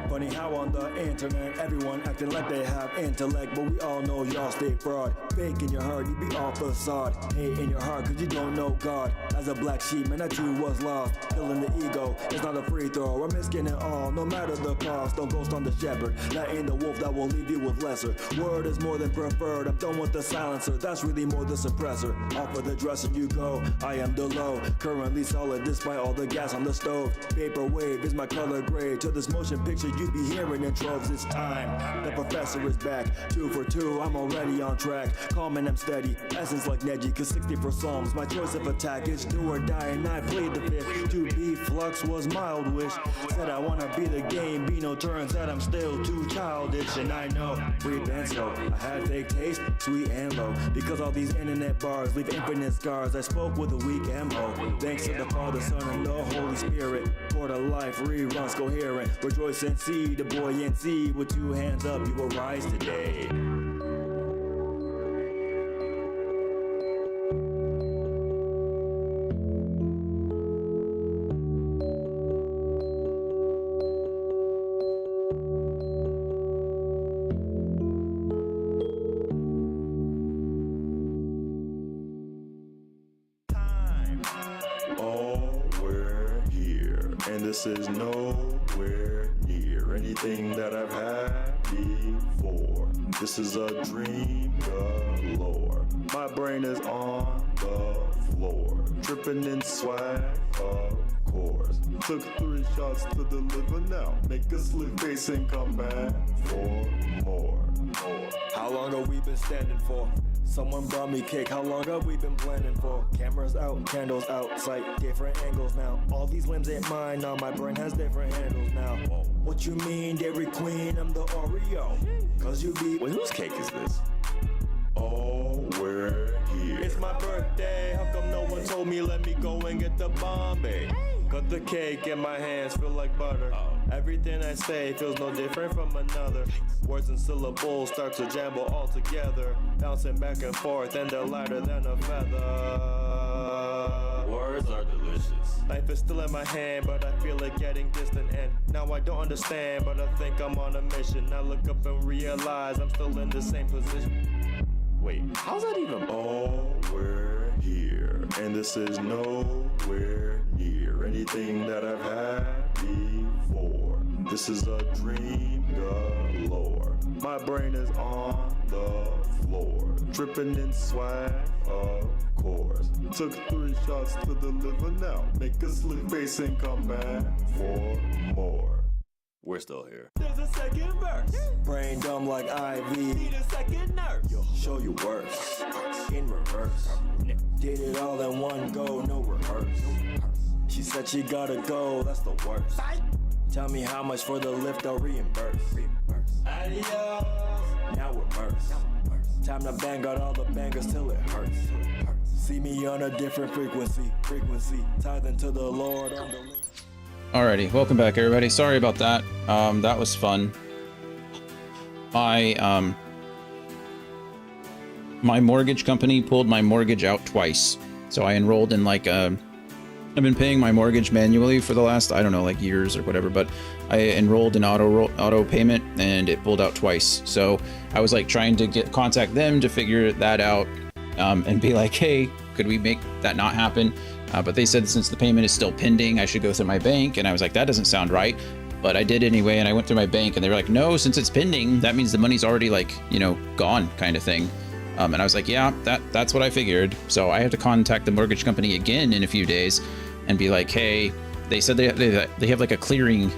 Funny how on the internet everyone acting like they have intellect, but we all know y'all stay fraud. Fake in your heart, you be all facade. Hate in your heart cause you don't know God. As a black sheep, man, I too was lost. Killing the ego, it's not a free throw. I'm risking it all, no matter the cost. Don't ghost on the shepherd, that ain't the wolf that will leave you with lesser. Word is more than preferred, I'm done with the silencer. That's really more the suppressor. Off of the dresser you go, I am the low. Currently solid despite all the gas on the stove. Paper wave is my color grade. To this motion picture you you be hearing intros, it's time. The professor is back, 2 for 2, I'm already on track. Calm and I'm steady, essence like Neji, cause 64 Psalms, my choice of attack is do or die, and I played the fifth. To be Flux was my old wish. Said I wanna be the game, be no turns, that I'm still too childish. And I know, breathe and slow, I had fake taste, sweet and low. Because all these internet bars leave infinite scars, I spoke with a weak MO. Thanks to the Father, Son, and the Holy Spirit. For the life reruns coherent. Rejoice and see the buoyancy. With 2 hands up, you will rise today. This is nowhere near anything that I've had before. This is a dream galore. My brain is on the floor, tripping in swag, of course. Took 3 shots to deliver now. Make a slick face and come back for more. How long have we been standing for? Someone brought me cake, how long have we been planning for? Cameras out, candles out, sight, different angles now. All these limbs ain't mine, now my brain has different handles now. What you mean, Dairy Queen, I'm the Oreo? Cause you be... Wait, whose cake is this? Oh, we're here. It's my birthday, how come no one told me let me go and get the Bombay? Cut the cake in my hands, feel like butter. Everything I say feels no different from another. Words and syllables start to jumble all together, bouncing back and forth and they're lighter than a feather. Words are delicious. Life is still in my hand, but I feel it getting distant. And now I don't understand, but I think I'm on a mission. I look up and realize I'm still in the same position. Wait, how's that even? Oh, we're here, and this is nowhere near anything that I've had before. This is a dream galore. My brain is on the floor, tripping in swag, of course. Took 3 shots to deliver now. Make a slick face and come back for more. We're still here. There's a second verse. Brain dumb like IV. Need a second nurse. Show you worse. In reverse. Did it all in one go, no rehearse. She said she gotta go, that's the worst. Tell me how much for the lift, I'll reimburse. Adios. Now we're immersed. Time to bang out all the bangers till it hurts. See me on a different frequency. Tithing to the Lord on the link. Alrighty, welcome back everybody. Sorry about that. That was fun. My mortgage company pulled my mortgage out twice. So I enrolled in like I've been paying my mortgage manually for the last, I don't know, like years or whatever, but I enrolled in auto payment and it pulled out twice. So I was like trying to contact them to figure that out and be like, hey, could we make that not happen? But they said since the payment is still pending, I should go through my bank. And I was like, that doesn't sound right. But I did anyway. And I went through my bank and they were like, no, since it's pending, that means the money's already like, you know, gone kind of thing. And I was like, yeah, that's what I figured. So I have to contact the mortgage company again in a few days and be like, hey, they said they have like a clearing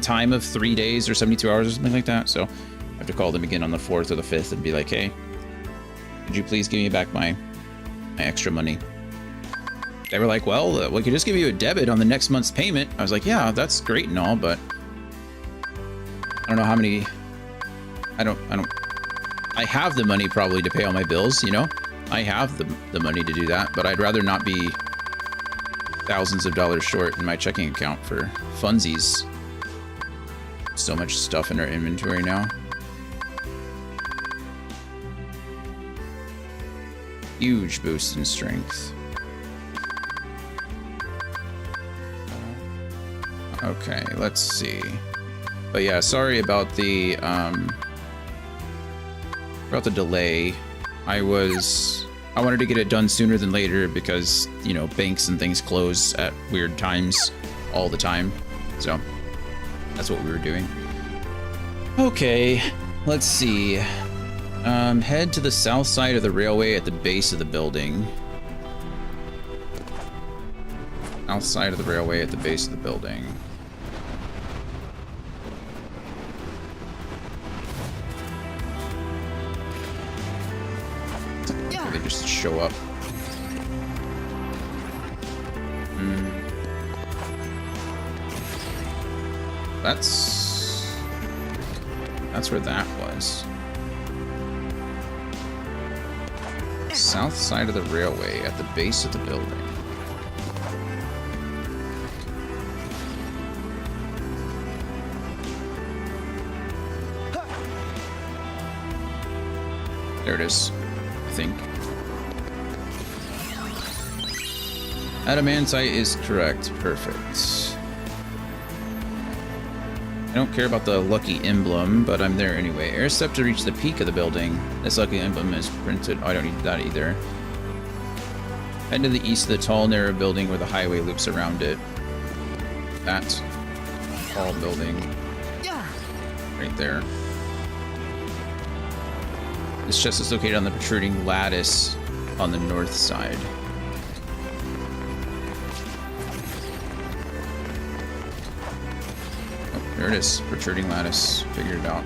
time of 3 days or 72 hours or something like that. So I have to call them again on the 4th or the 5th and be like, hey, could you please give me back my extra money? They were like, well, we could just give you a debit on the next month's payment. I was like, yeah, that's great and all, but I don't know how many. I have the money probably to pay all my bills, you know? I have the money to do that, but I'd rather not be thousands of dollars short in my checking account for funsies. So much stuff in our inventory now. Huge boost in strength. Okay, let's see. But yeah, sorry about the delay. I wanted to get it done sooner than later because, you know, banks and things close at weird times all the time. So that's what we were doing. Okay, let's see. Head to the south side of the railway at the base of the building. Outside of the railway at the base of the building. just show up. That's where that was. South side of the railway at the base of the building. There it is, I think. Adamantite is correct. Perfect. I don't care about the lucky emblem, but I'm there anyway. Air step to reach the peak of the building. This lucky emblem is printed. Oh, I don't need that either. Head to the east of the tall, narrow building where the highway loops around it. That tall building. Right there. This chest is located on the protruding lattice on the north side. Oh, there it is. Protruding lattice. Figured it out.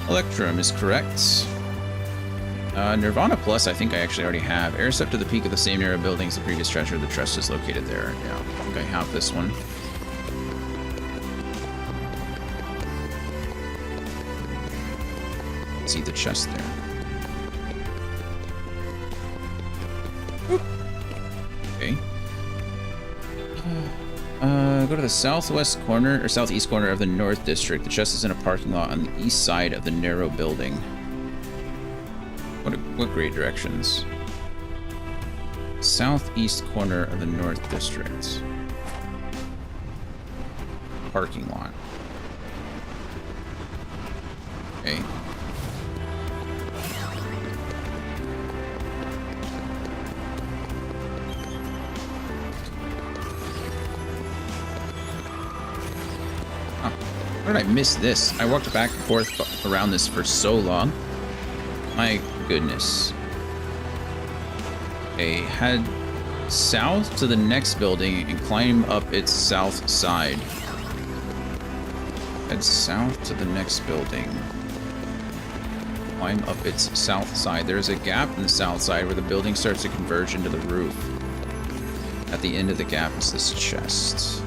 Electrum is correct. Nirvana Plus, I think I actually already have. Air step to the peak of the same narrow building as the previous treasure. The chest is located there. Yeah, I think I have this one. See the chest there. Okay. Go to the southwest corner or southeast corner of the North District. The chest is in a parking lot on the east side of the narrow building. What great directions. Southeast corner of the North District. Parking lot. Okay. Where did I miss this? I walked back and forth around this for so long. My goodness. Okay, head south to the next building and climb up its south side. Head south to the next building. Climb up its south side. There's a gap in the south side where the building starts to converge into the roof. At the end of the gap is this chest.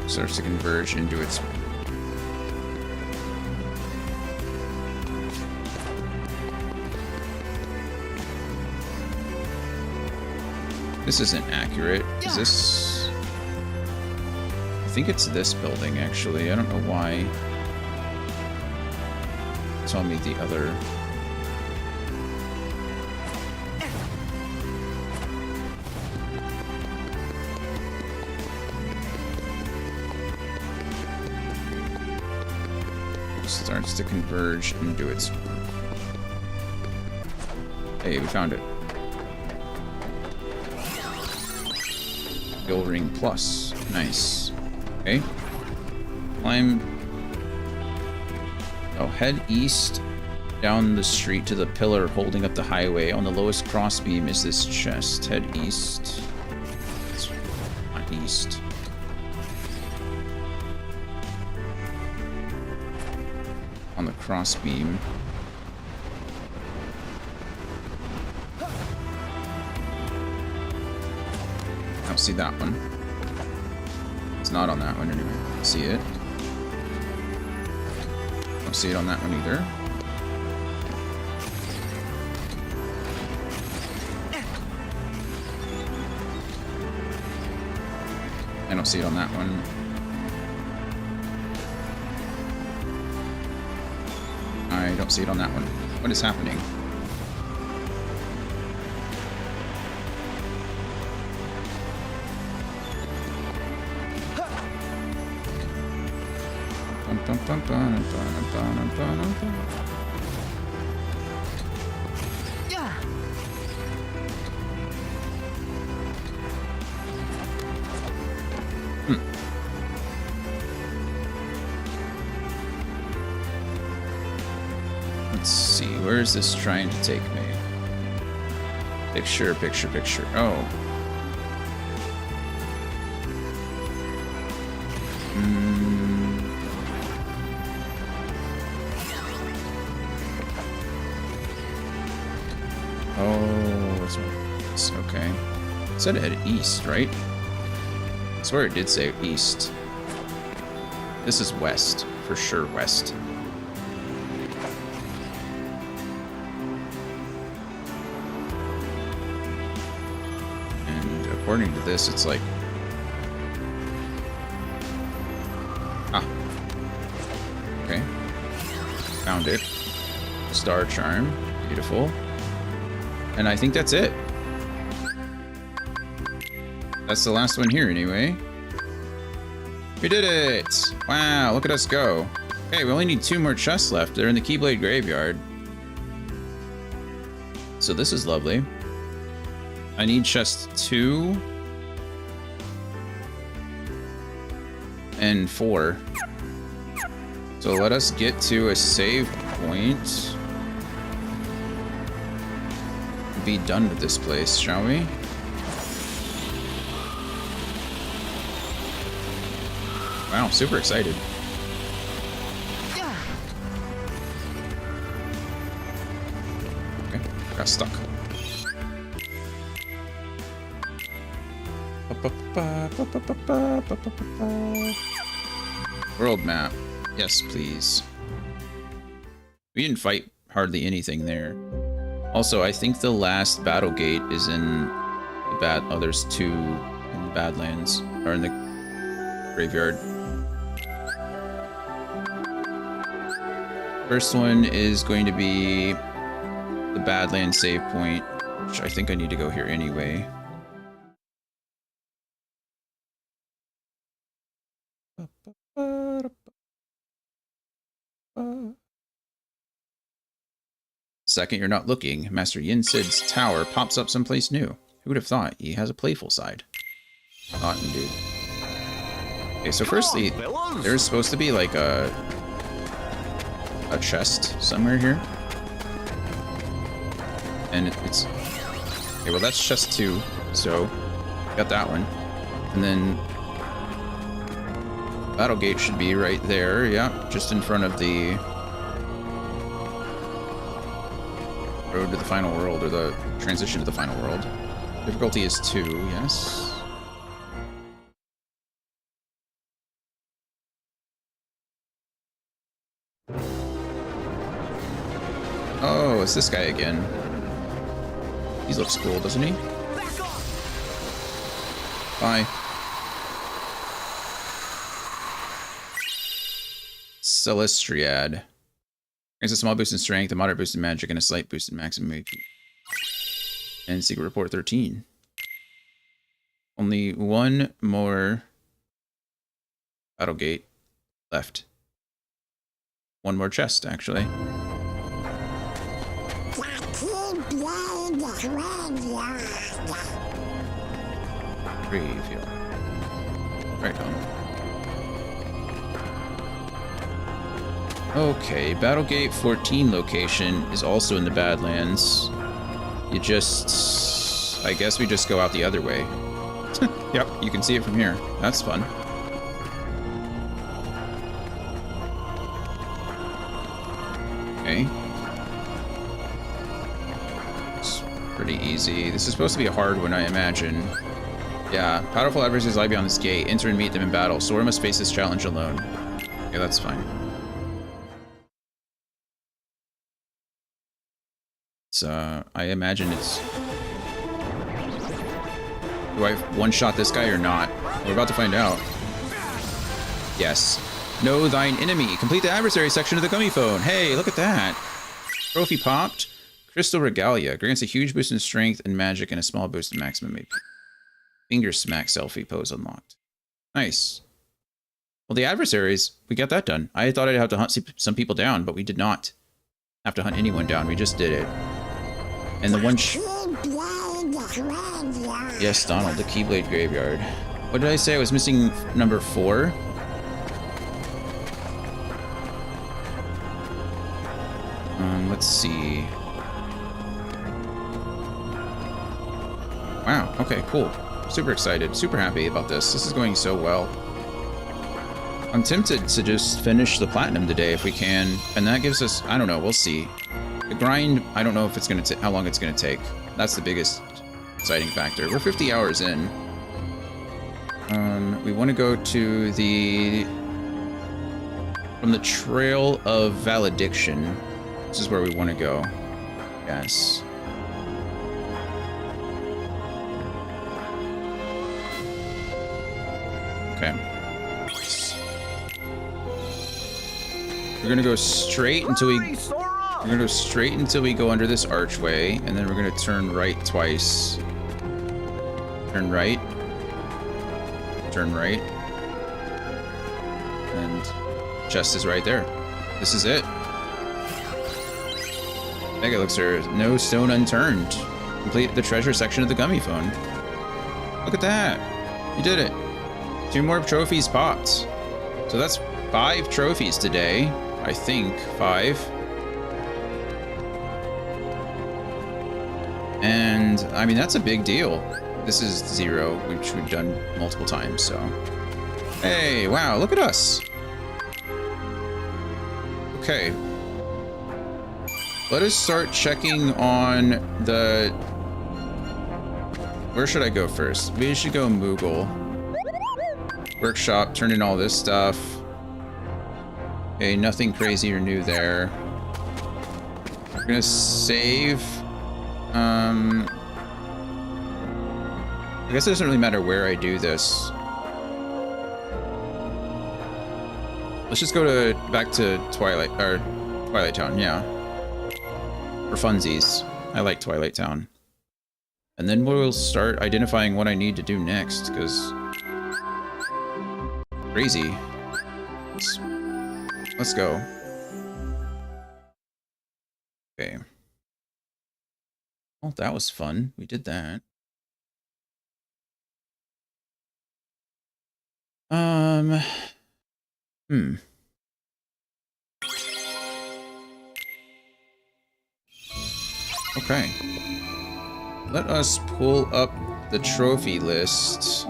Starts to converge into its... This isn't accurate. Is this... I think it's this building, actually. I don't know why. Tell me the other... Starts to converge into its... Hey, we found it. Gill Ring Plus. Nice. Okay. Climb... Oh, head east down the street to the pillar holding up the highway. On the lowest crossbeam is this chest. Head east. It's not east. On the crossbeam. I don't see that one. It's not on that one anyway. I see it. Don't see it on that one either. I don't see it on that one. I don't see it on that one. What is happening? Let's see, where is this trying to take me? Picture, picture, picture. Oh. Oh, it's okay. It said it head east, right? I swear it did say east. This is west, for sure west. And according to this, it's like... Ah. Okay. Found it. Star Charm. Beautiful. And I think that's it. That's the last one here anyway. We did it! Wow, look at us go. Okay, we only need 2 more chests left. They're in the Keyblade Graveyard. So this is lovely. I need chest 2 and 4. So let us get to a save point. Be done with this place, shall we? Wow, super excited. Okay, got stuck. World map. Yes, please. We didn't fight hardly anything there. Also, I think the last battle gate is in the bad. Oh, there's 2 in the Badlands, or in the graveyard. First one is going to be the Badlands save point, which I think I need to go here anyway. Second, you're not looking. Master Yin Sid's tower pops up someplace new. Who would have thought? He has a playful side. Thought indeed. Okay, so firstly, there's supposed to be like a chest somewhere here. And it's... Okay, well that's chest 2, so got that one. And then battle gate should be right there, yeah, just in front of the road to the final world, or the transition to the final world. Difficulty is 2, yes. Oh, it's this guy again. He looks cool, doesn't he? Bye. Celestriad. Grants a small boost in strength, a moderate boost in magic, and a slight boost in maximum AP. And Secret Report 13. Only 1 more battle gate left. 1 more chest, actually. Graveyard. Right on. Okay, Battlegate 14 location is also in the Badlands. You just... I guess we just go out the other way. Yep, you can see it from here. That's fun. Okay. It's pretty easy. This is supposed to be a hard one, I imagine. Yeah, powerful adversaries lie beyond this gate. Enter and meet them in battle. Sora must face this challenge alone. Yeah, that's fine. I imagine it's... Do I one-shot this guy or not? We're about to find out. Yes. Know thine enemy. Complete the adversary section of the gummy phone. Hey, look at that. Trophy popped. Crystal Regalia. Grants a huge boost in strength and magic and a small boost in maximum AP. Finger smack selfie pose unlocked. Nice. Well, the adversaries, we got that done. I thought I'd have to hunt some people down, but we did not have to hunt anyone down. We just did it. And the one... Yes, Donald, the Keyblade Graveyard. What did I say? I was missing number 4? Let's see. Okay, cool. Super excited. Super happy about this. This is going so well. I'm tempted to just finish the platinum today if we can. And that gives us... I don't know. We'll see. The grind, I don't know if it's going to... how long it's going to take. That's the biggest exciting factor. We're 50 hours in. We want to go to the... from the Trail of Valediction. This is where we want to go. Yes. Okay. We're gonna go straight until we... We're gonna go straight until we go under this archway, and then we're gonna turn right twice. Turn right. Turn right. And chest is right there. This is it. Mega Elixir, no stone unturned. Complete the treasure section of the gummy phone. Look at that. You did it. 2 more trophies popped. So that's 5 trophies today. I think 5. And I mean, that's a big deal. This is 0, which we've done multiple times, so. Hey, wow, look at us. Okay. Let us start checking on the... Where should I go first? We should go Moogle. Workshop, turn in all this stuff. Okay, nothing crazy or new there. We're gonna save. I guess it doesn't really matter where I do this. Let's just go to back to Twilight Town, yeah. For funsies. I like Twilight Town. And then we'll start identifying what I need to do next, because crazy. Let's go. Okay. Well, that was fun. We did that. Okay. Let us pull up the trophy list.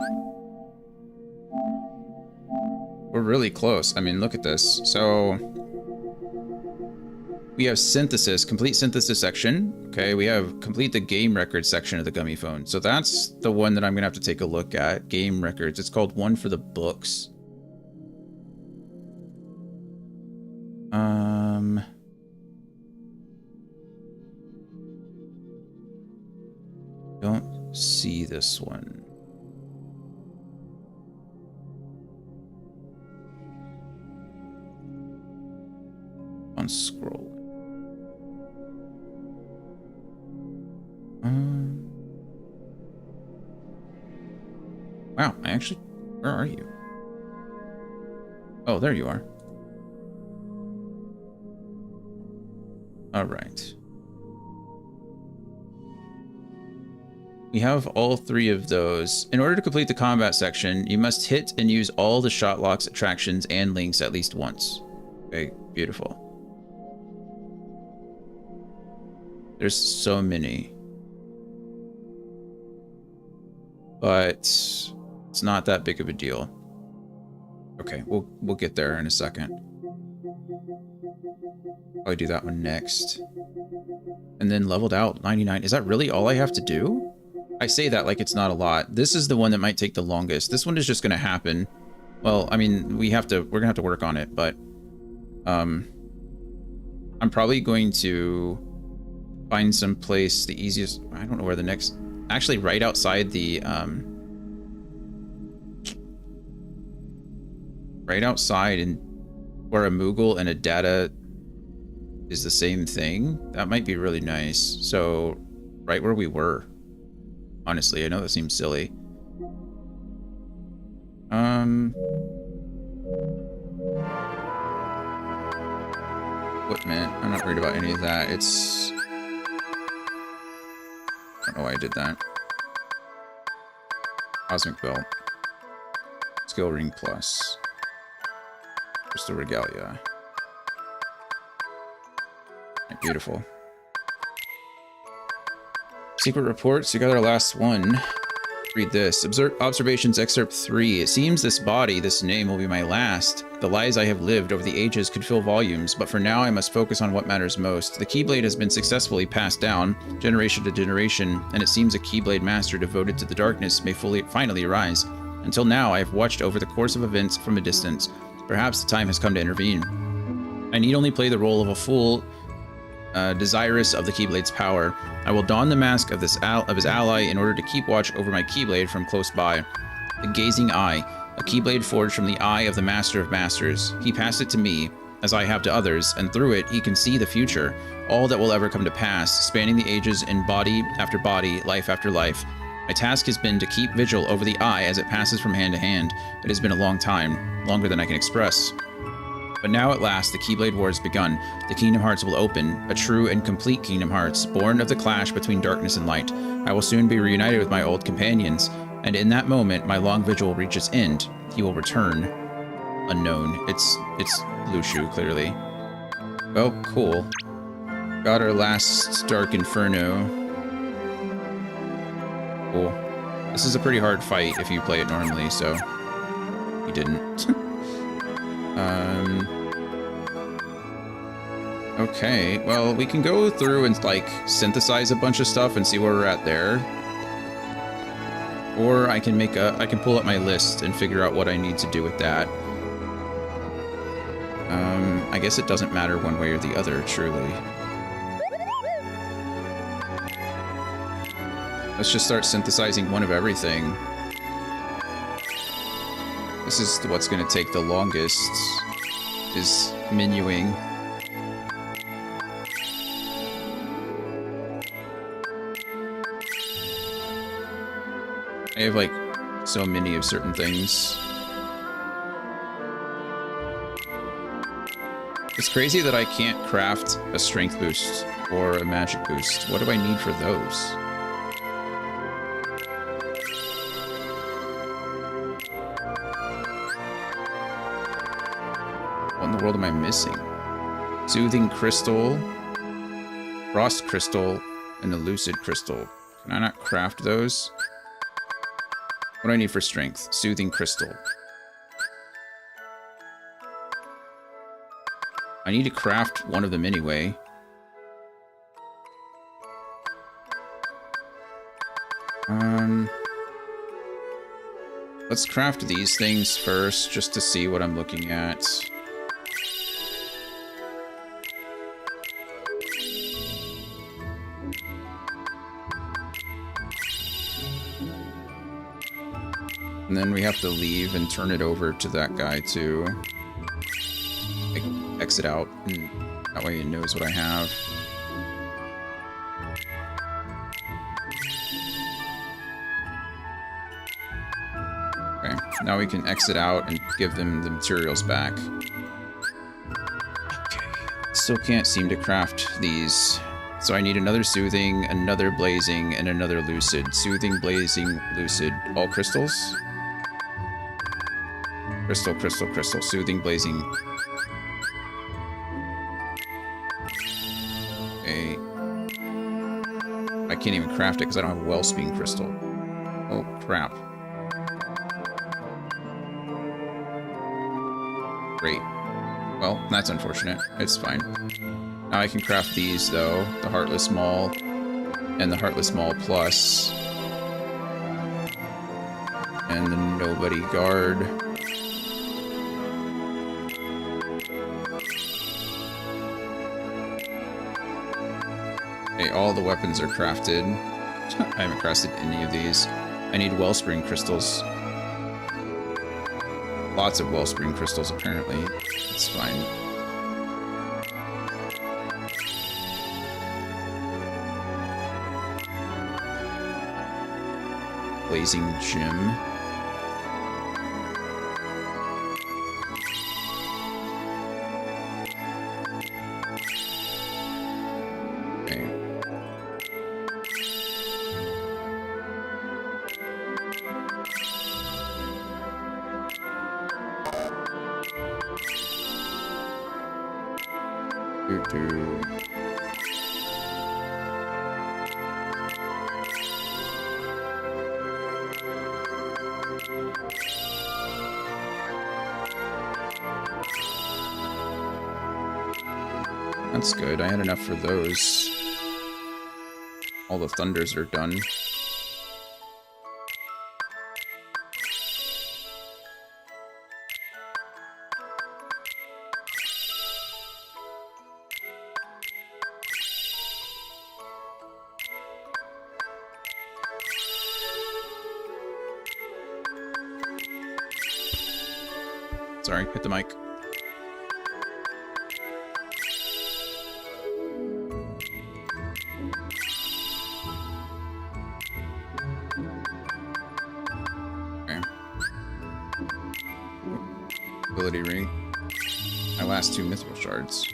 We're really close. I mean, look at this. So we have synthesis, complete synthesis section. Okay, we have complete the game record section of the gummy phone. So that's the one that I'm gonna have to take a look at. Game records. It's called One for the Books. Don't see this one. On scroll. Wow, I actually... Where are you? Oh, there you are. All right. We have all 3 of those. In order to complete the combat section, you must hit and use all the shot locks, attractions, and links at least once. Okay, beautiful. There's so many. But it's not that big of a deal. Okay, we'll get there in a second. Probably do that one next. And then leveled out 99. Is that really all I have to do? I say that like it's not a lot. This is the one that might take the longest. This one is just gonna happen. Well, I mean, we're gonna have to work on it, but I'm probably going to find some place, the easiest, I don't know where the next, actually right outside the right outside, and where a Moogle and a data is the same thing. That might be really nice. So right where we were. Honestly, I know that seems silly. Equipment. I'm not worried about any of that. It's... I don't know why I did that. Cosmic Belt. Skill Ring Plus. Crystal Regalia. Beautiful. Secret reports. You got our last one. Read this. Observations excerpt 3. It seems this body, this name, will be my last. The lies I have lived over the ages could fill volumes, but for now I must focus on what matters most. The Keyblade has been successfully passed down, generation to generation, and it seems a Keyblade master devoted to the darkness may finally arise. Until now, I have watched over the course of events from a distance. Perhaps the time has come to intervene. I need only play the role of a fool, desirous of the Keyblade's power. I will don the mask of his ally in order to keep watch over my Keyblade from close by. The Gazing Eye, a Keyblade forged from the eye of the Master of Masters. He passed it to me, as I have to others, and through it he can see the future, all that will ever come to pass, spanning the ages in body after body, life after life. My task has been to keep vigil over the eye as it passes from hand to hand. It has been a long time, longer than I can express. But now at last the Keyblade War has begun. The Kingdom Hearts will open, a true and complete Kingdom Hearts, born of the clash between darkness and light. I will soon be reunited with my old companions, and in that moment my long vigil will reach its end. He will return. Unknown. It's Lushu, clearly. Well, cool. Got our last Dark Inferno. Cool. This is a pretty hard fight if you play it normally, so you didn't. Okay, well, we can go through and, like, synthesize a bunch of stuff and see where we're at there. Or I can pull up my list and figure out what I need to do with that. I guess it doesn't matter one way or the other, truly. Let's just start synthesizing one of everything. This is what's going to take the longest, is menuing. I have, like, so many of certain things. It's crazy that I can't craft a strength boost or a magic boost. What do I need for those? What in the world am I missing? Soothing Crystal, Frost Crystal, and the Lucid Crystal. Can I not craft those? What do I need for strength? Soothing Crystal. I need to craft one of them anyway. Let's craft these things first, just to see what I'm looking at. And then we have to leave and turn it over to that guy to like, exit out, and that way he knows what I have. Okay, now we can exit out and give them the materials back. Okay, still can't seem to craft these. So I need another Soothing, another Blazing, and another Lucid. Soothing, Blazing, Lucid. All crystals? Crystal, crystal, crystal. Soothing, Blazing. Okay. I can't even craft it because I don't have a Wellspring Crystal. Oh, crap. Great. Well, that's unfortunate. It's fine. Now I can craft these, though. The Heartless Maul and the Heartless Maul Plus. And the Nobody Guard. Okay, all the weapons are crafted. I haven't crafted any of these. I need Wellspring Crystals. Lots of Wellspring Crystals, apparently. It's fine. Blazing Gem. Okay. That's good. I had enough for those. All the thunders are done. Sorry, hit the mic. Okay. Ability ring. My last 2 mithril shards.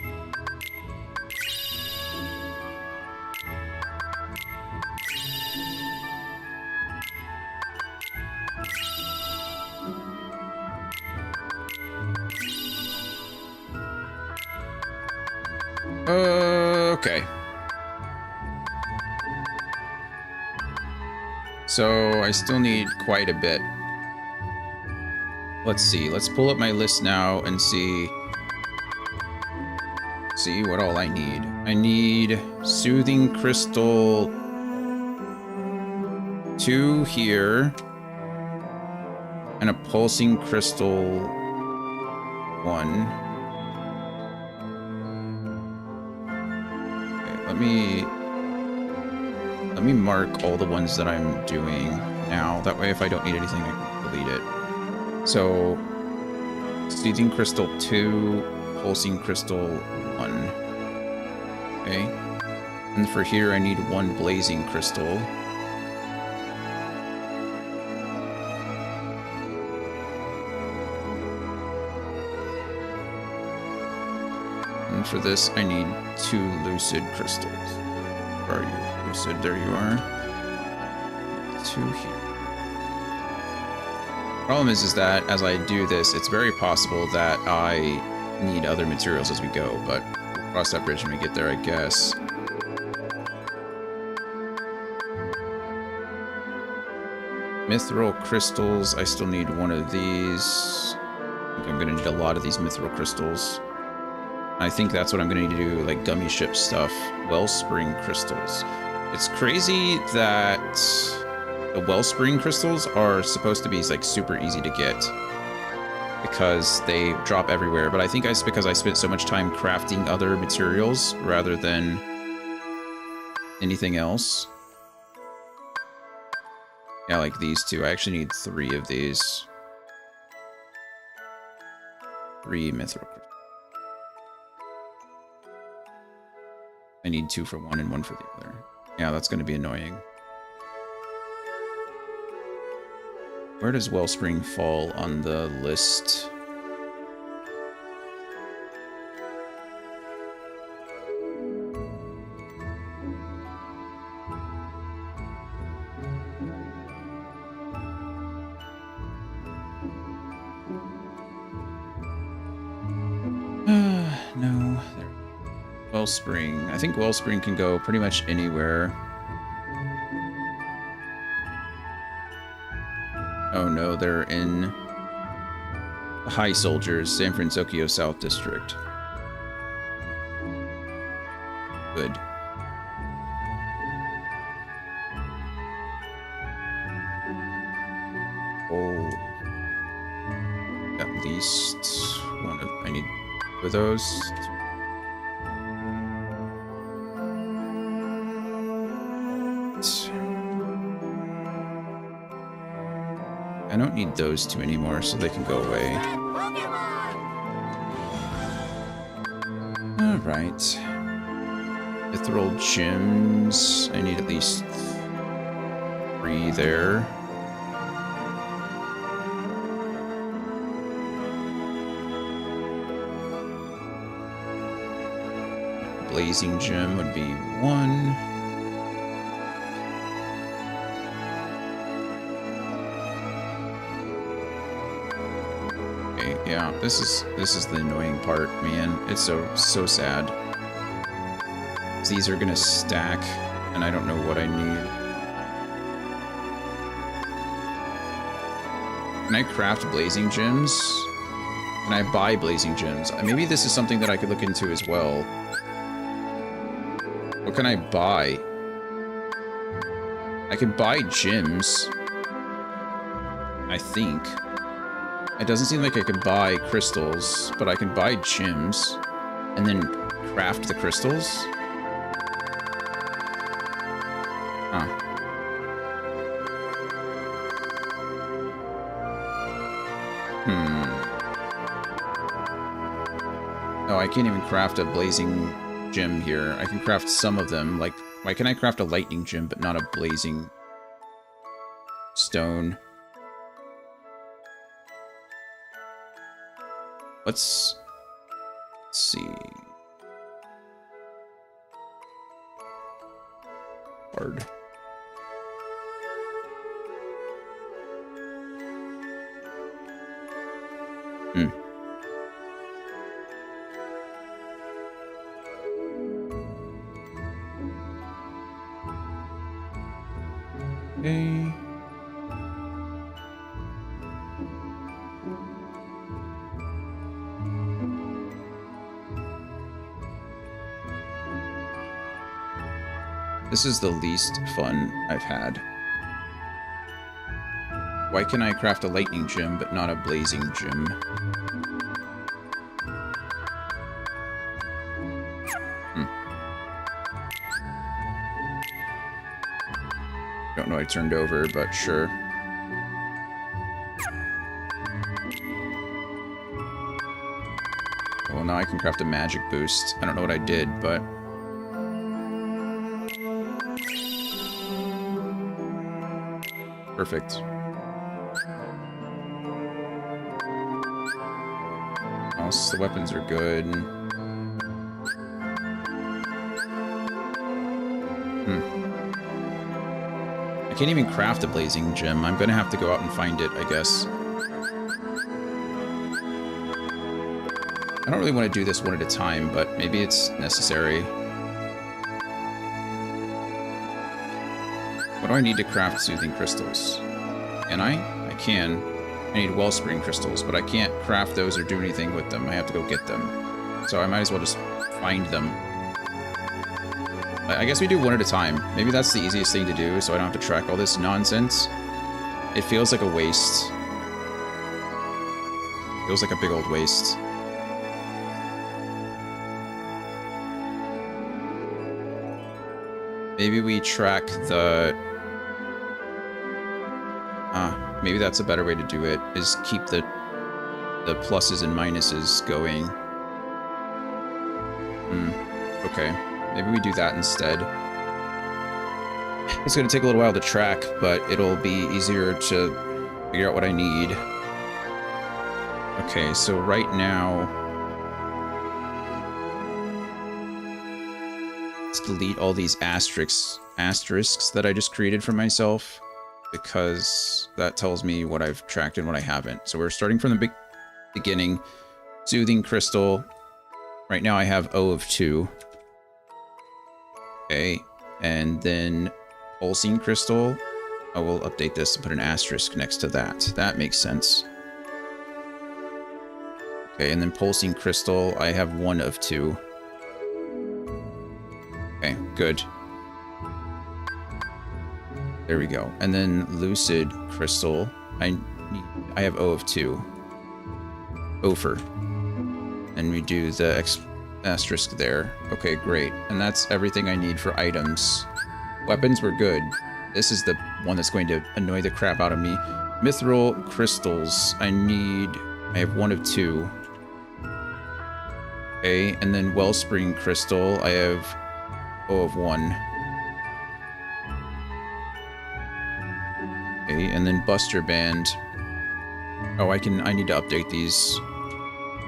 Okay. So I still need quite a bit. Let's see. Let's pull up my list now and see what all I need. I need Soothing Crystal 2 here and a Pulsing Crystal 1. Let me mark all the ones that I'm doing now. That way, if I don't need anything, I can delete it. So, Soothing Crystal 2, Pulsing Crystal 1. Okay. And for here, I need 1 Blazing Crystal. And for this, I need 2 Lucid Crystals. Where are you? Lucid, there you are. 2 here. Problem is that as I do this, it's very possible that I need other materials as we go, but we'll cross that bridge when we get there, I guess. Mithril crystals, I still need 1 of these. I think I'm gonna need a lot of these mithril crystals. I think that's what I'm gonna need to do, like gummy ship stuff. Wellspring crystals. It's crazy that the Wellspring crystals are supposed to be like super easy to get because they drop everywhere, but I think it's because I spent so much time crafting other materials rather than anything else. Yeah, like these 2. I actually need 3 of these. 3 mithril crystals. I need 2 for one and 1 for the other. Yeah, that's going to be annoying. Where does Wellspring fall on the list? No. There. Wellspring. I think Wellspring can go pretty much anywhere. Oh no, they're in the High Soldiers, San Francisco South District. Good. Oh, at least one of I need for those. I don't need those 2 anymore, so they can go away. Alright. Mithril gems. I need at least 3 there. Blazing gem would be 1. Yeah, this is the annoying part, man. It's so sad. These are gonna stack, and I don't know what I need. Can I craft blazing gems? Can I buy blazing gems? Maybe this is something that I could look into as well. What can I buy? I can buy gems. I think. It doesn't seem like I can buy crystals, but I can buy gems and then craft the crystals. Huh. Oh, I can't even craft a blazing gem here. I can craft some of them. Like, why can I craft a lightning gem but not a blazing stone? Let's see. Hard. Okay. This is the least fun I've had. Why can I craft a lightning gem but not a blazing gem? Don't know what I turned over, but sure. Well, now I can craft a magic boost. I don't know what I did, but... Perfect. Also, the weapons are good. I can't even craft a blazing gem. I'm gonna have to go out and find it, I guess. I don't really want to do this one at a time, but maybe it's necessary. What do I need to craft soothing crystals? Can I? I can. I need wellspring crystals, but I can't craft those or do anything with them. I have to go get them. So I might as well just find them. I guess we do one at a time. Maybe that's the easiest thing to do, so I don't have to track all this nonsense. It feels like a waste. Feels like a big old waste. Maybe we track the... maybe that's a better way to do it, is keep the pluses and minuses going. Okay. Maybe we do that instead. It's going to take a little while to track, but it'll be easier to figure out what I need. Okay, so right now... let's delete all these asterisks that I just created for myself, because that tells me what I've tracked and what I haven't. So we're starting from the beginning. Soothing crystal. Right now I have O of 2. Okay, and then pulsing crystal. I will update this and put an asterisk next to that. That makes sense. Okay, and then pulsing crystal, I have 1 of 2. Okay, good. There we go. And then lucid crystal, I have O of 2. Ophir. And we do the asterisk there. Okay, great. And that's everything I need for items. Weapons were good. This is the one that's going to annoy the crap out of me. Mithril crystals. I have 1 of 2. Okay, and then wellspring crystal. I have O of 1. Okay, and then buster band. Oh, I need to update these.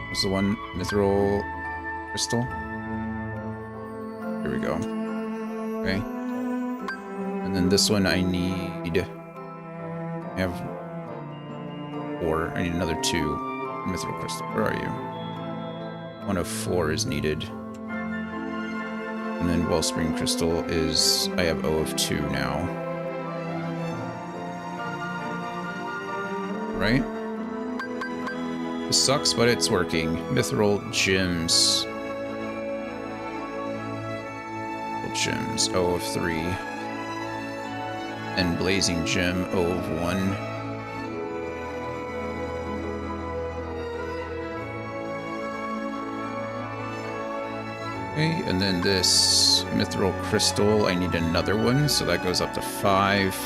What's the one? Mithril crystal? Here we go. Okay. And then this one I have 4. I need another 2 mithril crystal. Where are you? 1 of 4 is needed. And then wellspring crystal is... I have O of 2 now. Right? This sucks, but it's working. Mithril gems. gems, O of 3. And blazing gem, O of 1. Okay, and then this mithril crystal, I need another one, so that goes up to 5.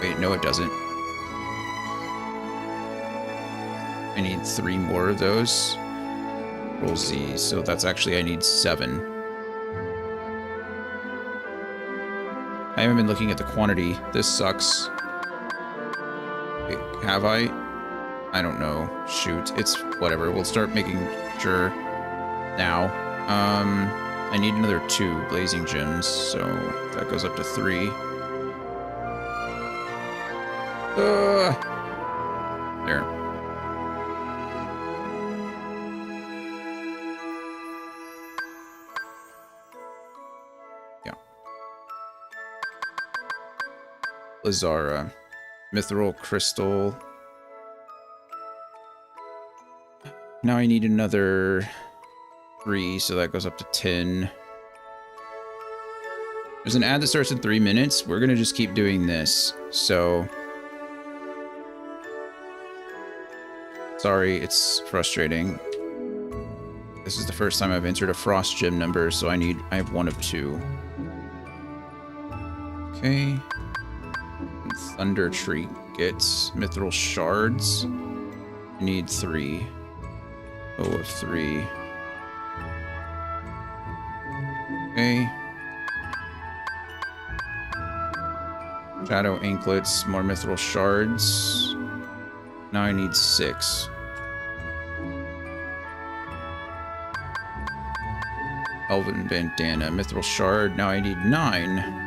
Wait, no it doesn't. I need 3 more of those. Roll Z, so that's actually, I need 7. I haven't been looking at the quantity. This sucks. Wait, have I? I don't know. Shoot, it's whatever. We'll start making sure now. I need another 2 blazing gems, so that goes up to 3. There. Yeah. Lazara. Mithril crystal. Now I need another 3, so that goes up to 10. There's an ad that starts in 3 minutes. We're gonna just keep doing this. So sorry, it's frustrating. This is the first time I've entered a frost gem number, so I have 1 of 2. Okay. Thunder tree gets mithril shards. I need 3. O of 3. Okay. Shadow anklets, more mithril shards. Now I need 6. Elven bandana, mithril shard. Now I need 9.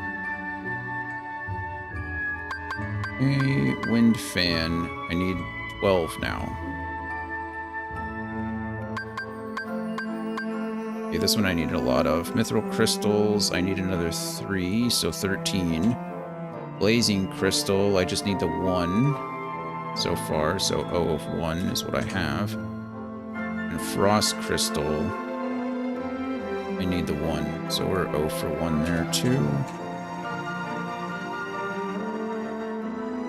Okay, wind fan. I need 12 now. Okay, this one I need a lot of. Mithril crystals, I need another 3, so 13. Blazing crystal, I just need the 1 so far, so O of 1 is what I have. And frost crystal, I need the 1, so we're O for 1 there too.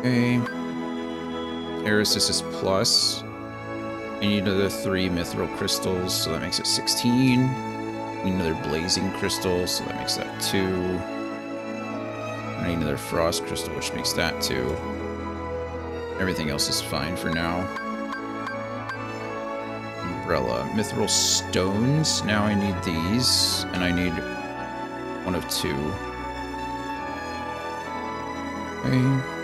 Okay. Erisys plus. I need another 3 mithril crystals, so that makes it 16. I need another blazing crystal, so that makes that 2. I need another frost crystal, which makes that 2. Everything else is fine for now. Umbrella. Mithril stones. Now I need these, and I need 1 of 2. Okay.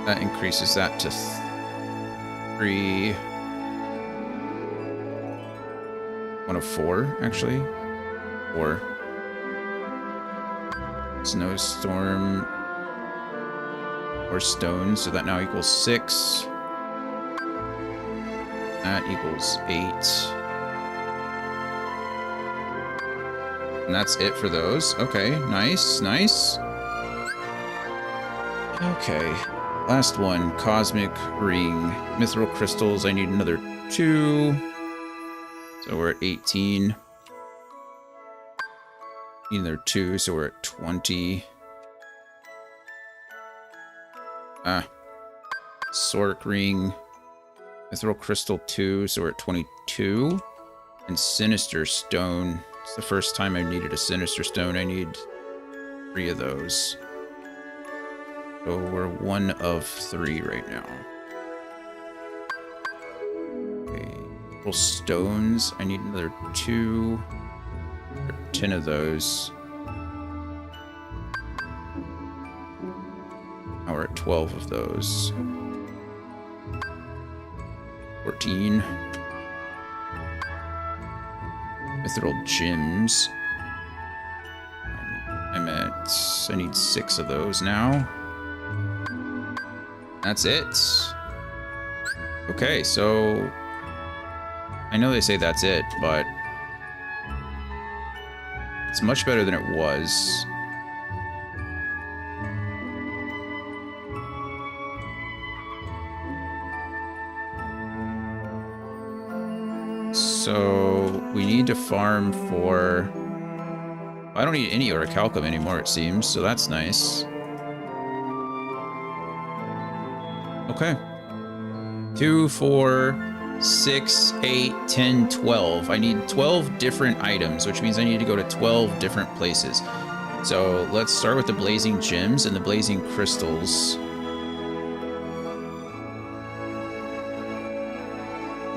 That increases that to 3. 1 of 4, actually. 4. Snowstorm. Or stone, so that now equals 6. That equals 8. And that's it for those. Okay, nice, nice. Okay. Last one, Cosmic Ring. Mithril crystals, I need another 2. So we're at 18. Need another 2, so we're at 20. Sork Ring. Mithril crystal 2, so we're at 22. And Sinister Stone. It's the first time I've needed a Sinister Stone. I need 3 of those. So we're 1 of 3 right now. Okay. Little stones. I need another 2. 10 of those. Now we're at 12 of those. 14. Mithril gems. I need 6 of those now. That's it. Okay, so I know they say that's it, but it's much better than it was. So we need to farm for... I don't need any orichalcum anymore, it seems, so that's nice. Okay. 2, 4, 6, 8, 10, 12. I need 12 different items, which means I need to go to 12 different places. So let's start with the blazing gems and the blazing crystals.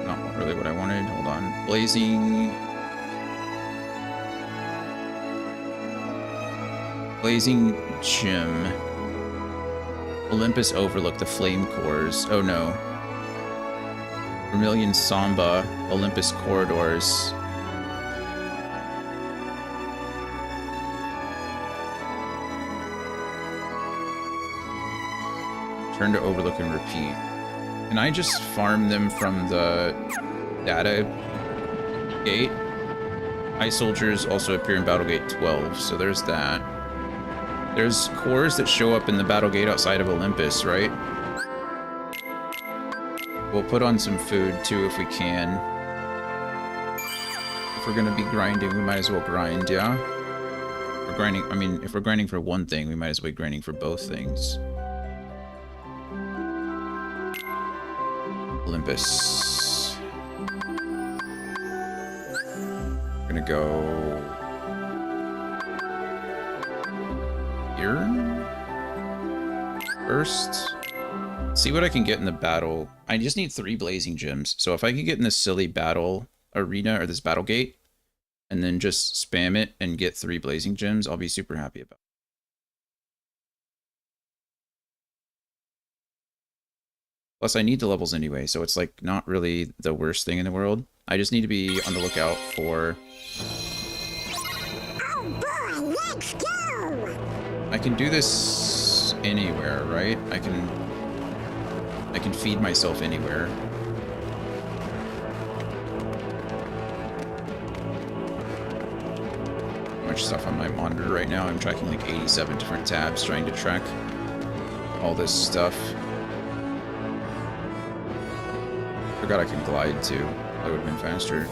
Not really what I wanted. Hold on. Blazing gem. Olympus Overlook, the flame cores. Oh no. Vermilion Samba, Olympus corridors. Turn to Overlook and repeat. Can I just farm them from the data gate? Ice soldiers also appear in Battlegate 12, so there's that. There's cores that show up in the battle gate outside of Olympus, right? We'll put on some food too if we can. If we're gonna be grinding, we might as well grind, yeah? If we're grinding, I mean, if we're grinding for one thing, we might as well be grinding for both things. Olympus. We're gonna go here first. See what I can get in the battle. I just need 3 blazing gems. So if I can get in this silly battle arena or this battle gate and then just spam it and get 3 blazing gems, I'll be super happy about it. Plus I need the levels anyway, so it's like not really the worst thing in the world. I just need to be on the lookout for... Oh boy, let's go! I can do this anywhere, right? I can feed myself anywhere. Much stuff on my monitor right now. I'm tracking like 87 different tabs trying to track all this stuff. Forgot I can glide too. That would have been faster.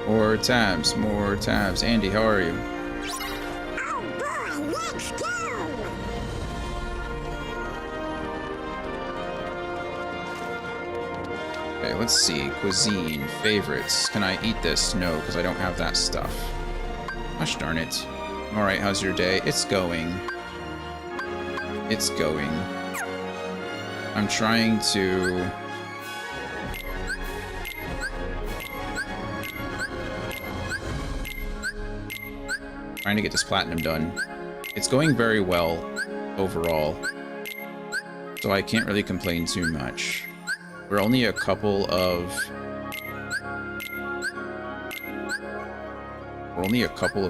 More tabs, more tabs. Andy, how are you? Oh boy, let's go! Okay, let's see. Cuisine, favorites. Can I eat this? No, because I don't have that stuff. Gosh darn it. Alright, how's your day? It's going. It's going. I'm trying to... Trying to get this platinum done. It's going very well overall, so I can't really complain too much. We're only a couple of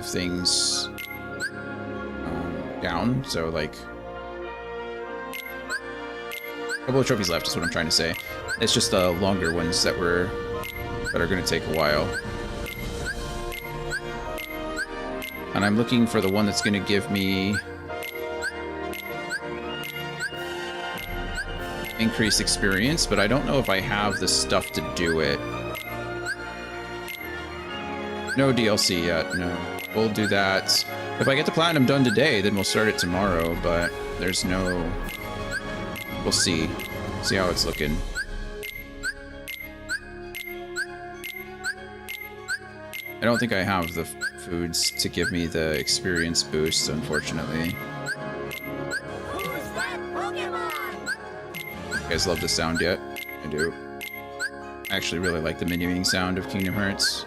things down, so like a couple of trophies left is what I'm trying to say. It's just the longer ones that are going to take a while. And I'm looking for the one that's going to give me increased experience, but I don't know if I have the stuff to do it. No DLC yet, no. We'll do that. If I get the platinum done today, then we'll start it tomorrow, but there's no... We'll see. See how it's looking. I don't think I have the foods to give me the experience boost, unfortunately. You guys love the sound yet? I do. I actually really like the menuing sound of Kingdom Hearts.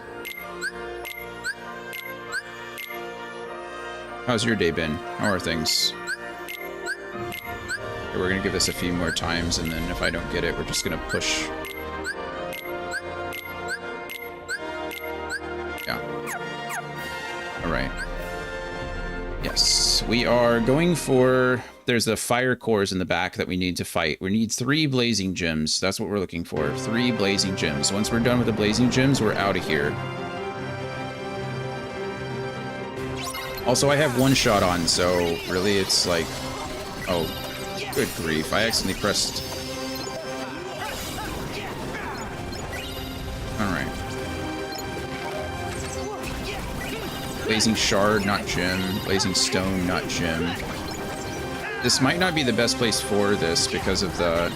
How's your day been? How are things? Okay, we're gonna give this a few more times, and then if I don't get it, we're just gonna push. Yeah. Alright. Yes, we are going for... There's the fire cores in the back that we need to fight. We need 3 blazing gems. That's what we're looking for. 3 blazing gems. Once we're done with the blazing gems, we're out of here. Also, I have one shot on, so really it's like... Oh, good grief. I accidentally pressed... Blazing Shard, not gym. Blazing Stone, not gym. This might not be the best place for this because of the...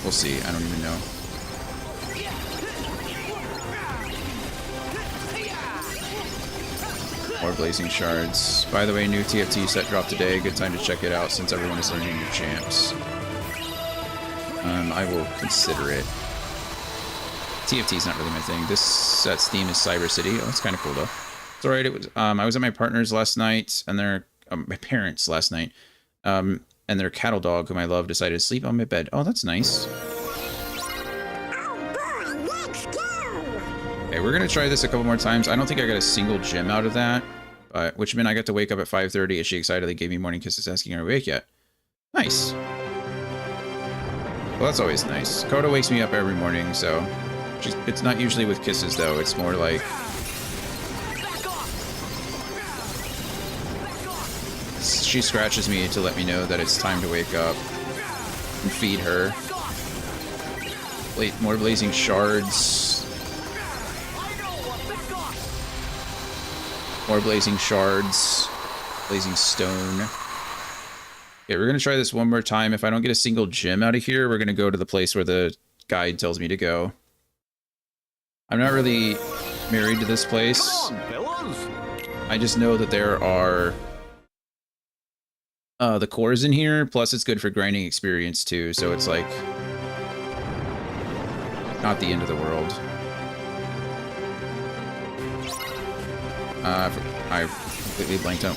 We'll see. I don't even know. More Blazing Shards. By the way, new TFT set dropped today. Good time to check it out since everyone is learning new champs. I will consider it. TFT is not really my thing. This set's theme is Cyber City. Oh, that's kind of cool though. It's alright. It was. I was at my partner's last night, and their my parents last night, and their cattle dog, whom I love, decided to sleep on my bed. Oh, that's nice. Okay, we're gonna try this a couple more times. I don't think I got a single gem out of that, but which meant I got to wake up at 5:30, and she excitedly gave me morning kisses asking, "Are you awake yet?" Nice. Well, that's always nice. Coda wakes me up every morning, so it's not usually with kisses though. It's more like she scratches me to let me know that it's time to wake up and feed her. More Blazing Shards. More Blazing Shards. Blazing Stone. Okay, we're going to try this one more time. If I don't get a single gem out of here, we're going to go to the place where the guide tells me to go. I'm not really married to this place. I just know that there are the cores in here, plus it's good for grinding experience too, so it's like not the end of the world. I completely blanked out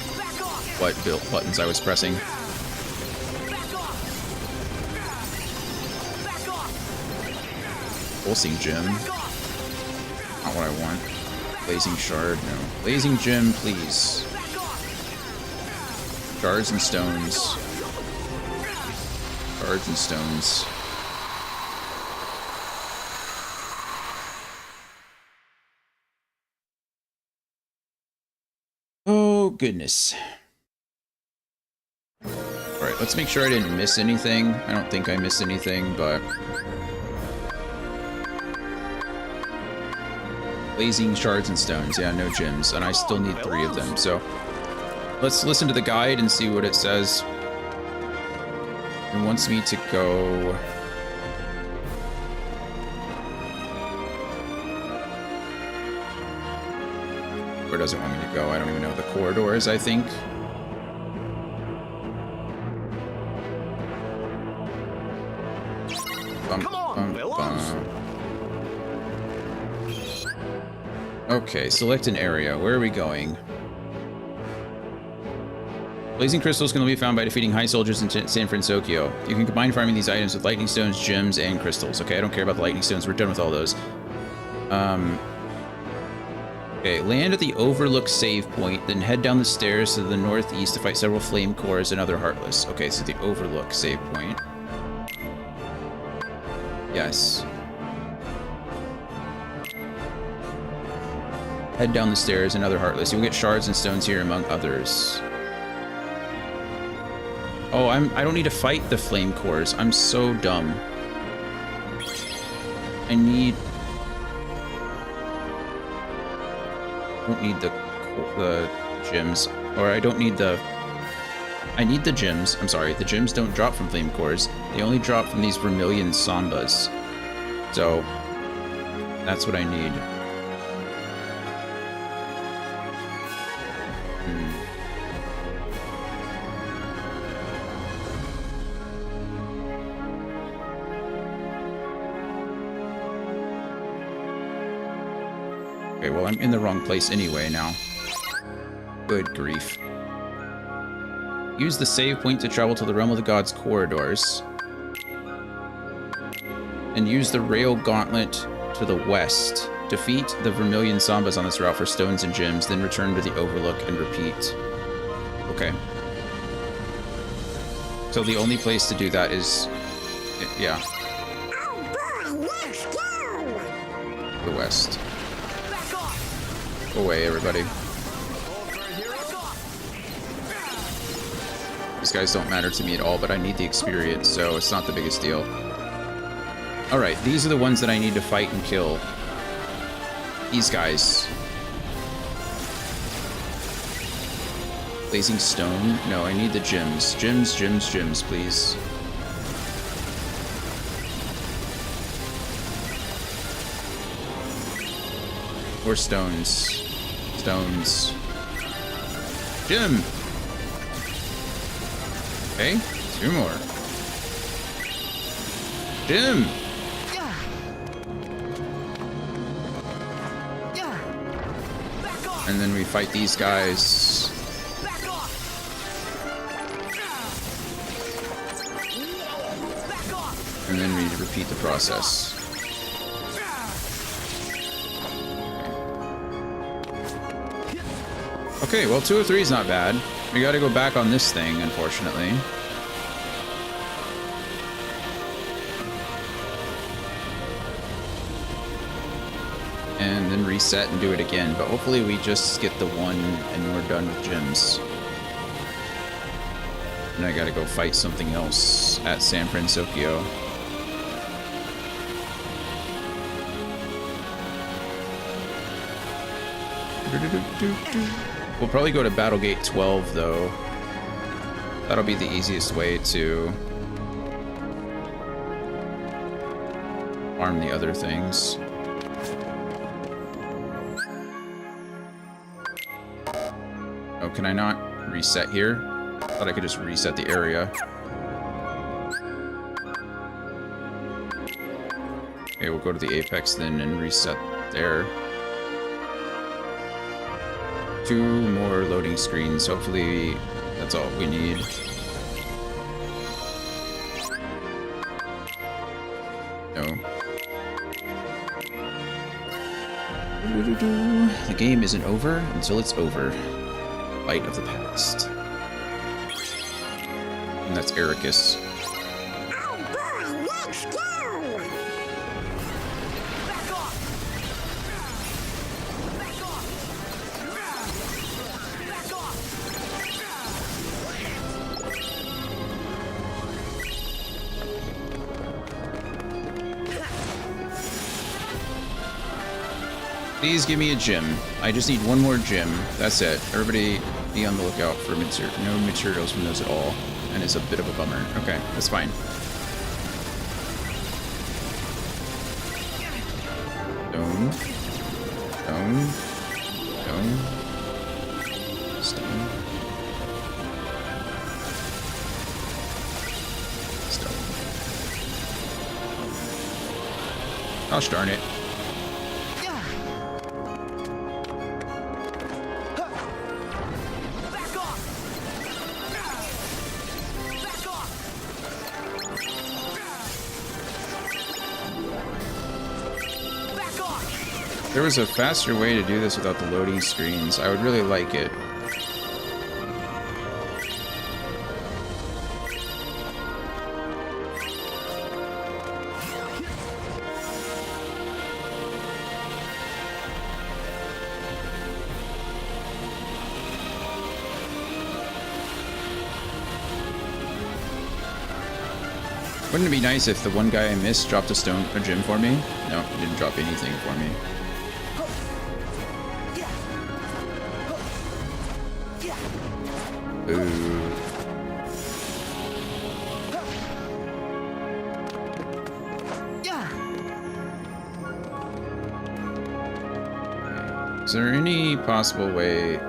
what buttons I was pressing. Pulsing Gem. Not what I want. Blazing Shard, no. Blazing Gem, please. Shards and Stones. Shards and Stones. Oh, goodness. Alright, let's make sure I didn't miss anything. I don't think I missed anything, but... Blazing Shards and Stones. Yeah, no gems. And I still need 3 of them, so... Let's listen to the guide and see what it says. It wants me to go... Where does it want me to go? I don't even know. The corridors, I think. Come on, villains! Okay, select an area. Where are we going? Blazing crystals can only be found by defeating high soldiers in San Francisco. You can combine farming these items with lightning stones, gems, and crystals. Okay, I don't care about the lightning stones. We're done with all those. Okay, land at the Overlook save point, then head down the stairs to the northeast to fight several flame cores and other Heartless. Okay, so the Overlook save point. Yes. Head down the stairs and other Heartless. You'll get shards and stones here among others. Oh, I don't need to fight the flame cores. I'm so dumb. I don't need the gems, or I don't need the... I need the gems. I'm sorry, the gems don't drop from flame cores. They only drop from these Vermilion Sambas. So, that's what I need. Okay, well, I'm in the wrong place anyway now. Good grief. Use the save point to travel to the Realm of the Gods corridors. And use the Rail Gauntlet to the west. Defeat the Vermilion Sambas on this route for stones and gems, then return to the Overlook and repeat. Okay. So the only place to do that is... yeah. The west. Go away, everybody. These guys don't matter to me at all, but I need the experience, so it's not the biggest deal. Alright, these are the ones that I need to fight and kill. these guys. Blazing stone? No, I need the gems. Gems, gems, gems, please. Or stones. Stones. Gem! Okay, 2 more. Gem! And then we fight these guys. And then we repeat the process. Okay, well 2 of 3 is not bad. We gotta go back on this thing, unfortunately. And then reset and do it again. But hopefully we just get the 1 and we're done with gems. And I gotta go fight something else at San Francisco. We'll probably go to Battlegate 12 though. That'll be the easiest way to farm the other things. Oh, can I not reset here? Thought I could just reset the area. Okay, we'll go to the apex then and reset there. 2 more loading screens. Hopefully that's all we need. No. The game isn't over until it's over. Light of the past. And that's Ericus. Oh boy, let's go! Please give me a gem. I just need 1 more gem. That's it. Everybody be on the lookout for no materials from those at all. And it's a bit of a bummer. Okay, that's fine. Stone. Stone. Stone. Stone. Stone. Gosh darn it. If there was a faster way to do this without the loading screens, I would really like it. Wouldn't it be nice if the one guy I missed dropped a gem for me? No, he didn't drop anything for me. Ooh. Is there any possible way?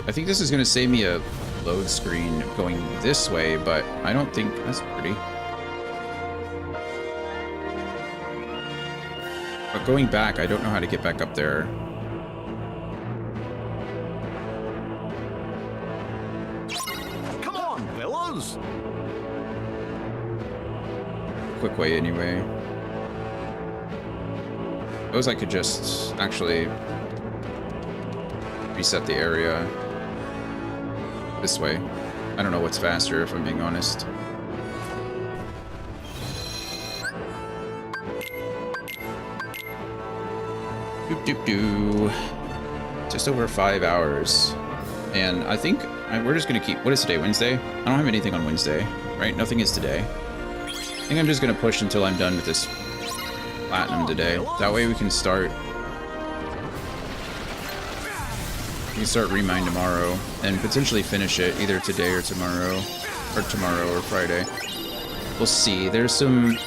I think this is going to save me a load screen going this way, but I don't think that's pretty. But going back, I don't know how to get back up there. Come on, fellas! Quick way anyway. Suppose I could just actually reset the area this way. I don't know what's faster, if I'm being honest. Doop doop doo. just over 5 hours. And I think we're just gonna keep, what is today, Wednesday? I don't have anything on Wednesday, right? Nothing is today. I think I'm just gonna push until I'm done with this platinum today. That way we can start Remind tomorrow and potentially finish it either today or tomorrow or Friday. We'll see. There's some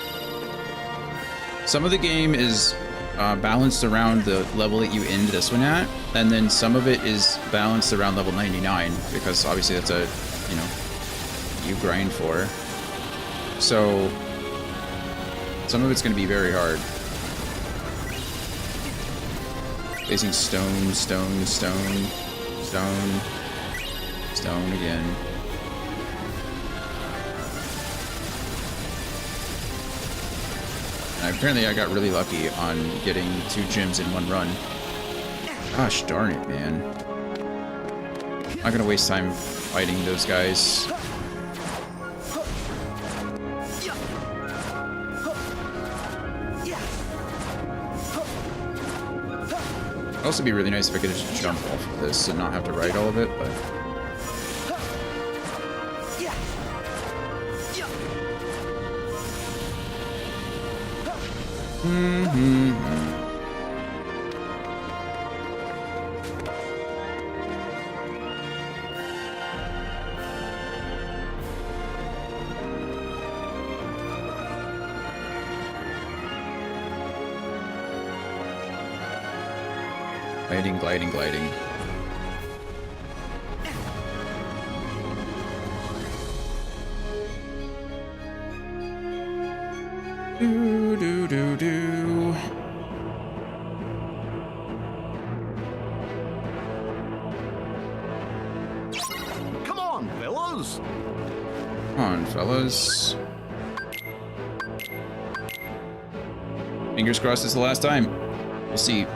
of the game is balanced around the level that you end this one at, and then some of it is balanced around level 99 because obviously that's a, you know, you grind for. So some of it's going to be very hard. Facing stone, stone, stone, stone, stone again. And apparently I got really lucky on getting 2 gems in one run. Gosh darn it, man. I'm not gonna waste time fighting those guys. It'd also be really nice if I could just jump off of this and not have to ride all of it, but... Gliding, gliding, gliding. Do, do, do, do. Come on, fellas. Come on, fellas. Fingers crossed it's the last time. We'll see.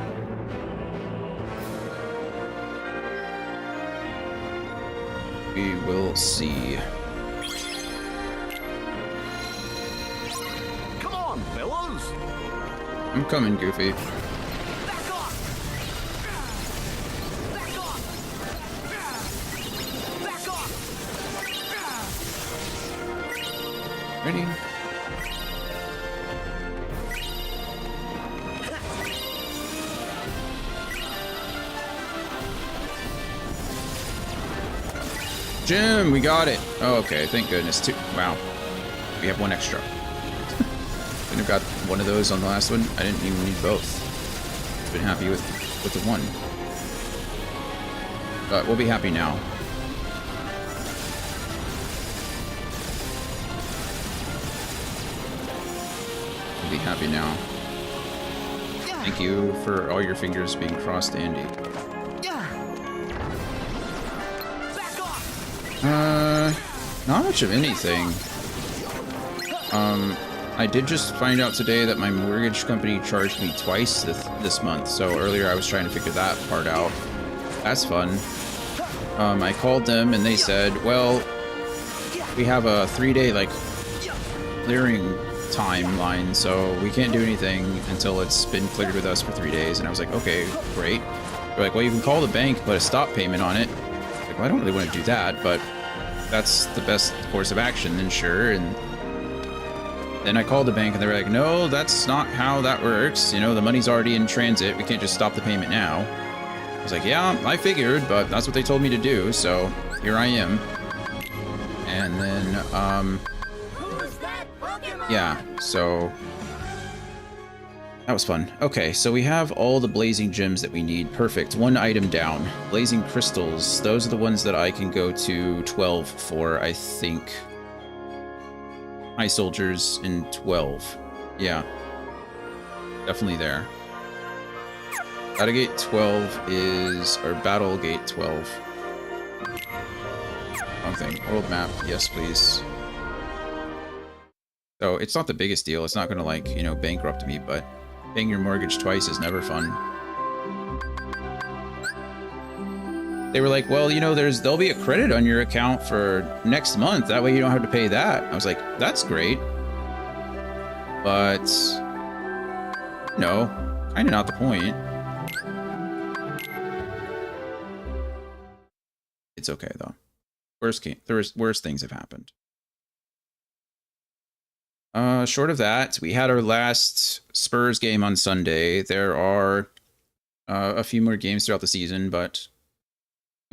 We will see. Come on, fellas. I'm coming, Goofy. Back off. Back off. Back off. Ready? Jim, we got it. Oh, okay, thank goodness. 2. Wow. We have 1 extra. Couldn't have got one of those on the last one. I didn't even need both. Been happy with the 1. But we'll be happy now. We'll be happy now. Thank you for all your fingers being crossed, Andy. Not much of anything. I did just find out today that my mortgage company charged me twice this month. So earlier I was trying to figure that part out. That's fun. I called them and they said, well, we have a 3-day like clearing timeline, so we can't do anything until it's been cleared with us for 3 days. And I was like, okay, great. They're like, well, you can call the bank, put a stop payment on it. Like, well, I don't really want to do that, but that's the best course of action, then sure. And then I called the bank and they were like, no, that's not how that works. You know, the money's already in transit. We can't just stop the payment now. I was like, yeah, I figured, but that's what they told me to do. So here I am. And then, yeah, so that was fun. Okay, so we have all the blazing gems that we need. Perfect. 1 item down. Blazing crystals. Those are the ones that I can go to 12 for, I think. High soldiers in 12. Yeah. Definitely there. Battle Gate 12 is... or Battle Gate 12. Wrong thing. World map. Yes, please. So, it's not the biggest deal. It's not gonna, like, you know, bankrupt me, but... paying your mortgage twice is never fun. They were like, well, you know, there'll be a credit on your account for next month. That way you don't have to pay that. I was like, that's great. But, no, kind of not the point. It's okay though. Worse things have happened. Short of that, we had our last Spurs game on Sunday. There are a few more games throughout the season, but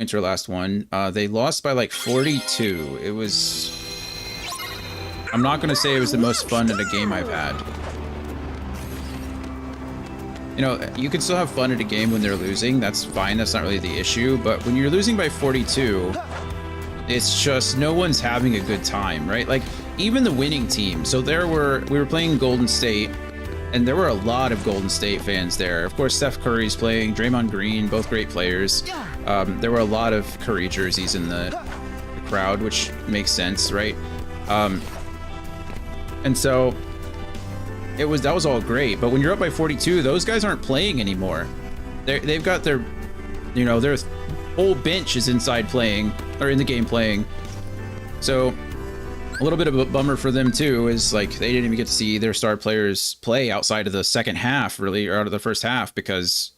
into our last one. They lost by like 42. It was... I'm not going to say it was the most fun in a game I've had. You know, you can still have fun at a game when they're losing. That's fine. That's not really the issue. But when you're losing by 42, it's just no one's having a good time, right? Like, even the winning team. So we were playing Golden State, and there were a lot of Golden State fans there. Of course, Steph Curry's playing, Draymond Green, both great players. There were a lot of Curry jerseys in the crowd, which makes sense, right? And so that was all great. But when you're up by 42, those guys aren't playing anymore. They've got their, you know, their whole bench is inside playing, or in the game playing. So a little bit of a bummer for them too is like they didn't even get to see their star players play outside of the second half, really, or out of the first half, because,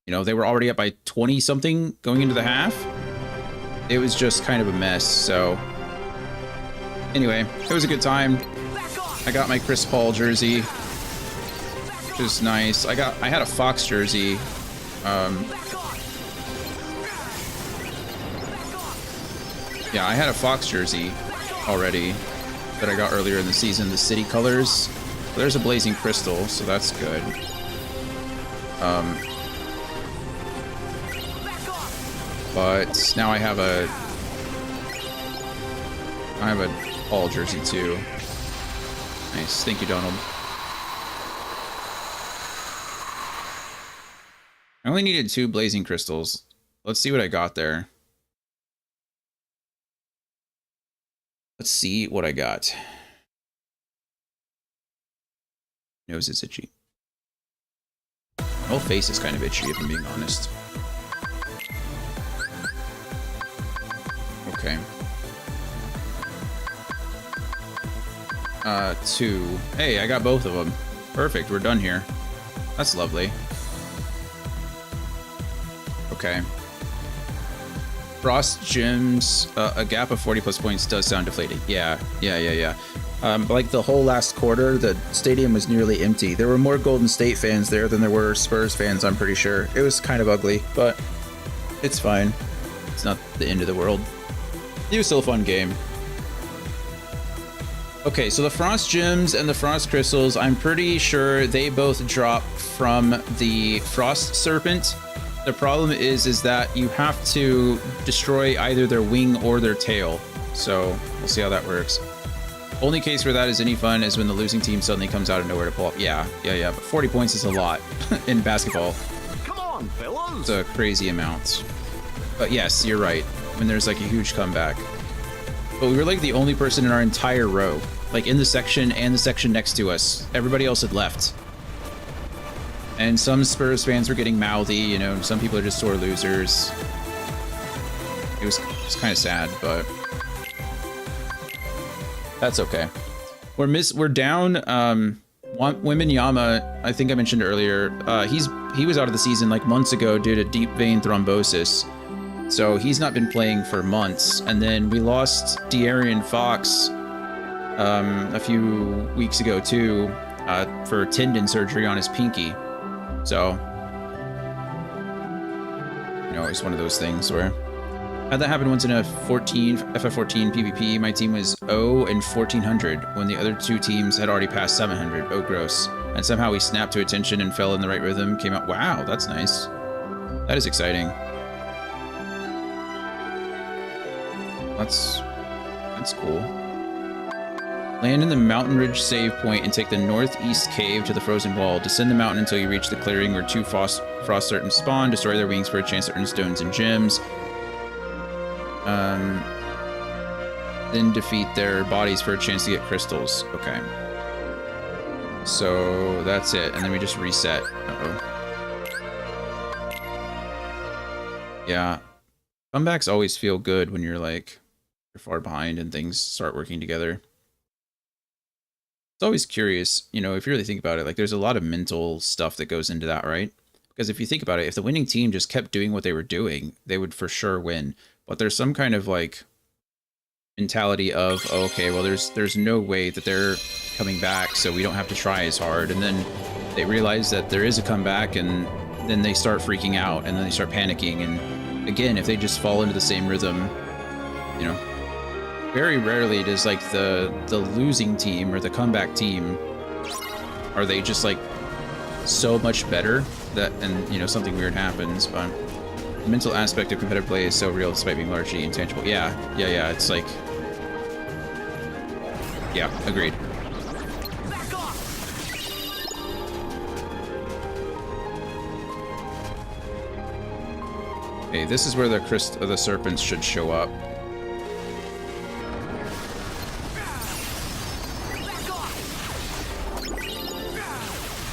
you know, they were already up by 20 something going into the half. It was just kind of a mess. So anyway, it was a good time. I got my Chris Paul jersey, which is nice. I had a Fox jersey. Yeah, I had a Fox jersey already that I got earlier in the season, the city colors. There's a Blazing Crystal, so that's good. But now I have a Paul jersey too. Nice, thank you, Donald. I only needed 2 Blazing Crystals. Let's see what I got there. Let's see what I got. Nose is itchy. My whole face is kind of itchy, if I'm being honest. Okay. 2. Hey, I got both of them. Perfect, we're done here. That's lovely. Okay. Frost Gyms, a gap of 40 plus points does sound deflating. Yeah. Like the whole last quarter, the stadium was nearly empty. There were more Golden State fans there than there were Spurs fans, I'm pretty sure. It was kind of ugly, but it's fine. It's not the end of the world. It was still a fun game. Okay, so the Frost Gems and the Frost Crystals, I'm pretty sure they both drop from the Frost Serpent. The problem is that you have to destroy either their wing or their tail. So we'll see how that works. Only case where that is any fun is when the losing team suddenly comes out of nowhere to pull up. Yeah. But 40 points is a lot in basketball. Come on, fellas. It's a crazy amount. But yes, you're right. When there's like a huge comeback. But we were like the only person in our entire row, like in the section and the section next to us. Everybody else had left. And some Spurs fans were getting mouthy, you know, some people are just sore losers. It was kind of sad, but that's okay. We're down. Wembanyama, I think I mentioned earlier, he was out of the season like months ago due to deep vein thrombosis. So he's not been playing for months. And then we lost De'Aaron Fox a few weeks ago too, for tendon surgery on his pinky. So, you know, it's one of those things where had that happen once in a FF14 PvP. My team was 0 and 1400 when the other two teams had already passed 700. Oh, gross. And somehow we snapped to attention and fell in the right rhythm. Came out. Wow, that's nice. That is exciting. That's cool. Land in the Mountain Ridge save point and take the northeast cave to the frozen wall. Descend the mountain until you reach the clearing where two frost serpents spawn. Destroy their wings for a chance to earn stones and gems. Then defeat their bodies for a chance to get crystals. Okay. So that's it. And then we just reset. Uh-oh. Yeah. Comebacks always feel good when you're like, you're far behind and things start working together. It's always curious, you know, if you really think about it, like there's a lot of mental stuff that goes into that, right? Because if you think about it, if the winning team just kept doing what they were doing, they would for sure win. but there's some kind of like mentality of, oh, okay, well there's no way that they're coming back, so we don't have to try as hard. And then they realize that there is a comeback, and then they start freaking out, and then they start panicking. And again, if they just fall into the same rhythm, you know, very rarely does like the losing team or the comeback team, are they just like so much better that, and you know, something weird happens. But the mental aspect of competitive play is so real despite being largely intangible. Yeah, it's like, yeah, agreed. Okay, this is where the crest of the serpents should show up.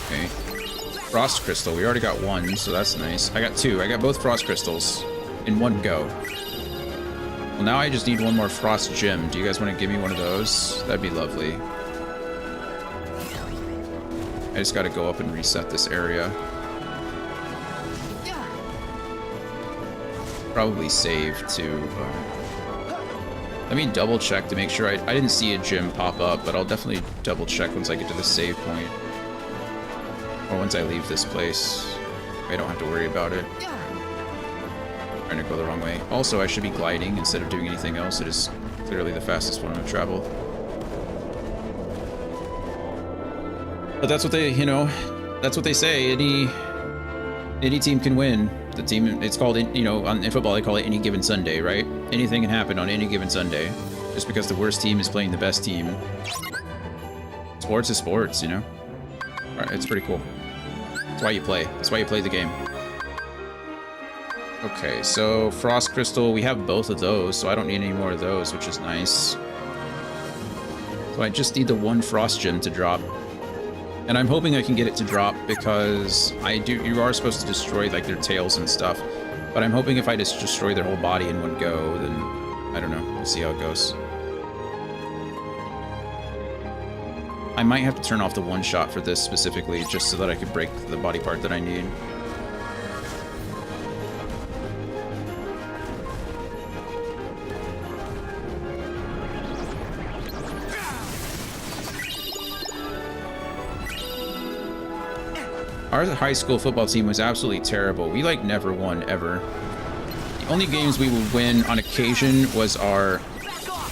Okay. Frost crystal. We already got one, so that's nice. I got two. I got both frost crystals in one go. Well, now I just need one more frost gem. Do you guys want to give me one of those? That'd be lovely. I just got to go up and reset this area. Probably save too. Let me double check to make sure I didn't see a gem pop up, but I'll definitely double check once I get to the save point. Or once I leave this place. I don't have to worry about it. I'm trying to go the wrong way. Also, I should be gliding instead of doing anything else. It is clearly the fastest form of travel. But that's what they, you know, that's what they say. Any team can win. The team, it's called, you know, in football they call it any given Sunday, right? Anything can happen on any given Sunday, just because the worst team is playing the best team. Sports is sports, you know. All right, it's pretty cool. That's why you play. That's why you play the game. Okay, so frost crystal, we have both of those, so I don't need any more of those, which is nice. So I just need the one frost gem to drop. And I'm hoping I can get it to drop because you are supposed to destroy like their tails and stuff. But I'm hoping if I just destroy their whole body in one go, then I don't know. We'll see how it goes. I might have to turn off the one shot for this specifically just so that I could break the body part that I need. Our high school football team was absolutely terrible. We like never won ever. The only games we would win on occasion was our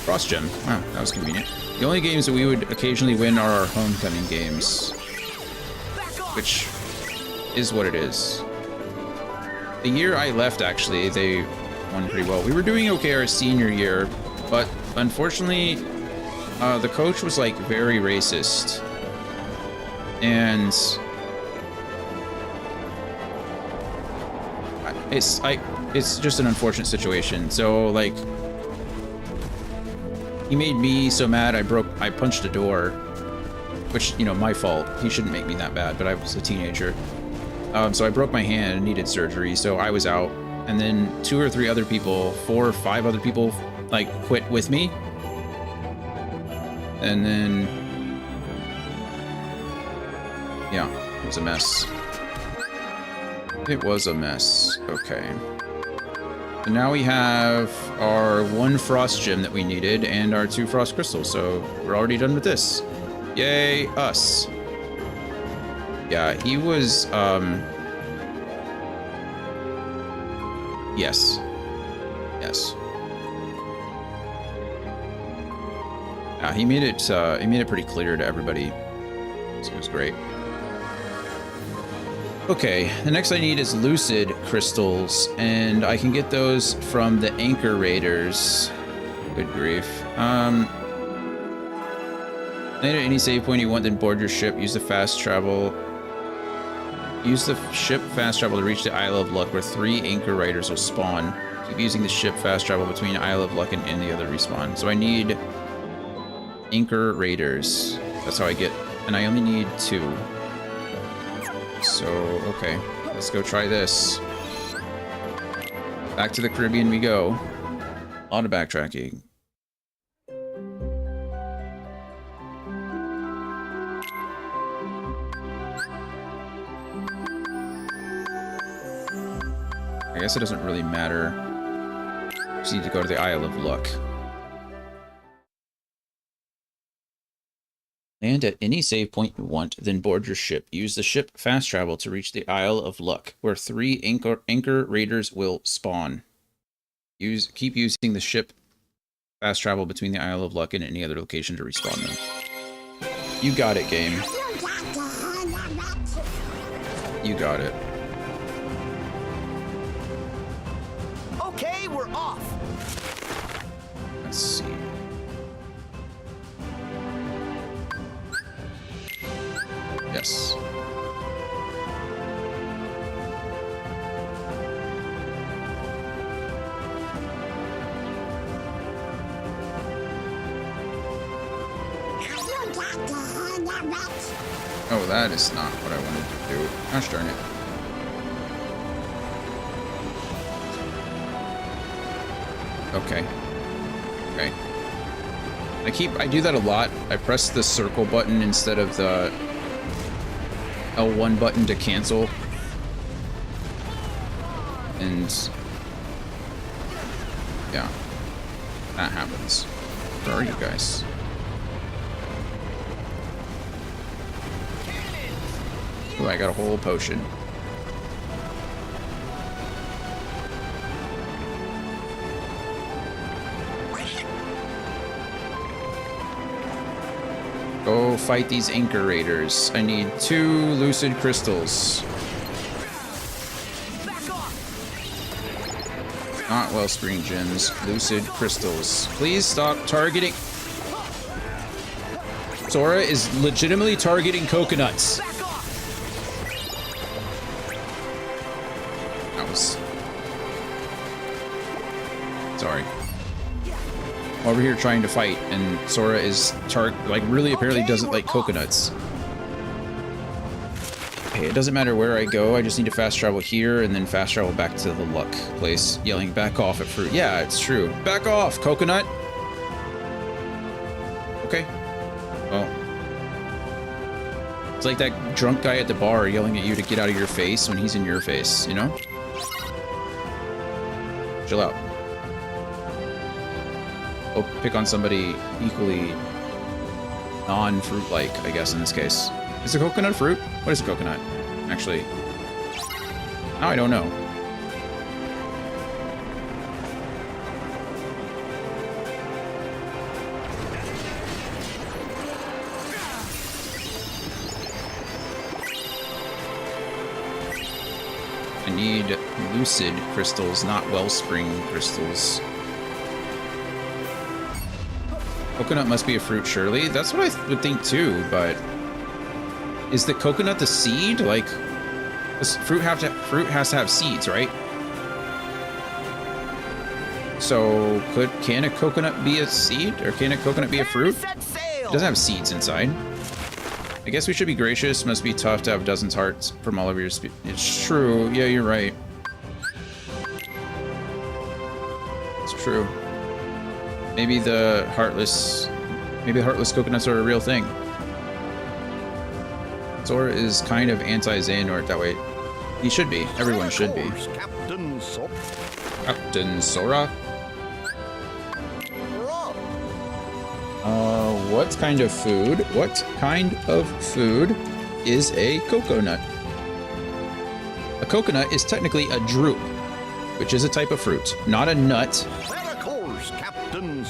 frost gem. Wow, that was convenient. The only games that we would occasionally win are our homecoming games, which is what it is. The year I left, actually, they won pretty well. We were doing okay our senior year, but unfortunately, the coach was like very racist, and it's just an unfortunate situation. So like, he made me so mad I punched a door, which, you know, my fault. He shouldn't make me that bad, but I was a teenager. So I broke my hand and needed surgery, so I was out. And then 2 or 3 other people, 4 or 5 other people, like, quit with me. And then, yeah, it was a mess. It was a mess. Okay. So now we have our 1 frost gem that we needed and our 2 frost crystals, so we're already done with this. Yay, us. Yeah, he was, yes. Yes. Yeah, he made it pretty clear to everybody. So it was great. Okay, the next I need is lucid crystals, and I can get those from the anchor raiders. Good grief. Land at any save point you want, then board your ship. Use the fast travel. Use the ship fast travel to reach the Isle of Luck, where 3 anchor raiders will spawn. Keep using the ship fast travel between Isle of Luck and any other respawn. So I need anchor raiders. That's how I get, and I only need 2. So, okay, let's go try this. Back to the Caribbean we go. A lot of backtracking. I guess it doesn't really matter. Just need to go to the Isle of Luck. Land at any save point you want, then board your ship. Use the ship fast travel to reach the Isle of Luck, where 3 anchor raiders will spawn. Keep using the ship fast travel between the Isle of Luck and any other location to respawn them. You got it, game. You got it. Okay, we're off. Let's see. Yes. Oh, that is not what I wanted to do. Gosh darn it. Okay. Okay. I do that a lot. I press the circle button instead of the L1 button to cancel. And yeah, that happens. Where are you guys? Oh, I got a whole potion. Go fight these anchor raiders. I need 2 lucid crystals. Not wellspring gems, lucid crystals. Please stop targeting. Sora is legitimately targeting coconuts. That was... Sorry. Over here trying to fight, and Sora is really apparently doesn't like coconuts. Okay, it doesn't matter where I go, I just need to fast travel here and then fast travel back to the Luck place, yelling back off at fruit. Yeah, it's true. Back off, coconut! Okay. Well. It's like that drunk guy at the bar yelling at you to get out of your face when he's in your face, you know? Chill out. Go pick on somebody equally non-fruit-like, I guess, in this case. Is a coconut fruit? What is a coconut? Actually, now I don't know. I need lucid crystals, not wellspring crystals. Coconut must be a fruit, surely. That's what I would think too, but is the coconut the seed? Like, does fruit has to have seeds, right? So can a coconut be a seed, or can a coconut be a fruit? It doesn't have seeds inside. I guess we should be gracious. Must be tough to have dozens hearts from all of your It's true. Yeah, you're right. It's true. Maybe the heartless coconuts are a real thing. Sora is kind of anti-Xehanort that way. He should be. Everyone should be. Captain Sora? What kind of food? What kind of food is a coconut? A coconut is technically a drupe, which is a type of fruit, not a nut,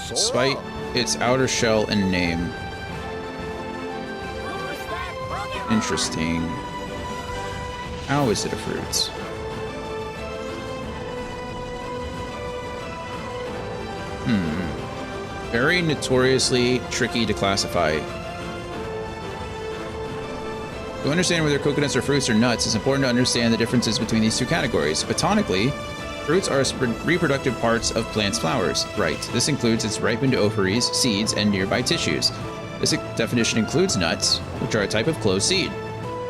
despite its outer shell and name. Interesting. How is it a fruit? Very notoriously tricky to classify. To understand whether coconuts are fruits or nuts, it's important to understand the differences between these two categories. Botanically, fruits are reproductive parts of plants' flowers. Right. This includes its ripened ovaries, seeds, and nearby tissues. This definition includes nuts, which are a type of closed seed.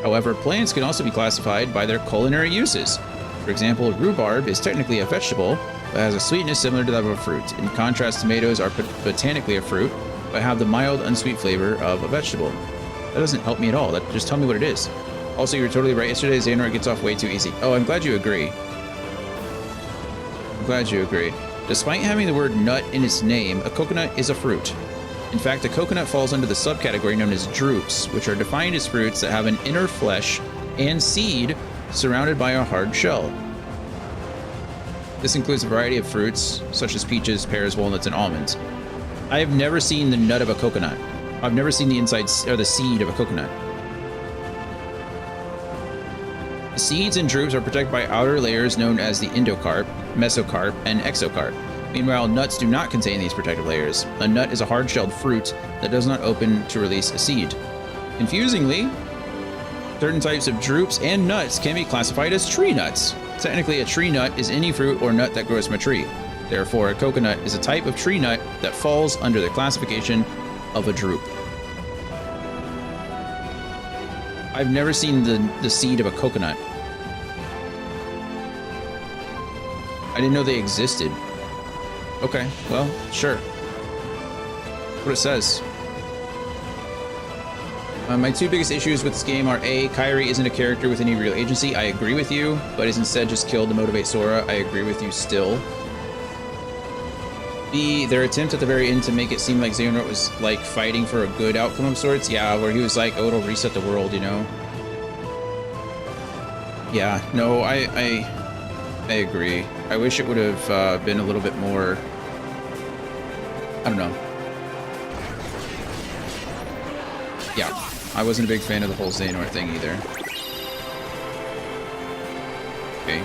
However, plants can also be classified by their culinary uses. For example, rhubarb is technically a vegetable, but has a sweetness similar to that of a fruit. In contrast, tomatoes are botanically a fruit, but have the mild, unsweet flavor of a vegetable. That doesn't help me at all. Just tell me what it is. Also, you were totally right. Yesterday, Xehanort gets off way too easy. Oh, I'm glad you agree. I'm glad you agree. Despite having the word nut in its name, a coconut is a fruit. In fact, a coconut falls under the subcategory known as drupes, which are defined as fruits that have an inner flesh and seed surrounded by a hard shell. This includes a variety of fruits, such as peaches, pears, walnuts, and almonds. I have never seen the nut of a coconut. I've never seen the inside or the seed of a coconut. The seeds and drupes are protected by outer layers known as the endocarp, mesocarp, and exocarp. Meanwhile, nuts do not contain these protective layers. A nut is a hard-shelled fruit that does not open to release a seed. Confusingly, certain types of drupes and nuts can be classified as tree nuts. Technically, a tree nut is any fruit or nut that grows from a tree. Therefore, a coconut is a type of tree nut that falls under the classification of a drupe. I've never seen the seed of a coconut. I didn't know they existed. Okay, well, sure. That's what it says. My two biggest issues with this game are A, Kairi isn't a character with any real agency. I agree with you, but is instead just killed to motivate Sora. I agree with you still. B, their attempt at the very end to make it seem like Xehanort was like fighting for a good outcome of sorts. Yeah, where he was like, oh, it'll reset the world, you know? Yeah, no, I agree. I wish it would have been a little bit more, I don't know. Yeah, I wasn't a big fan of the whole Xehanort thing either. Okay.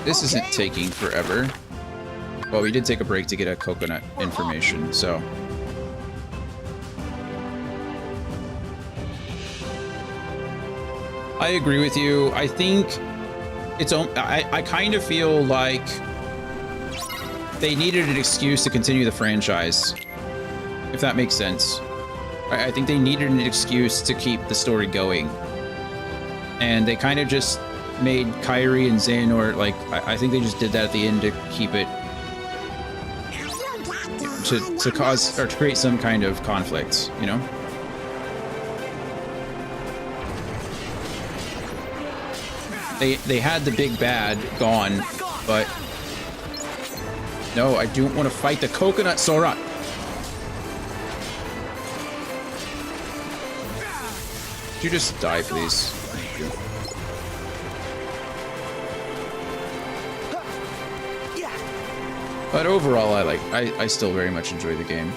This isn't taking forever. Well, we did take a break to get a coconut information, so. I agree with you. I think it's, I kind of feel like they needed an excuse to continue the franchise, if that makes sense. I think they needed an excuse to keep the story going. And they kind of just made Kairi and Xehanort, like, I think they just did that at the end to keep it, to cause, or to create some kind of conflict, you know? They had the big bad gone, but no, I don't want to fight the coconut, Sora. Could you just die, please? Thank you. But overall, I still very much enjoy the game.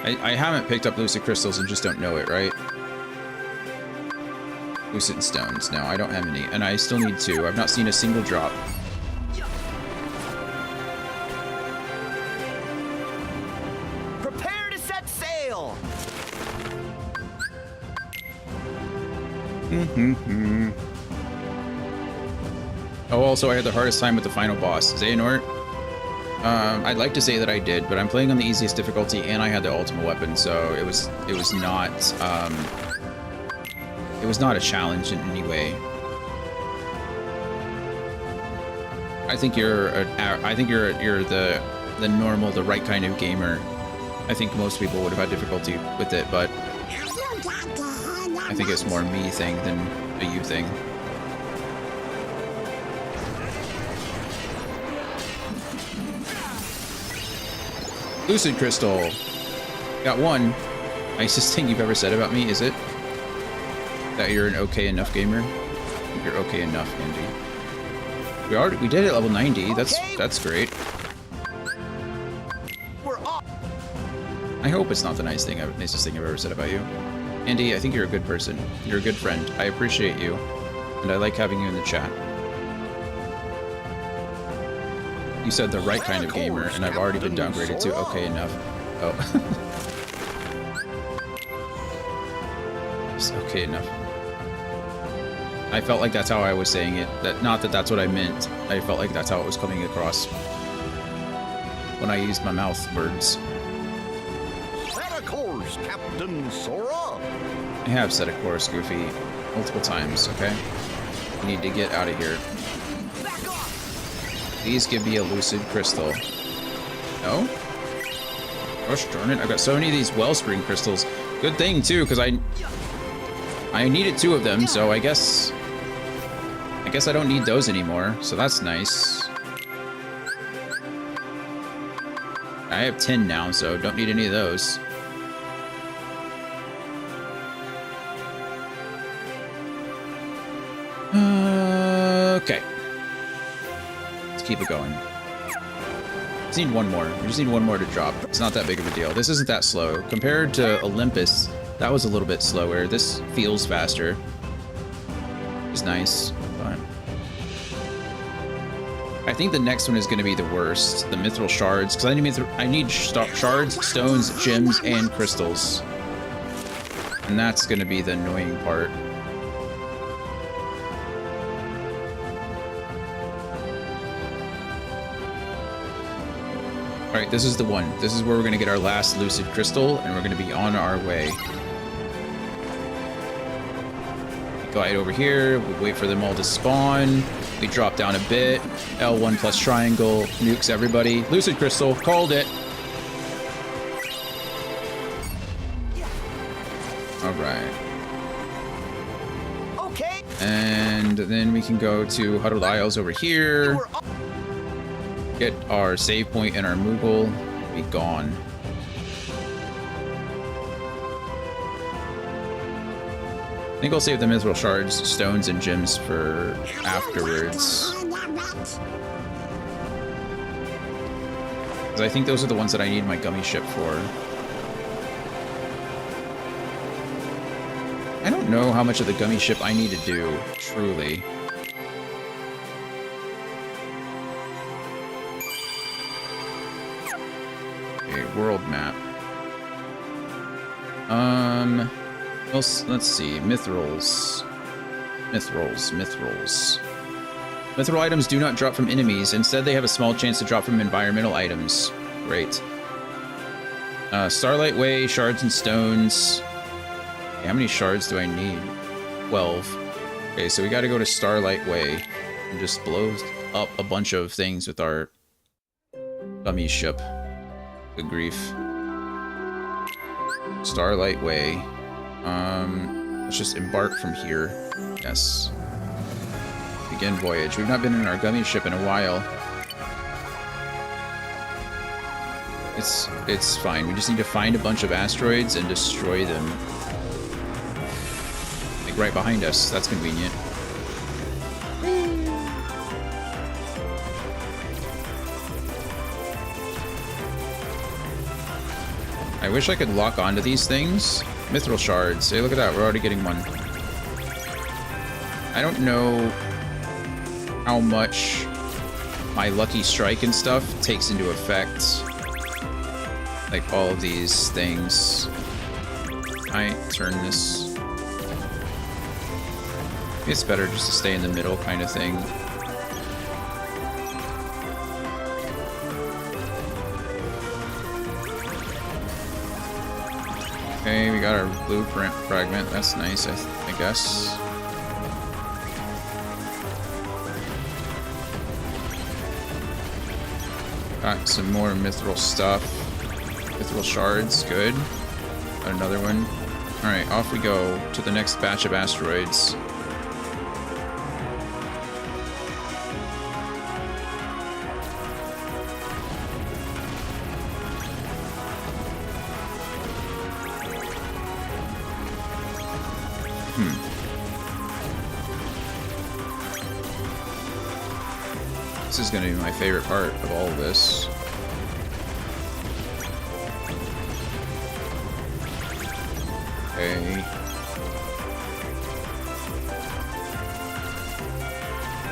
I haven't picked up Lucid Crystals and just don't know it, right? Lucid Stones. No, I don't have any, and I still need 2. I've not seen a single drop. Prepare to set sail. Oh, also, I had the hardest time with the final boss, Xehanort. I'd like to say that I did, but I'm playing on the easiest difficulty, and I had the ultimate weapon, so it was not a challenge in any way. I think you're the normal, the right kind of gamer. I think most people would have had difficulty with it, but I think it's more a me thing than a you thing. Lucid Crystal. Got 1. Nicest thing you've ever said about me, is it? That you're an okay enough gamer? You're okay enough, Andy. We did it at level 90. That's great. I hope it's not the nicest thing I've ever said about you. Andy, I think you're a good person. You're a good friend. I appreciate you. And I like having you in the chat. You said the right kind of gamer, and I've already been downgraded to okay enough. Oh. It's okay enough. I felt like that's how I was saying it. Not that that's what I meant. I felt like that's how it was coming across when I used my mouth words. Set a course, Captain Sora. I have set a course, Goofy, multiple times, okay? I need to get out of here. Please give me a Lucid Crystal. No? Gosh darn it, I've got so many of these Wellspring Crystals. Good thing, too, because I needed 2 of them, so I guess I don't need those anymore, so that's nice. I have 10 now, so don't need any of those. Okay. Let's keep it going. Just need one more. We just need one more to drop. It's not that big of a deal. This isn't that slow. Compared to Olympus, that was a little bit slower. This feels faster. It's nice. But I think the next one is going to be the worst. The Mithril Shards. Because I need shards, stones, gems, and crystals. And that's going to be the annoying part. Alright, this is the one. This is where we're going to get our last Lucid Crystal, and we're going to be on our way. We glide over here, we wait for them all to spawn, we drop down a bit, L1 plus triangle, nukes everybody. Lucid Crystal, called it! Alright. Okay. And then we can go to Huddled Isles over here. Get our save point and our Moogle. Be gone. I think I'll save the Mithril Shards, stones, and gems for afterwards. Because I think those are the ones that I need my gummy ship for. I don't know how much of the gummy ship I need to do, truly. World map. Let's see. Mithrils. Mithril items do not drop from enemies. Instead, they have a small chance to drop from environmental items. Great. Starlight Way, shards and stones. Okay, how many shards do I need? 12. Okay, so we gotta go to Starlight Way and just blow up a bunch of things with our gummy ship. Good grief. Starlight Way. Let's just embark from here. Yes. Begin voyage. We've not been in our gummy ship in a while. It's fine. We just need to find a bunch of asteroids and destroy them. Like right behind us. That's convenient. I wish I could lock onto these things. Mithril Shards. Hey, look at that. We're already getting one. I don't know how much my Lucky Strike and stuff takes into effect. Like all of these things. I turn this. It's better just to stay in the middle kind of thing. Okay, we got our blueprint fragment. That's nice, I guess. Got some more mithril stuff. Mithril shards, good. Got another one. Alright, off we go to the next batch of asteroids. This is going to be my favorite part of all of this. Okay.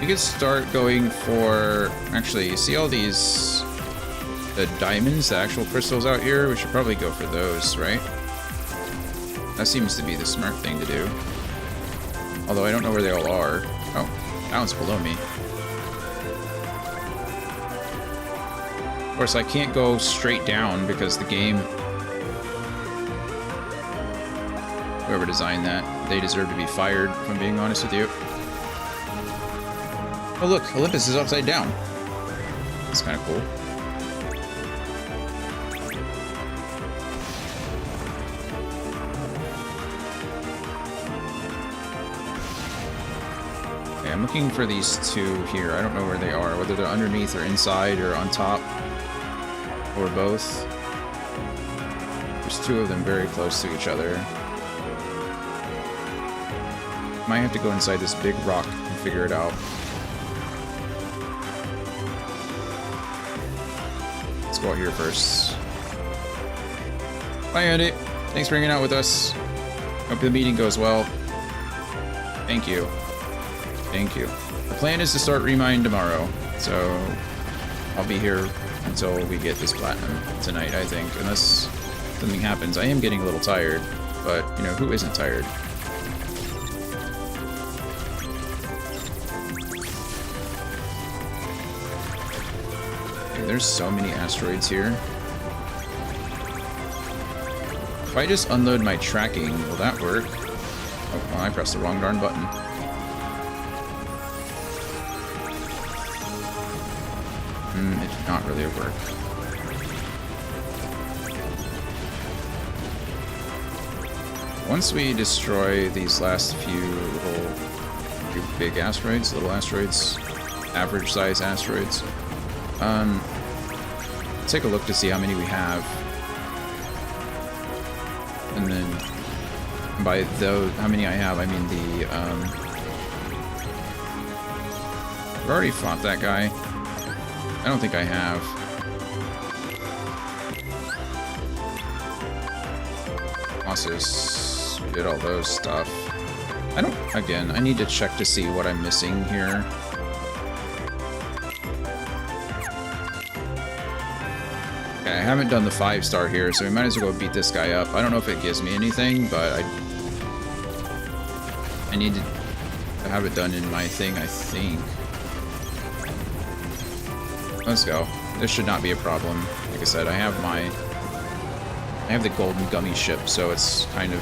We could start going for... Actually, you see all these... the diamonds, the actual crystals out here? We should probably go for those, right? That seems to be the smart thing to do. Although I don't know where they all are. Oh, that one's below me. Of course, I can't go straight down because the game... Whoever designed that, they deserve to be fired, if I'm being honest with you. Oh look, Olympus is upside down. That's kind of cool. I'm looking for these two here. I don't know where they are, whether they're underneath or inside or on top or both. There's two of them very close to each other. Might have to go inside this big rock and figure it out. Let's go out here first. Bye, Andy. Thanks for hanging out with us. Hope the meeting goes well. Thank you. Thank you. The plan is to start Remine tomorrow, so I'll be here until we get this platinum tonight, I think, unless something happens. I am getting a little tired, but, you know, who isn't tired? Okay, there's so many asteroids here. If I just unload my tracking, will that work? Oh, well, I pressed the wrong darn button. It did not really work. Once we destroy these last few big asteroids, little asteroids, average size asteroids, take a look to see how many we have. And then by those, how many I have, I mean the, I've already fought that guy. I don't think I have. Ossus, we did all those stuff. Again, I need to check to see what I'm missing here. Okay, I haven't done the 5-star here, so we might as well go beat this guy up. I don't know if it gives me anything, but I need to have it done in my thing, I think. Let's go. This should not be a problem. Like I said, I have the golden gummy ship, so it's kind of...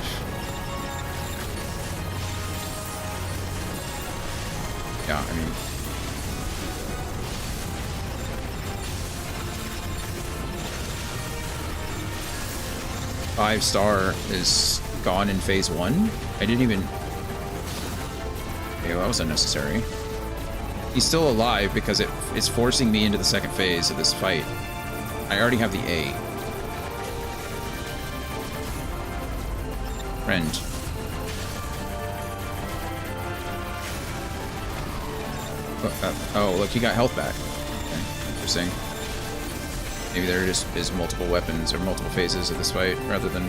Yeah, I mean... Five-star is gone in phase 1. I didn't even... Okay, well, that was unnecessary. He's still alive because it's forcing me into the second phase of this fight. I already have the A. Friend. Oh, look, he got health back. Okay, interesting. Maybe there just is multiple weapons or multiple phases of this fight rather than...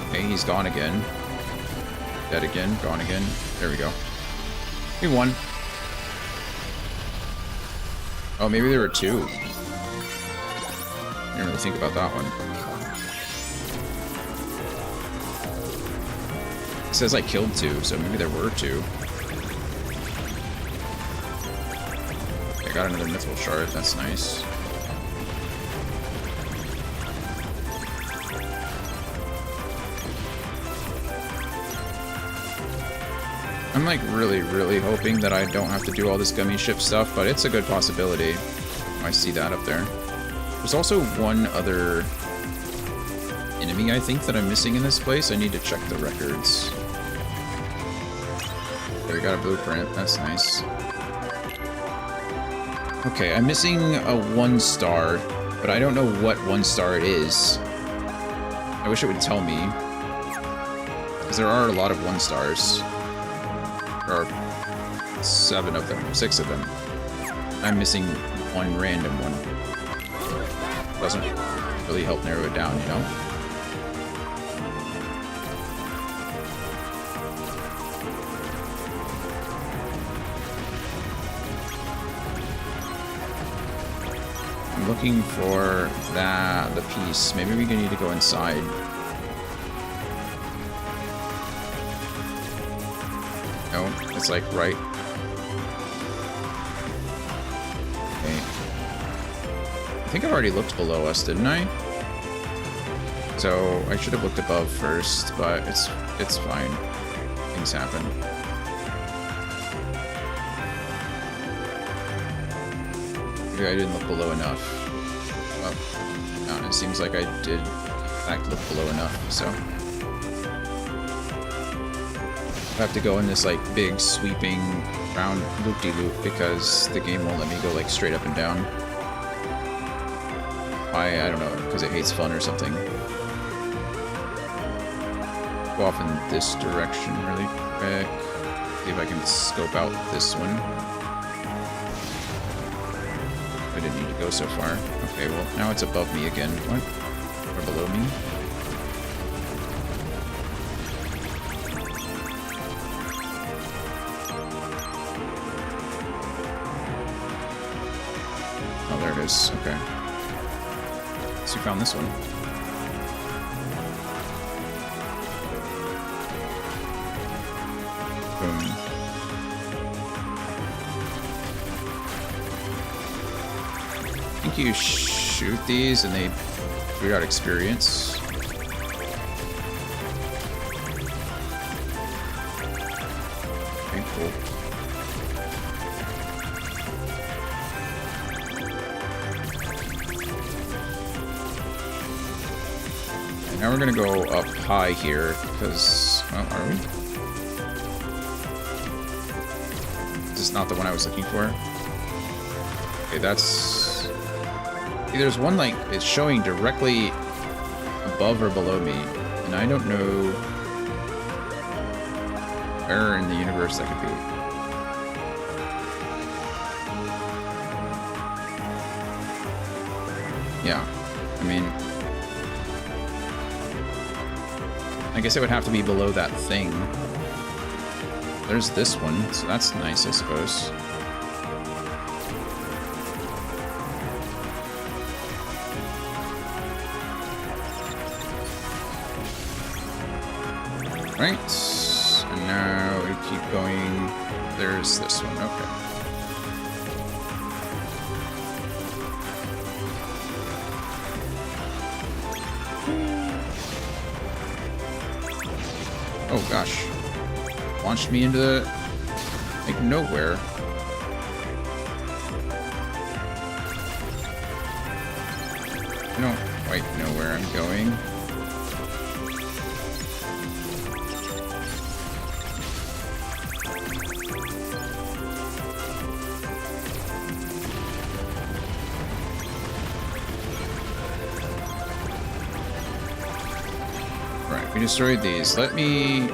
Okay, he's gone again. Dead again, gone again. There we go. We won. Oh, maybe there were two. I didn't really think about that one. It says I killed two, so maybe there were two. I got another mithril shard, that's nice. I'm like really hoping that I don't have to do all this gummy ship stuff, but it's a good possibility. I see that up there. There's also one other enemy, I think, that I'm missing in this place. I need to check the records. There, we got a blueprint. That's nice. Okay, I'm missing a 1-star, but I don't know what 1-star it is. I wish it would tell me. Because there are a lot of 1-stars. There are 7 of them, 6 of them. I'm missing one random one. Doesn't really help narrow it down, you know? I'm looking for the piece. Maybe we need to go inside. No, it's like right. Okay. I think I've already looked below us, didn't I? So I should have looked above first, but it's fine. Things happen. Maybe I didn't look below enough. Well, No, it seems like I did in fact look below enough, so. I have to go in this like big sweeping round loop-de-loop because the game won't let me go like straight up and down. I don't know, because it hates fun or something. Go off in this direction really quick. See if I can scope out this one. I didn't need to go so far. Okay, well, now it's above me again. What? Or below me? Oh, there it is. Okay. So you found this one. Boom. I think you shoot these and they figure out experience. Okay, cool. And now we're gonna go up high here because, well, are we? Is this not the one I was looking for? Okay, that's... See, there's one, like, it's showing directly above or below me, and I don't know where in the universe that could be. Yeah, I mean... I guess it would have to be below that thing. There's this one, so that's nice, I suppose. Right, and now we keep going. There's this one, okay. Oh gosh. Launched me into the, like, nowhere. I don't quite know where I'm going. We destroyed these. Let me...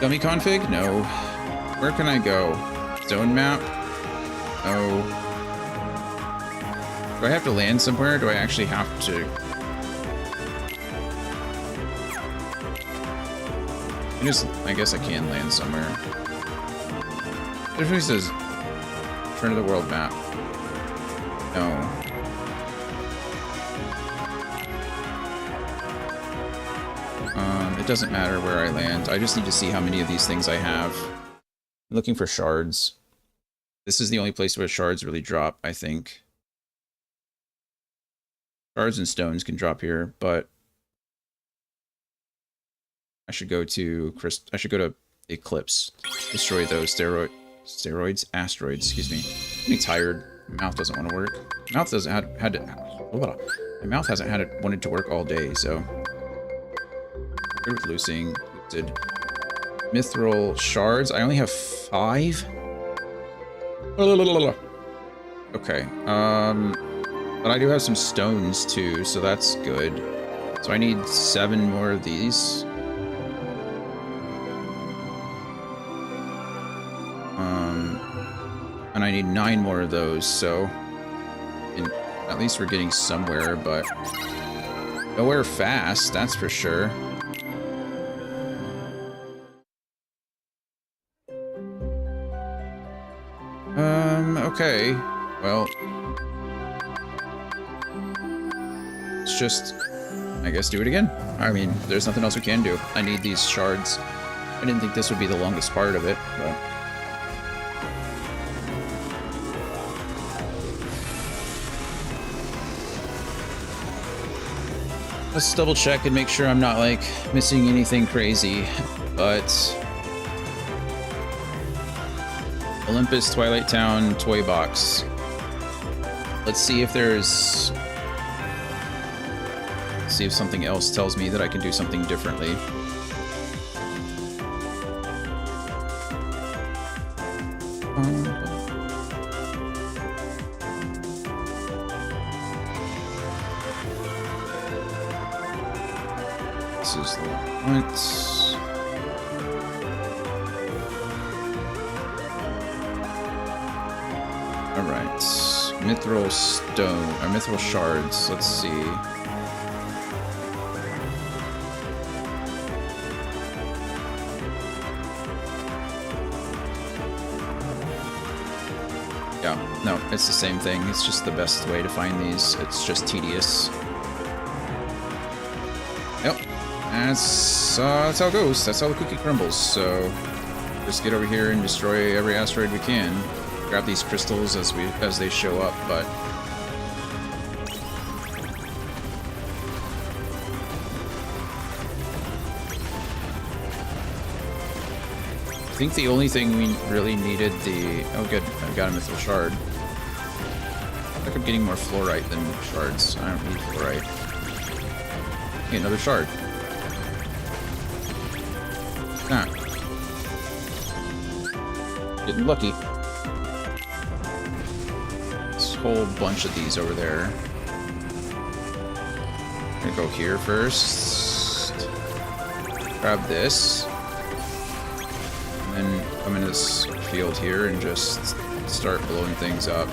Dummy config? No. Where can I go? Zone map? No. Do I have to land somewhere? Do I actually have to... I guess I can land somewhere. There's what it says. Turn to the world map. No. It doesn't matter where I land. I just need to see how many of these things I have. I'm looking for shards. This is the only place where shards really drop, I think. Shards and stones can drop here, but I should go to Eclipse. Destroy those asteroids, excuse me. I'm getting tired. My mouth doesn't want to work. My mouth hasn't wanted to work all day, so. With loosing, did mithril shards. I only have 5. Okay. But I do have some stones too, so that's good. So I need 7 more of these. And I need 9 more of those. So, at least we're getting somewhere, but nowhere fast. That's for sure. Okay, well, let's just, I guess, do it again. I mean, there's nothing else we can do. I need these shards. I didn't think this would be the longest part of it, but... Let's double check and make sure I'm not, like, missing anything crazy, but... Olympus, Twilight Town, Toy Box. Let's see if there's... see if something else tells me that I can do something differently. This is the what? Alright, mithril stone, or mithril shards, let's see. Yeah, no, it's the same thing, it's just the best way to find these, it's just tedious. Yep, that's how it goes, that's how the cookie crumbles, so just get over here and destroy every asteroid we can. Grab these crystals as they show up, but I think the only thing we really needed the... oh good, I got a mithril shard. I think I'm getting more fluorite than shards. I don't need fluorite. Okay, another shard. Ah. Getting lucky. Whole bunch of these over there. I'm gonna go here first. Grab this. And then come into this field here and just start blowing things up.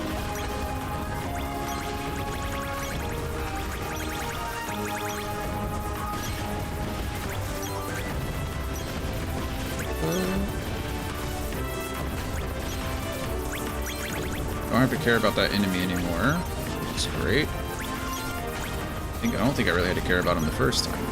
I don't have to care about that enemy anymore. That's great. I don't think I really had to care about him the first time.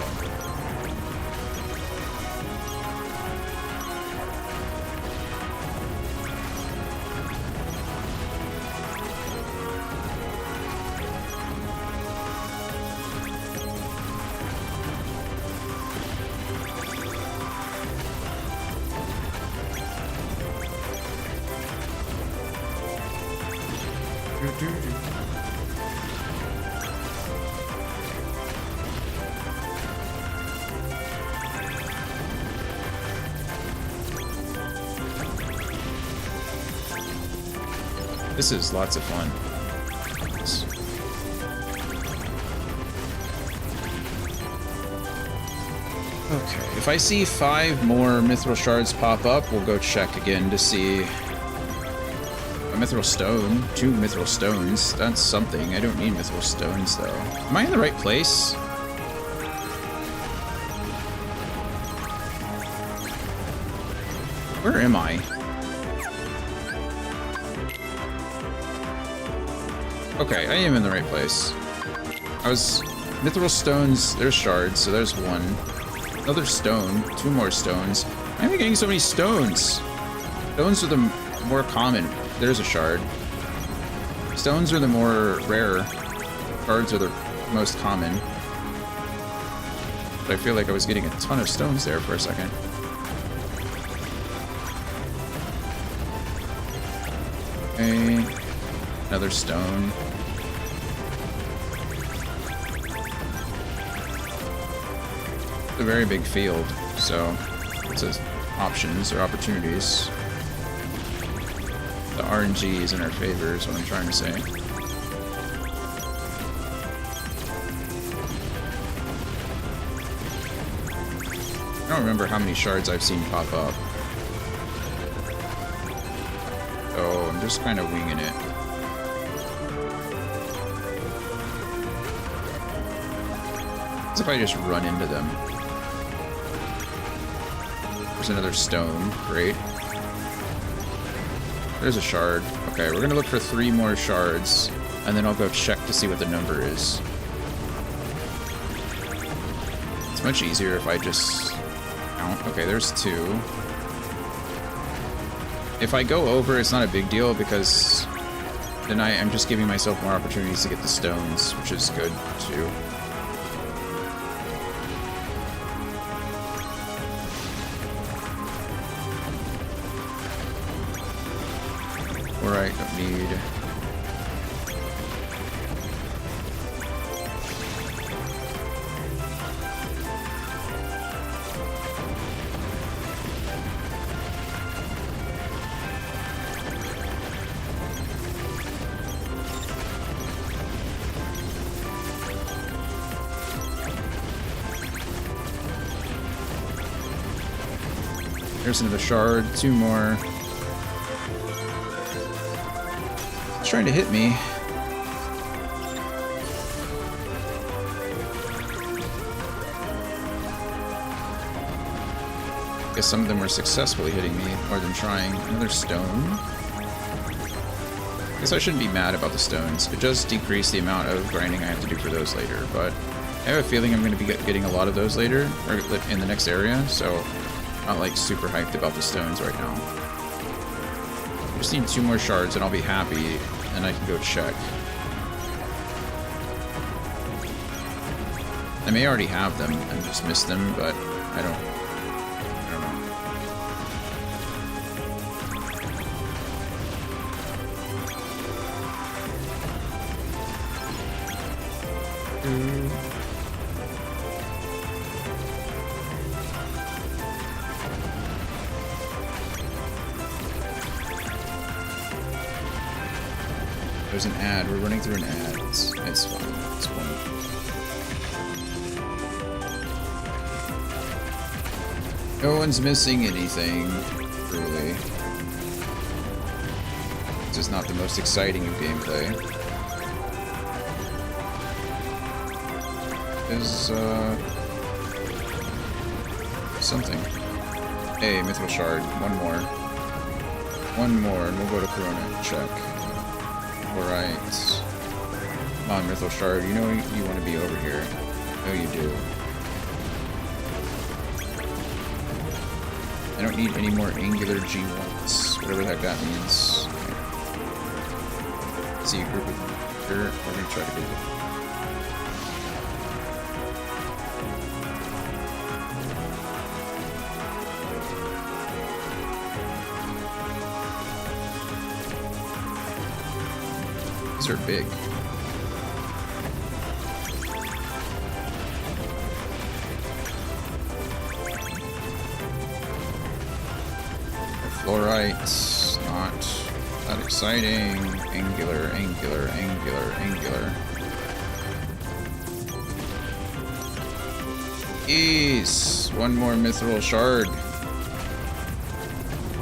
This is lots of fun. Okay, if I see 5 more mithril shards pop up, we'll go check again to see a mithril stone. 2 mithril stones. That's something. I don't need mithril stones though. Am I in the right place? Where am I? Okay, I am in the right place. I was... mithril stones, there's shards, so there's 1. Another stone, 2 more stones. Why am I getting so many stones? Stones are the more common. There's a shard. Stones are the more rare. Shards are the most common. But I feel like I was getting a ton of stones there for a second. Okay. Another stone. It's a very big field, so it's options or opportunities. The RNG is in our favor, is what I'm trying to say. I don't remember how many shards I've seen pop up. So I'm just kind of winging it. As if I just run into them. There's another stone. Great. There's a shard. Okay, we're gonna look for 3 more shards, and then I'll go check to see what the number is. It's much easier if I just count. Okay, there's 2. If I go over, it's not a big deal because then I'm just giving myself more opportunities to get the stones, which is good too. Alright, don't need There's another shard. 2 more. It's trying to hit me. Guess some of them were successfully hitting me more than trying. Another stone. Guess I shouldn't be mad about the stones. It does decrease the amount of grinding I have to do for those later, but I have a feeling I'm going to be getting a lot of those later, or in the next area, so I'm not like super hyped about the stones right now. I just need 2 more shards and I'll be happy, and I can go check. I may already have them and just missed them, but I don't know. There's an ad. We're running through an ad. It's fine. It's fine. No one's missing anything, truly. This is not the most exciting of gameplay. Is something. Hey, Mithril Shard. 1 more. 1 more, and we'll go to Corona. Check. Alright. Come on, Mithril Shard. You know you want to be over here. I know you do. I don't need any more angular G1s. Whatever the heck that means. Okay. See a group of here. We're going to try to get it. These are big. Fluorite, not that exciting. Angular, angular, angular, angular. Yes, 1 more Mithril Shard.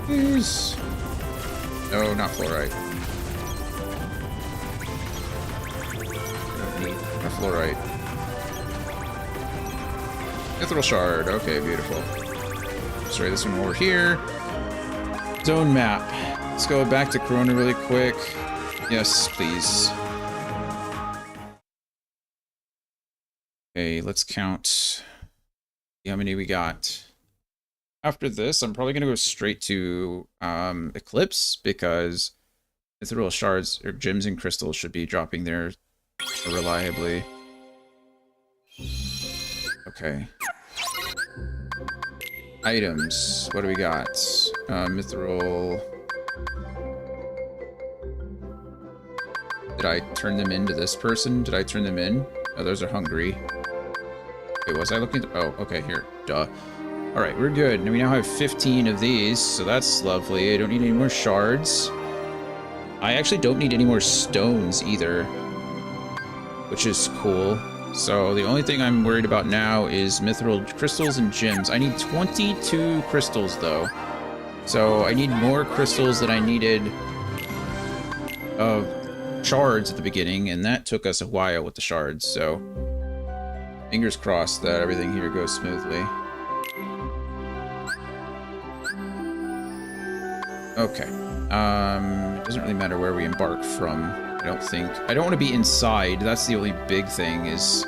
Yes. No, not fluorite. Fluorite. Mithril Shard. Okay, beautiful. Let's try this one over here. Zone map. Let's go back to Corona really quick. Yes, please. Okay, let's count. See how many we got. After this, I'm probably going to go straight to Eclipse, because Mithril Shards, or gems and crystals, should be dropping there reliably. Okay. Items. What do we got? Mithril. Did I turn them into this person? Did I turn them in? Oh, those are hungry. Wait, was I looking at the... Oh, okay, here. Duh. Alright, we're good. And we now have 15 of these, so that's lovely. I don't need any more shards. I actually don't need any more stones either, which is cool. So the only thing I'm worried about now is mithril crystals and gems. I need 22 crystals though. So I need more crystals than I needed of shards at the beginning, and that took us a while with the shards, so fingers crossed that everything here goes smoothly. Okay. It doesn't really matter where we embark from, I don't think. I don't want to be inside. That's the only big thing, is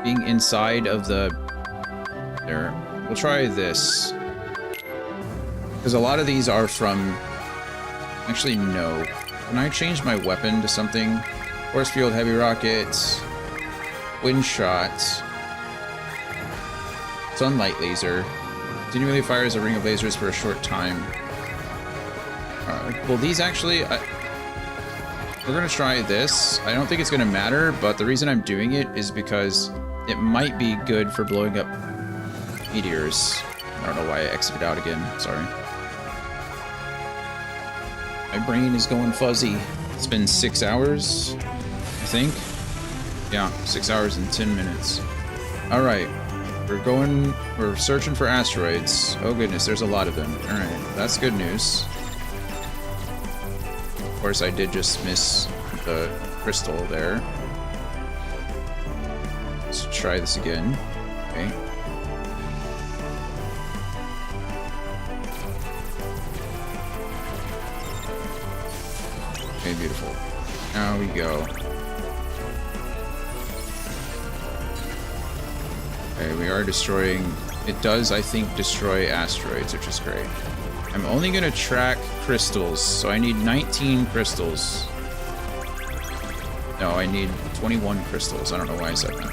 being inside of the... There. We'll try this. Because a lot of these are from... Actually, no. When I change my weapon to something... Force Field, Heavy Rockets... Wind Shot... Sunlight Laser... Continually fires a ring of lasers for a short time. Well, these actually... we're going to try this. I don't think it's going to matter, but the reason I'm doing it is because it might be good for blowing up meteors. I don't know why I exited out again. Sorry. My brain is going fuzzy. It's been 6 hours, I think. Yeah, 6 hours and 10 minutes. Alright. We're searching for asteroids. Oh goodness, there's a lot of them. Alright, that's good news. Of course, I did just miss the crystal there. Let's try this again. Okay. Okay, beautiful. Now we go. Okay, we are destroying... It does, I think, destroy asteroids, which is great. I'm only going to track crystals, so I need 19 crystals. No, I need 21 crystals. I don't know why I said that.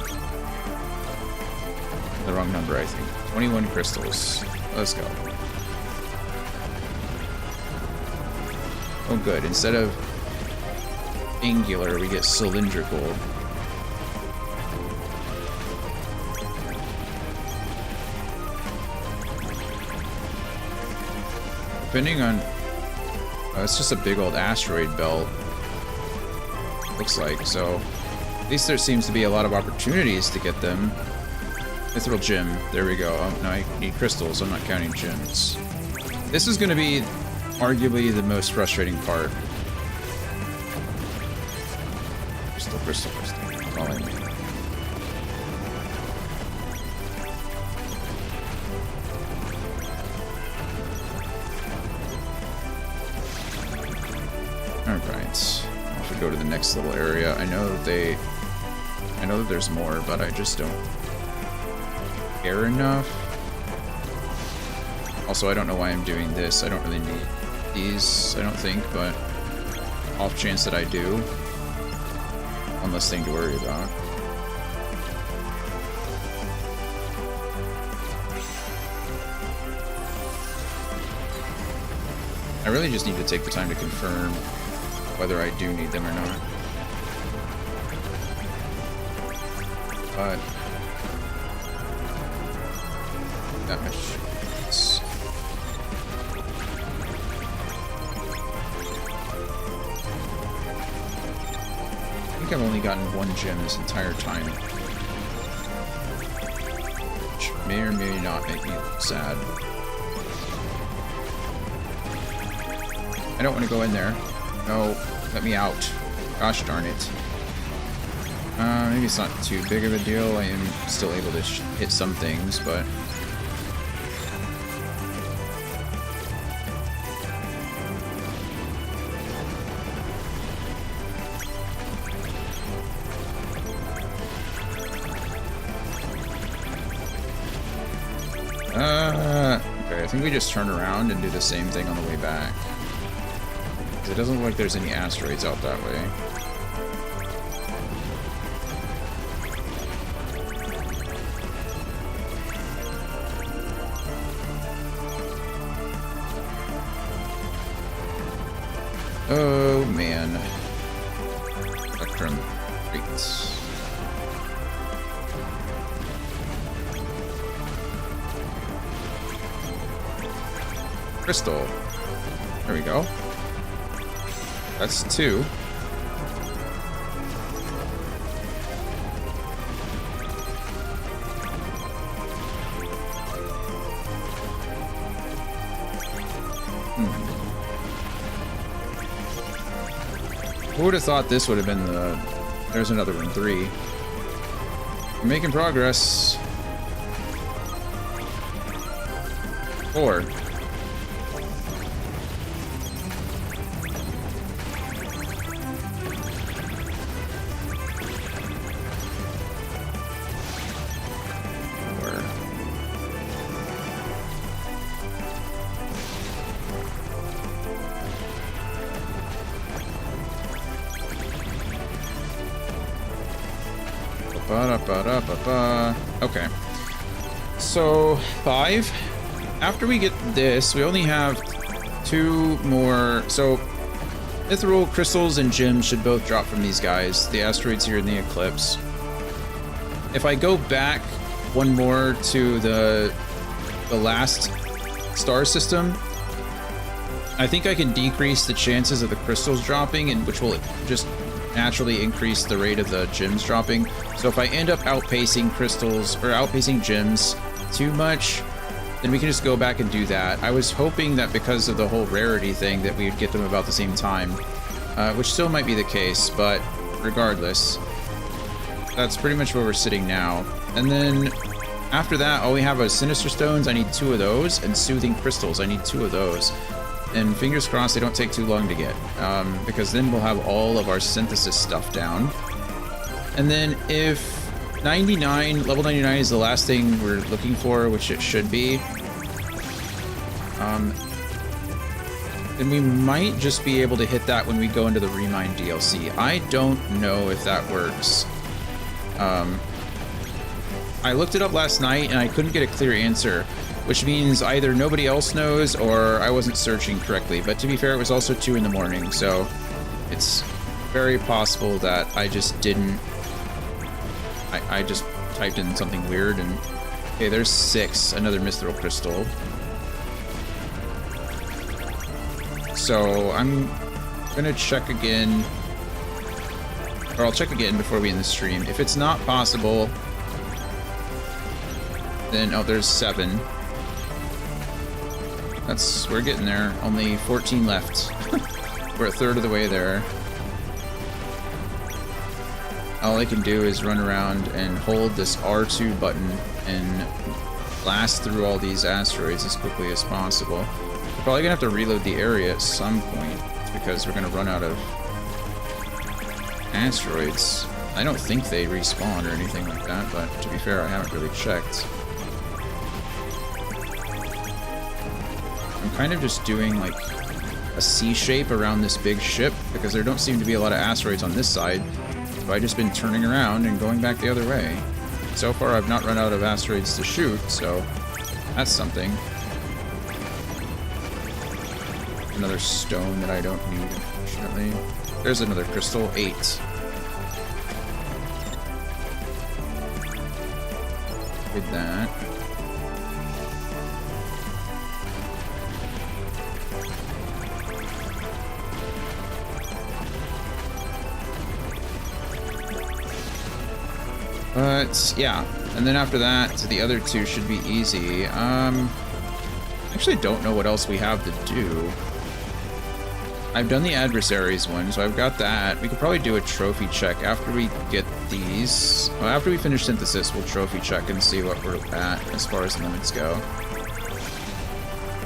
The wrong number, I think. 21 crystals. Let's go. Oh, good. Instead of angular, we get cylindrical. Depending on... it's just a big old asteroid belt. Looks like, so... At least there seems to be a lot of opportunities to get them. Mithril gem. There we go. Oh, no, I need crystals. I'm not counting gems. This is going to be arguably the most frustrating part. Crystal, crystal, crystal. That's all I need. Alright. Off we go to the next little area. I know that there's more, but I just don't care enough. Also, I don't know why I'm doing this. I don't really need these, I don't think, but off chance that I do. One less thing to worry about. I really just need to take the time to confirm whether I do need them or not. But that much. I think I've only gotten one gem this entire time, which may or may not make me sad. I don't want to go in there. No, let me out. Gosh darn it. Maybe it's not too big of a deal. I am still able to hit some things, but... okay, I think we just turn around and do the same thing on the way back. It doesn't look like there's any asteroids out that way. Oh man. Spectrum. Great. Crystal. There we go. That's 2. Who would have thought this would have been the... There's another one, 3. We're making progress. 4. Okay. So, 5. After we get this, we only have 2 more. So, mithril, crystals, and gems should both drop from these guys. The asteroids here in the eclipse. If I go back one more to the last star system, I think I can decrease the chances of the crystals dropping, and which will just naturally increase the rate of the gems dropping. So if I end up outpacing crystals or outpacing gems too much, then we can just go back and do that. I was hoping that because of the whole rarity thing that we would get them about the same time, which still might be the case, but regardless, that's pretty much where we're sitting now. And then after that, all we have is Sinister Stones. I need 2 of those, and Soothing Crystals. I need 2 of those. And fingers crossed they don't take too long to get, because then we'll have all of our synthesis stuff down. And then if level 99 is the last thing we're looking for, which it should be, then we might just be able to hit that when we go into the Remind DLC. I don't know if that works. I looked it up last night and I couldn't get a clear answer, which means either nobody else knows or I wasn't searching correctly. But to be fair, it was also 2 in the morning, so it's very possible that I just didn't... I just typed in something weird and... Okay, there's 6, another Mithril Crystal. So I'm gonna check again, or I'll check again before we end the stream. If it's not possible, then, oh, there's 7. We're getting there. Only 14 left. We're a third of the way there. All I can do is run around and hold this R2 button and blast through all these asteroids as quickly as possible. We're probably gonna have to reload the area at some point because we're gonna run out of asteroids. I don't think they respawn or anything like that, but to be fair, I haven't really checked. I'm kind of just doing like a C shape around this big ship because there don't seem to be a lot of asteroids on this side. So I've just been turning around and going back the other way. So far I've not run out of asteroids to shoot, so that's something. Another stone that I don't need, unfortunately. There's another crystal, 8. Did that. But yeah, and then after that, the other 2 should be easy. Actually don't know what else we have to do. I've done the adversaries one, so I've got that. We could probably do a trophy check after we get these. Well, after we finish synthesis, we'll trophy check and see what we're at as far as limits go.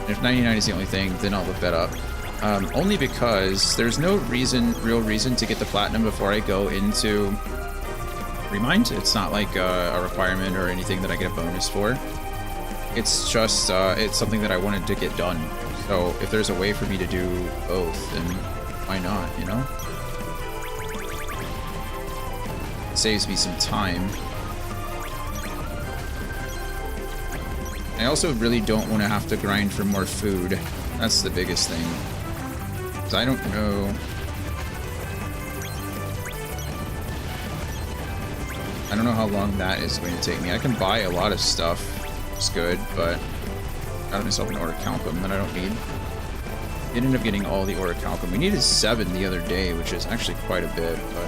And if 99 is the only thing, then I'll look that up. Only because there's no real reason to get the platinum before I go into Remind. It's not like a requirement or anything that I get a bonus for. It's just, it's something that I wanted to get done. So if there's a way for me to do both, then why not, you know? It saves me some time. I also really don't want to have to grind for more food. That's the biggest thing. 'Cause I don't know... I don't know how long that is going to take me. I can buy a lot of stuff. It's good, but I got myself an orichalcum that I don't need. I ended up getting all the orichalcum. We needed 7 the other day, which is actually quite a bit, but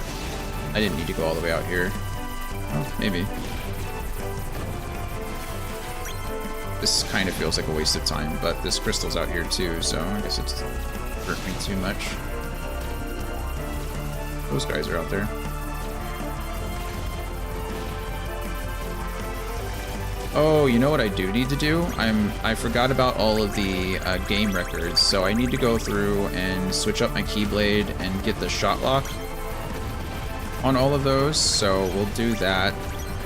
I didn't need to go all the way out here. Oh, maybe. This kind of feels like a waste of time, but this crystal's out here too, so I guess it's hurt me too much. Those guys are out there. Oh, you know what I do need to do? I forgot about all of the game records, so I need to go through and switch up my Keyblade and get the shot lock on all of those, so we'll do that,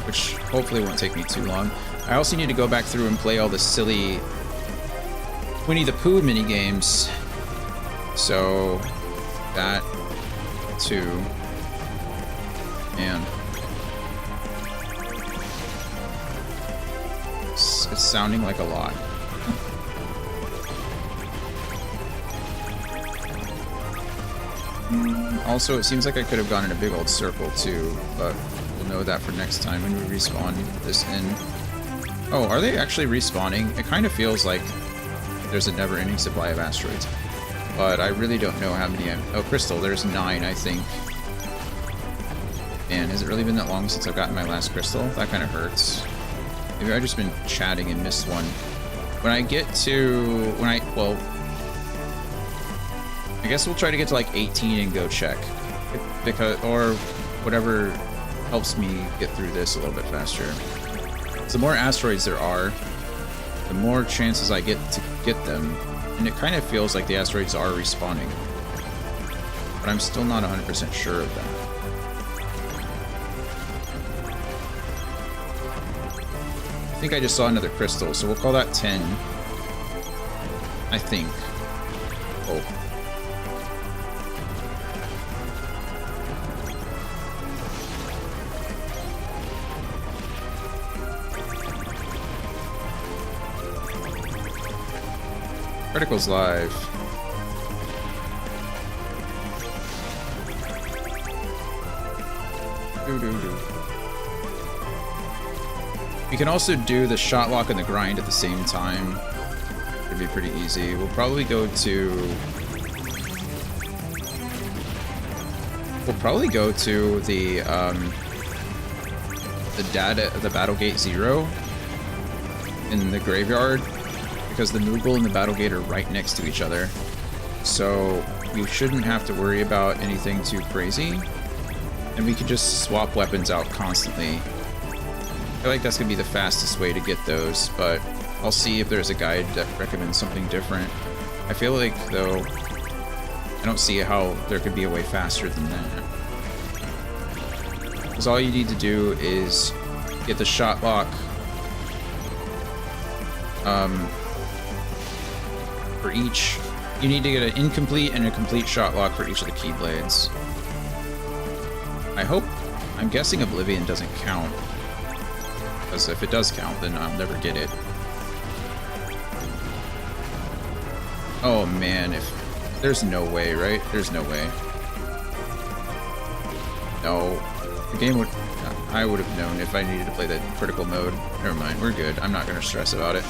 which hopefully won't take me too long. I also need to go back through and play all the silly Winnie the Pooh mini games, so that too. Man. It's sounding like a lot. Also, it seems like I could have gone in a big old circle too, but we'll know that for next time when we respawn this in. Oh, are they actually respawning? It kind of feels like there's a never-ending supply of asteroids, but I really don't know how many. Oh, Crystal, there's 9, I think. Man, has it really been that long since I've gotten my last crystal? That kind of hurts. Maybe I've just been chatting and missed one. When I get to... well... I guess we'll try to get to like 18 and go check. Because, or whatever helps me get through this a little bit faster. So the more asteroids there are, the more chances I get to get them. And it kind of feels like the asteroids are respawning. But I'm still not 100% sure of that. I think I just saw another crystal, so we'll call that 10. I think. Oh. Critical's live. We can also do the shot lock and the grind at the same time. It'd be pretty easy. We'll probably go to... the Battlegate 0 in the graveyard, because the Moogle and the Battlegate are right next to each other. So we shouldn't have to worry about anything too crazy. And we can just swap weapons out constantly. I feel like that's gonna be the fastest way to get those, but I'll see if there's a guide that recommends something different. I feel like, though, I don't see how there could be a way faster than that. Because all you need to do is get the shot lock for each. You need to get an incomplete and a complete shot lock for each of the Keyblades. I'm guessing Oblivion doesn't count. Because if it does count, then I'll never get it. Oh man, there's no way, right? There's no way. No. The game would... I would have known if I needed to play that critical mode. Never mind, we're good. I'm not going to stress about it.